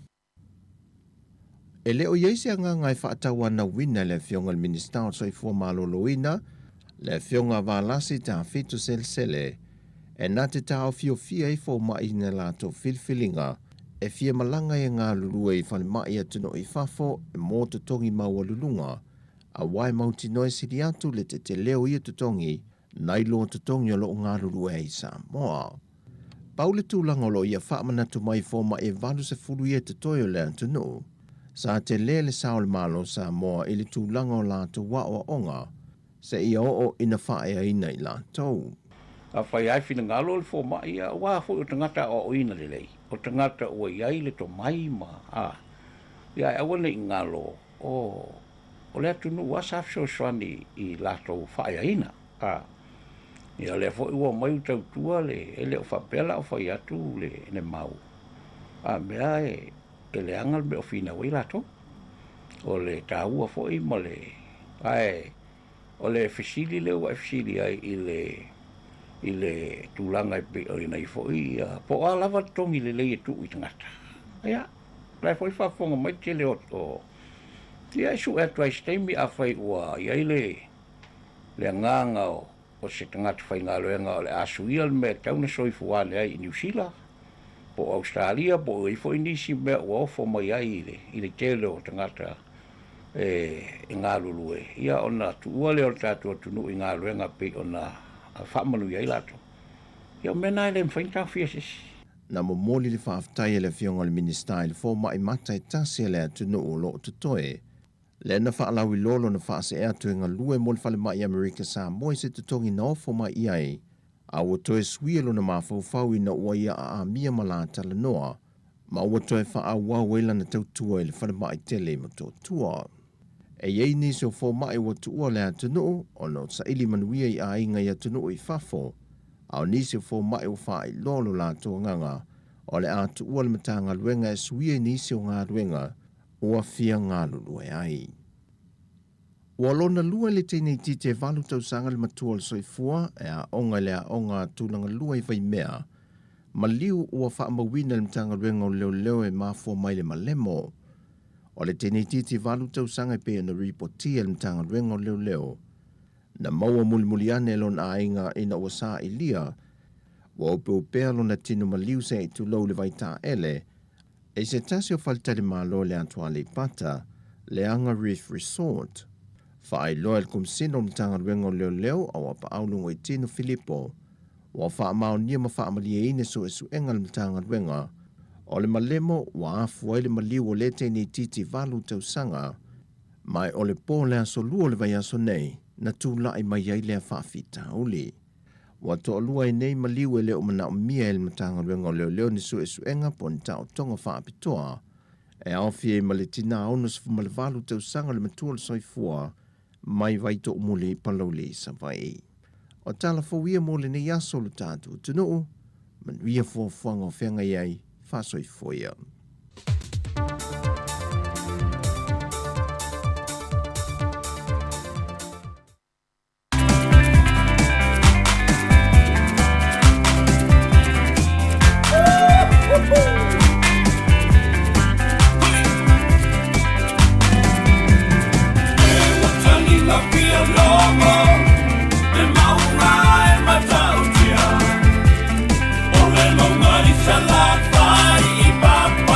E leo yeisi anga ngai whaatawa na wina le fionga minister o soifua malo loina, le fionga valasi ta fitu sele, e na te tau fio fia i fo mai na lato filfilinga, e fia malanga i ngā lulue i whale mai atuno i fafo e mō te tongi maua lulunga, a wai mauti noe siri atu le te leo i te tongi, nai lo te tongi o lo ngā lulue i Samoa. Paule tūlanga lo i a whaamanatu mai fo mai e valu se furu i te toio le atuno, sa te lele saole malo Samoa i le tūlanga o lātu wa o onga, se ia o ina whaea ina i lātou. A whai ai whina ngalo le fo mai a wā fo o tangata o ina le lei. O tangata o iai le to mai ma. Ia e awane i ngalo o le atunu wa safso swani i lātou whaea ina. Ia le fo ua mai utau tua le ele o whapela o whai atu le ne mau. Mea e le angal me o whina wai lātou. O le tāua fo i ma le o le fisili le ua fisili ai i le tūlanga i pe o nei foi po a lava tongi le lei tu i tangata. Ia, lai foi whafonga mai te le o. Ia isu e tuai steimi a whai ua iai le nganga o se tangata whai ngā loenga o le asuia le mea tauna soifuane ai i New Zealand. Po Australia, po i foi nisi mea ua ofo mai ai i le tele o tangata ngā lulue. Ia ona tuua leo tātua tunu i ngā loenga pe ona whaamalu iai lato. Ia mena ele mwhainta whiasisi. Na momoli le whaaftai le fionga le minister le fō mai mata e tasi le atunu o lo tutoe. Le na whaalau i lolo na whaase ea tuenga lue mo le whale mai Amerika Samoa se tutongi na ofo mai iai. A ua toe suielo na mawhauwhau i na ua ia a mia mala tala noa. Ma ua toe whaawau wela na tautua i le whale mai tele ma tua. E iei nisi o fō mai wa tuua le atunu o no sa ili manuia i a inga i atunu i fafo. Au nisi o fō mai o wha i lolo la tua nganga o le atuua le matanga luenga e suia nisi o ngā luenga ua fia ngā lulue ai. Ua lona lua le teinei tite valu tausanga le matua le soifua e a onga le a onga tūlanga lua i vai mea. Ma liu ua wha mawina le matanga luenga o leo e mafua mai le malemo. O le tēnei titi valu tausanga pe na ripotia le mtanga luenga o leo. Na maua muli ane lon a inga ina ua saa i lia, wa upe upea lona tino maliu se i tulau le vaita ele, e se tasi o faltale malo le antua le pata, le anga Reef Resort. Wha loa el kumsino o mtanga luenga o leo au apa aulungo i tino Filipo, wa wha mao nia ma wha amalia ine so e suenga le mtanga luenga, o le malemo wa afu ai le maliu o le tēnei titi valu tausanga, mai o le pō le aso lua le vai aso nei, na tūlai mai ai lea whaafita uli. Wa toa lua i nei maliu e leo mana o mia e le matanga luenga o leo ni su e suenga po ni tau tonga whaapitoa, e awhi e maletina onus fu malevalu tausanga le matua le soifua, mai vai to umuli palauli sa vai. O tala fawia mo le nei aso le tātu tunuu, Manuia fuafuanga o whenga iai, whasoi foia. Salafai i papa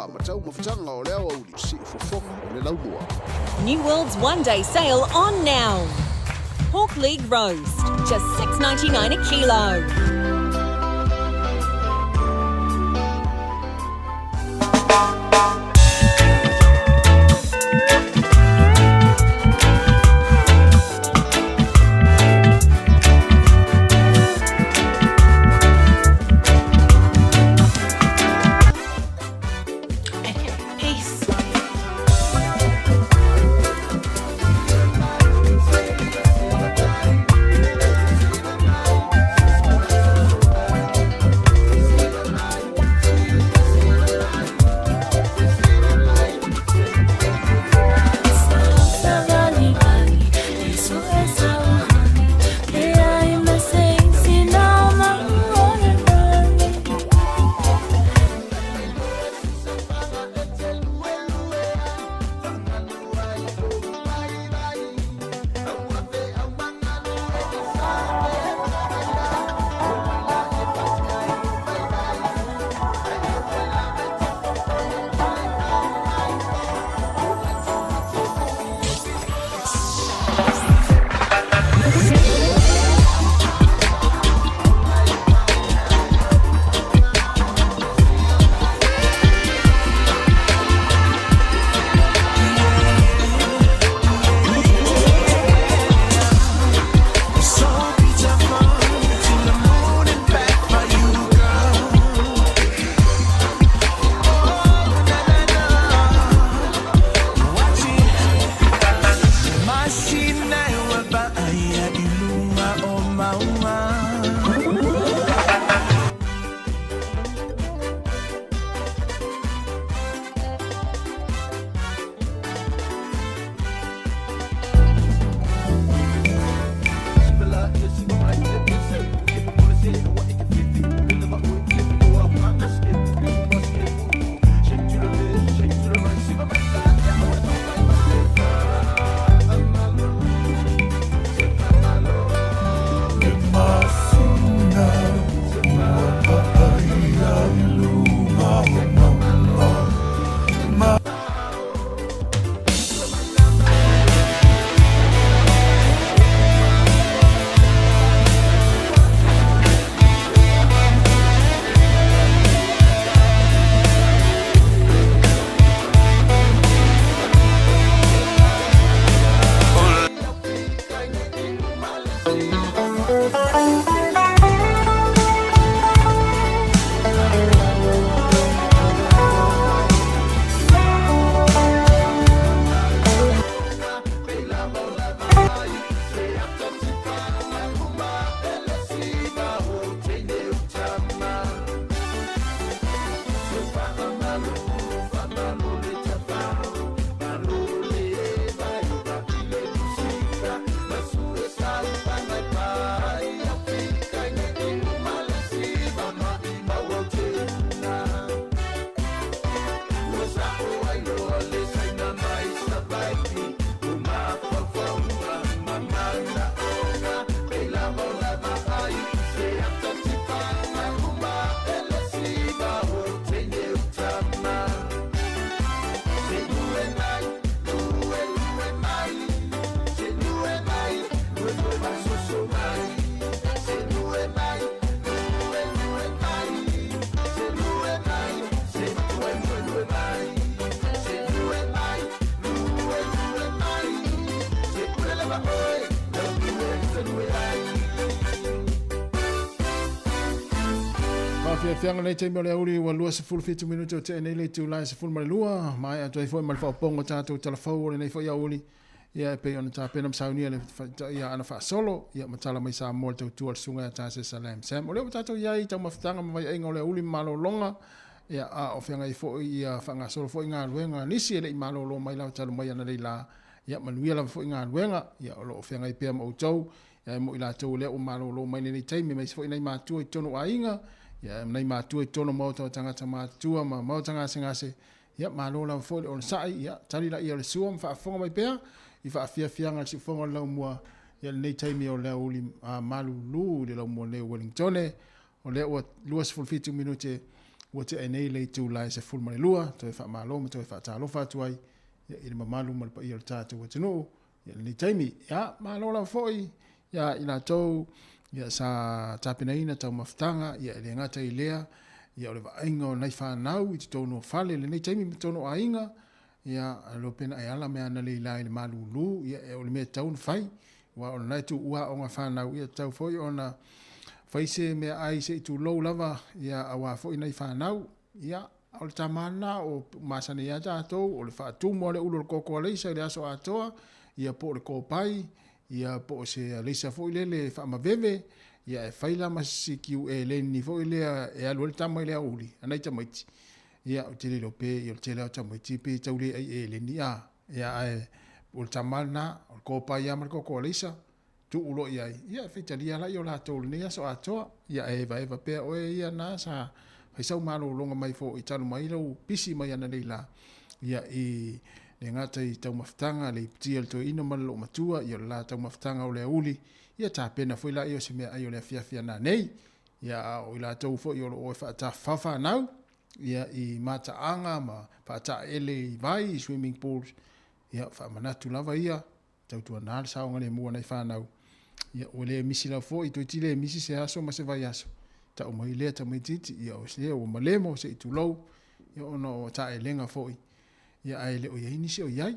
fonga matau mafutanga o leo uli si fonga o le laumua. New World's one-day sale on now. Pork Leg Roast, just $6.99 a kilo. Fianga nei teimio le auri wa lua se fulu fitu minuto te nei le tu lai se fulu mai lua mai atu ai foi mal fa pongo tato telefou le nei foi auli ia pe ona ta pena msaunia le ia ana fa solo ia matala mai sa mo te tu al sunga ta se salam sam ole tato ia i tama ftanga mai engo le uli malo longa ia a o fianga i foi ia fanga solo foi nga luenga nisi le malo lo mai la talo mai ana le la ia manuia la foi nga luenga ia o fianga i pe mo tau ia mo ila tau le o malo lo mai nei teimi mai foi nei matu i tono ainga ya nei matua tono mo to tangata matua ma mo tanga singase ya malo la fo on sai ya tali la ia le suam fa fonga mai pea i fa fia fianga si fonga la mo ya nei taimi o la uli malu lu de la mo le Wellington o le o luas ful fitu minute ua te nei le tu lai se fulu male lua to e fa malo ma to e fa talofa tu ai ia i le mamalu ma le pa ia le tātou atunuu ia le taimi ia malo la foi ia ina tau ia sa tapinaina tau mafutanga ia le ngata i lea ia o le vainga o nai whanau i te tono fale le nei taimi me tono ainga ia lo pena e ala mea na le ilai le malulu ia e o le mea taun fai wa o nai tu ua o ngā whanau ia tau foi o na faise mea ai se i tu lou lava ia awa foi nai whanau ia o le tamana o masane ia tātou o le whaatumo o le ulo le koko leisa i le aso atoa ia po le kōpai ia po se leisa foi le whaamaveve ia e whaila masikiu e le ni foi le e alu le tama i le auli anai tamaiti ia o te leo pe i o te leo tamaiti pe tau le ai e le ni a ia e o le tamana o le kōpai ia marko koko leisa tu ulo ia whaitalia la i o la tau le ni aso atoa ia e eva pea oe ia na sa haisau malo longa mai fo i talo mai lau pisi mai ana leila ia i le ngata i tau mafutanga le iptia le toi ino malo matua i o la tau mafutanga o le auli ia ta pena foi la i o se mea ai o le fiafia na nei ia o i la tau fo i o o whaata fafa nau ia i mata anga ma whaata ele i vai i swimming pools ia whaamanatu lava ia tau tua nal sao ngane mua nei whanau ia o le misi la fo i toi tile misi se aso ma se vai aso ta o mai lea ta mai titi ia o se o malemo se i tulou ia ono ta e lenga foi ia ai le o ia inisi o iai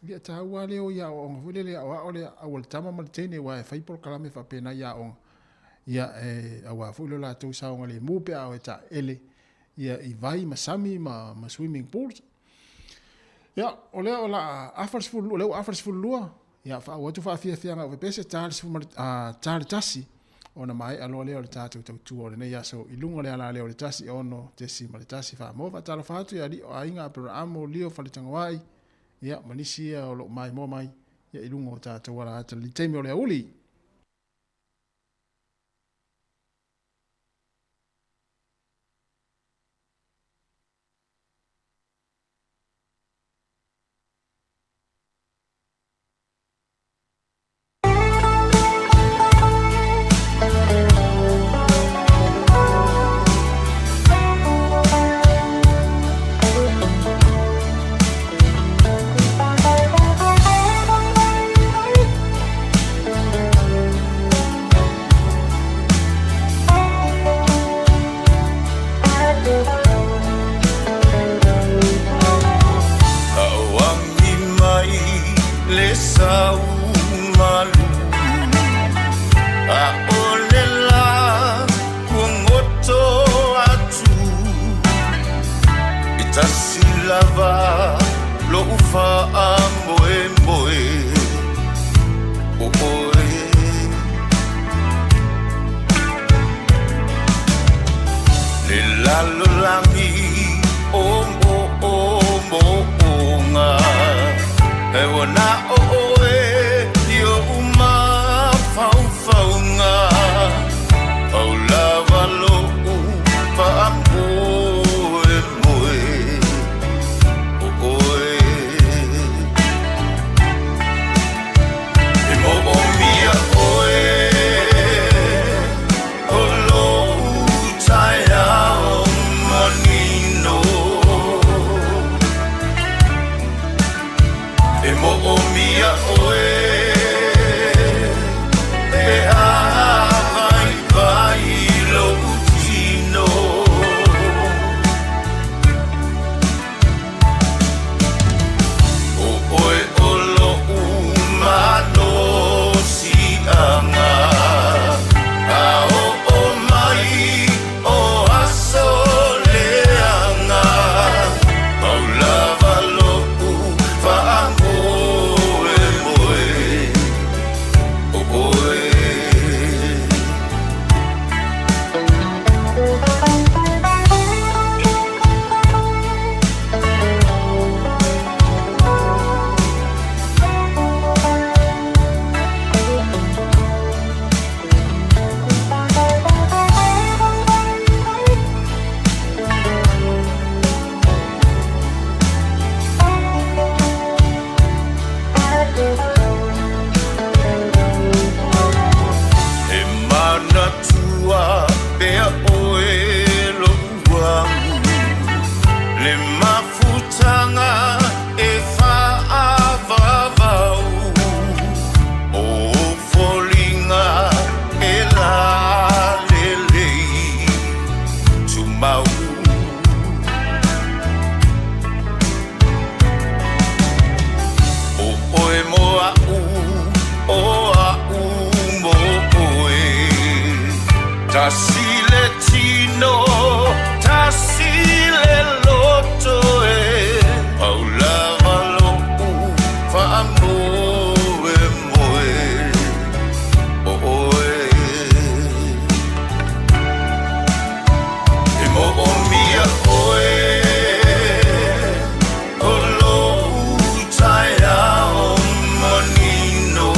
ia ta ua le o ia o onga fule le o le awal tama mal tene wa e faipol kalame fa pena ia onga ia e awa fule la tau sa onga le mupe au e ta ele ia i vai masami ma swimming pools ia o le o la afars fulu le o afars fulu ia fa o tu fa fia nga o pese Charles Charles tasi ona mai alo le o le tātou tau tua o le nei aso i lunga le ala le o le tasi ono te si ma le tasi wha mo fa talo fatu ia li o ainga pero amo lio fa le tangawai ia manisi ia o lo mai mo mai ia i lunga o tātou wala ata li teimi o le auli Morning Tasile tino, tasile loto Paula valo fa amoe moe oe E mo o mia oe O lo utaia o manino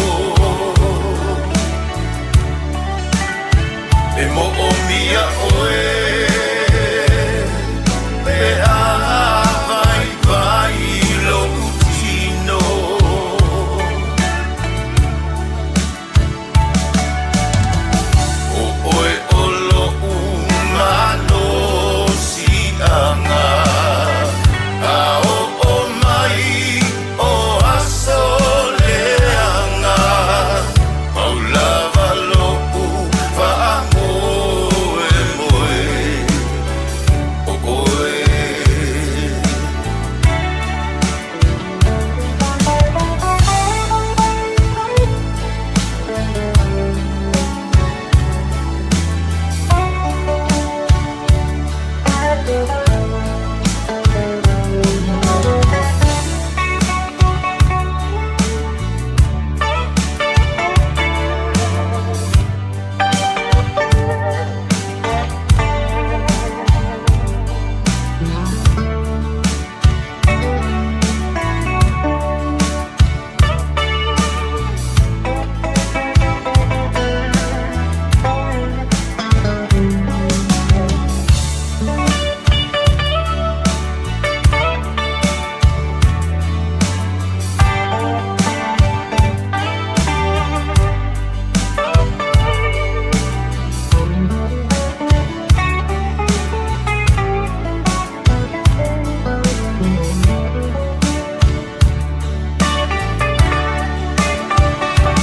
E mo o mia oe Pe a vai vai lo utino O oe o lo umano si anga A o mai o asoleanga Paula valo fa amoe moe O oe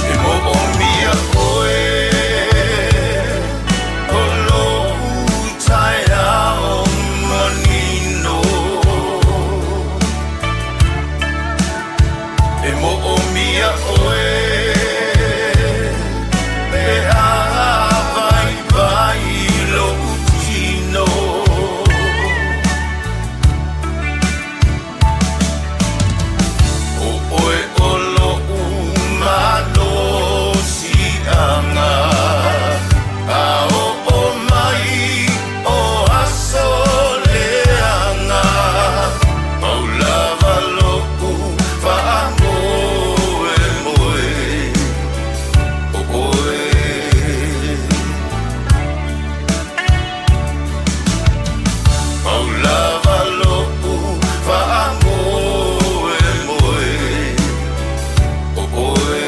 E mo o mia oe O lo utaia o manino E mo o mia oe Pe a vai vai lo utino O oe o lo umano si anga A o mai o asoleanga Paula valo fa amoe moe O oe Paula valo fa amoe moe O oe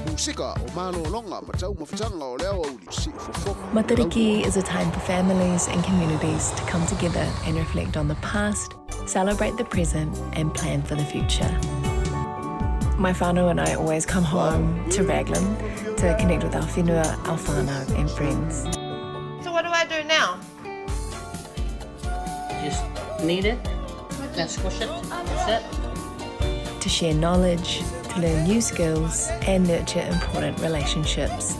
Musika o malo longa matau mafutanga o leo au si fofo. Matariki is a time for families and communities to come together and reflect on the past, celebrate the present, and plan for the future. My whānau and I always come home to Raglan to connect with our whenua, our whānau, and friends. So what do I do now? Just knead it, then squish it, that's it. To share knowledge, to learn new skills, and nurture important relationships.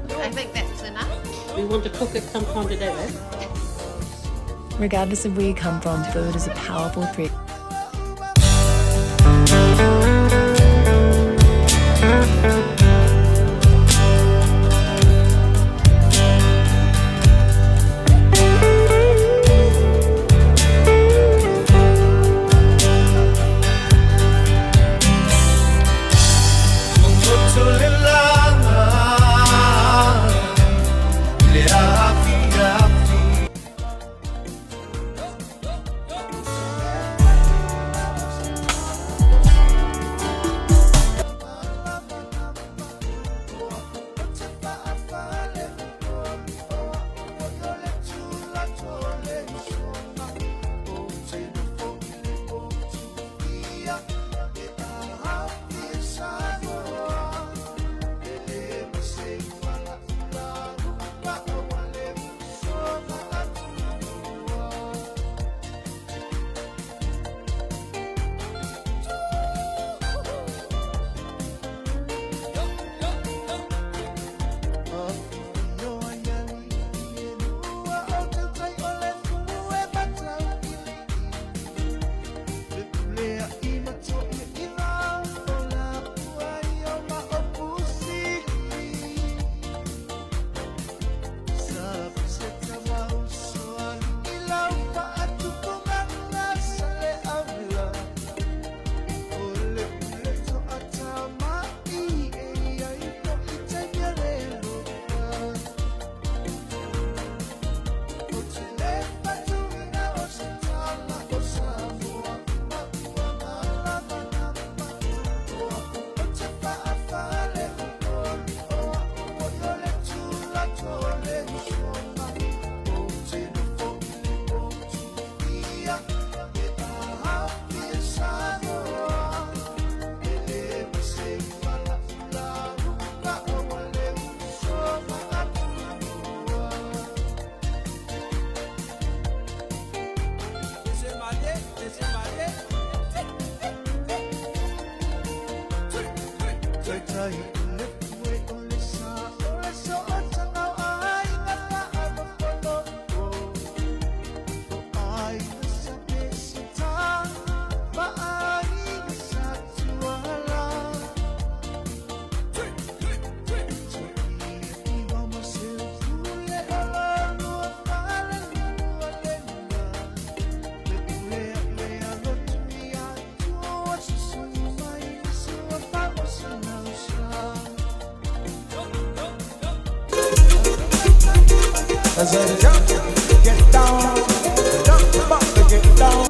I think that's enough. We want to cook it sometime today, right? Regardless of where you come from, food is a powerful thread. I said, jump, get down, jump, back to get down.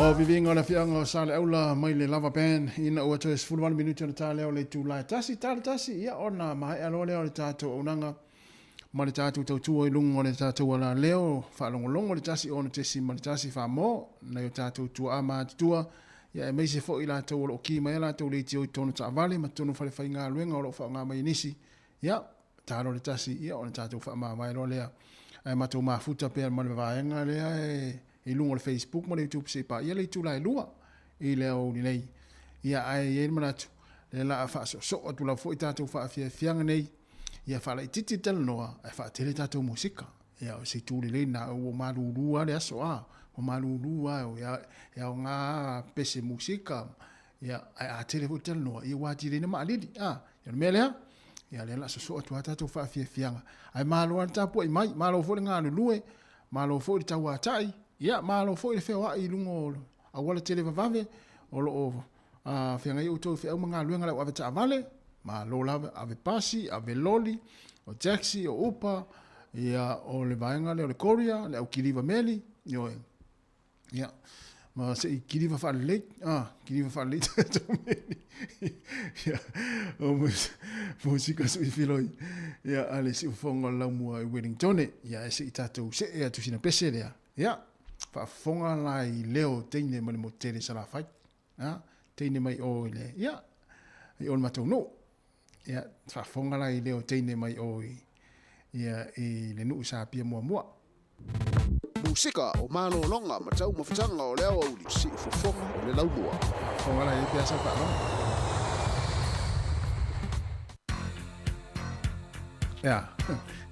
O vivinga na fianga o sale aula mai le lava band ina ua toes fulwan minuti na tale o le tūlai tasi ia ona mai alo leo le tātou unanga ma le tātou tautua i lungo le tātou ala leo whaalongolongo le tasi o na tesi ma le tasi whaamo na yo tātou tua a mātua ia e meise fo i la tau o ki mai la tau le tio i tono ta vale ma tono whale whai ngā luenga o lo wha ngā mai nisi ia tāro le tasi ia o na tātou wha maa vai lo lea ai ma tau mafuta pēr ma le vaenga lea i lungo le Facebook mo le YouTube se pa ia le tula e lua i le o ni nei ia ai e manatu le la fa so tu la fo i tātou fa fianga nei ia fa la titi tel noa e fa tele tātou musika ia o se tu le na o malulua le aso a o malulua o ia o ngā pese musika ia a tele fo tel noa i wati le na malidi ia melea ia le la so tu tātou fa fianga ai malo anta po i mai malo fo le ngā lue malo fo i tau atai ia malo foi le feo ai lungo a wala tele vave o lo fianga i uto feo mga luenga la wave ta vale malo lave ave pasi ave loli o taxi o upa ia o le vaenga le o le korea le au kiriva meli yo ia ma se kiriva fa le kiriva fa le to meli ia o musika sui filoi ia ale si fonga la mua i Wellington ia se tatou se e tu sina pese ia fa fonga lai leo teine mai mo tere sala fai teine mai o le ia i on matou no ia fa fonga lai leo teine mai o ia i le nu sa pia mo musika o malo longa matau mafutanga o leo o si fonga o le laumua fonga lai pia sa fa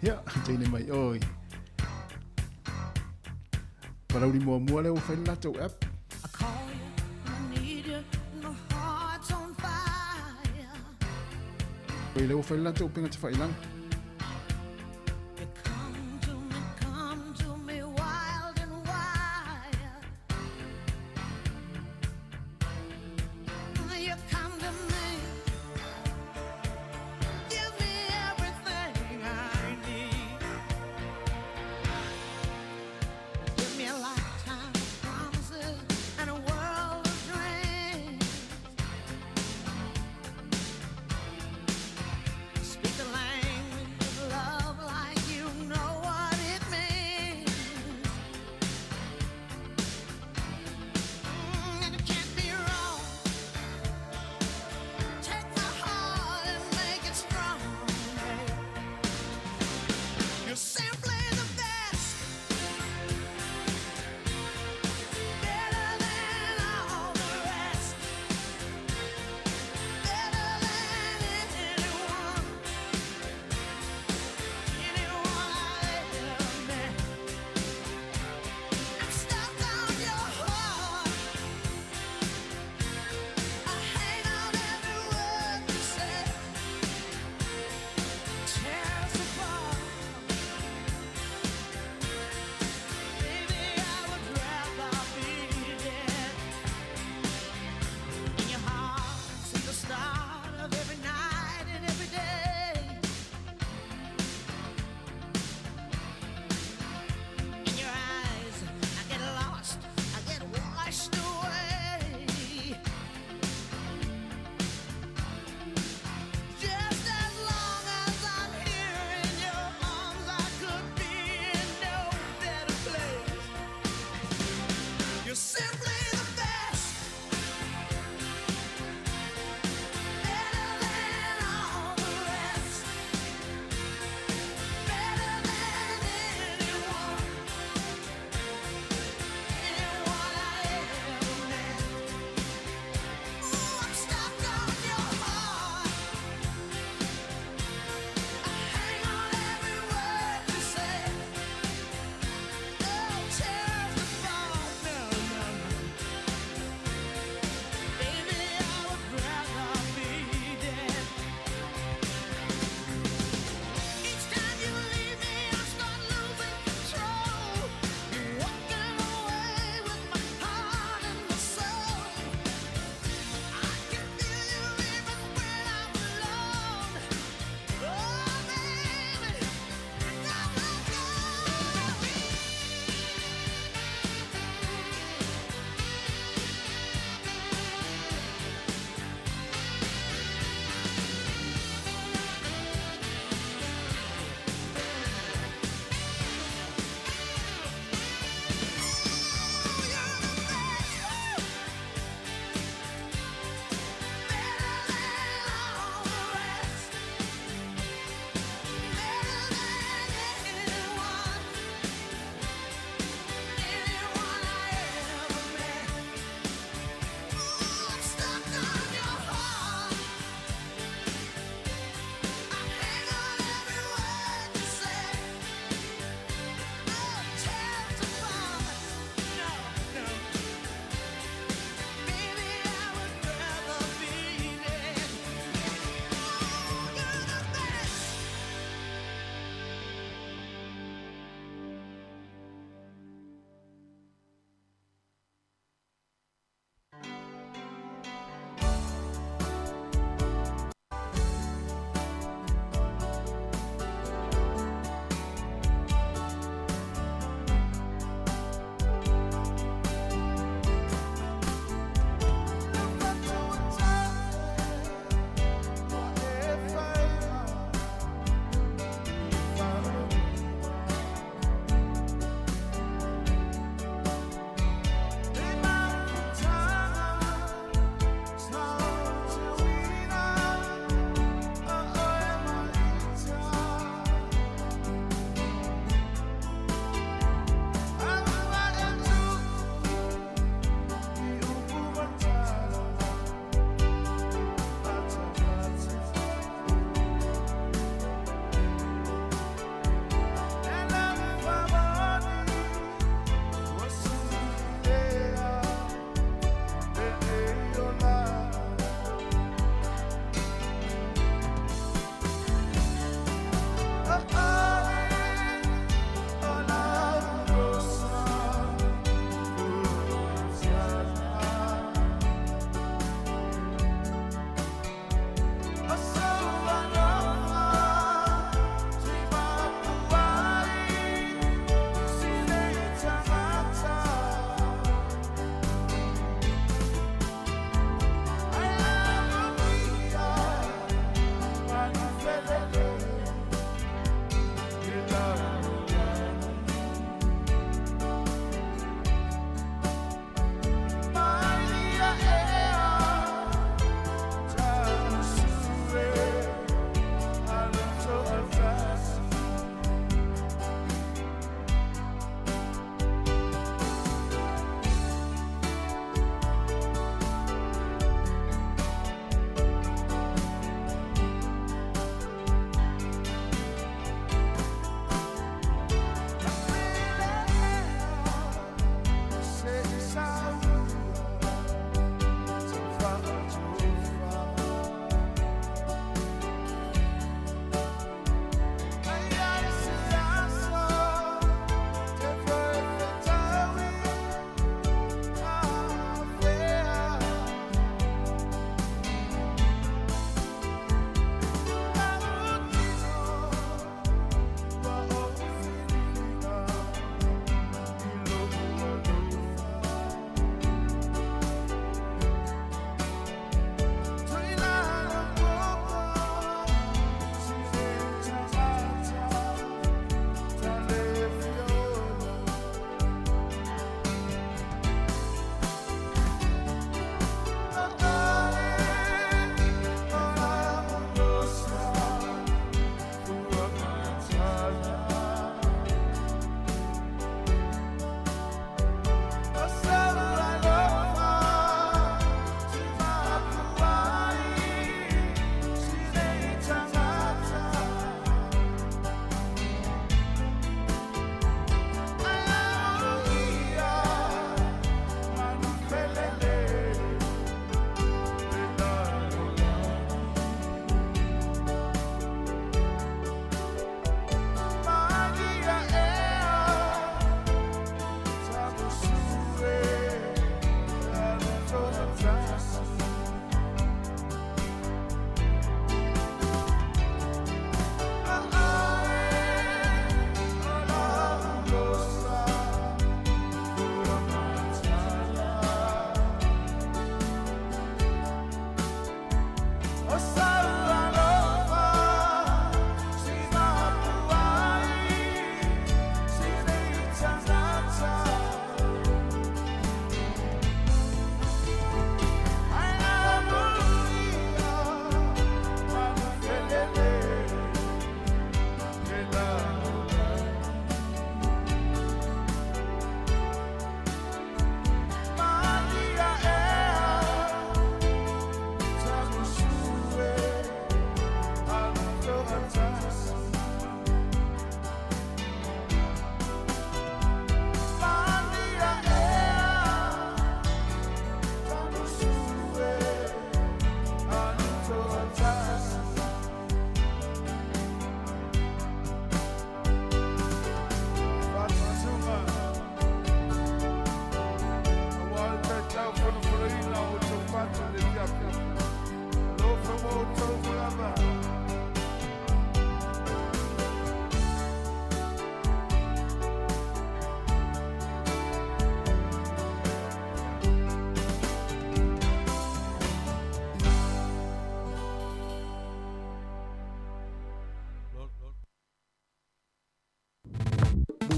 ia teine mai o para uri mua leo whain lato app. Wai leo whain lato pinga te whailang.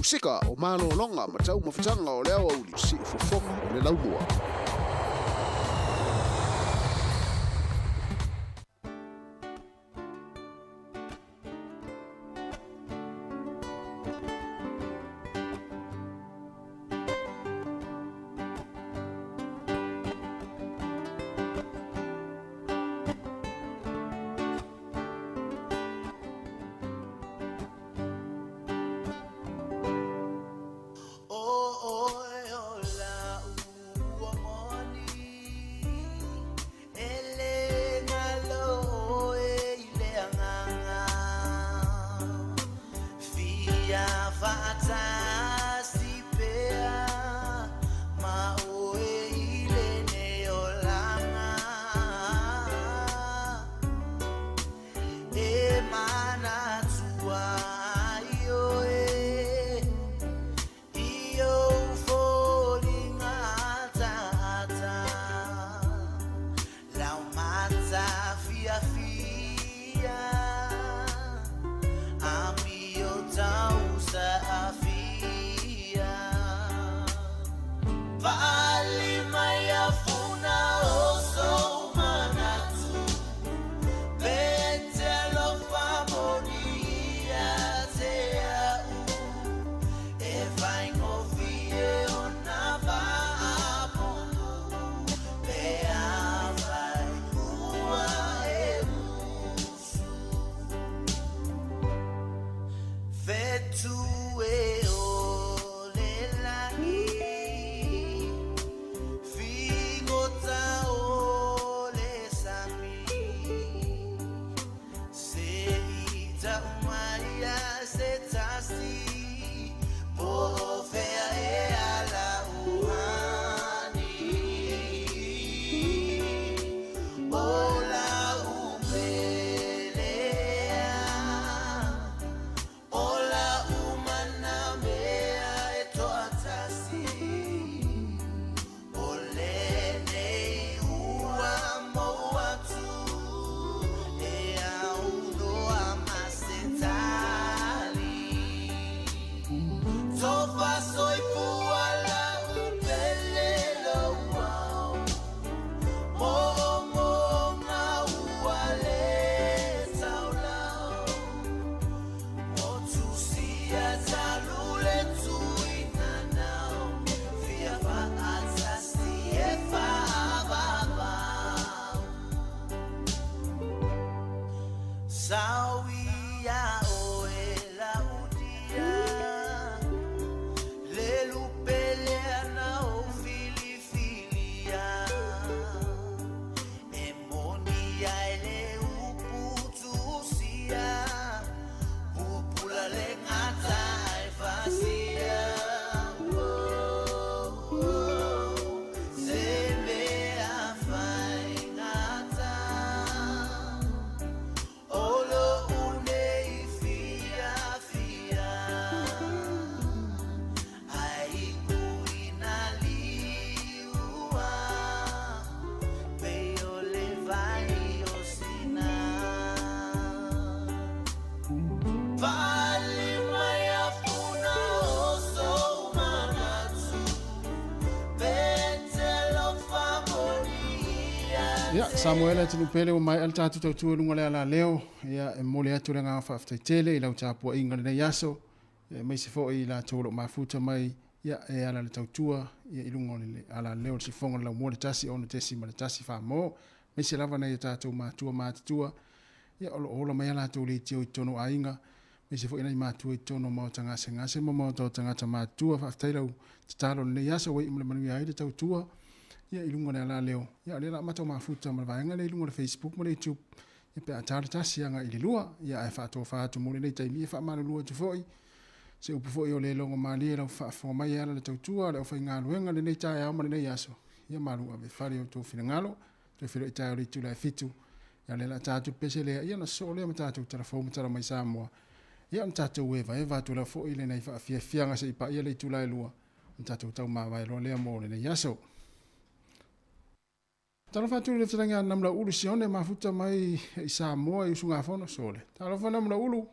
Musika o malo longa matau mafutanga o leo au li si fofonga o le laumua. Ya, Samuela tinu pele o mai al tatu tau tua lunga le ala leo. Ya, e mole atu le ngā whaftai tele, i lau tāpua inga le nei aso. Mai se fo i la tōro mafuta mai, ya, e ala le tau tua, ya, i lunga le ala leo si fonga lau mua le tasi, ono tesi ma le tasi wha mo. Mai se lava nei tātou mātua mātua. Ya, ola mai ala tō le tio i tono a inga. Mai se fo ina i mātua i tono mau tangase ngase, mau tō tangata mātua, whaftai lau tatalo le nei aso, wei imle manui aide tau tua. Ya ilunga le ala leo. Ya le la mata mafuta ma vaenga le ilunga le Facebook ma le YouTube. Ya pe atara tasi anga ili lua. Ya e whaato whaato mo le nei taimi e whaamanu lua tu foi. Se upu foi o le longa mali e lau whaafo mai ala le tautua le o whai ngā luenga le nei tae au ma le nei aso. Ya maru a me whare o tō whina ngalo. Tō whiro i tae o le tu lai fitu. Ya le la tātu pese lea. Ya na so lea ma tātu tara whau matara mai Samoa. Ya na tātu eva tu la foi le nei whaafia fianga se ipa ia le tu lai lua. Na tātu tau mawai lo lea mo le nei aso. Talofa tu le tanga namla ulu sione mafuta mai i Samoa i sunga fono sole. Talofa namla ulu.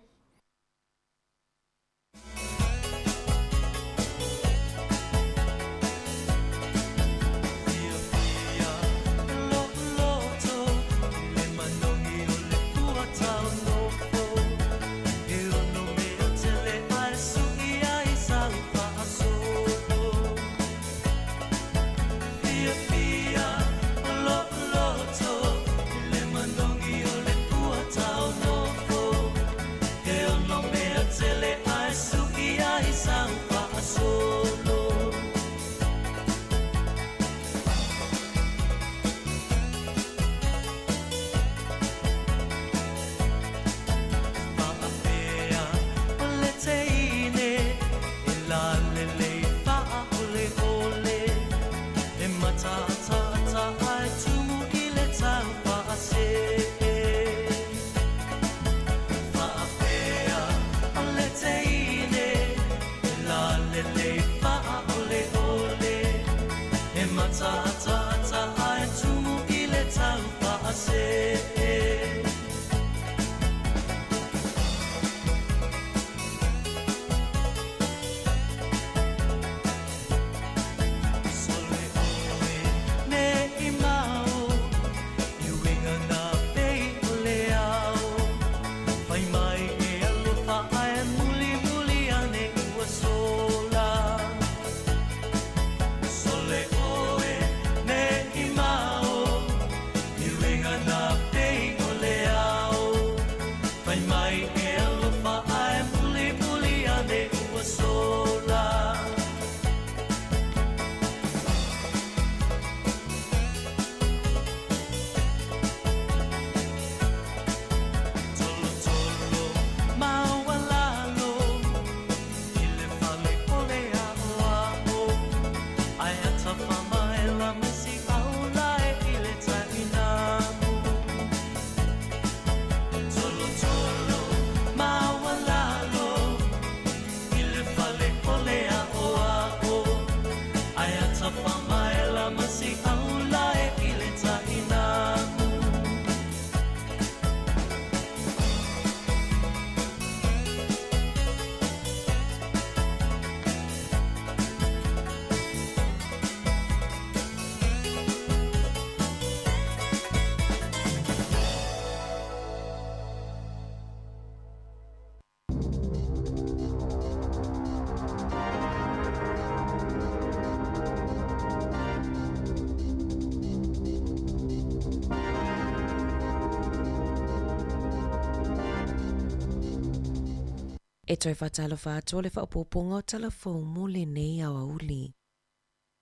E toi whatalofa atua le whaopoponga o talafou mo le nei au auli.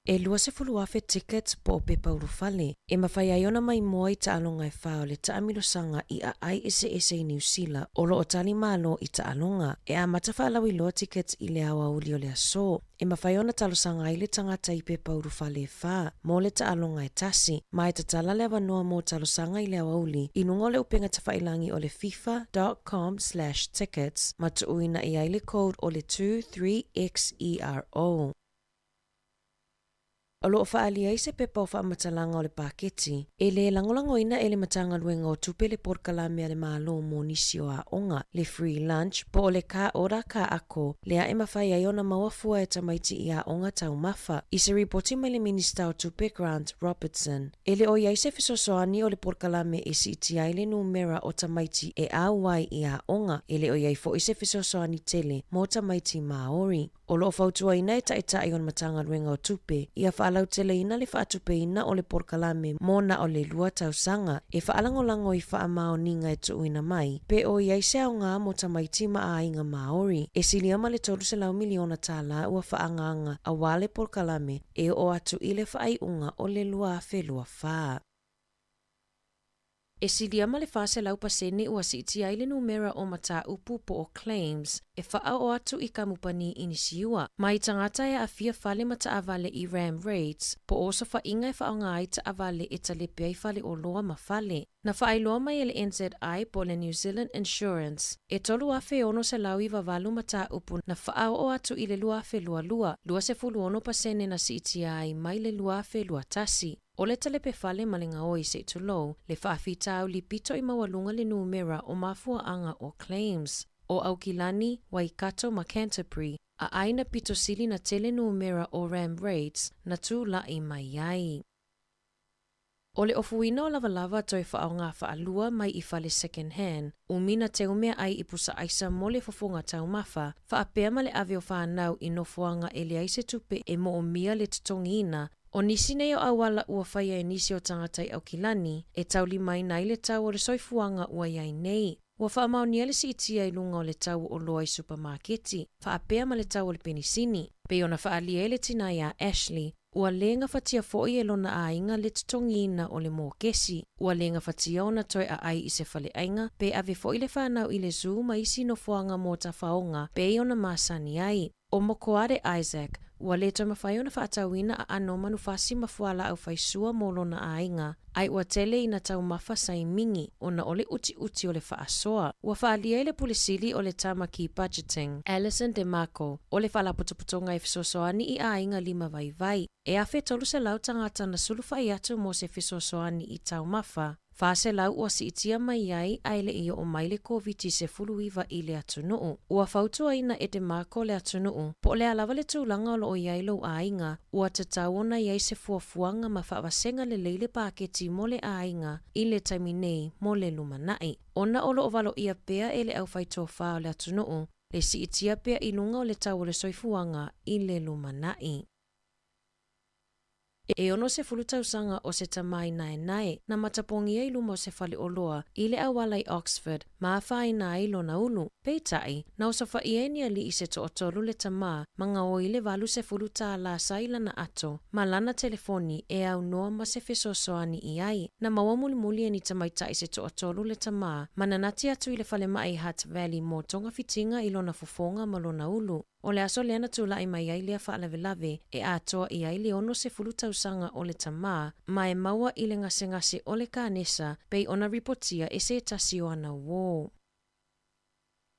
E lua se fulu afe tickets po o pepa urufale. E mawhai aiona mai moa i taalonga e whao le taamilo sanga i a ai ese i New Zealand. Olo o tali malo i taalonga. E a matafa lawi loa tickets i le au auli o le aso. E mawhai ona talo sanga i le tangata i pepa urufale e wha. Mo le taalonga e tasi. Ma e tatala le awanoa mo talo sanga i le au auli. I nunga le upenga tawhailangi o le fifa.com/tickets. Ma tuuina i ai le code o le 23XERO. O loo whaalia i se pepa o whaamatalanga o le paketi, e le langolangoina e le matanga luenga o tupe le porkalame a le malo mo nisi o a onga, le free lunch, po o le ka ora ka ako, le a e mawhai ai ona mawafua e tamaiti i a onga tau mafa, i se ripoti mai le minista o tupe Grant Robertson. E le o iai se fisosoani o le porkalame e si iti ai le numera o tamaiti e a wai i a onga, e le o iai fo i se fisosoani tele mo tamaiti Maori. O loo fautua ina e taʻitaʻi o na matanga luenga o tupe, ia whaalau tele ina le whaatupe ina o le porkalame mo na o le lua tausanga, e whaalangolango i whaamao ninga e tuuina mai, pe o iai se au ngā mo tamaiti maa inga Maori, e siliama le tolu se lau miliona tāla ua whaanganga a wale porkalame e o atu i le whaaiunga o le lua afe lua whaa. E siliama le fase lau pasene ua si iti ai le numera o mata upu po o claims, e wha o atu i kamupani inisiua. Ma i tangata e a fia fale mata avale i RAM rates, po oso wha inga e wha o ngai ta avale e talepe ai fale o loa ma fale. Na wha ai loa mai e le NZI po le New Zealand Insurance, e tolu afe ono se lau i wavalu mata upu na wha o atu i le lua afe lua lua, lua se fulu ono pasene na si iti ai mai le lua afe lua tasi. O le talepe fale malinga oi se tulou, le whaafitau li pito i mawalunga le numera o mafua anga o claims. O Aukilani, Waikato ma Canterbury, a aina pito sili na tele numera o RAM rates na tu la i mai ai. O le ofuina o lavalava toi whaonga whaalua mai i fale second hand, umina te umea ai i pusa aisa mo le fofonga tau mafa, whaapea ma le aveo whanau i nofuanga e le aise tupe e mo o mia le tutongina. O nisi nei o awala ua whaia e nisi o tangatai Aukilani, e tau li mai nai le tau o le soifuanga ua iai nei. Ua whaamau ni ale si itia i lunga o le tau o loa i supermarketi, whaapea ma le tau o le penisini. Pe ona whaalia e le tinai a Ashley, ua lenga whatia fo'i e lona a inga le tutongina o le mōkesi. Ua lenga whatia ona toi a ai i se whale ainga, pe ave fo'i le whanau i le zoo ma isi no fuanga mō ta whaonga, pe ona masani ai. O mokoare Isaac, Ua le toi mawhai ona whaatauina a ano manufasi mafuala au whaisua molo na ainga. Ai ua tele ina tau mafa sai mingi ona ole uti o le whaasoa. Ua whaalia le pulisili o le tamaki budgeting. Alison DeMarco o le whalaputoputonga e fisosoani i ainga 5 vai. E awhe tolu se lau tangata na suluwhai atu mo se fisosoani i tau mafa. Whaase lau ua si itia mai ai aile ia o maile COVID se fuluiva i le atunuu. Ua whautua ina e DeMarco le atunuu. Po le alawa le tūlanga o lo o iai ainga. Ua tatauona iai se fuafuanga ma whaawasenga le leile paketi mo le ainga i le taiminei mo le lumanai. Ona o lo o valo ia pea e le au whaitoa whao le atunuu. Le si itia pea i lunga o le tau o le soifuanga i le lumanai. E ono se fulutausanga o se tamai nae na matapongi ai luma o se fali oloa i le awala i Oxford ma whai na ilo na ulu. Peitai, na usafa ienia li i se tootolu le tama manga o i le valu se fuluta la saila na ato ma lana telefoni e au noa ma se fesosoani i ai na maua muli e ni tamaitai se tootolu le tama ma nanati atu i le fale mai Hutt Valley mo tonga fitinga ilo na fufonga ma lo na ulu. O le aso leana tula i mai ai lea whaalave e atoa i ai le ono se fulutausanga o le tama ma e maua i le ngase o le kānesa pei ona ripotia e se tasi o ana wō.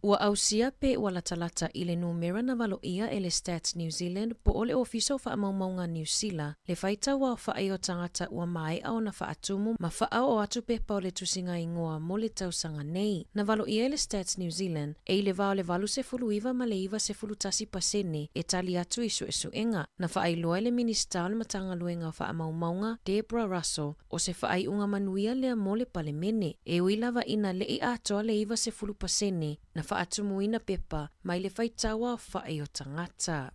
Ua ausia pe ua latalata i le numera na valo ia e le Stats New Zealand po o le ofiso whaamaumaunga New Zealand le whaitaua o whae o tangata ua mai au na whaatumu ma wha o atu pepa o le tusinga ingoa mo le tausanga nei. Na valo ia e le Stats New Zealand e i le vao le valu se fuluiva ma le iwa se fulutasi pasene e tali atu isu enga. Na whaailoa le minista o le matanga luenga o whaamaumaunga Deborah Russell o se whaai unga manuia lea mo le palemene e uilava ina le i atoa le iwa se fulu pasene na whaatumuina pepa mai le whaitaua whae o tangata.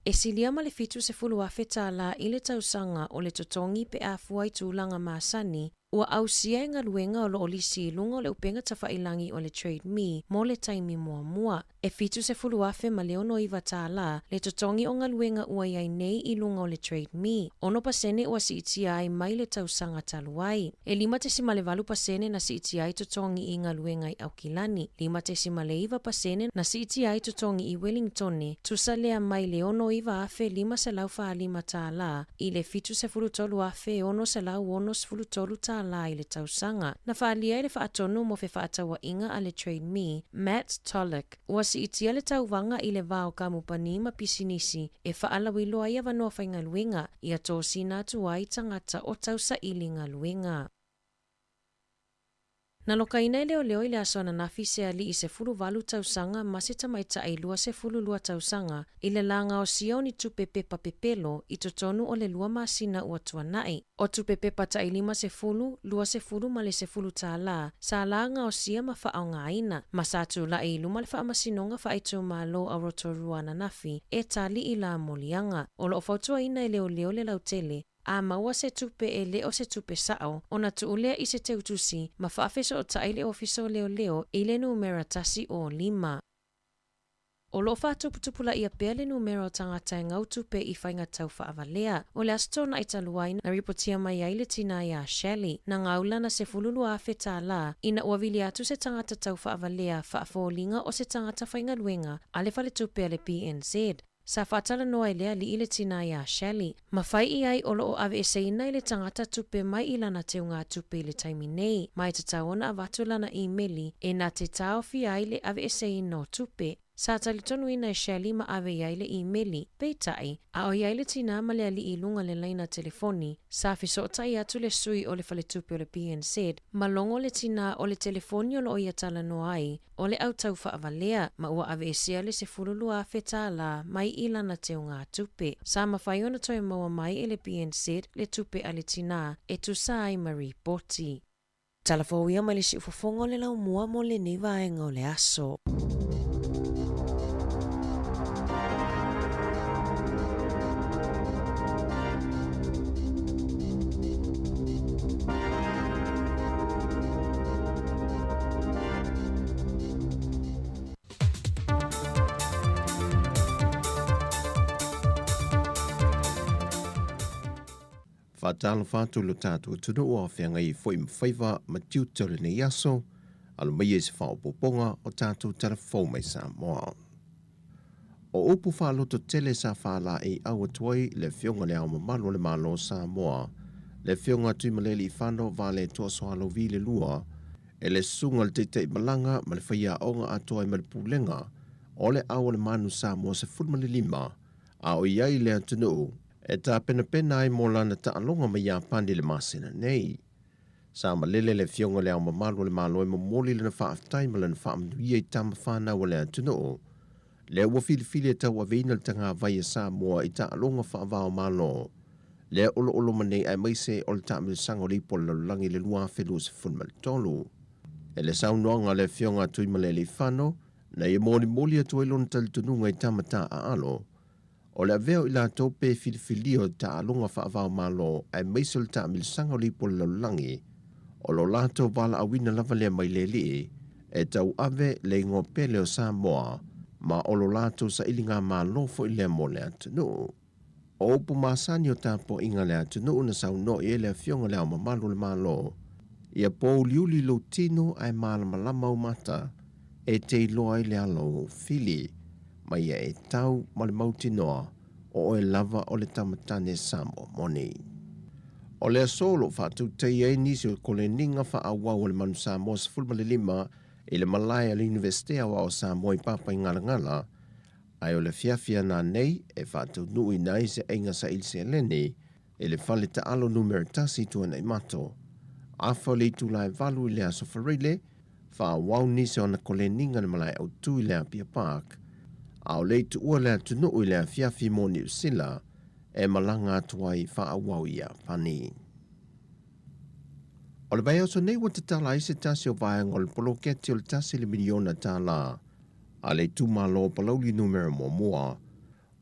E silia ma le fitu se fulu awheta la i le tausanga o le totongi pe a fuai tūlanga maasani ua ausia ngā luenga o lo olisi lunga o le upenga tawhailangi o le Trade Me mo le taimi mua. E fitu se fulu afe ma le ono iwa tā la le totongi o ngā luenga ua iai nei i lunga o le Trade Me. Ono pasene ua si itia ai mai le tausanga taluai. E 58 pasene na si itia ai totongi i ngā luenga i Aukilani. 58 pasene na si itia ai totongi i Wellingtone. Tusalea mai le ono iwa afe 5.5 tā la i le fitu se fulu tolu afe ono se lau ono se fulu tolu tā la i le tausanga. Na whaalia i le whaatonu mo fe whaatawa inga a le Trade Me, Matt Tollick, ua si itia le tauwanga i le vao kamupani ma pisinisi e whaalawiloa ia wanoa whainga luenga i a tōsi nā tuai tangata o tausa ilinga luenga. Na lokaina i leo i le aso na nafi se ali i se fulu valu tausanga ma se tamaita ai lua se fulu lua tausanga i le langa o sia ni tupe pepa pepelo i totonu o le lua masina ua tuanai. O tupe pepa ta ilima se fulu, lua se fulu ma le se fulu ta la, sa langa o sia ma wha nga aina. Ma sa tu la i luma le wha masinonga wha aitu ma lo a rotorua na nafi e tali i la molianga. O lo o fautua ina i leo le lautele, a maua se tupe e leo se tupe sao, o na tuulea i se teutusi, ma whaafeso o taile ofiso leo i le numera tasi o 5. O lo whaatuputupula ia pea le numera o tangata e ngau tupe i whainga tau whaavalea. O le astona i taluai na ripotia mai ai le tina ia Shelley, na ngaula na se fululu a wheta la, ina uawili atu se tangata tau whaavalea whaafolinga o se tangata whainga luenga, ale whale tupe ale PNZ. Sa whaatala noa i lea li i le tina ia Shelley. Ma whai i ai o loo ave e seina i le tangata tupe mai i lana teo ngā tupe i le taimi nei. Mai te tauona a vatulana i meli e na te tau fi ai le ave e seina o tupe. Sa talitonu ina e Shelley ma ave i ai le i meli. Peitai, a o i ai le tina ma le ali i lunga le laina telefoni. Sa fisotai atu le sui o le fale tupe o le PNZ. Ma longo le tina o le telefoni o lo ia tala no ai. O le au tau whaavalea, ma ua ave e sea le se fululu a wheta la mai i lana teo ngā tupe. Sa mawhaiona toi maua mai e le PNZ le tupe a le tina e tu sa ai ma ripoti. Talafouia mai le si ufofongo le lau mua mo le niva e ngau le aso. Whaatalofa tulu tātua tunu o whianga i fwoi mwhaiva ma tiutore ne yaso, alu mai e se whaopoponga o tātua telefou mai Samoa. O upu whaloto tele sa whala e awa tuai le fionga le au mamalo le malo Samoa, le fionga tuimaleli whano vale tua soalo vile lua, e le sunga le teitei malanga ma le whaia onga atoa i malipulenga, o le awa le manu Samoa se fulmali lima, a o iai le atunu, e ta pena ai mo lana ta alonga ma ia pandi le masina nei. Sa malele le fionga le au mamalo le malo e mamoli le na whaaftai ma le na whaamnuia i tama whana wa le atunu, le ua filifili e tau aveina le tanga vai e Samoa i ta alonga whaavao malo. Le olo manei ai maise o le taamil sango lipo le langi le lua whelu se funmali tolu. E le saunoanga le fionga tui malele whano, na i moli atu elon tali tununga i tamata a alo. O le aveo i la tope filifilio ta alonga whaavao malo ai maise o le taamil sango lipo le langi. O lo lato wala awina lava lea mai le li, e tau ave le ingo pele o Samoa, ma o lo lato sa ilinga malo fo i lea mo le atunu. O upu masani o tapo inga le atunu na sau no i le fionga lea mamalo le malo. Ia po liuli lo tino ai malama o mata, e te iloa i le alo fili, ma ia e tau ma le mautinoa o e lava o le tamatane Samoa moni. O le solo fatu te iei nisi o kole ninga fa awa o le manu Samoa sa fulma le lima i le malaya le universitea wa o Samoa i papa i ngala, ai o le fiafia na nei e fatu nui nai se inga sa ilse leni e le fale ta alo numero tasi tuana i mato. Afa le tu lai valu i le aso farile, fa wau nisi o na kole ninga le malaya au tu i le apia park, au le tu ua le tunu i le fiafi mo ni usila, e malanga atuai fa awau ia pani. O le baia o so nei wa te tala i se tasi o vaenga o le poloketi o le tasi le miliona tala, a le tumalo palauli numero mua,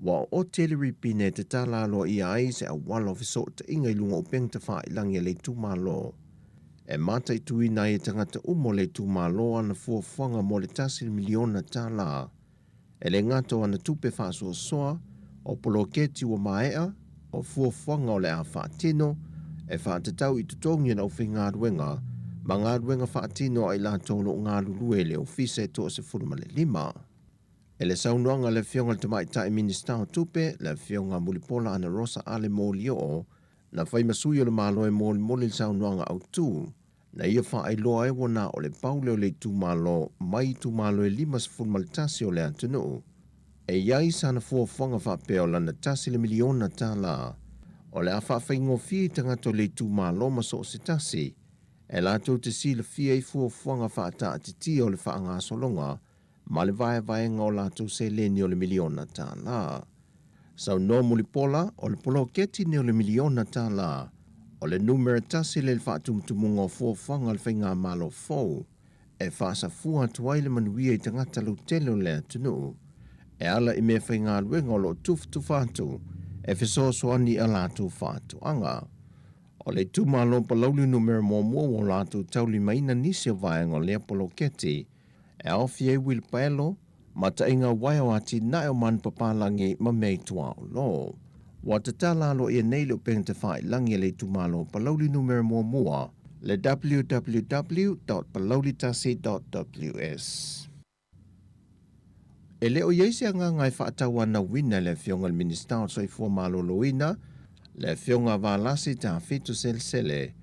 wa o tele ripine te tala lo ia ai se a walo fiso te inga i lunga o peng te wha i langi le tumalo. E mata i tui nai e tangata umo le tumalo ana fuafuanga mo le tasi le miliona tala. E le ngato ana tupe wha soa, o poloketi wa maea, o fuafuanga o le a whaatino, e whaatatau i tutongi na uwhi ngā ruenga, ma ngā ruenga whaatino ai la tolo ngā lulue le ofise to se furuma le lima. E le saunoanga le fionga le tamai tai minista o tupe, le fionga mulipola ana rosa ale mōli o, na whai masui o le malo e mōli le saunoanga au tū, na ia wha ai loa e wana o le paule o le tū malo, mai tū malo e lima se furuma le tasi o le antunu. E iai sana fuafuanga whapea o lana tasi le miliona tala, o le awha whaingo fie tangato le tū malo ma so se tasi, e lato te si le fie i fuafuanga whaata atiti o le whaanga solonga, ma le vaenga o lato se leni o le miliona tala. Sau no mulipola o le poloketi ne o le miliona tala, o le numera tasi le whaatumutumunga o fuafuanga le whainga malo fau, e whaasa fua tuai le manuia i tangata lau tele o le atunu, e ala i mea whainga luenga o lo tufatu, e fesoasoani a lato whaatu anga. O le tūmalo palauli numero mua o lato tauli maina nisi o vaenga o lea poloketi, e awhi e wil paelo, ma ta inga waio ati nae o man papalangi ma mei tua o lo. Wa te talalo i nei leo peng te whai langi le tūmalo palauli numero mua le www.palaulitasi.ws. E leo yeisi anga ngai whaatawa na wina le fionga le minista o soifua malo loina, le fionga valasi ta fitu sele,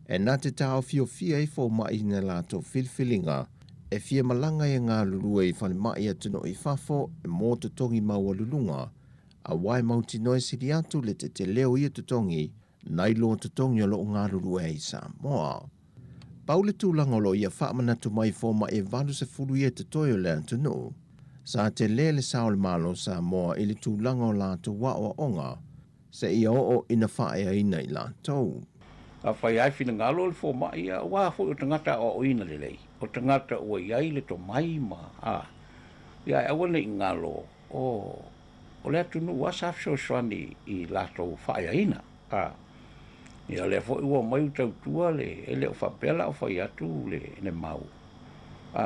e na te tau fia i fo mai na lato filfilinga, e fia malanga i ngā lulue i whale mai atuno i whafo e mō tutongi maua lulunga, a wai mauti noi siri atu le te leo i tutongi, nai lo tutongi o lo ngā lulue i Samoa. Paule tūlanga lo ia whaamanatu mai fo mai e valu se fulu i te toio le atuno, sa te lele saole malo Samoa i le tūlanga o lato wa o onga, se ia o ina whae a ina i lato. A whai ai whina ngalo le fo mai a wā fo o tangata o ina le lei. O tangata ua iai le to mai ma. Ia e awane i ngalo o le atunu wa safso swani i lato whae a ina. Ia le fo i ua mai utau tua le ele o whapela o whai atu le mau.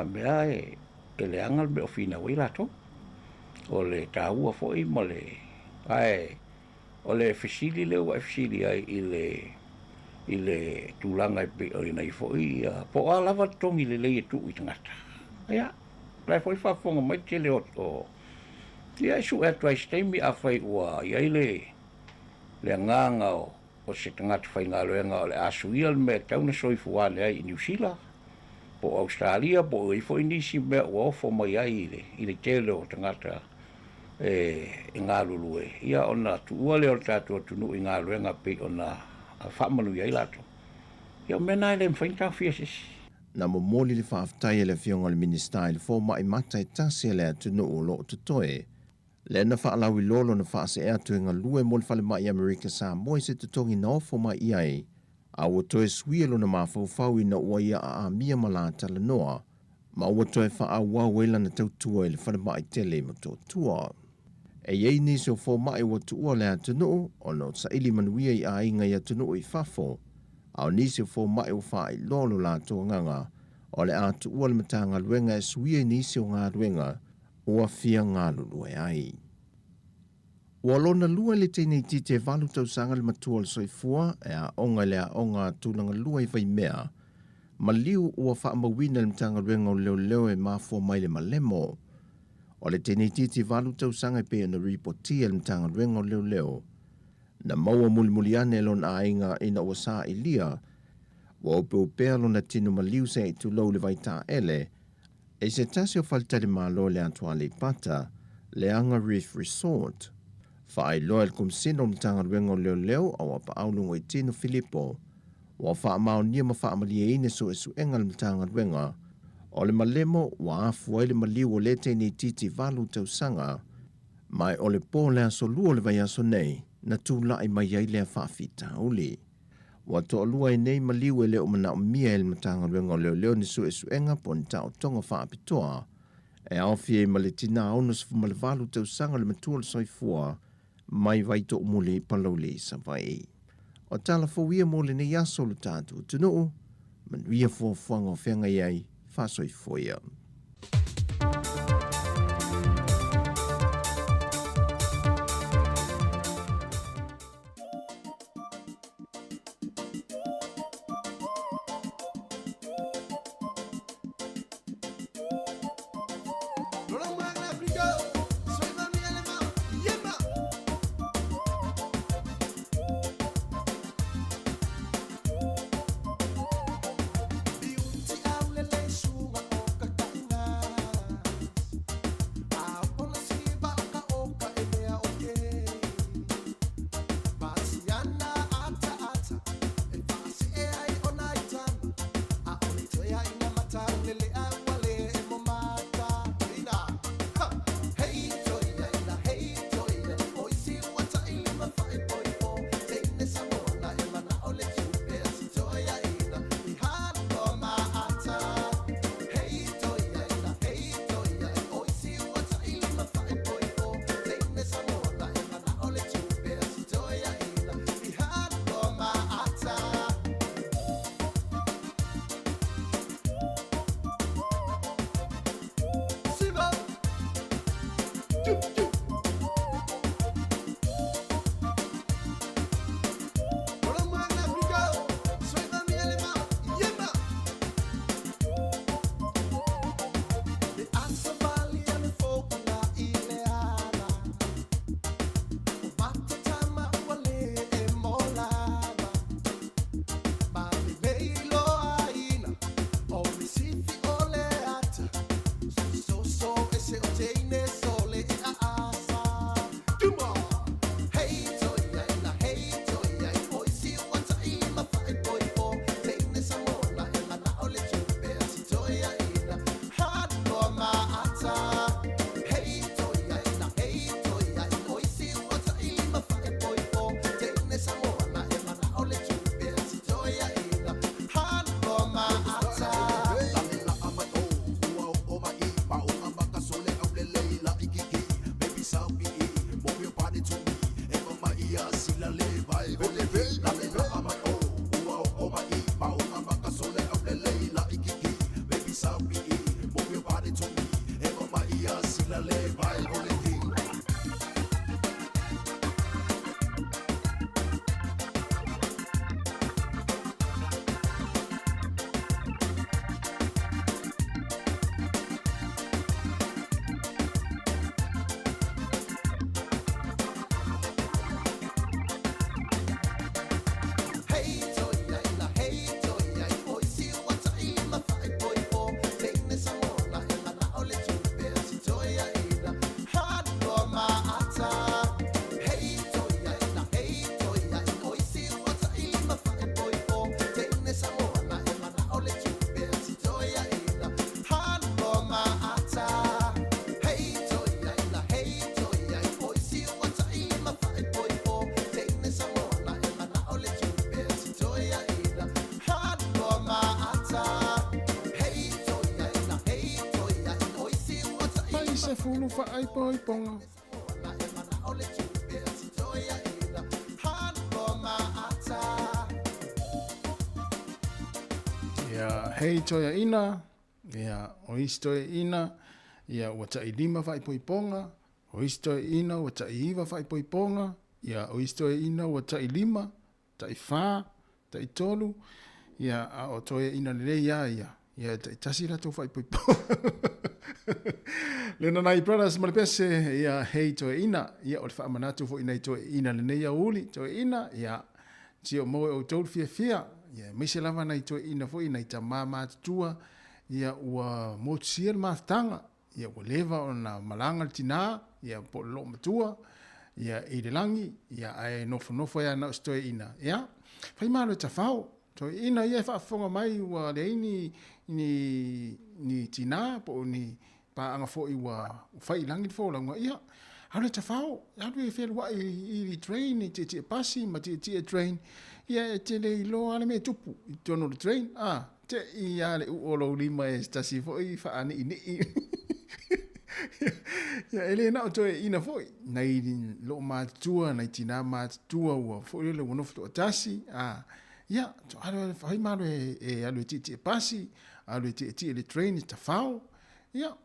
Mea e le angal me o whina wai lato. O le tāua fo i ma le o le fisili le ua fisili ai i le tūlanga i o ina i fōi, po a lava tongi le lei e tu i tangata. Ia, lai fōi whafonga mai te le o Ia su e tuai steimi a whai ua, ia le nganga o se tangata whai ngā loenga o le asuia le mea tauna soifua le ai i New Zealand. Po Australia, po i fo inisi mea ua ofo mai ai i le tele o tangata i ngā lulue. Ia ona tuua le o tātua tunu i ngā loenga pe ona whamanu i ai lato. Ia mena i le mwhainta whiasisi. Na momoli le whaaftai le fionga le minister le fō mai mata i tasi le atunu o lo tutoe. Le na whaalau i lolo na whaase ea tuenga lue mo le whale mai i Amerika Samoa i se tutongi na ofo mai i ai. A ua toe suielo na mawhauwhau i na ua ia a mia mala tala noa. Ma ua toe wha wau eila na tautua i le whale mai tele ma tō tua. E iei nisi o fō mai ua tuua le atunu o no sa ili manuia i a inga i atunu i whafo. Au nisi o fō mai o wha i lolo la tō nganga o le atu ua le matanga luenga e suia nisi o ngā luenga ua fia ngā lulue ai. Ua lona lua le teinei tite valu tausanga le matua le soifua e a onga le a onga tūlanga lua i vai mea ma liu ua wha mawina le matanga luenga o leo leo e mafua mai le malemo. O le teinei tite valu tausanga i pea na ripotia le matanga luenga o leo leo na maua muli ane lona ainga ina ua saa ilia, wa upea lona tinu maliu se i tulau le vaita ele, e se tasi o faltari malo le antua le pata, le anga Reef Resort. Whaai loa le kumsino le tanga ruenga leo leo au apa aulungo i tino Filipo, wa wha mao nia ma wha amalia ine so e suenga le tanga ruenga, o le malemo wa afu le maliu o le teni titi valu tausanga, mai o le po le aso lua le vai aso nei, na tūlai mai ai lea whaafita uli. Wa toa lua i nei maliu e leo mana o mia ele matanga ruenga leo leo ni su e suenga po ni tau tonga whaapitoa. E awhie ma le tina ono sifu ma le valu tau sanga le matua le soifua mai vai to umuli palau le sa vai. O tala fawia mo le nei aso le tātu tunuu, man ria fuafuanga o whenga iai wha soifoia. se fulu fa ai poi ponga. Ia hei toia ina, ia o istoia ina, ia ua tai lima fai poi ponga, o istoia ina ua tai iwa fai poi ponga, ia o istoia ina ua tai lima, tai fa, tai tolu, ia a o toia ina lele ia tai tasi rato fai poi ponga. Lena nai brothers malipese, ia hei toia ina, ia o le wha amanatu fo ina i toia ina lene ia uli, toia ina, ia tio moe o tolu fia, ia mise lava nai toia ina fo ina i ta mama tutua, ia ua motsia le maftanga, ia ua leva o na malanga le tina, ia po lo matua, ia i le langi, ia ai nofo ia na ustoia ina, ia fai malo ta fao, toia ina ia whaafonga mai ua le ni tina, po ni pa anga fo i ua fai langi le fo langa, ia hale ta fao, hale e whelua i train, i te pasi, ma te train, ia te le ilo ale me tupu, i tono le train, te i ale uolo lima e stasi fo i whaani i ni. Ia ele na o toe ina fo i, nei lo mātua, nei tina mātua ua fo i le wanofu to atasi, ia, hale whai maro e alu e te pasi, alu e te le train i ta fao, ia,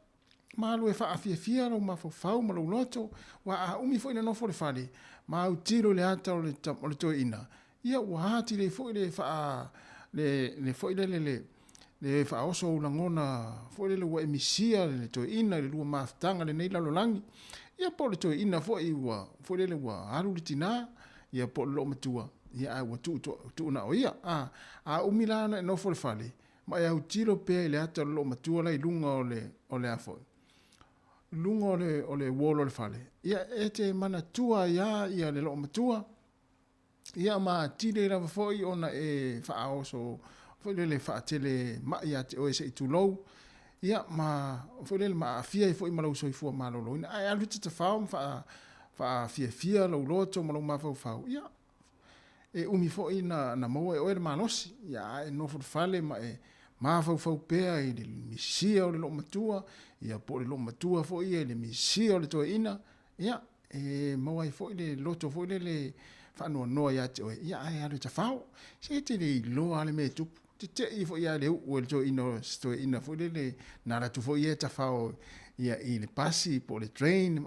malo e fia lo ma fau ma lo loto wa a umi fo ina no fo le fale ma u tiro le ata o le to ina ia wa hati le fo le fa le fo le fa oso la ngona fo le wa emisia le to ina le lu ma tanga le nei la lo langi ia po le to ina fo i wa fo le wa aru le tina ia po lo matua ia wa tu na o ia a umi la no fo le fale ma ia u tiro pe le ata lo matua la lunga o le afo lunga o le wolo le fale. Ia e te mana tua ia le lo matua. Ia ma tire rava foi ona e whaao so foi le whaatele ma ia te oe se i tulou. Ia ma foi le ma fia i foi malau so i fua malolo. Ina ai alu te whao wha fia lau loto malau ma fau. Ia e umi foi na maua e oe le manosi. Ia e nofo le fale ma e ma fau pea i le misia o le lo matua. Ia po le lo matua fo ia le misia o le toa ina. Ia e maua i fo i le loto fo i le whanua noa ia te oe. Ia ai alu te whao. Se te le loa ale me tupu. Te i fo ia le ua le toa ina o toa ina fo i le naratu fo ia te whao ia i le pasi po le train.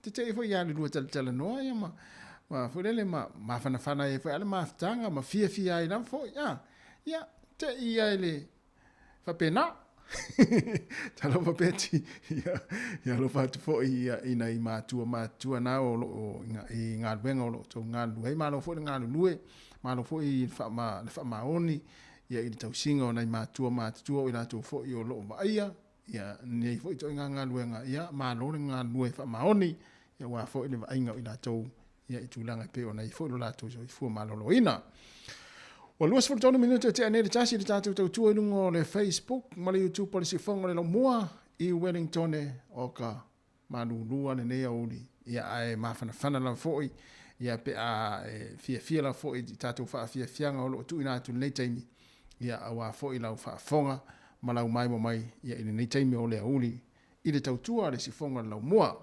Te i fo ia le lua tala noa ia ma fo le ma whana e fo ale maftanga ma fia ai na fo. Ia te i ai le whapena. Talofa peti ia lo fatu fo ia ina i matua na o i ngā luenga o lo to ngā lue hei malo fo i ngā lue malo fo i whamaoni ia i tausinga o nei matua o i rātou fo i o lo vaia ia nei fo i to ngā luenga ia malo le ngā lue whamaoni ia wā fo i le vainga o i rātou ia i tūlanga pe o nei fo i lo rātou so i fua malolo ina. Wa luas fo tonu minuto te ane le tasi le tātou tau tua ilungo le Facebook, ma le YouTube po le sifonga le mua i Wellington o ka malulua le nea uli. Ia ai mawhana la foi, ia pe a fia la foi i tātou wha fianga o lo tu ina atu nei taimi. Ia awa foi lau wha fonga, ma lau mai, ia i nei taimi o le uli. I le tau tua le sifonga lau mua.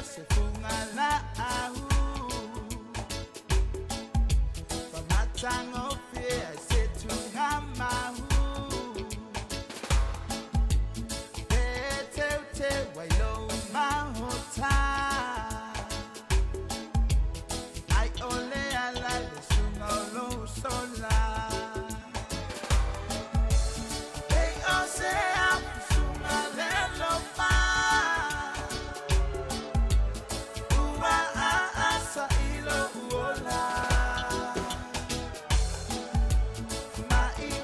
se funga la au. Pamatang of fear, I said to Hamau. Te wailo mahota. I only allow the sunga lo sola. They all say I'm sunga lelo pa. Uwa asa ilo uola.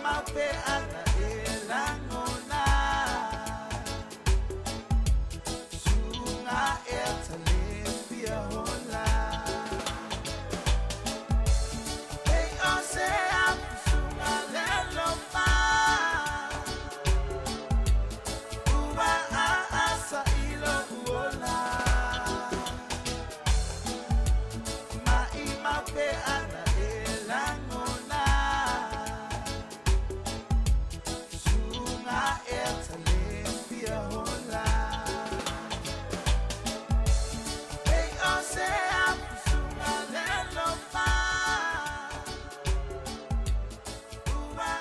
Ma pe ana elangona. Sunga etalipia hola. They all say I'm sunga lelo pa. Uwa asa ilo uola. Ma pe ana elangona. Sunga etalipia hola. They all say I'm sunga lelo pa. Uwa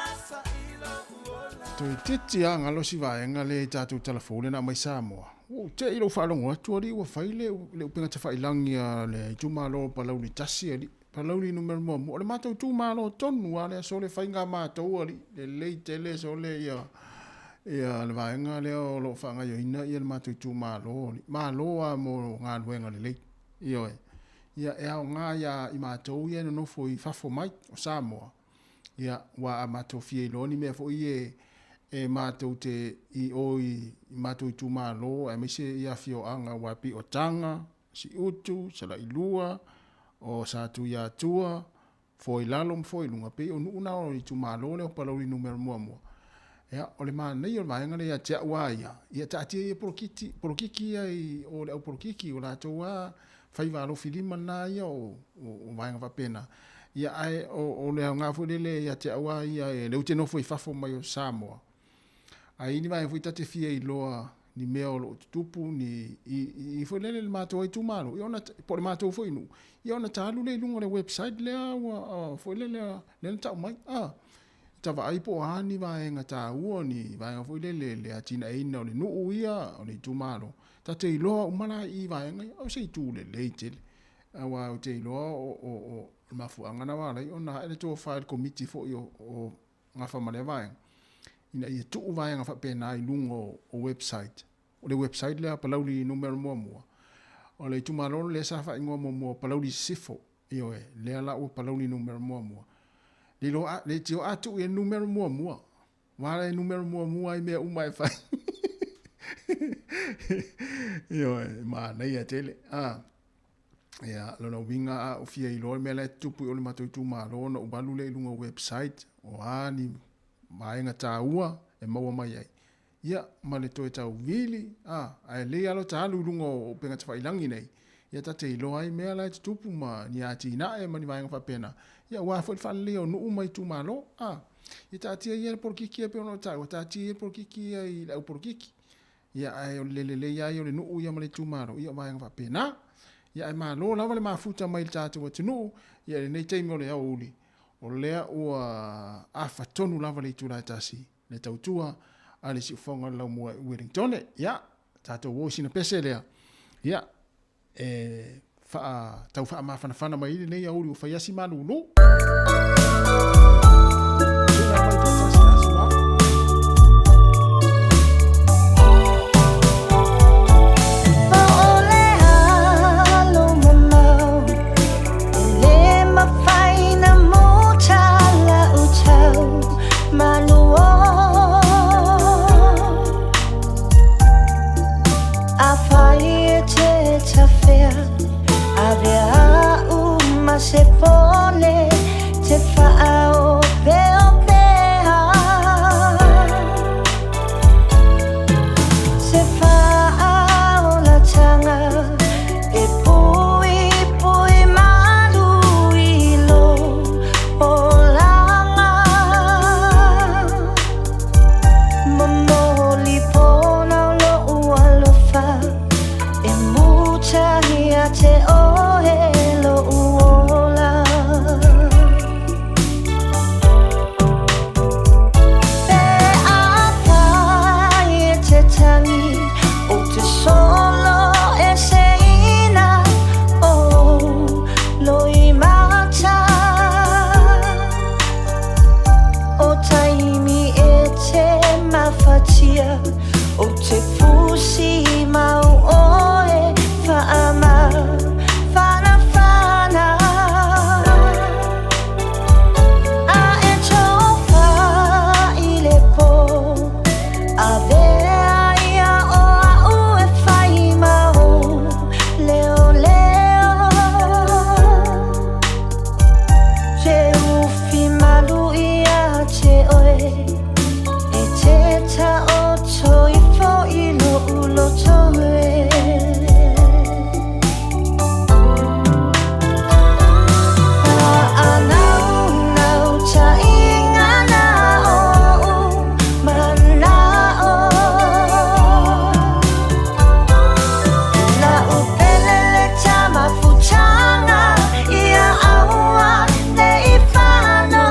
asa ilo uola. Toi titi a ngalo si vaenga le tātou telefone na mai Samoa. O te ilo whalongo atua ri ua whaile le upenga te whailangi a le tūmalo palauri tasi ali. Palauri numero mo. O le mātou tūmalo tonu a le so le whainga mātou ali. Le lei te le so le ia le vaenga le o lo whanga yo ina ia le mātou tūmalo. Mālo a mo ngā luenga le lei. Ia e. Ia e au ngā ia i mātou ia no fo i whafo mai o Samoa. Ia wa a mātou fie iloni mea fo i e mātou te i mātou i tūmalo e mise ia fio anga wapi o tanga, si utu, sala ilua, o sātu ia tua, fo i lalom, fo i lunga pe, o nuuna o i tūmalo le o palauri numero mua. Ia, o le maa nei o le maenga le ia tea ua ia tātia ia porokiki ia o le au porokiki o la toa whaiwaro filima na ia o maenga wapena. Ia ai o le ngā fuelele ia tea ua ia e leu te nofo i whafo mai o Samoa. Ai ni mai fui tate fia i loa ni mea o lo tupu ni i fuelele le mātou ai tūmalo. I ona po le mātou fo inu. I ona tālu le ilunga le website lea fuelele le tau mai. Tawa ai po hani vaenga tā ua ni vaenga fuelele le atina eina o le nuu ia o le tūmalo. Ta te iloa umana i vaenga au se i tū le leitele. Awa o te iloa o mafu angana wala i ona ele tō file committee fo i o ngā whamare vaenga. Ina ia tuu vaenga whapena i lungo o website. O le website lea palauri numero mua. O le tūmalo le safa ingoa mua palauri sifo. Io e lea la o palauri numero mua. Le tio atu e numero mua. Wala e numero mua i mea umai whai. Io e maa nei a tele. Ia, lona winga a o fia i loa mea le tupu o le matou tūmalo na ubalu le ilunga website. O ani maenga tā ua e maua mai ai. Ia, ma le toe tau vili. Ai le alo tā alu lunga o penga te whailangi nei. Ia tate i loa ai mea lai te tupu ma ni ati ina e mani maenga whapena. Ia, wafo i whale o nuu mai tūmalo. Ia tātia ia le porokiki e peono tau. Tātia ia le porokiki i le au porokiki. Ia, ai o le ia i o le nuu ia ma le tūmalo. Ia maenga whapena. Ia, ai maa lo lawa le mafuta mai le tātua atu nuu. Ia, le nei teimi o le au uli. O lea ua awhatonu lava le tūrai tasi. Le tautua, a le si ufonga lau mua Wellington. Ia, tātou wōsina pese lea. Ia, tau wha mawhanawhana mai ili nei auri o whaiasi manulu. Se pone te fa fatia o te fusi mau oe whaama whana whana a e tofa i le po a vea ia o a ue whai mau leo leo te ufi malu ia te oe e te ta o toi fo i lo ulo toe a nau nau ta inga na o mana o na upelele tama futanga ia aua le ifano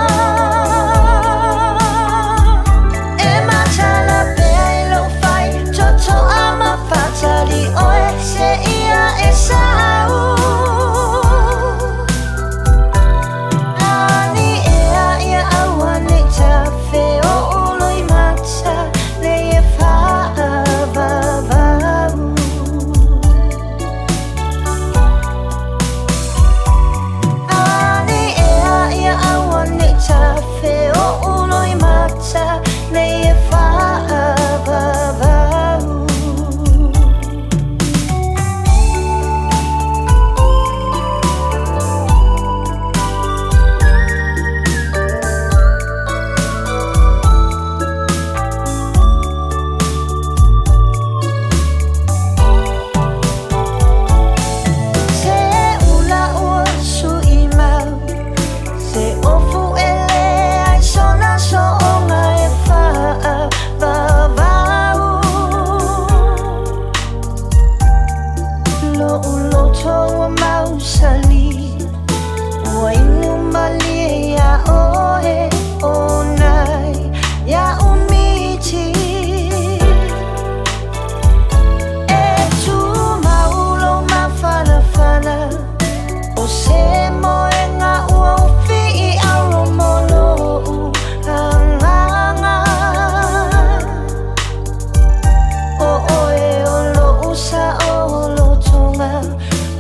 e matala pe lo fai toto ama fatali oe se ia e sau ani ea ia aua ne ta feo uloi mata le e faa vavau ani ea ia aua ne ta feo uloi mata le e faa vavau se ula ua su i mau se ofu ele ai sona so onga e faa vavau lo ulo toa mau sali ua inu mali ia oe o nai ia umiti e tu maulo ma fana fana o se moe ngā ua uwhi i auro molo u hanganga o oe o lo usa o lo tonga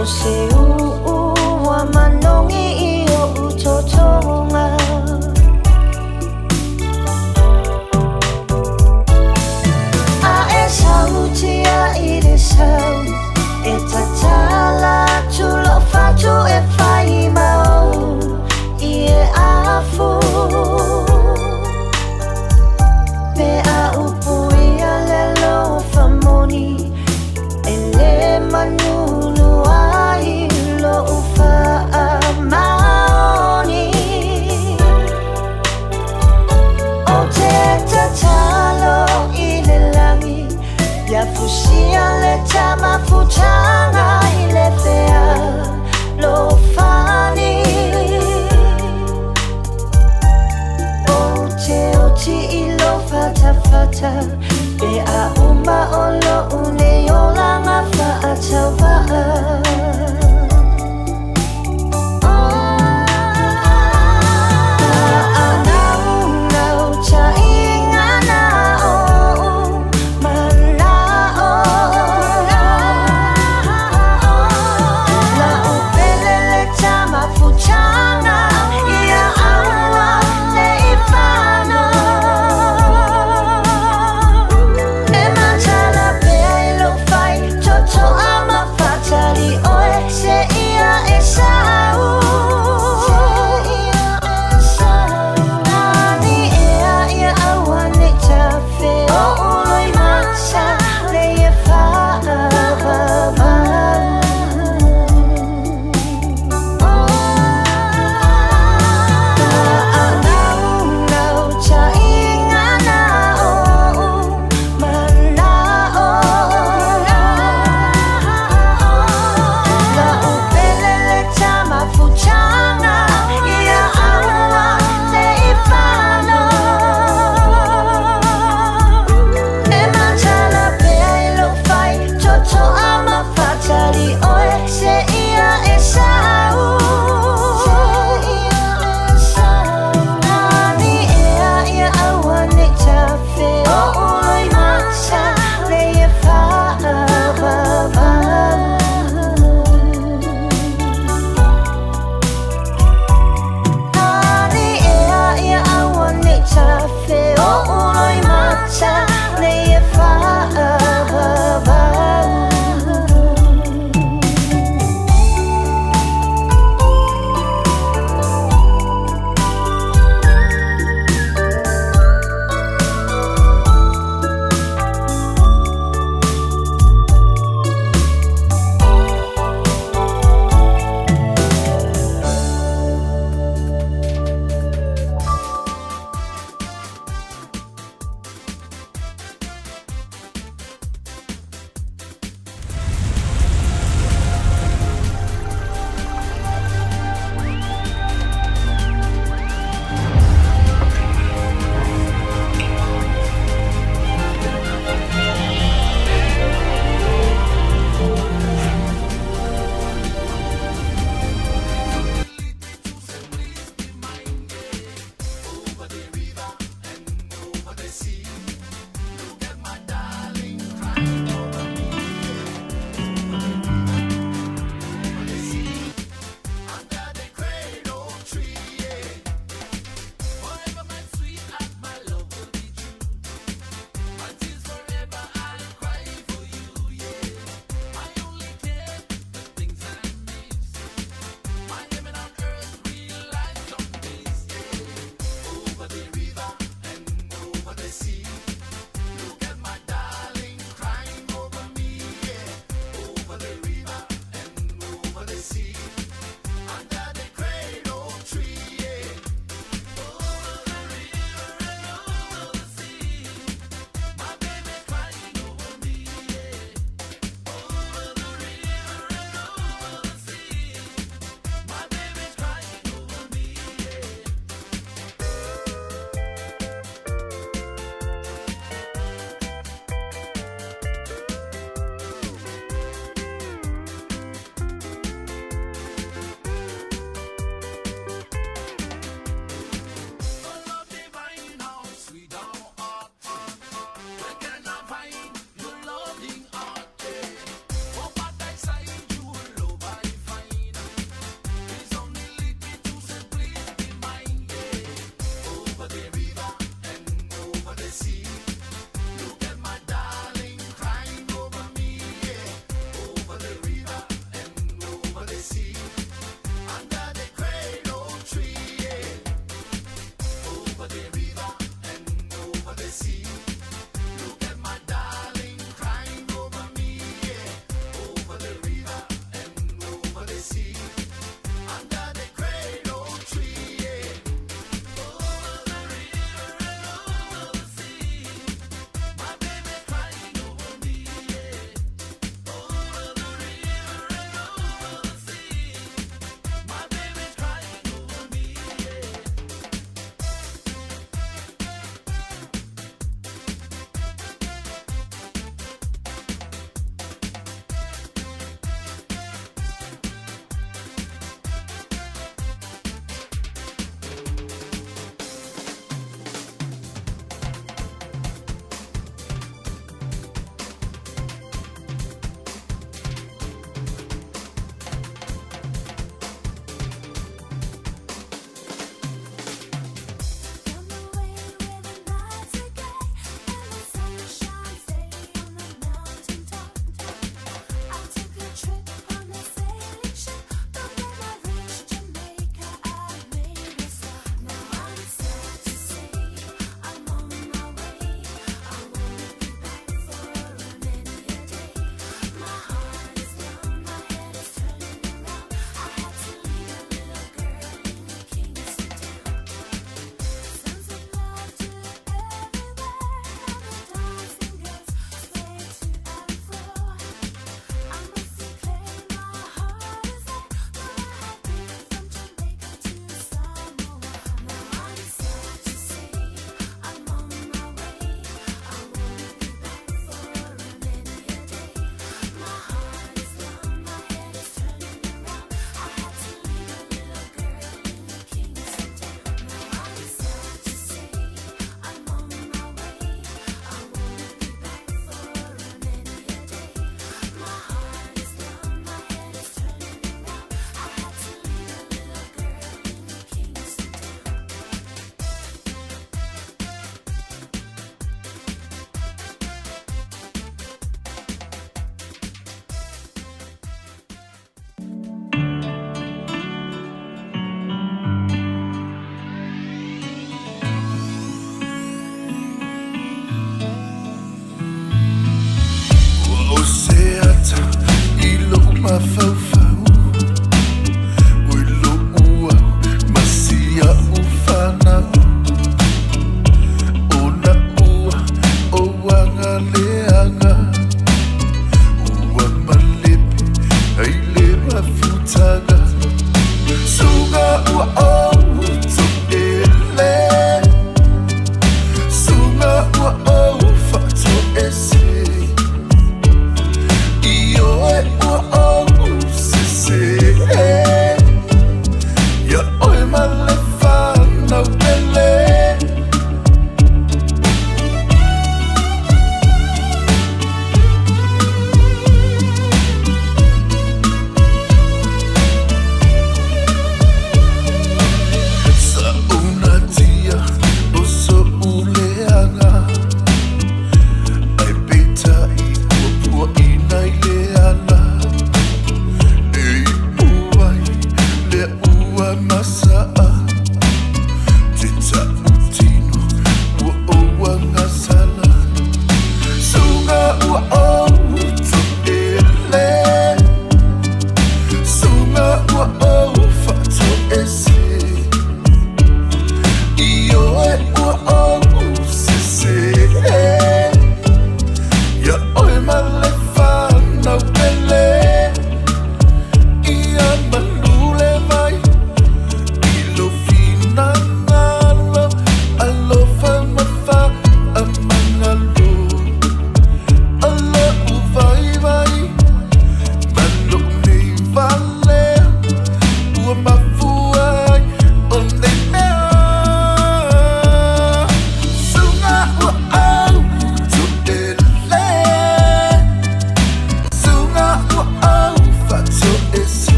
o se ua manongi i o utotonga a e sautia i le sau e tatala tulo fatu e whai mau i e afu pe a upu ia le lo famoni e le manulu ai lo ufa a maoni o te tatalo i le langi ia fusia le tama futanga i le fea lo fani o te oti i lo fata fata pe a uma o lo une o langa fata waa a nau nau ta inga na o mana o na upelele tama futanga ia aua le ifano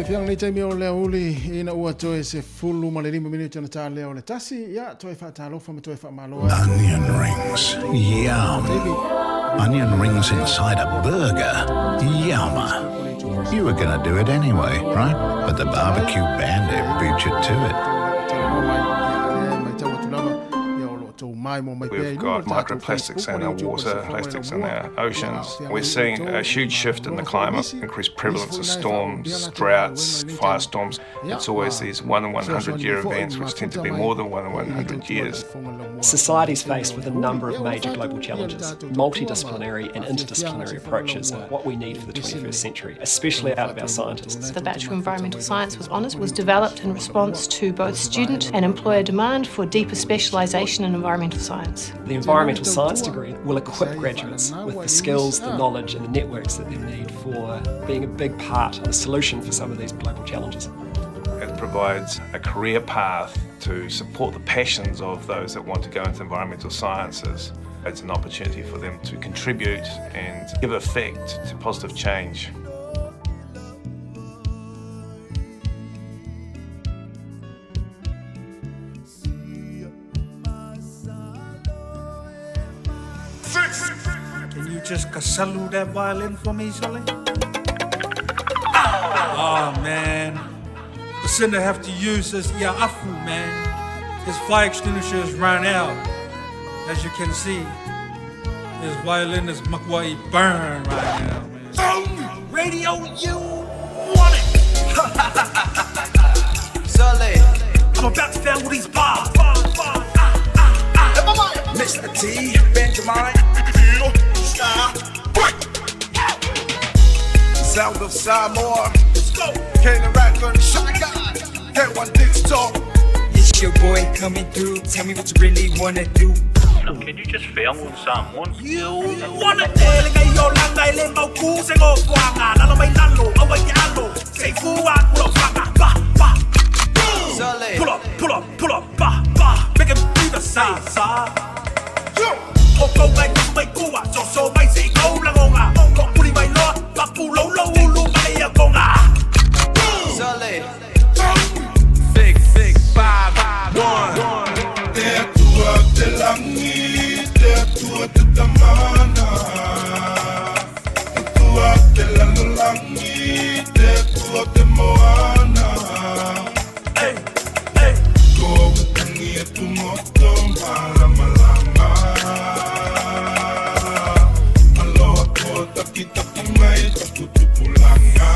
Fiang ni taimi o le uli ina ua toe se fulu ma le 5 minuti na tā leo le tasi ya toe wha talofa ma toe wha maloa. Onion rings, yum. Onion rings inside a burger, yummer. You were gonna do it anyway, right? But the barbecue bandit beat you to it. We've got microplastics in our water, plastics in our oceans. We're seeing a huge shift in the climate, increased prevalence of storms, droughts, firestorms. It's always these 1 in 100 year events, which tend to be more than 1 in 100 years. Society's faced with a number of major global challenges. Multidisciplinary and interdisciplinary approaches are what we need for the 21st century, especially out of our scientists. The Bachelor of Environmental Science was developed in response to both student and employer demand for deeper specialisation in environmental science. The environmental science degree will equip graduates with the skills, the knowledge and the networks that they need for being a big part of the solution for some of these global challenges. It provides a career path to support the passions of those that want to go into environmental sciences. It's an opportunity for them to contribute and give effect to positive change. Can you just kasalu that violin for me, Sully? Oh man, the center have to use this afu, man. His fire extinguisher has run out. As you can see, his violin is makwai burn right now, man. Radio, you want it! Sully, I'm about to fail these bars. Mr. T, Benjamin, Sound of Samoa, King of Raccoon, Shotgun, get one digital. your boy coming through. Tell me what you really wanna do. Now, can you just film on someone? You wanna tell me your langai lembo ku se go kwanga na mai lalo awa yalo say fuwa pull up ba pull up ba make him do the side go like mai kuwa so mai say go la gonga ko puli mai lo ba pu lo ulu mai ya gonga Sale 6 5 1 Te atua te langi, te atua te tamana. Te atua te lalolangi, te atua te moana. Hey, hey. Ko tangi e tu moto malama lama. Aloha ko taki mai taku tupulanga.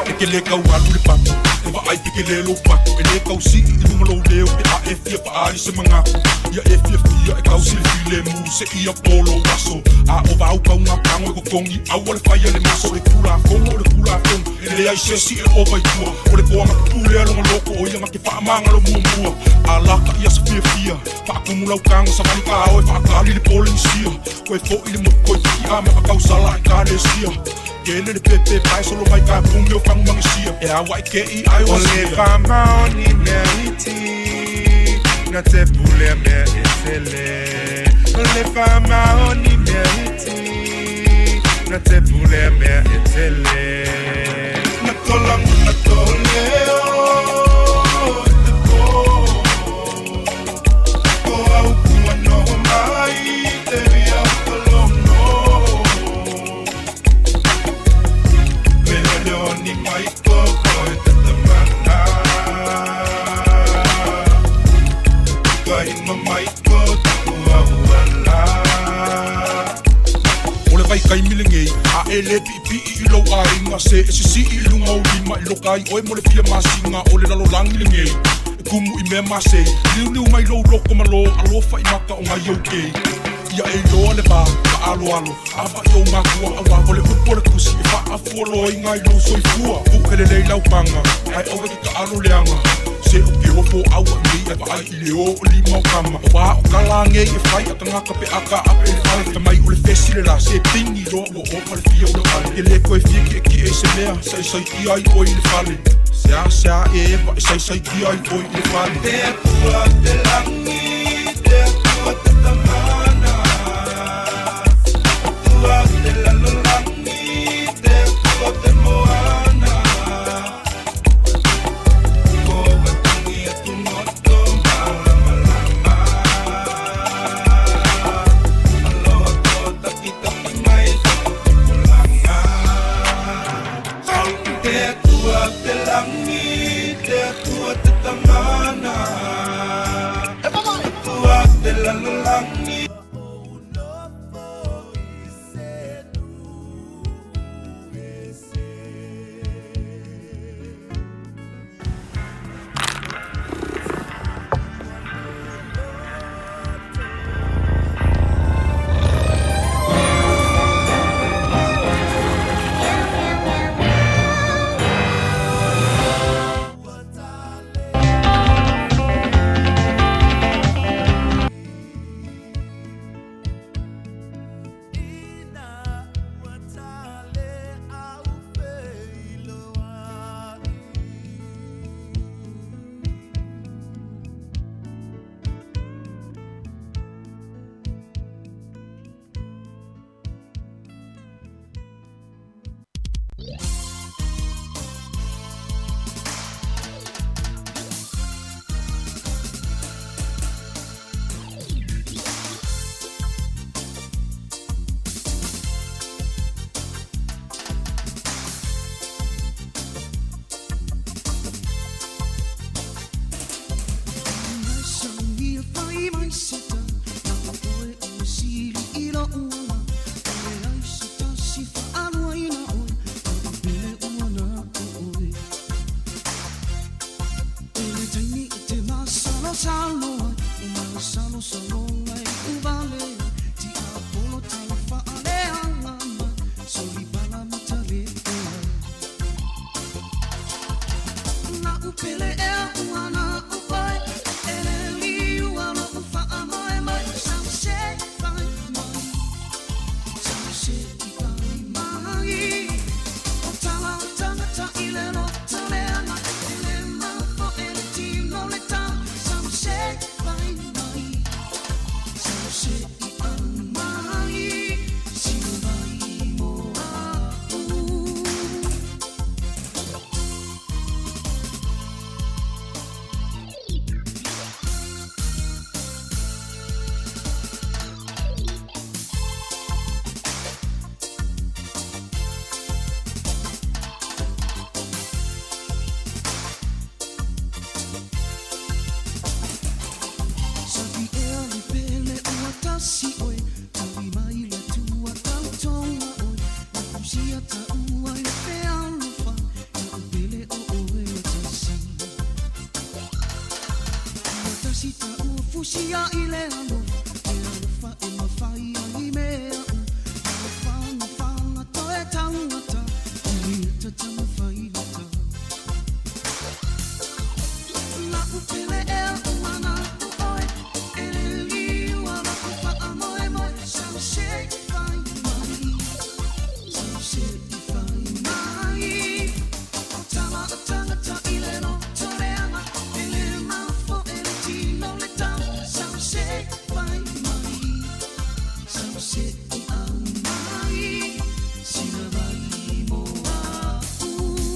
Ekele kau alu le papu, e wa ai pikele lo papu. E kau si i lunga lo leo, e a e fia pa ari se mangaku. Ia e fia fia, e kau si le file mu, se ia polo waso. A o vau kau ngā pango e ko kongi, au le whaia le maso. Le kula kongo, le kula kongo, e le ai se si e o vai tua. O le koa maki pule alonga loko, o ia maki wha amanga lo mua mua. A laka ia sa fia fia, wha akumulau kanga sa mani ka o e wha akali le pole ni sia. Koe fo i le mo koe tiki a me akau sala e kane sia. Kele le pepe pai solo mai ka pungi o whangu mangi sia. E awa i ke i ai o sia. Ole whamao ni mea iti, na te pule a mea e tele. Ole whamao ni mea iti, na te pule a mea e tele. Na tolangu na toleo, te ko. Ko au kua noho mai, te ria o tolono. Ni mai koko e te tamana. Kai ma mai ko taku awala. Ole vai kai milingei, a ele pipi I lo a inga se e si I lunga o lima I lo kai oe mole fia masinga ole lalo langi lingei. E kumu I mea masei, liu mai lo loko malo, alofa I maka o ngai au kei. Ia e loa le ba, ka alo alo, awa I o makua, awa ole upo le kusi, e wha a fuolo I ngai lo soi fua, ukele lei lau panga, ai awa ki ka alo leanga, se o ki hopo awa I mei, awa ai I leo o lima o kama, o wa o kalange I whai a tangaka pe aka ape le whai, ka mai o le fesi le la, se pingi roa o o pale fia o le whai, e le koe fia ki e se mea, sai ki ai o I le whale, sea e ewa, sai ki ai o I le whale. Te atua te langi, te atua te tamana. Te lalolangi, te atua te moana. Ko watangi e tu moto malama lama. Aloha ko taki mai taku tupulanga. Te atua te langi, te atua te tamana. Te atua te lalolangi.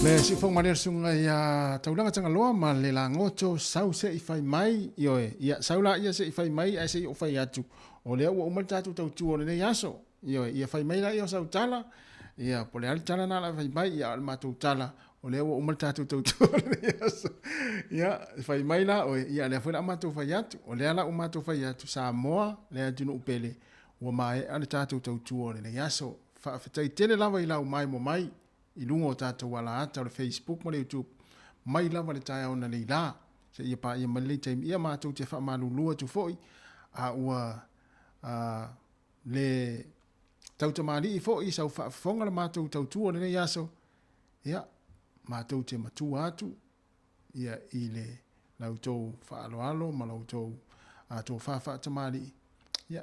Le si fong maner sunga ya taulanga tanga loa ma le la ngoto sau se I fai mai ioe ia saula ia se I fai mai ai se o fai atu o le o mal tatu tau tu o le yaso ioe ia fai mai la ia sau tala ia po le al tala na la fai mai ia al matu tala o le o mal tatu tau tu o le yaso ia fai mai la o ia le foi matu fai atu o le ala o matu fai atu Samoa le atu no upele o mai al tatu tau tu o le yaso fa fetai tele lava I la o mai mo mai I lungo tātou wala ata o le Facebook mo le YouTube mai lava le tai ona le la se ia pa ia mali taim ia mātou te wha malulua tu foi a ua le tautamari I foi sau whafonga le mātou tautua le yaso ia mātou te matua atu ia I le lautou whaaloalo ma lautou tō whawhatamari ia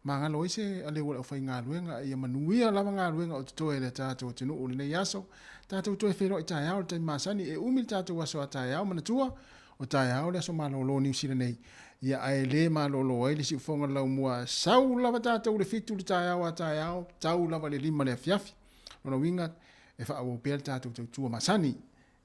mangalo ise ale wala fai ngā luenga ia manuia lava ngā luenga o te toe le tātou tenu o le yaso tātou toe whero I tai au te masani e umil tātou aso a tai au manatua o tai au le aso malolo New Zealand nei ia ai le malolo ai le si ufonga lau mua sau lava tātou le fitu le tai au a tai au tau lava le lima le afiafi ona winga e wha au pel tātou tautua masani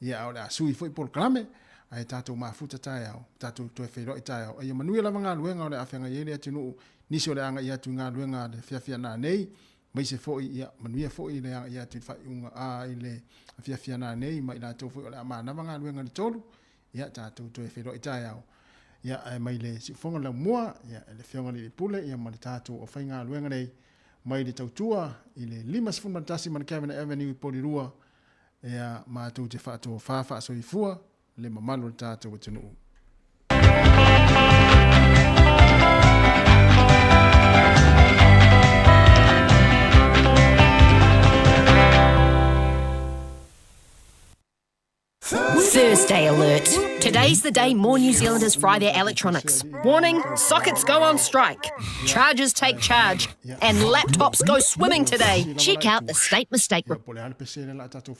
ia au le asui foi pol klame ai tātou mafuta tai au tātou toe whero I tai au ia manuia lava ngā luenga o le awhenga iele atinu nisi o le anga ia tu ngā luenga le fiafia nā nei, mai se foi ia, manuia foi le anga ia tu whai unga a i le fiafia nā nei, mai la tau foi o le amanawa ngā luenga le tolu, ia tātou toi whero I tai au. Ia mai le si fonga la mua, ia le whionga le pule, ia mai le tātou o whai ngā luenga nei, mai le tautua, I le limas funmatasi man Kevin Avenue I Porirua, ia mātou te whātou whawha so I fua, le mamalo le tātou o tenu. Thursday alert. Today's the day more New Zealanders fry their electronics. Warning, sockets go on strike, chargers take charge, and laptops go swimming today. Check out the state mistake report. Ja, le la tatu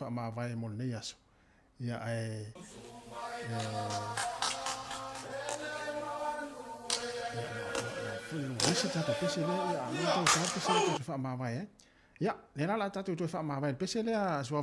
to fa ma vai pese le a so